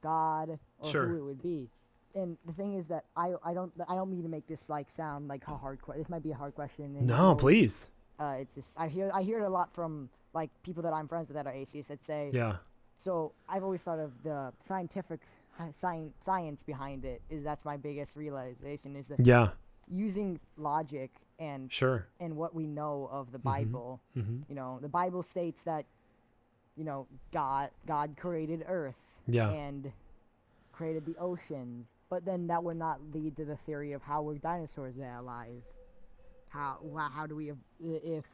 [SPEAKER 20] God or
[SPEAKER 1] Sure.
[SPEAKER 20] who it would be. And the thing is that I don't mean to make this like sound like a hard question. This might be a hard question. And,
[SPEAKER 1] No, please.
[SPEAKER 20] It's just I hear it a lot from like people that I'm friends with that are atheists that say.
[SPEAKER 1] Yeah.
[SPEAKER 20] So I've always thought of the scientific science behind it that's my biggest realization is that
[SPEAKER 1] Yeah.
[SPEAKER 20] using logic and
[SPEAKER 1] Sure.
[SPEAKER 20] and what we know of the Bible.
[SPEAKER 1] Mhm.
[SPEAKER 20] The Bible states that God created Earth.
[SPEAKER 1] Yeah.
[SPEAKER 20] And created the oceans, but then that would not lead to the theory of how were dinosaurs there alive? How do we if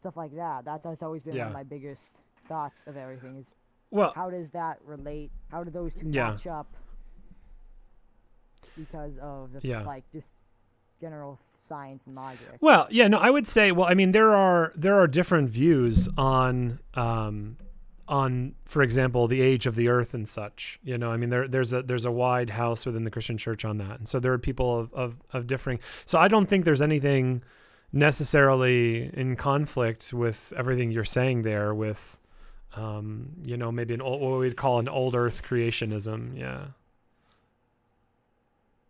[SPEAKER 20] stuff like that? That's always been one
[SPEAKER 1] Yeah.
[SPEAKER 20] of my biggest thoughts of everything is
[SPEAKER 1] Well,
[SPEAKER 20] how does that relate? How do those two
[SPEAKER 1] Yeah.
[SPEAKER 20] match up? Because of the
[SPEAKER 1] Yeah.
[SPEAKER 20] like just general science and logic.
[SPEAKER 1] Well, yeah, no, I would say, well, I mean, there are different views on, for example, the age of the earth and such. I mean, there's a wide house within the Christian church on that, and so there are people of differing. So I don't think there's anything necessarily in conflict with everything you're saying there. With, maybe what we'd call an old Earth creationism. Yeah.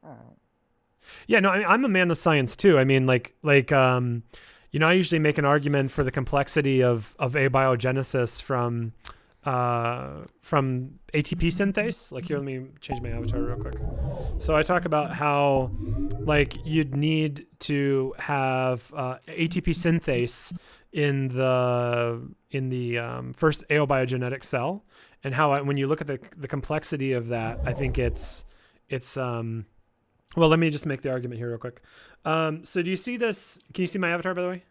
[SPEAKER 20] All right.
[SPEAKER 1] Yeah, no, I'm a man of science too. I mean, I usually make an argument for the complexity of abiogenesis from ATP synthase. Like here, let me change my avatar real quick. So I talk about how you'd need to have ATP synthase in the first abiogenetic cell, and how when you look at the complexity of that, I think it's well, let me just make the argument here real quick. So do you see this? Can you see my avatar, by the way?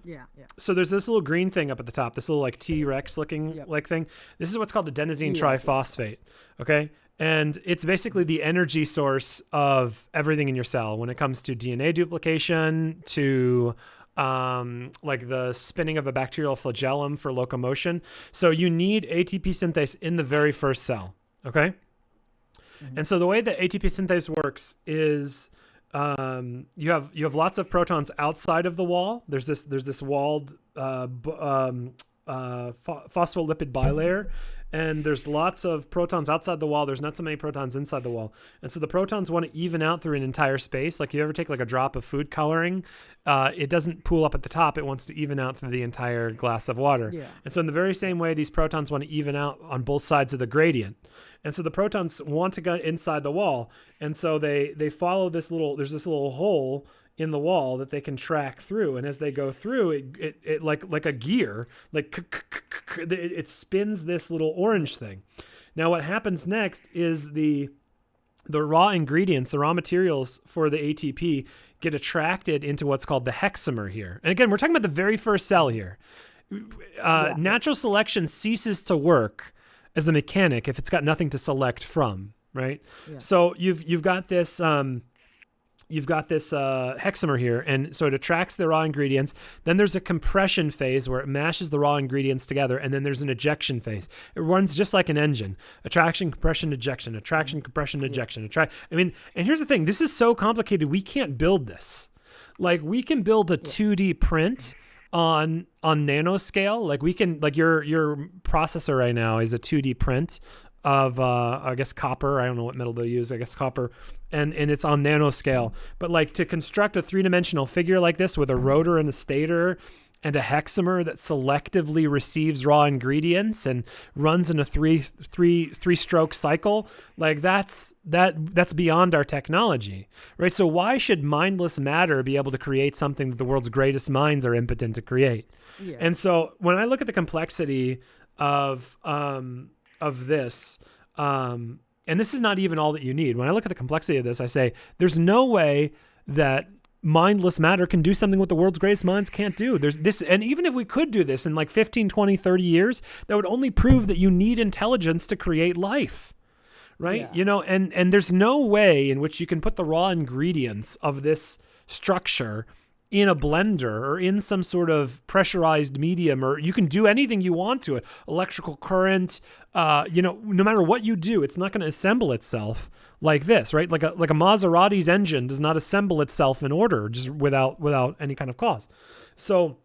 [SPEAKER 20] Yeah, yeah.
[SPEAKER 1] So there's this little green thing up at the top, this little like T-Rex looking like thing. This is what's called adenosine triphosphate. Okay. And it's basically the energy source of everything in your cell when it comes to DNA duplication, to like the spinning of a bacterial flagellum for locomotion. So you need ATP synthase in the very first cell. Okay. And so the way that ATP synthase works is you have lots of protons outside of the wall. There's this walled phospholipid bilayer, and there's lots of protons outside the wall. There's not so many protons inside the wall. And so the protons want to even out through an entire space. Like you ever take like a drop of food coloring, it doesn't pool up at the top. It wants to even out through the entire glass of water.
[SPEAKER 20] Yeah.
[SPEAKER 1] And so in the very same way, these protons want to even out on both sides of the gradient. And so the protons want to go inside the wall. And so they follow there's this little hole in the wall that they can track through. And as they go through, it like a gear, it spins this little orange thing. Now what happens next is the raw ingredients, the raw materials for the ATP get attracted into what's called the hexamer here. And again, we're talking about the very first cell here. Natural selection ceases to work as a mechanic if it's got nothing to select from, right? Yeah. So you've got this hexamer here, and so it attracts the raw ingredients. Then there's a compression phase where it mashes the raw ingredients together, and then there's an ejection phase. It runs just like an engine: attraction, compression, ejection, attraction, compression, ejection. And here's the thing: this is so complicated. We can't build this. Like we can build a 2D print on nanoscale. Like we can, like your processor right now is a 2D print of I guess copper. I don't know what metal they use. I guess copper, and it's on nanoscale. But like to construct a 3-dimensional figure like this with a rotor and a stator and a hexamer that selectively receives raw ingredients and runs in a three-stroke cycle, like that's beyond our technology, right? So why should mindless matter be able to create something that the world's greatest minds are impotent to create? Yeah. And so when I look at the complexity of this, and this is not even all that you need. When I look at the complexity of this, I say there's no way that mindless matter can do something what the world's greatest minds can't do. There's this, and even if we could do this in like 15, 20, 30 years, that would only prove that you need intelligence to create life, right? Yeah. You know, and there's no way in which you can put the raw ingredients of this structure in a blender or in some sort of pressurized medium, or you can do anything you want to it. Electrical current, no matter what you do, it's not going to assemble itself like this, right? Like a Maserati's engine does not assemble itself in order just without any kind of cause. So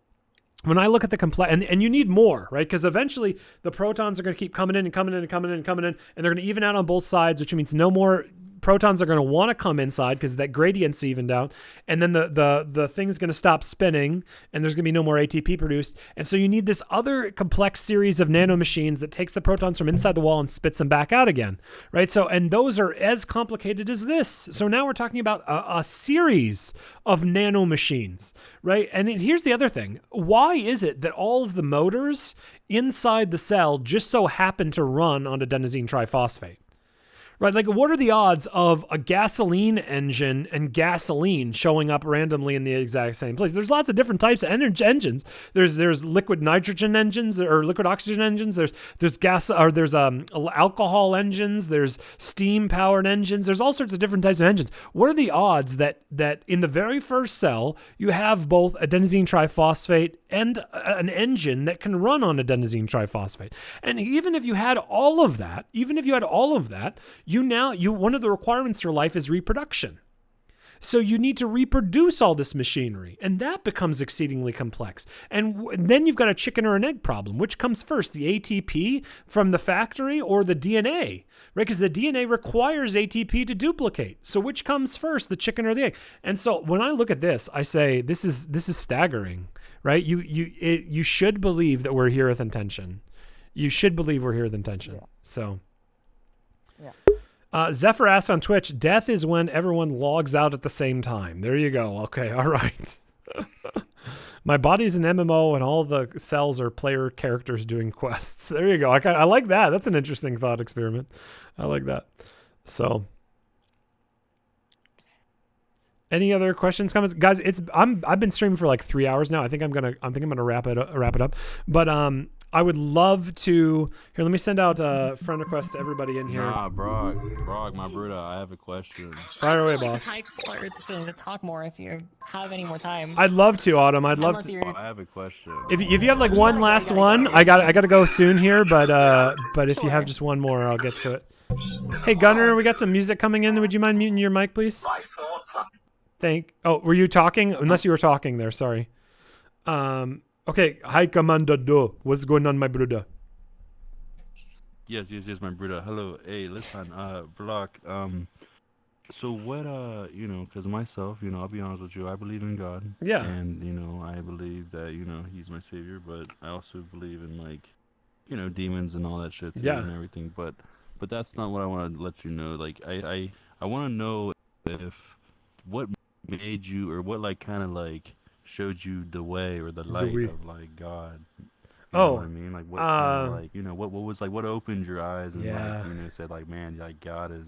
[SPEAKER 1] when I look at the and you need more, right? Because eventually the protons are going to keep coming in and coming in and coming in and coming in, and they're going to even out on both sides, which means no more protons are going to want to come inside because that gradient's evened out, and then the thing's going to stop spinning, and there's going to be no more ATP produced. And so you need this other complex series of nanomachines that takes the protons from inside the wall and spits them back out again, right? So, and those are as complicated as this. So now we're talking about a series of nanomachines, right? And here's the other thing: why is it that all of the motors inside the cell just so happen to run on adenosine triphosphate? Right, like what are the odds of a gasoline engine and gasoline showing up randomly in the exact same place? There's lots of different types of engines. There's liquid nitrogen engines or liquid oxygen engines. There's gas, or there's alcohol engines. There's steam powered engines. There's all sorts of different types of engines. What are the odds that in the very first cell you have both adenosine triphosphate and an engine that can run on adenosine triphosphate? And even if you had all of that, one of the requirements for life is reproduction. So you need to reproduce all this machinery, and that becomes exceedingly complex. And then you've got a chicken or an egg problem. Which comes first, the ATP from the factory or the DNA, right? Because the DNA requires ATP to duplicate. So which comes first, the chicken or the egg? And so when I look at this, I say this is staggering, right? You should believe that we're here with intention. You should believe we're here with intention. Yeah. So. Yeah. Zephyr asked on Twitch, death is when everyone logs out at the same time. There you go. Okay, all right. My body's an MMO and all the cells are player characters doing quests. There you go. I like that. That's an interesting thought experiment. I like that. So, Any other questions, comments, guys? I've been streaming for like 3 hours now. I think I'm gonna wrap it up. But I would love to. Here, let me send out a friend request to everybody in here.
[SPEAKER 21] Nah, Brog, my Bruda, I have a question.
[SPEAKER 1] Fire away, boss.
[SPEAKER 17] To talk more if you have any more time.
[SPEAKER 1] I'd love to, Autumn. I'd love
[SPEAKER 17] Unless
[SPEAKER 1] to.
[SPEAKER 17] you're-
[SPEAKER 21] I have a question.
[SPEAKER 1] If you have like one last one, I gotta go soon here. But if you have just one more, I'll get to it. Hey Gunner, we got some music coming in. Would you mind muting your mic, please? Oh, were you talking? Unless you were talking there. Sorry. Okay. Hi, Commander Do. What's going on, my brother?
[SPEAKER 21] Yes, my Bruda. Hello. Hey, listen, Block. So what, because myself, I'll be honest with you, I believe in God.
[SPEAKER 1] Yeah.
[SPEAKER 21] And, I believe that, He's my savior, but I also believe in, like, demons and all that shit too,
[SPEAKER 1] Yeah.
[SPEAKER 21] and everything. But that's not what I want to let you know. Like, I want to know if what made you, or what, like, kind of, like, showed you the way or the light of, like, God. You know what I mean? Like, what, like, what was, like, what opened your eyes and, like, said, like, man, like, that is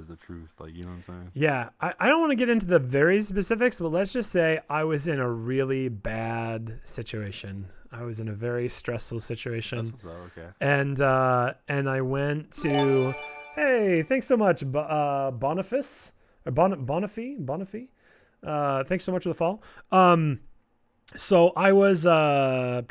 [SPEAKER 21] the truth. Like, you know what I'm saying?
[SPEAKER 1] Yeah. I don't want to get into the very specifics, but let's just say I was in a really bad situation. I was in a very stressful situation.
[SPEAKER 21] Okay.
[SPEAKER 1] And I went to, hey, thanks so much, Boniface, or Bonify. Thanks so much for the follow. So I was kind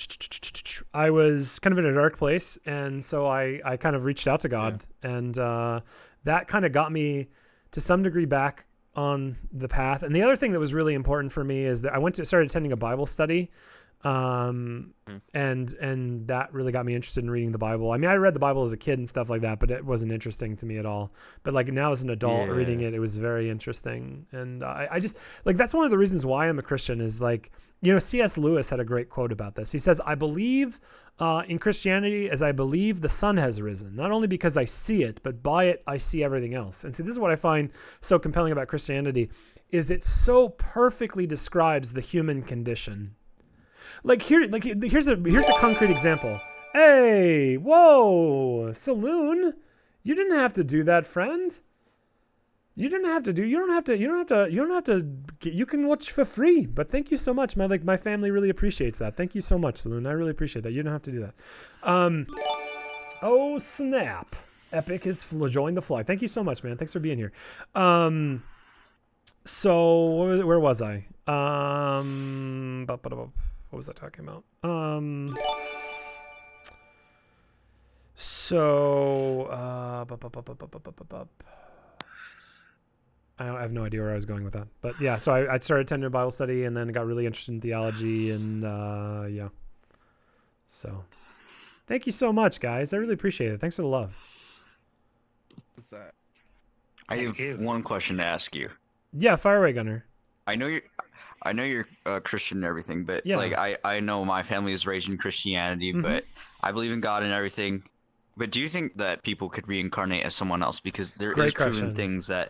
[SPEAKER 1] of in a dark place, and so I kind of reached out to God, and that kind of got me to some degree back on the path. And the other thing that was really important for me is that I started attending a Bible study, and that really got me interested in reading the Bible. I mean, I read the Bible as a kid and stuff like that, but it wasn't interesting to me at all. But like now as an adult reading it was very interesting. And I just like, that's one of the reasons why I'm a Christian is like, C.S. Lewis had a great quote about this. He says, I believe in Christianity as I believe the sun has risen, not only because I see it, but by it I see everything else. And see, this is what I find so compelling about Christianity is it so perfectly describes the human condition. Here's a concrete example. Hey, whoa, Saloon, you didn't have to do that, friend. You can watch for free, but thank you so much. My family really appreciates that. Thank you so much, Saloon. I really appreciate that. You don't have to do that. Oh snap. Epic is joined the fly. Thank you so much, man. Thanks for being here. So where was I? What was I talking about? I have no idea where I was going with that. But yeah, so I started attending a Bible study and then got really interested in theology and yeah. So thank you so much, guys. I really appreciate it. Thanks for the love.
[SPEAKER 10] What's that? I have one question to ask you.
[SPEAKER 1] Yeah, fire away, Gunner.
[SPEAKER 10] I know you're Christian and everything, but
[SPEAKER 1] yeah.
[SPEAKER 10] like I know my family is raised in Christianity, but I believe in God and everything. But do you think that people could reincarnate as someone else? Because there is proven things that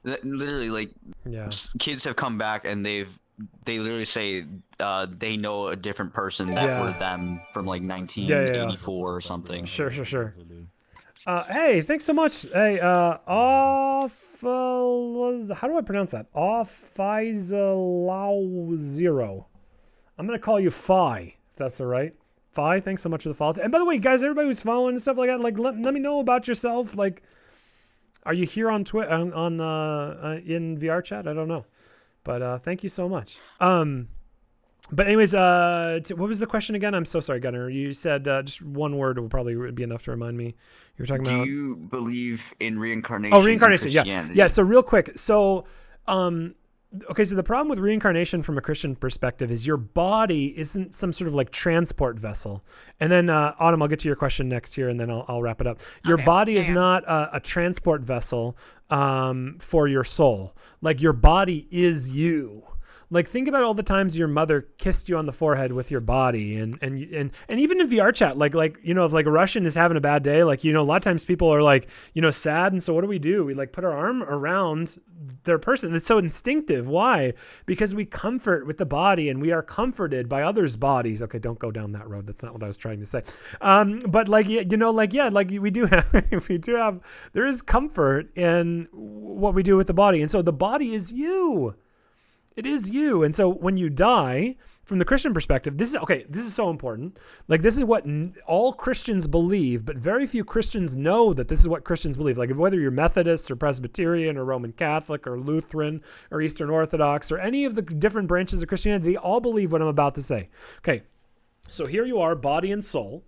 [SPEAKER 10] literally, like, kids have come back and they literally say they know a different person that were them from like 1984 or something.
[SPEAKER 1] Sure. Hey, thanks so much. Hey, how do I pronounce that? Offizalao0. I'm gonna call you Phi, if that's all right. Phi, thanks so much for the follow. And by the way, guys, everybody who's following and stuff like that, like let me know about yourself. Like, are you here on Twitter in VR chat? I don't know, but thank you so much. But anyways, what was the question again? I'm so sorry, Gunner. You said just one word will probably be enough to remind me. You were talking about.
[SPEAKER 10] Do you believe in reincarnation?
[SPEAKER 1] Oh, reincarnation. Yeah. So real quick. So, okay. So the problem with reincarnation from a Christian perspective is your body isn't some sort of like transport vessel. And then Autumn, I'll get to your question next here, and then I'll wrap it up. Your body is not a transport vessel for your soul. Like your body is you. Like think about all the times your mother kissed you on the forehead with your body, and even in VR chat, like if like a Russian is having a bad day, like a lot of times people are like sad, and so what do? We like put our arm around their person. It's so instinctive. Why? Because we comfort with the body, and we are comforted by others' bodies. Okay, don't go down that road. That's not what I was trying to say. But we do have there is comfort in what we do with the body, and so the body is you. It is you. And so when you die, from the Christian perspective, this is so important. Like, this is what all Christians believe, but very few Christians know that this is what Christians believe. Like, whether you're Methodist or Presbyterian or Roman Catholic or Lutheran or Eastern Orthodox or any of the different branches of Christianity, they all believe what I'm about to say. Okay, so here you are, body and soul.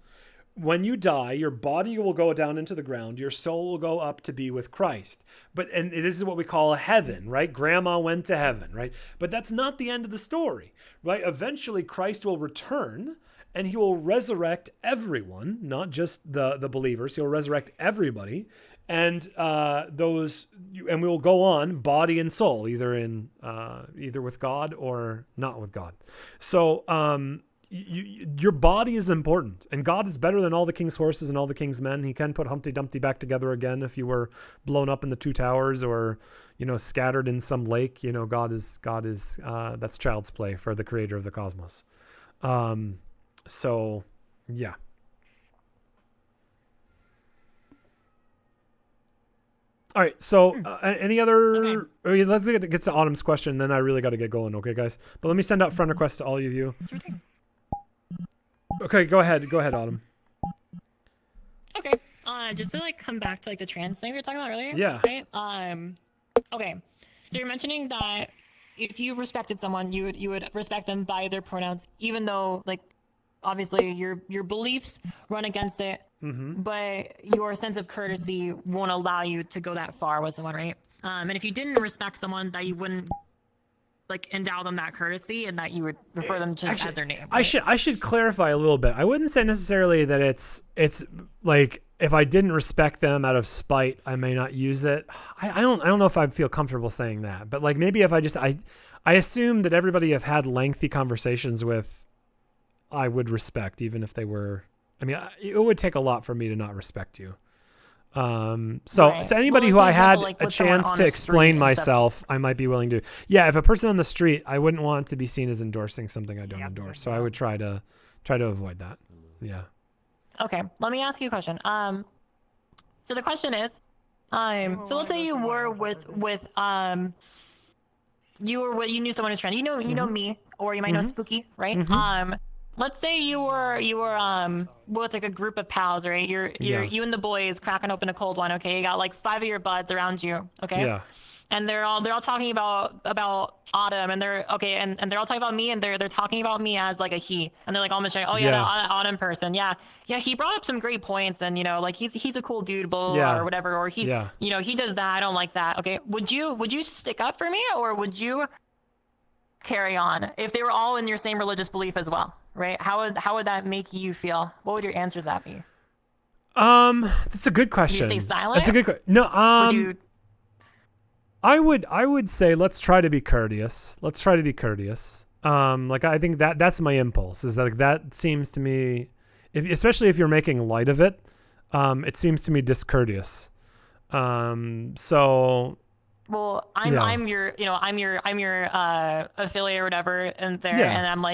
[SPEAKER 1] When you die, your body will go down into the ground. Your soul will go up to be with Christ. And this is what we call heaven, right? Grandma went to heaven, right? But that's not the end of the story, right? Eventually, Christ will return and he will resurrect everyone, not just the believers. He'll resurrect everybody. And we will go on body and soul, either with God or not with God. So, your body is important, and God is better than all the king's horses and all the king's men. He can put Humpty Dumpty back together again if you were blown up in the 2 towers or, scattered in some lake. God is that's child's play for the creator of the cosmos. So yeah. All right. So any other? Okay. Let's get to Autumn's question. Then I really got to get going. Okay, guys. But let me send out friend requests to all of you. Okay, go ahead, Autumn.
[SPEAKER 17] Okay, just to come back to the trans thing we were talking about earlier.
[SPEAKER 1] Yeah.
[SPEAKER 17] Right. Okay, so you're mentioning that if you respected someone, you would respect them by their pronouns, even though obviously your beliefs run against it, but your sense of courtesy won't allow you to go that far with someone, right? And if you didn't respect someone, that you wouldn't endow them that courtesy, and that you would refer them just as their name. Right?
[SPEAKER 1] I should clarify a little bit. I wouldn't say necessarily that it's if I didn't respect them out of spite, I may not use it. I don't know if I feel comfortable saying that, but maybe if I assume that everybody I've had lengthy conversations with, I would respect, even if they were. I mean, it would take a lot for me to not respect you. So anybody who I had a chance to explain myself, I might be willing to. Yeah, if a person on the street, I wouldn't want to be seen as endorsing something I don't endorse. So I would try to avoid that. Yeah.
[SPEAKER 17] Okay, let me ask you a question. So the question is, so let's say you were you knew someone who's trans. You know me, or you might know Spooky, right? Let's say you were with a group of pals, right? You and the boys cracking open a cold one, okay? You got 5 of your buds around you, okay? Yeah. And they're all talking about Autumn, and they're okay, and they're all talking about me, and they're talking about me as a he, and they're almost saying, oh yeah, that Autumn person, yeah, he brought up some great points, and he's a cool dude, blah, or whatever, or he he does that, I don't like that, okay? Would you stick up for me, or would you carry on if they were all in your same religious belief as well? Right? How would that make you feel? What would your answer to that be?
[SPEAKER 1] That's a good question.
[SPEAKER 17] Would you stay silent?
[SPEAKER 1] That's a good question. No, I would say let's try to be courteous. I think that's my impulse. Is that seems to me, especially if you're making light of it, it seems to me discourteous. So.
[SPEAKER 17] Well, I'm your affiliate or whatever, and I'm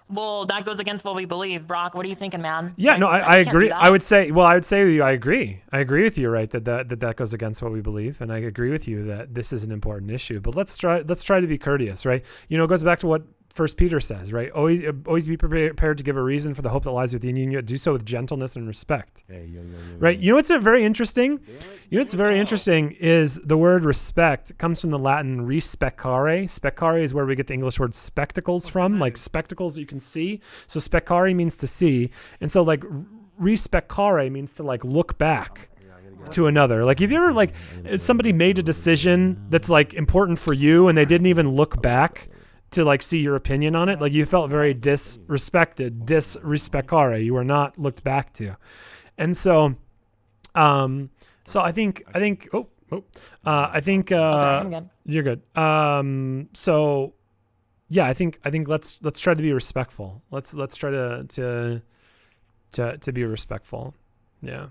[SPEAKER 17] well, that goes against what we believe. Brock, what are you thinking, man?
[SPEAKER 1] Yeah, no, I agree. I would say with you, I agree. I agree with you, right? That goes against what we believe, and I agree with you that this is an important issue. But let's try to be courteous, right? It goes back to what 1 Peter says, right? Always be prepared to give a reason for the hope that lies within you. Do so with gentleness and respect. Right? What's very interesting? What's very interesting is the word respect comes from the Latin respecare. Specare is where we get the English word spectacles from, like spectacles that you can see. So specare means to see, and so respecare means to look back to another. If you ever somebody made a decision that's important for you, and they didn't even look back to see your opinion on it, you felt very disrespected, disrespecare. You were not looked back to, and so, I think you're good. So, yeah, I think let's try to be respectful. Let's try to be respectful. Yeah.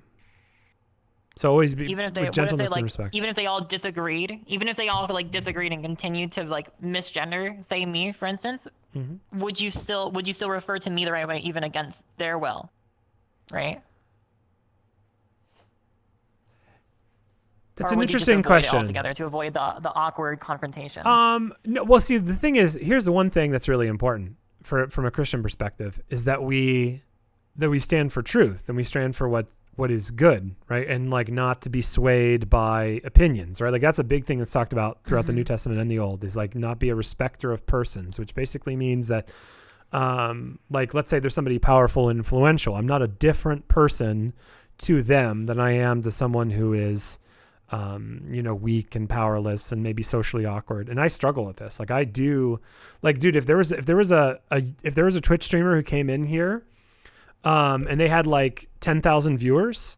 [SPEAKER 1] So always be with gentleness and respect.
[SPEAKER 17] Even if they all disagreed, and continued to misgender, say me, for instance, would you still refer to me the right way, even against their will, right?
[SPEAKER 1] It's
[SPEAKER 17] Or
[SPEAKER 1] an
[SPEAKER 17] would you just
[SPEAKER 1] interesting
[SPEAKER 17] avoid it
[SPEAKER 1] question.
[SPEAKER 17] altogether to avoid the awkward confrontation.
[SPEAKER 1] No, well, see, the thing is, here's the one thing that's really important from a Christian perspective is that we stand for truth and we stand for what is good, right? And like not to be swayed by opinions, right? Like that's a big thing that's talked about throughout the New Testament and the Old is like not be a respecter of persons, which basically means that like let's say there's somebody powerful and influential. I'm not a different person to them than I am to someone who is weak and powerless and maybe socially awkward. And I struggle with this. Like I do, like, dude, if there was a Twitch streamer who came in here, and they had like 10,000 viewers,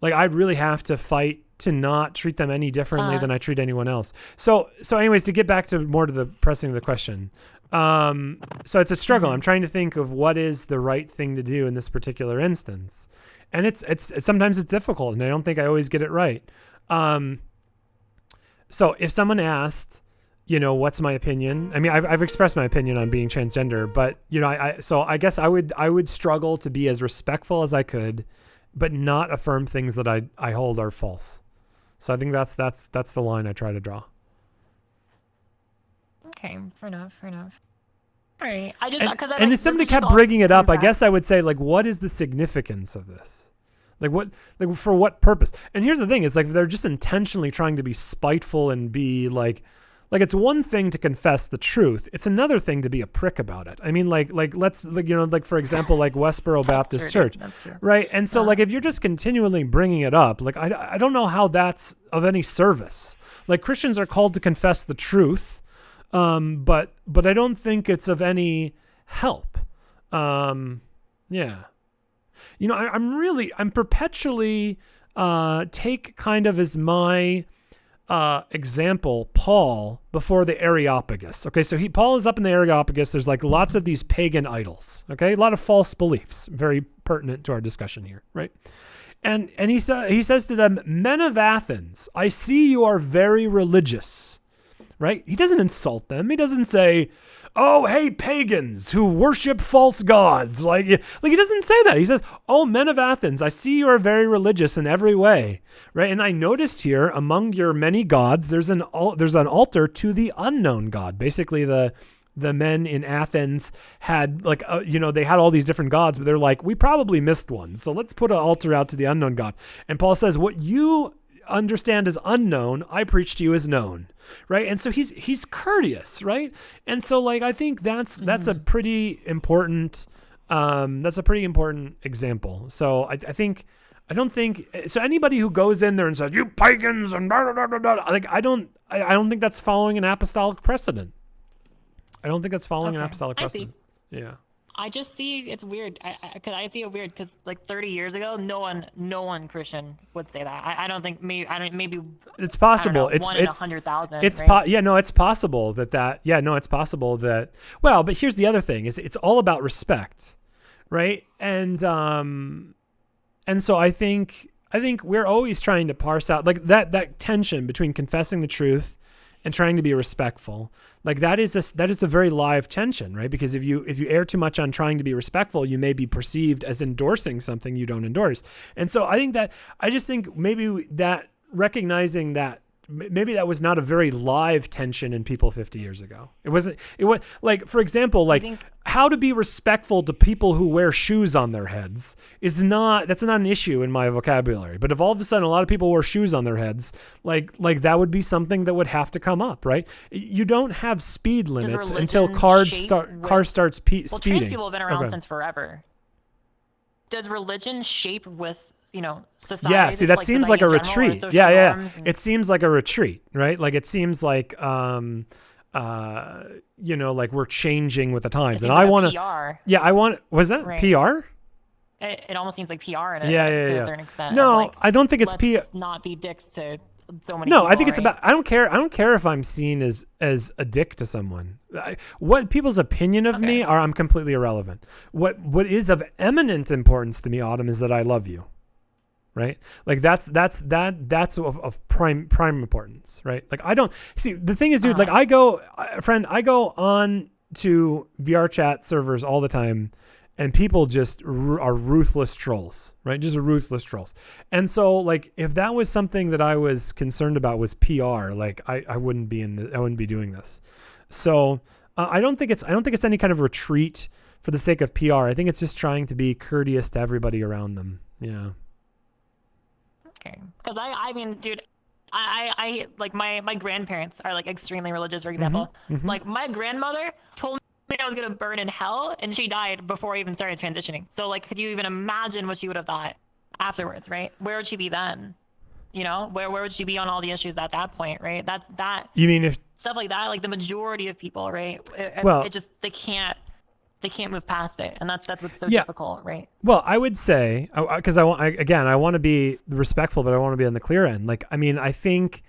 [SPEAKER 1] like I'd really have to fight to not treat them any differently than I treat anyone else. So anyways, to get back to the pressing of the question. So it's a struggle. I'm trying to think of what is the right thing to do in this particular instance. And it's sometimes it's difficult and I don't think I always get it right. So if someone asked, what's my opinion? I mean, I've expressed my opinion on being transgender, but I guess I would struggle to be as respectful as I could, but not affirm things that I hold are false. So I think that's the line I try to draw.
[SPEAKER 17] Okay, fair enough. All right, I just because
[SPEAKER 1] and if somebody kept bringing it up, I guess I would say like, what is the significance of this? Like for what purpose? And here's the thing: is like they're just intentionally trying to be spiteful and be like it's one thing to confess the truth; it's another thing to be a prick about it. I mean, let's for example, like Westboro Baptist Church, right? And so like if you're just continually bringing it up, like I don't know how that's of any service. Like Christians are called to confess the truth. But I don't think it's of any help. Yeah. I'm perpetually, take kind of as my, example, Paul before the Areopagus. Okay. So Paul is up in the Areopagus. There's like lots of these pagan idols. Okay. A lot of false beliefs, very pertinent to our discussion here. Right. And he says to them, men of Athens, I see you are very religious. Right? He doesn't insult them. He doesn't say, oh, hey, pagans who worship false gods. Like he doesn't say that. He says, oh, men of Athens, I see you are very religious in every way. Right? And I noticed here among your many gods, there's an altar to the unknown God. Basically, the men in Athens had they had all these different gods, but they're like, we probably missed one. So let's put an altar out to the unknown God. And Paul says, what you understand as unknown, I preach to you as known, right? And so he's courteous, right? And so like I think that's a pretty important example. So I don't think so. Anybody who goes in there and says you pagans and blah, blah, blah, blah, like I don't think that's following an apostolic precedent. I don't think that's following an apostolic precedent. Yeah.
[SPEAKER 17] I just see it's weird. I see it weird because like 30 years ago, no one Christian would say that. I don't think maybe
[SPEAKER 1] it's possible.
[SPEAKER 17] It's 1 in 100,000.
[SPEAKER 1] It's
[SPEAKER 17] right?
[SPEAKER 1] It's possible that. It's possible that. Well, but here's the other thing: is it's all about respect, right? And so I think we're always trying to parse out like that tension between confessing the truth and trying to be respectful. Like that is a very live tension, right? Because if you err too much on trying to be respectful, you may be perceived as endorsing something you don't endorse. And so I just think maybe that recognizing that maybe that was not a very live tension in people 50 years ago. It was like, for example, like how to be respectful to people who wear shoes on their heads that's not an issue in my vocabulary. But if all of a sudden a lot of people wear shoes on their heads, like that would be something that would have to come up, right? You don't have speed limits until cars starts speeding.
[SPEAKER 17] Well, trans people have been around since forever. Does religion shape with society?
[SPEAKER 1] Yeah, see, that seems like a retreat. Yeah. It seems like a retreat, right? Like it seems like like we're changing with the times. And I want to
[SPEAKER 17] PR.
[SPEAKER 1] Yeah, was that right. PR?
[SPEAKER 17] It almost seems like PR to a certain extent.
[SPEAKER 1] No, I don't think it's PR.
[SPEAKER 17] Let's not be dicks to so many
[SPEAKER 1] No,
[SPEAKER 17] people,
[SPEAKER 1] I think it's
[SPEAKER 17] right?
[SPEAKER 1] about I don't care if I'm seen as a dick to someone. What people's opinion of me I'm completely irrelevant. What is of eminent importance to me, Autumn, is that I love you. Right? Like that's of prime importance, right? Like I don't see the thing is, dude, like I go on to VR chat servers all the time and people just are ruthless trolls, right? Just ruthless trolls. And so like, if that was something that I was concerned about was PR, like I wouldn't be I wouldn't be doing this. So I don't think it's any kind of retreat for the sake of PR. I think it's just trying to be courteous to everybody around them. Yeah.
[SPEAKER 17] Okay. Because I mean, dude, I like my grandparents are like extremely religious, for example. Like my grandmother told me I was gonna burn in hell, and she died before I even started transitioning. So like, could you even imagine what she would have thought afterwards, right? Where would she be then? You know, where would she be on all the issues at that point, right? That's that.
[SPEAKER 1] You mean if
[SPEAKER 17] stuff like that, like the majority of people, right?
[SPEAKER 1] Well,
[SPEAKER 17] it just they can't move past it, and that's what's so difficult, right?
[SPEAKER 1] Well, I would say, because I want to be respectful, but I want to be on the clear end. Like, I mean, I think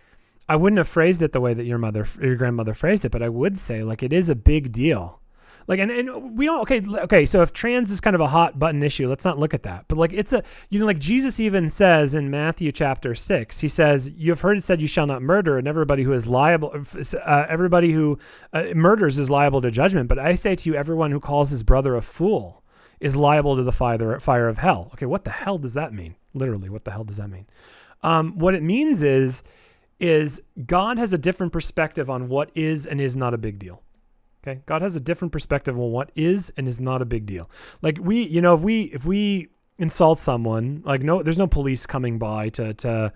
[SPEAKER 1] I wouldn't have phrased it the way that your grandmother phrased it, but I would say like it is a big deal. Like, and we don't, okay. So if trans is kind of a hot button issue, let's not look at that. But like, it's like Jesus even says in Matthew chapter 6, he says, you have heard it said, you shall not murder, and everybody who is liable, everybody who murders is liable to judgment. But I say to you, everyone who calls his brother a fool is liable to the fire of hell. Okay. What the hell does that mean? Literally, what the hell does that mean? What it means is God has a different perspective on what is and is not a big deal. Okay. God has a different perspective on what is and is not a big deal. Like if we insult someone, like there's no police coming by to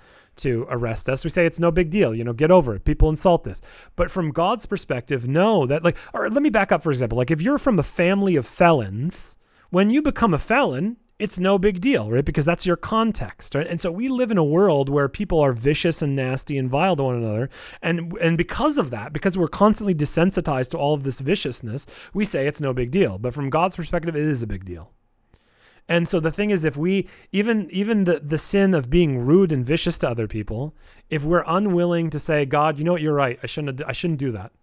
[SPEAKER 1] arrest us. We say it's no big deal, get over it. People insult us. But from God's perspective, no, or let me back up, for example, like if you're from a family of felons, when you become a felon, it's no big deal, right? Because that's your context, right? And so we live in a world where people are vicious and nasty and vile to one another. And because of that, because we're constantly desensitized to all of this viciousness, we say it's no big deal. But from God's perspective, it is a big deal. And so the thing is, if we, even the sin of being rude and vicious to other people, if we're unwilling to say, God, you know what, you're right. I shouldn't do that,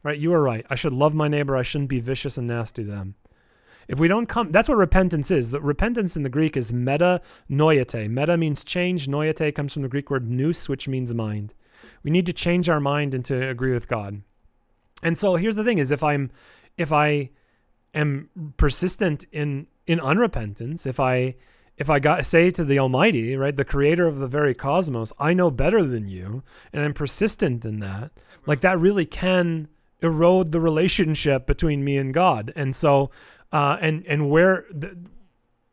[SPEAKER 1] right? You are right. I should love my neighbor. I shouldn't be vicious and nasty to them. If we don't come, that's what repentance is. The repentance in the Greek is metanoiete. Meta means change. Noieté comes from the Greek word nous, which means mind. We need to change our mind and to agree with God. And so here's the thing: is if I am persistent in unrepentance, if I say to the Almighty, right, the Creator of the very cosmos, I know better than you, and I'm persistent in that, like that really can erode the relationship between me and God. And so. And where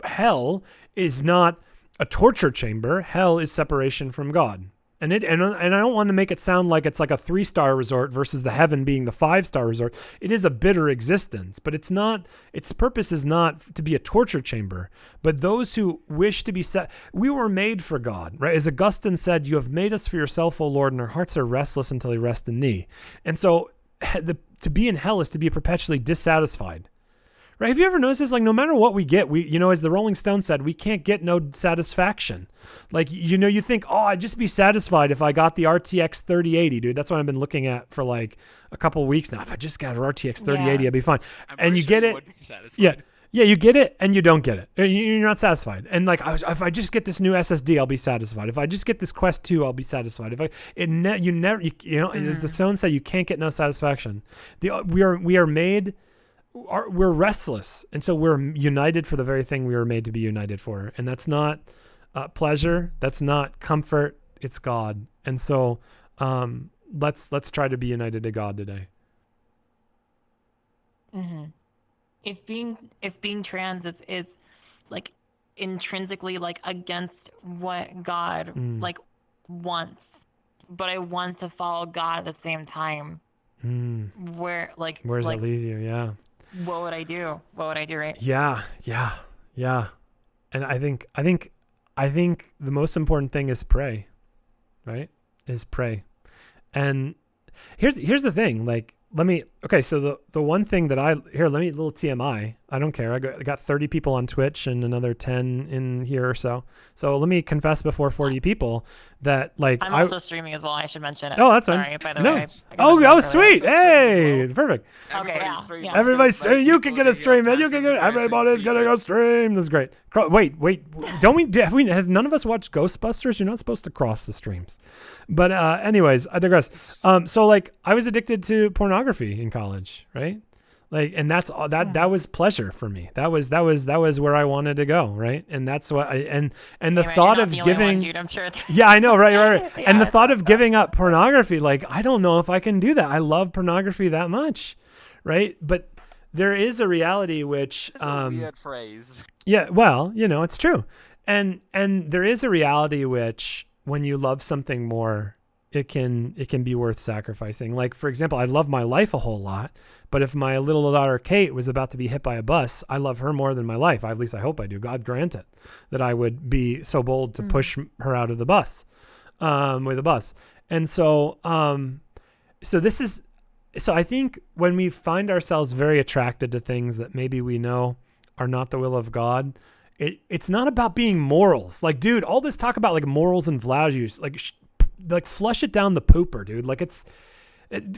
[SPEAKER 1] hell is not a torture chamber, hell is separation from God. And I don't want to make it sound like it's like a 3-star resort versus the heaven being the 5-star resort. It is a bitter existence, but it's not. Its purpose is not to be a torture chamber. But those who wish to be set, we were made for God, right? As Augustine said, "You have made us for yourself, O Lord, and our hearts are restless until they rest in Thee." And so, to be in hell is to be perpetually dissatisfied. Right? Have you ever noticed this? Like, no matter what we get, as the Rolling Stones said, we can't get no satisfaction. Like, you think, oh, I'd just be satisfied if I got the RTX 3080, dude. That's what I've been looking at for like a couple of weeks now. If I just got an RTX 3080, I'd be fine. And you get it. Yeah, you get it and you don't get it. You're not satisfied. And like, if I just get this new SSD, I'll be satisfied. If I just get this Quest 2, I'll be satisfied. As the Stones say, you can't get no satisfaction. We are made. We're restless, and so we're united for the very thing we were made to be united for, and that's not pleasure, that's not comfort, it's God. And so let's try to be united to God today.
[SPEAKER 17] Mm-hmm. If being trans is like intrinsically like against what God like wants, but I want to follow God at the same time, where like
[SPEAKER 1] where does that leave you? Yeah.
[SPEAKER 17] What would I do? Right?
[SPEAKER 1] Yeah. And I think the most important thing is pray, right? Is pray. And here's the thing, like, so the one thing that let me, a little TMI. I don't care. I got 30 people on Twitch and another 10 in here or so. So let me confess before 40 people that like
[SPEAKER 17] I'm also streaming as well. I should mention it.
[SPEAKER 1] Oh, that's
[SPEAKER 17] fine.
[SPEAKER 1] By
[SPEAKER 17] the way.
[SPEAKER 1] Oh, sweet. Hey, perfect.
[SPEAKER 17] Okay, yeah.
[SPEAKER 1] Everybody's stream. You can get a stream, man. Everybody's getting a stream. This is great. Wait. Have none of us watched Ghostbusters? You're not supposed to cross the streams. But anyways, I digress. So like I was addicted to pornography in college, right? Like, and that's all that was pleasure for me. That was where I wanted to go. Right. And that's what and the thought of giving,
[SPEAKER 17] dude, I'm sure.
[SPEAKER 1] yeah, I know. Right. Yeah, and the thought of
[SPEAKER 17] so
[SPEAKER 1] giving up pornography, like, I don't know if I can do that. I love pornography that much. Right. But there is a reality which,
[SPEAKER 3] weird phrase.
[SPEAKER 1] Yeah, well, it's true. And there is a reality which, when you love something more, it can be worth sacrificing. Like, for example, I love my life a whole lot, but if my little daughter Kate was about to be hit by a bus, I love her more than my life. At least I hope I do. God grant it, that I would be so bold to push her out of the bus, with a bus. And so, so I think when we find ourselves very attracted to things that maybe we know are not the will of God, it's not about being morals. Like, dude, all this talk about like morals and values, like flush it down the pooper, dude. Like,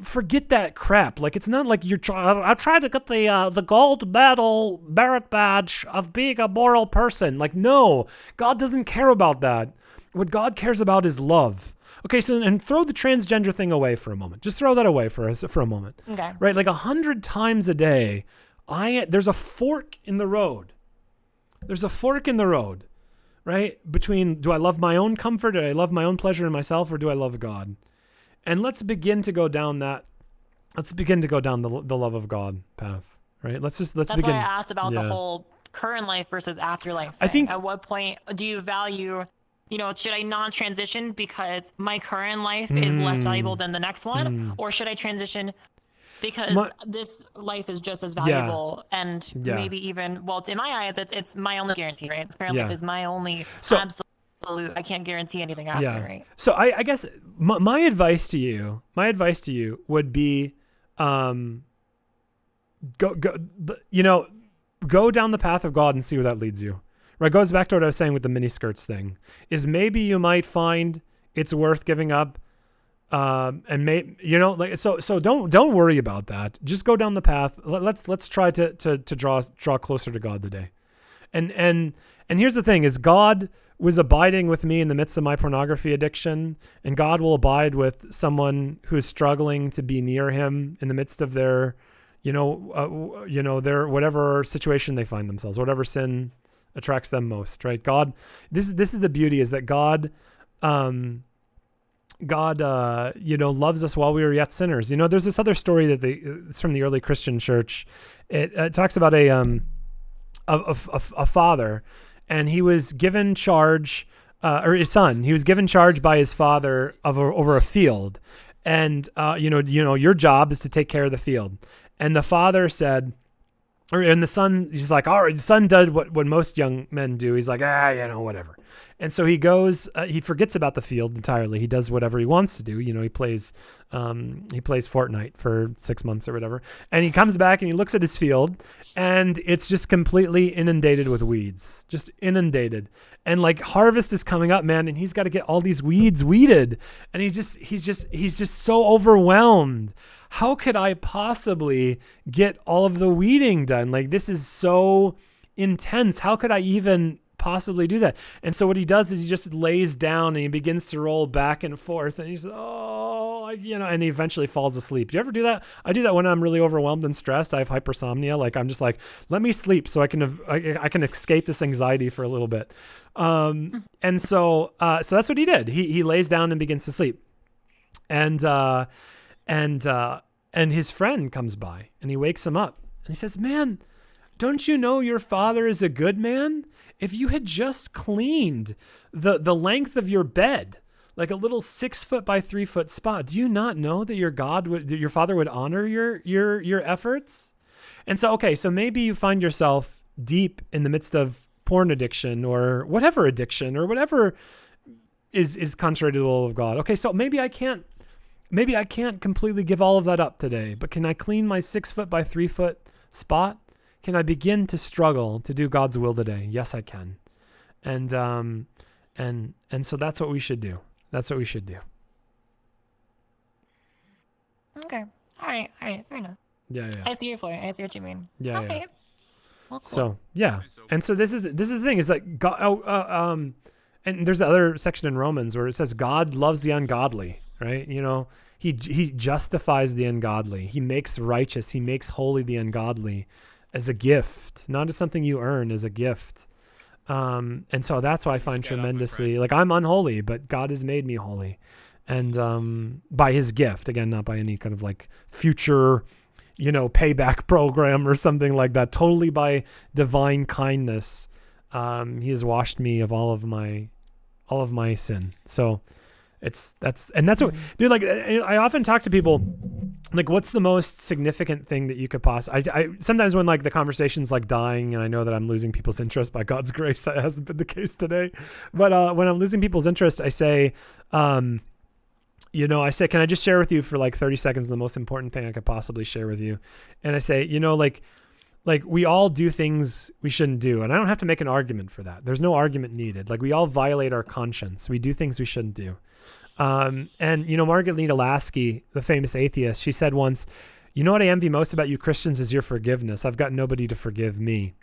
[SPEAKER 1] forget that crap. Like, it's not like I tried to get the gold medal merit badge of being a moral person. Like, no, God doesn't care about that. What God cares about is love. Okay, so and throw the transgender thing away for a moment. Just throw that away for a moment.
[SPEAKER 17] Okay.
[SPEAKER 1] Right, like 100 times a day, there's a fork in the road. There's a fork in the road, right? Between, do I love my own comfort, do I love my own pleasure in myself, or do I love God? And let's begin to go down the love of God path, right? That's
[SPEAKER 17] begin.
[SPEAKER 1] Why
[SPEAKER 17] I asked about the whole current life versus afterlife thing.
[SPEAKER 1] I think,
[SPEAKER 17] at what point do you value, should I non-transition because my current life is less valuable than the next one? Or should I transition because this life is just as valuable and maybe even, well, in my eyes, it's my only guarantee, right? Current life is my only absolute, I can't guarantee anything after, right?
[SPEAKER 1] So I guess my advice to you would be, go down the path of God and see where that leads you. Right, goes back to what I was saying with the miniskirts thing. Is maybe you might find it's worth giving up, and so don't worry about that. Just go down the path. Let's try to draw closer to God today. And here's the thing: is God was abiding with me in the midst of my pornography addiction, and God will abide with someone who is struggling to be near Him in the midst of their, their whatever situation they find themselves, whatever sin attracts them most, right? God, this is the beauty, is that God loves us while we were yet sinners. There's this other story that it's from the early Christian church. It talks about a father, and he was given charge, or his son. He was given charge by his father over a field, and your job is to take care of the field. And the father said. And the son, he's like, all right, the son did what most young men do. He's like, whatever. And so he goes, he forgets about the field entirely. He does whatever he wants to do. He plays Fortnite for 6 months or whatever. And he comes back and he looks at his field, and it's just completely inundated with weeds, just inundated. And like harvest is coming up, man, and he's got to get all these weeds weeded. And he's just so overwhelmed. How could I possibly get all of the weeding done? Like, this is so intense. How could I even possibly do that? And so what he does is he just lays down and he begins to roll back and forth, and he's, and he eventually falls asleep. Do you ever do that? I do that when I'm really overwhelmed and stressed. I have hypersomnia. Like, I'm just like, let me sleep so I can escape this anxiety for a little bit. And so that's what he did. He lays down and begins to sleep. And his friend comes by and he wakes him up and he says, man, don't you know your father is a good man? If you had just cleaned the length of your bed, like a little 6 foot by 3 foot spot, do you not know that your father would honor your efforts? And so, okay, so maybe you find yourself deep in the midst of porn addiction or whatever is contrary to the will of God. Okay, so maybe I can't completely give all of that up today, but can I clean my 6 foot by 3 foot spot? Can I begin to struggle to do God's will today? Yes, I can. And so that's what we should do. That's what we should do.
[SPEAKER 17] Okay. All right. Fair enough.
[SPEAKER 1] Yeah.
[SPEAKER 17] I see your point. I see what you mean.
[SPEAKER 1] Yeah.
[SPEAKER 17] Okay.
[SPEAKER 1] Yeah.
[SPEAKER 17] Well, cool.
[SPEAKER 1] So yeah. And so this is the thing, is that God, and there's the other section in Romans where it says God loves the ungodly. right? You know, he justifies the ungodly. He makes righteous. He makes holy the ungodly as a gift, not as something you earn, as a gift. And so that's why I find tremendously, like, I'm unholy, but God has made me holy. And by his gift, again, not by any kind of like future, you know, payback program or something like that, totally by divine kindness. He has washed me of all of my sin. So that's what, dude, like, I often talk to people, like, what's the most significant thing that you could I sometimes when like the conversation's like dying and I know that I'm losing people's interest, by God's grace, that hasn't been the case today. But when I'm losing people's interest, I say, you know, I say, can I just share with you for like 30 seconds the most important thing I could possibly share with you? And I say, you know, like we all do things we shouldn't do. And I don't have to make an argument for that. There's no argument needed. Like, we all violate our conscience. We do things we shouldn't do. And, you know, Margaret Lasky, the famous atheist, she said once, you know what I envy most about you Christians is your forgiveness. I've got nobody to forgive me.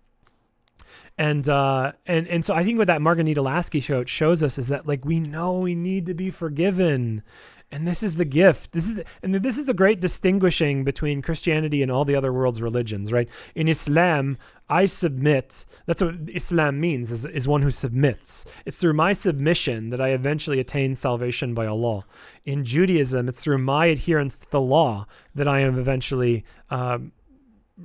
[SPEAKER 1] And so I think what that Margaret Lasky shows us is that, like, we know we need to be forgiven. And this is the gift. This is the great distinguishing between Christianity and all the other world's religions, right? In Islam, I submit. That's what Islam means, is one who submits. It's through my submission that I eventually attain salvation by Allah. In Judaism, it's through my adherence to the law that I am eventually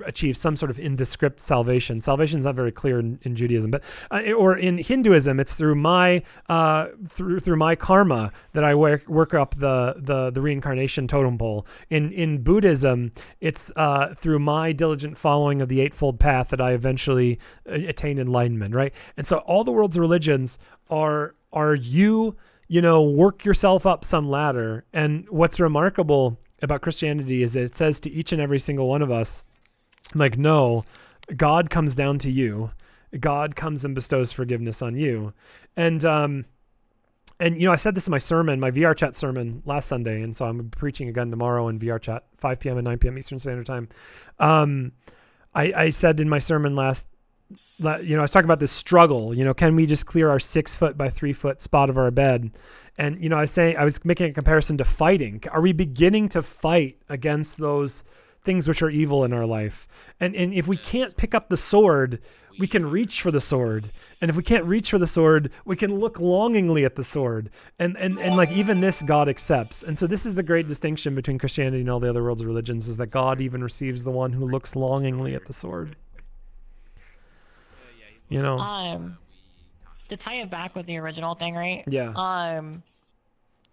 [SPEAKER 1] achieve some sort of indescript salvation. Salvation's not very clear in Judaism, but or in Hinduism, it's through my through my karma that I work up the reincarnation totem pole. In Buddhism, it's through my diligent following of the Eightfold Path that I eventually attain enlightenment, right? And so all the world's religions are you know, work yourself up some ladder. And what's remarkable about Christianity is that it says to each and every single one of us, like, no, God comes down to you. God comes and bestows forgiveness on you. And you know, I said this in my sermon, my VR chat sermon last Sunday, and so I'm preaching again tomorrow in VR chat, 5 p.m. and 9 p.m. Eastern Standard Time. I said in my sermon you know, I was talking about this struggle. You know, can we just clear our 6 foot by 3 foot spot of our bed? And, you know, I was making a comparison to fighting. Are we beginning to fight against those things which are evil in our life? And if we can't pick up the sword, we can reach for the sword. And if we can't reach for the sword, we can look longingly at the sword. And like, even this God accepts. And so this is the great distinction between Christianity and all the other world's religions, is that God even receives the one who looks longingly at the sword. You know?
[SPEAKER 17] To tie it back with the original thing, right?
[SPEAKER 1] Yeah.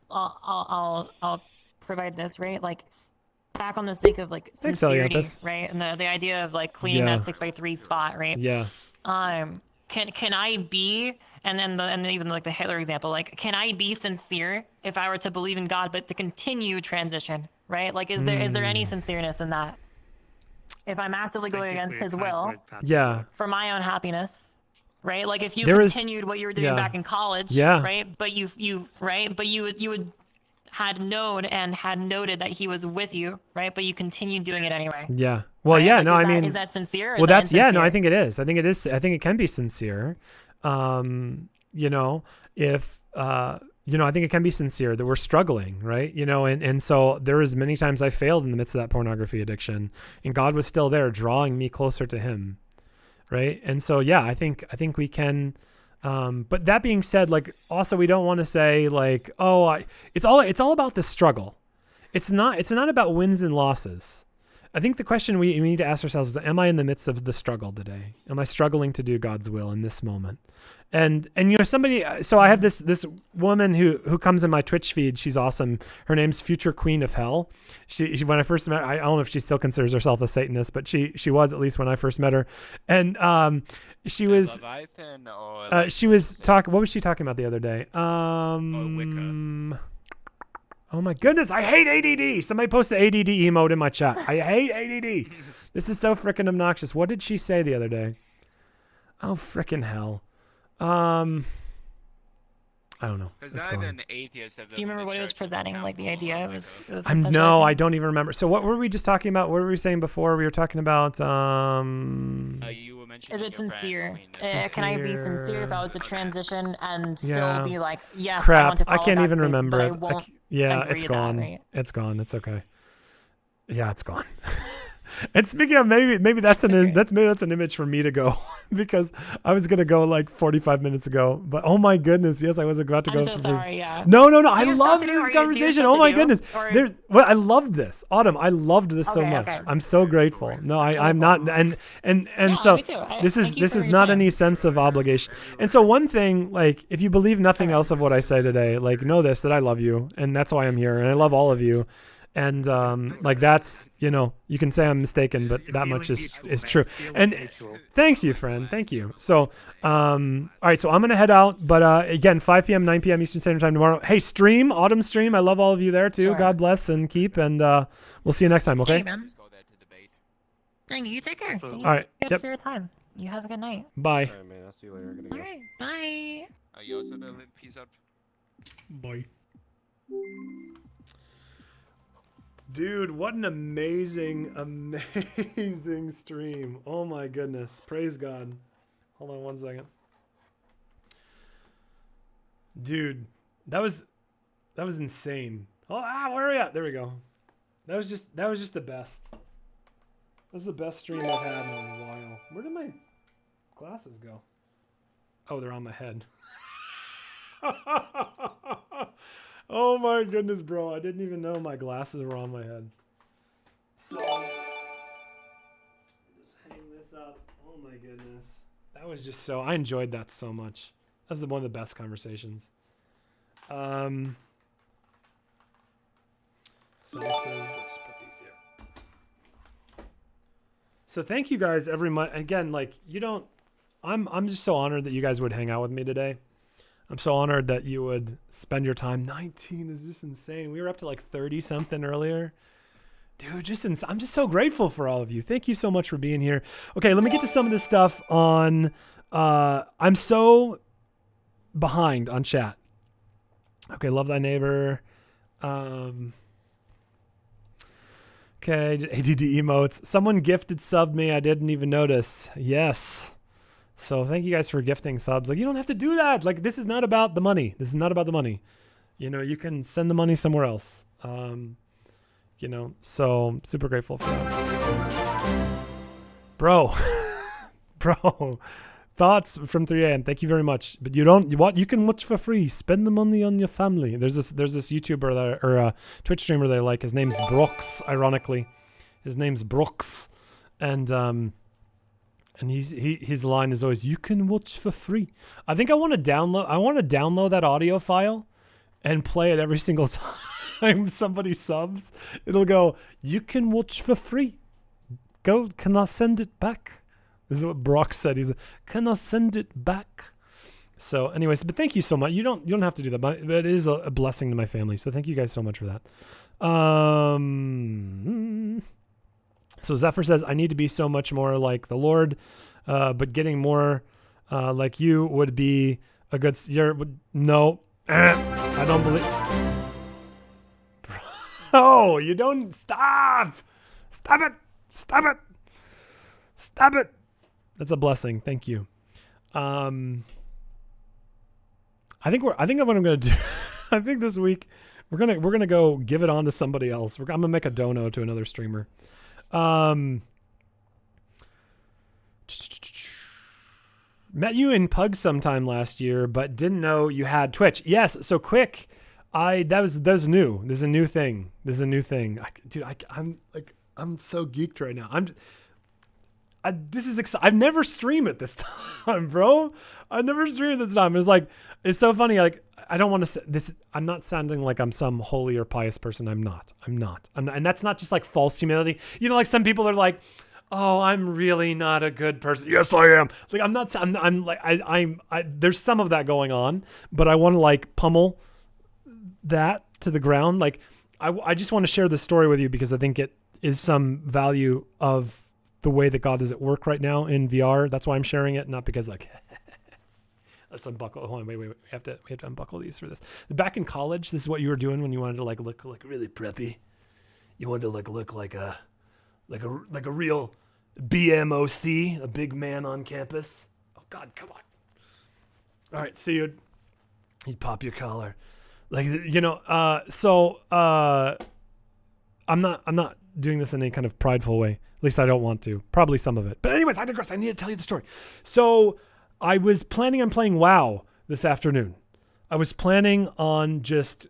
[SPEAKER 17] I'll provide this, right? Like, back on the sake of like sincerity, right? And the idea of like cleaning that 6 by 3 spot, right?
[SPEAKER 1] Yeah.
[SPEAKER 17] Can I be, and then even like the Hitler example, like, can I be sincere if I were to believe in God, but to continue transition, right? Like, is there any sincereness in that? If I'm actively going against his will, for my own happiness, right? Like, if you continued what you were doing back in college, right? But you would had known and had noted that he was with you, right? But you continued doing it anyway.
[SPEAKER 1] Yeah. Well,
[SPEAKER 17] right?
[SPEAKER 1] yeah.
[SPEAKER 17] Like,
[SPEAKER 1] no, I mean,
[SPEAKER 17] is that sincere?
[SPEAKER 1] Well, that's no. I think it is. I think it is. I think it can be sincere. You know, if you know, I think it can be sincere that we're struggling, right? You know, and so there was many times I failed in the midst of that pornography addiction, and God was still there, drawing me closer to Him, right? And so, yeah, I think we can. But that being said, like, also we don't want to say like, oh, it's all about the struggle. It's not about wins and losses. I think the question we need to ask ourselves is, am I in the midst of the struggle today? Am I struggling to do God's will in this moment? And you know, so I have this woman who comes in my Twitch feed. She's awesome. Her name's Future Queen of Hell. She when I first met her, I don't know if she still considers herself a Satanist, but she was, at least when I first met her. And she was talking. What was she talking about the other day?
[SPEAKER 3] Wicca.
[SPEAKER 1] Oh my goodness, I hate ADD. Somebody post the ADD emote in my chat. I hate ADD. This is so freaking obnoxious. What did she say the other day? Oh, freaking hell. I don't know.
[SPEAKER 17] Do you remember what it was presenting? Like, the idea was
[SPEAKER 1] no, I don't even remember. So what were we just talking about? What were we saying before? We were talking about
[SPEAKER 3] you were
[SPEAKER 17] Is it sincere? Can I be sincere if I was to transition and
[SPEAKER 1] Yeah.
[SPEAKER 17] still be like, yes, I
[SPEAKER 1] Crap,
[SPEAKER 17] want to
[SPEAKER 1] I
[SPEAKER 17] follow
[SPEAKER 1] can't
[SPEAKER 17] God's
[SPEAKER 1] even
[SPEAKER 17] faith,
[SPEAKER 1] remember
[SPEAKER 17] but I
[SPEAKER 1] it.
[SPEAKER 17] won't
[SPEAKER 1] Yeah,
[SPEAKER 17] agree
[SPEAKER 1] it's
[SPEAKER 17] to that,
[SPEAKER 1] gone.
[SPEAKER 17] right?
[SPEAKER 1] It's gone. It's okay. Yeah, it's gone. And speaking of, maybe that's maybe that's an image for me to go because I was gonna go like 45 minutes ago, but oh my goodness, yes, I was about to go.
[SPEAKER 17] I'm so sorry. Yeah.
[SPEAKER 1] No, I
[SPEAKER 17] Do you have stuff
[SPEAKER 1] love
[SPEAKER 17] to do,
[SPEAKER 1] this
[SPEAKER 17] or do you have
[SPEAKER 1] conversation.
[SPEAKER 17] stuff
[SPEAKER 1] Oh
[SPEAKER 17] to
[SPEAKER 1] my
[SPEAKER 17] do?
[SPEAKER 1] goodness,
[SPEAKER 17] Or-
[SPEAKER 1] I loved this, Autumn. I loved this so
[SPEAKER 17] Okay,
[SPEAKER 1] much.
[SPEAKER 17] okay.
[SPEAKER 1] I'm so grateful. No, I'm not, and so
[SPEAKER 17] me too.
[SPEAKER 1] this is
[SPEAKER 17] Thank you for your
[SPEAKER 1] not
[SPEAKER 17] time.
[SPEAKER 1] any sense of obligation. And so one thing, like, if you believe nothing else of what I say today, like, know this, that I love you, and that's why I'm here, and I love all of you. And like that's, you can say I'm mistaken, but that much is true. And thanks you, friend. Thank you. So all right, so I'm gonna head out, but again, 5 p.m., 9 p.m. Eastern Standard Time tomorrow. Hey, Autumn stream. I love all of you there too.
[SPEAKER 17] Sure.
[SPEAKER 1] God bless and keep, and we'll see you next time. Okay.
[SPEAKER 17] Hey, man. Thank you. You take care. Thank you
[SPEAKER 1] All right, yep.
[SPEAKER 17] for your time. You have a good night.
[SPEAKER 1] Bye.
[SPEAKER 5] All right, man. I'll see you later. I gotta
[SPEAKER 17] All
[SPEAKER 5] go.
[SPEAKER 17] right. Bye.
[SPEAKER 3] Oh, you also know peace up.
[SPEAKER 1] Bye. Dude, what an amazing stream. Oh my goodness. Praise God. Hold on 1 second. Dude, that was insane. Oh, where are we at? There we go. That was just the best. That's the best stream I've had in a while. Where did my glasses go? Oh, they're on my head. Oh my goodness, bro. I didn't even know my glasses were on my head. So, just hang this up. Oh my goodness. That was just I enjoyed that so much. That was one of the best conversations. So let's put these here. So thank you guys every month. Again, like I'm just so honored that you guys would hang out with me today. I'm so honored that you would spend your time. 19 is just insane. We were up to like 30 something earlier. Dude, I'm just so grateful for all of you. Thank you so much for being here. Okay, let me get to some of this stuff on, I'm so behind on chat. Okay, love thy neighbor. Okay, ADD emotes. Someone gifted subbed me. I didn't even notice. Yes. So thank you guys for gifting subs. Like, you don't have to do that. Like, this is not about the money. This is not about the money. You can send the money somewhere else. So super grateful for that. Bro, thoughts from 3 a.m. Thank you very much. But you can watch for free. Spend the money on your family. There's this YouTuber that, or a Twitch streamer that I like. His name's Brooks, ironically. His name's Brooks. And his line is always, you can watch for free. I think I want to download that audio file and play it every single time somebody subs. It'll go, you can watch for free. Can I send it back? This is what Brock said. He's like, can I send it back? So anyways, but thank you so much. You don't have to do that, but it is a blessing to my family. So thank you guys so much for that. So Zephyr says, I need to be so much more like the Lord, but getting more like you would be a good... No. I don't believe... Oh, you don't... Stop! Stop it! Stop it! Stop it! That's a blessing. Thank you. I think what I'm gonna do... I think this week we're gonna go give it on to somebody else. I'm gonna make a dono to another streamer. Met you in Pug sometime last year, but didn't know you had Twitch. Yes, so quick. That was new. This is a new thing. I'm so geeked right now. This is exciting. I've never streamed at this time, bro. I never streamed at this time. It's so funny. Like, I don't want to say this. I'm not sounding like I'm some holy or pious person. I'm not. And that's not just like false humility. Like some people are like, oh, I'm really not a good person. Yes, I am. Like, I'm not, I'm like, there's some of that going on, but I want to like pummel that to the ground. Like, I just want to share this story with you because I think it is some value of the way that God is at work right now in VR. That's why I'm sharing it. Not because like, let's unbuckle. Hold on, wait. We have to unbuckle these for this. Back in college, this is what you were doing when you wanted to like look like really preppy. You wanted to like look like a real BMOC, a big man on campus. Oh God, come on. All right, so you'd pop your collar, like I'm not doing this in any kind of prideful way. At least I don't want to. Probably some of it. But anyways, I digress. I need to tell you the story. So I was planning on playing WoW this afternoon. I was planning on just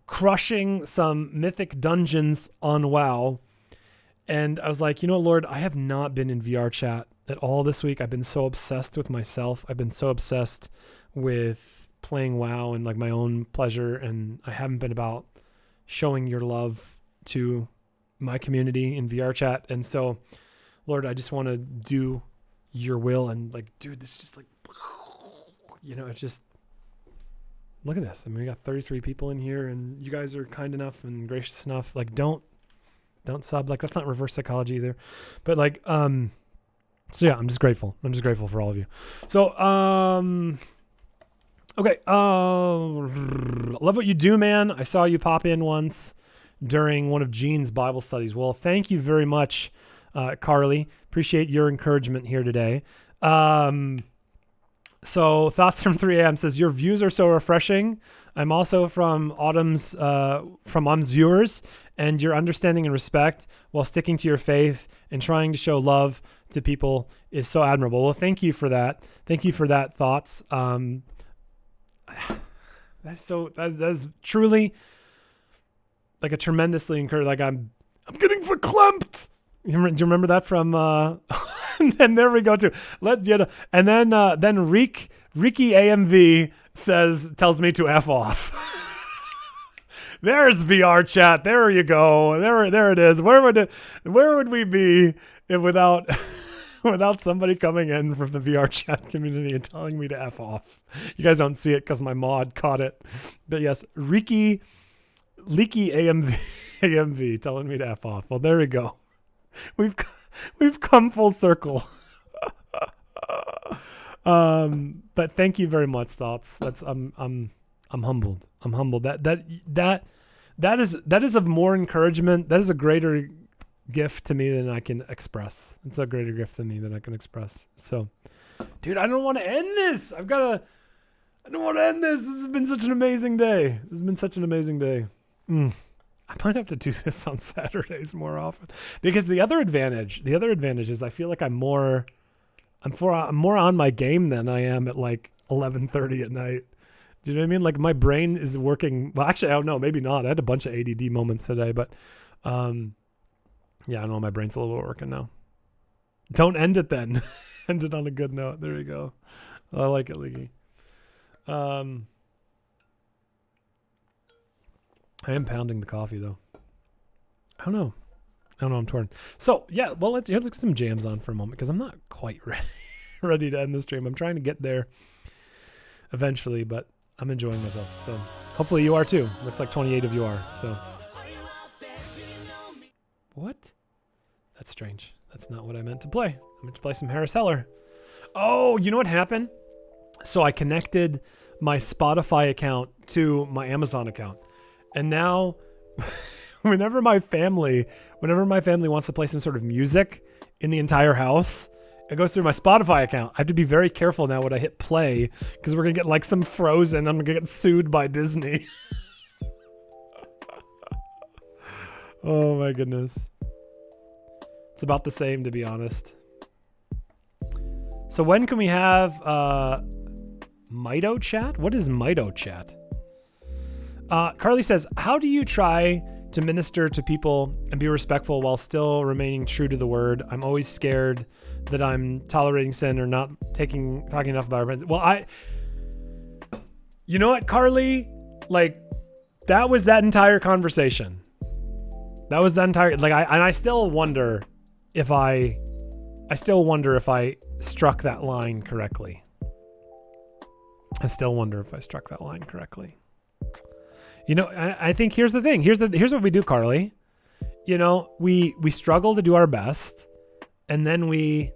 [SPEAKER 1] crushing some mythic dungeons on WoW. And I was like, Lord, I have not been in VR chat at all this week. I've been so obsessed with myself. I've been so obsessed with playing WoW and like my own pleasure. And I haven't been about showing your love to my community in VR chat. And so, Lord, I just want to do your will. And like, dude, this is just like, it's just, look at this. I mean, we got 33 people in here and you guys are kind enough and gracious enough. Like, don't sub. Like, that's not reverse psychology either. But like, so yeah, I'm just grateful. I'm just grateful for all of you. So, okay. Love what you do, man. I saw you pop in once during one of Gene's Bible studies. Well, thank you very much, Carly. Appreciate your encouragement here today. So Thoughts from 3 a.m. says, your views are so refreshing. I'm also from Autumn's viewers, and your understanding and respect while sticking to your faith and trying to show love to people is so admirable. Well, thank you for that. Thank you for that, Thoughts. That's truly like a tremendously encouraging, like I'm getting verklempt. Do you remember that from, and there we go too. And then Ricky AMV tells me to F off. There's VR chat. There you go. There it is. Where would we be if without somebody coming in from the VR chat community and telling me to F off? You guys don't see it because my mod caught it. But yes, Leaky AMV telling me to F off. Well, there we go. We've come full circle. But thank you very much, Thoughts. That's I'm humbled. I'm humbled. That is of more encouragement. That is a greater gift to me than I can express. It's a greater gift to me than I can express. So, dude, I don't want to end this. I don't want to end this. This has been such an amazing day. I might have to do this on Saturdays more often, because the other advantage is I feel like I'm more on my game than I am at like 11:30 at night. Do you know what I mean? Like my brain is working. Well, actually, I don't know. Maybe not. I had a bunch of ADD moments today, but yeah, I know my brain's a little bit working now. Don't end it then. End it on a good note. There you go. I like it, Leaky. I am pounding the coffee though. I don't know. I'm torn. So yeah, well, let's get some jams on for a moment, because I'm not quite ready to end the stream. I'm trying to get there eventually, but I'm enjoying myself. So hopefully you are too. Looks like 28 of you are. So what? That's strange. That's not what I meant to play. I meant to play some Harris Heller. Oh, you know what happened? So I connected my Spotify account to my Amazon account. And now whenever my family wants to play some sort of music in the entire house, it goes through my Spotify account. I have to be very careful now when I hit play, because we're going to get like some Frozen. I'm going to get sued by Disney. Oh my goodness. It's about the same, to be honest. So when can we have Mito chat? What is Mito chat? Carly says, how do you try to minister to people and be respectful while still remaining true to the word? I'm always scared that I'm tolerating sin or not talking enough about it. Well, you know what, Carly? Like, that was that entire conversation. That was that entire, like, I still wonder if I struck that line correctly. You know, I think here's the thing. Here's what we do, Carly. You know, we struggle to do our best, and then we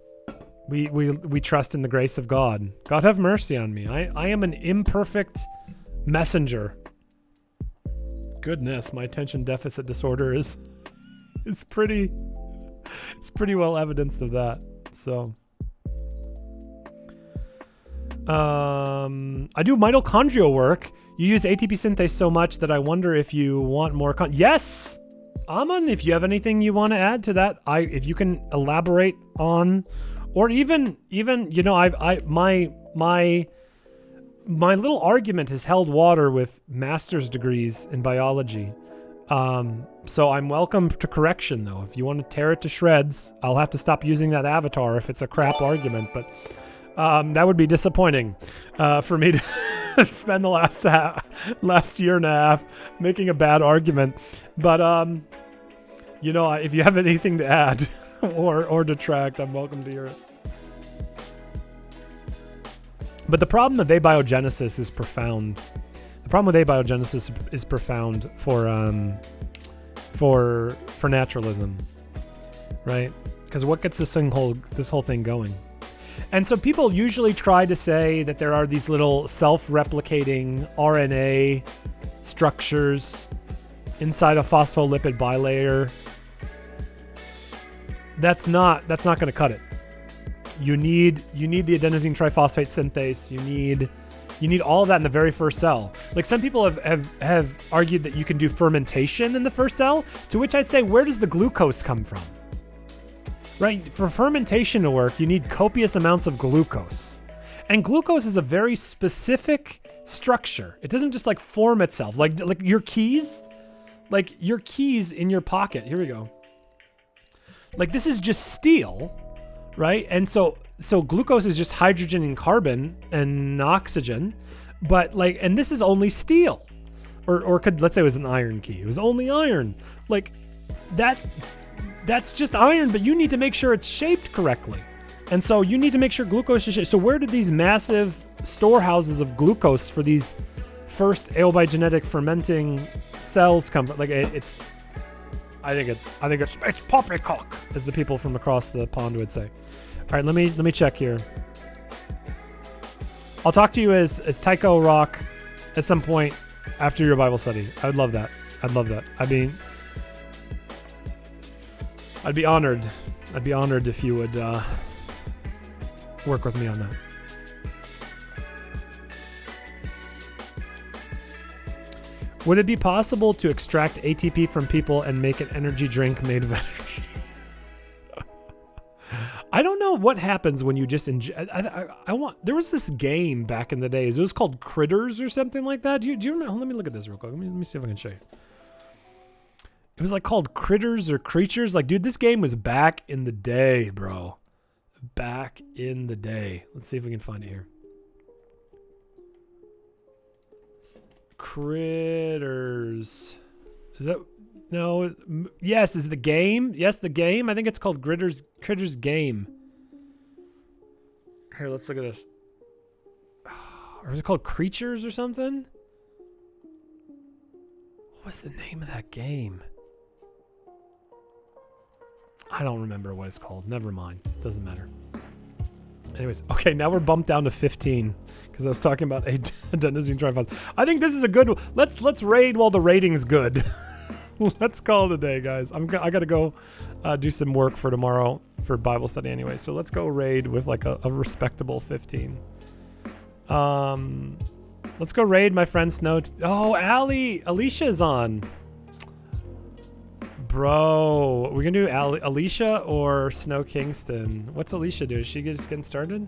[SPEAKER 1] trust in the grace of God. God have mercy on me. I am an imperfect messenger. Goodness, my attention deficit disorder is pretty It's pretty well evidenced of that. So, I do mitochondrial work. You use ATP synthase so much that I wonder if you want more. Yes, Aman. If you have anything you want to add to that, if you can elaborate on, or even you know, my little argument has held water with master's degrees in biology. So I'm welcome to correction, though. If you want to tear it to shreds, I'll have to stop using that avatar if it's a crap argument. But that would be disappointing for me to spend the last year and a half making a bad argument. But you know, if you have anything to add or detract, I'm welcome to hear it. But the problem with abiogenesis is profound. The problem with abiogenesis is profound for naturalism, right? Because what gets this whole thing going? And so people usually try to say that there are these little self-replicating RNA structures inside a phospholipid bilayer. That's not going to cut it. You need the adenosine triphosphate synthase. You need all of that in the very first cell. Like some people have argued that you can do fermentation in the first cell, to which I'd say, where does the glucose come from? Right? For fermentation to work, you need copious amounts of glucose. And glucose is a very specific structure. It doesn't just like form itself. Like your keys, in your pocket. Here we go. Like this is just steel. Right? And so glucose is just hydrogen and carbon and oxygen, but and this is only steel, or let's say it was an iron key. It was only iron. Like that's just iron, but you need to make sure it's shaped correctly. And so you need to make sure glucose is shaped. So where did these massive storehouses of glucose for these first aobigenetic fermenting cells come from? I think it's poppycock, as the people from across the pond would say. All right, let me check here. I'll talk to you as Tycho Rock at some point after your Bible study. I would love that. I mean, I'd be honored. I'd be honored if you would work with me on that. Would it be possible to extract ATP from people and make an energy drink made of energy? I don't know what happens when you just there was this game back in the days. It was called Critters or something like that. Do you remember? Let me look at this real quick. Let me see if I can show you. It was called Critters or Creatures. Dude, this game was back in the day, bro. Back in the day. Let's see if we can find it here. Critters. Is that no? Yes, is the game? Yes, the game. I think it's called Critters Game. Here, let's look at this. Or is it called Creatures or something? What's the name of that game? I don't remember what it's called. Never mind. Doesn't matter. Anyways, okay, now we're bumped down to 15 because I was talking about adenosine triphosphate. I think this is a good. Let's raid while the rating's good. Let's call it a day, guys. I gotta go do some work for tomorrow for Bible study anyway. So let's go raid with a respectable 15. Let's go raid my friend Snow. Oh, Alicia's on. Bro, we're gonna do Alicia or Snow Kingston. What's Alicia do? Is she just getting started?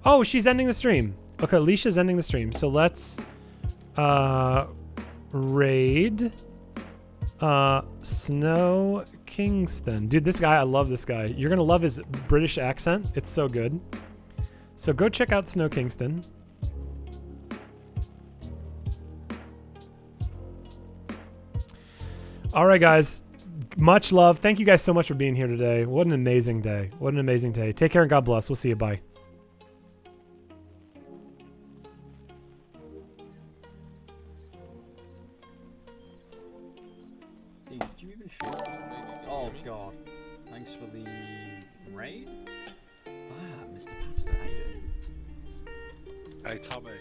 [SPEAKER 1] Oh, she's ending the stream. Okay, Alicia's ending the stream. So let's raid Snow Kingston. Dude, this guy, I love this guy. You're gonna love his British accent. It's so good. So go check out Snow Kingston. All right, guys. Much love. Thank you guys so much for being here today. What an amazing day. What an amazing day. Take care and God bless. We'll see you. Bye.
[SPEAKER 4] Did you even shoot? Oh, God. Thanks for the raid. Ah, Mr. Pastor, how you doing?
[SPEAKER 22] Hey, Tommy.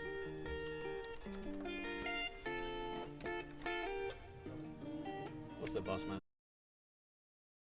[SPEAKER 4] What's up, boss man?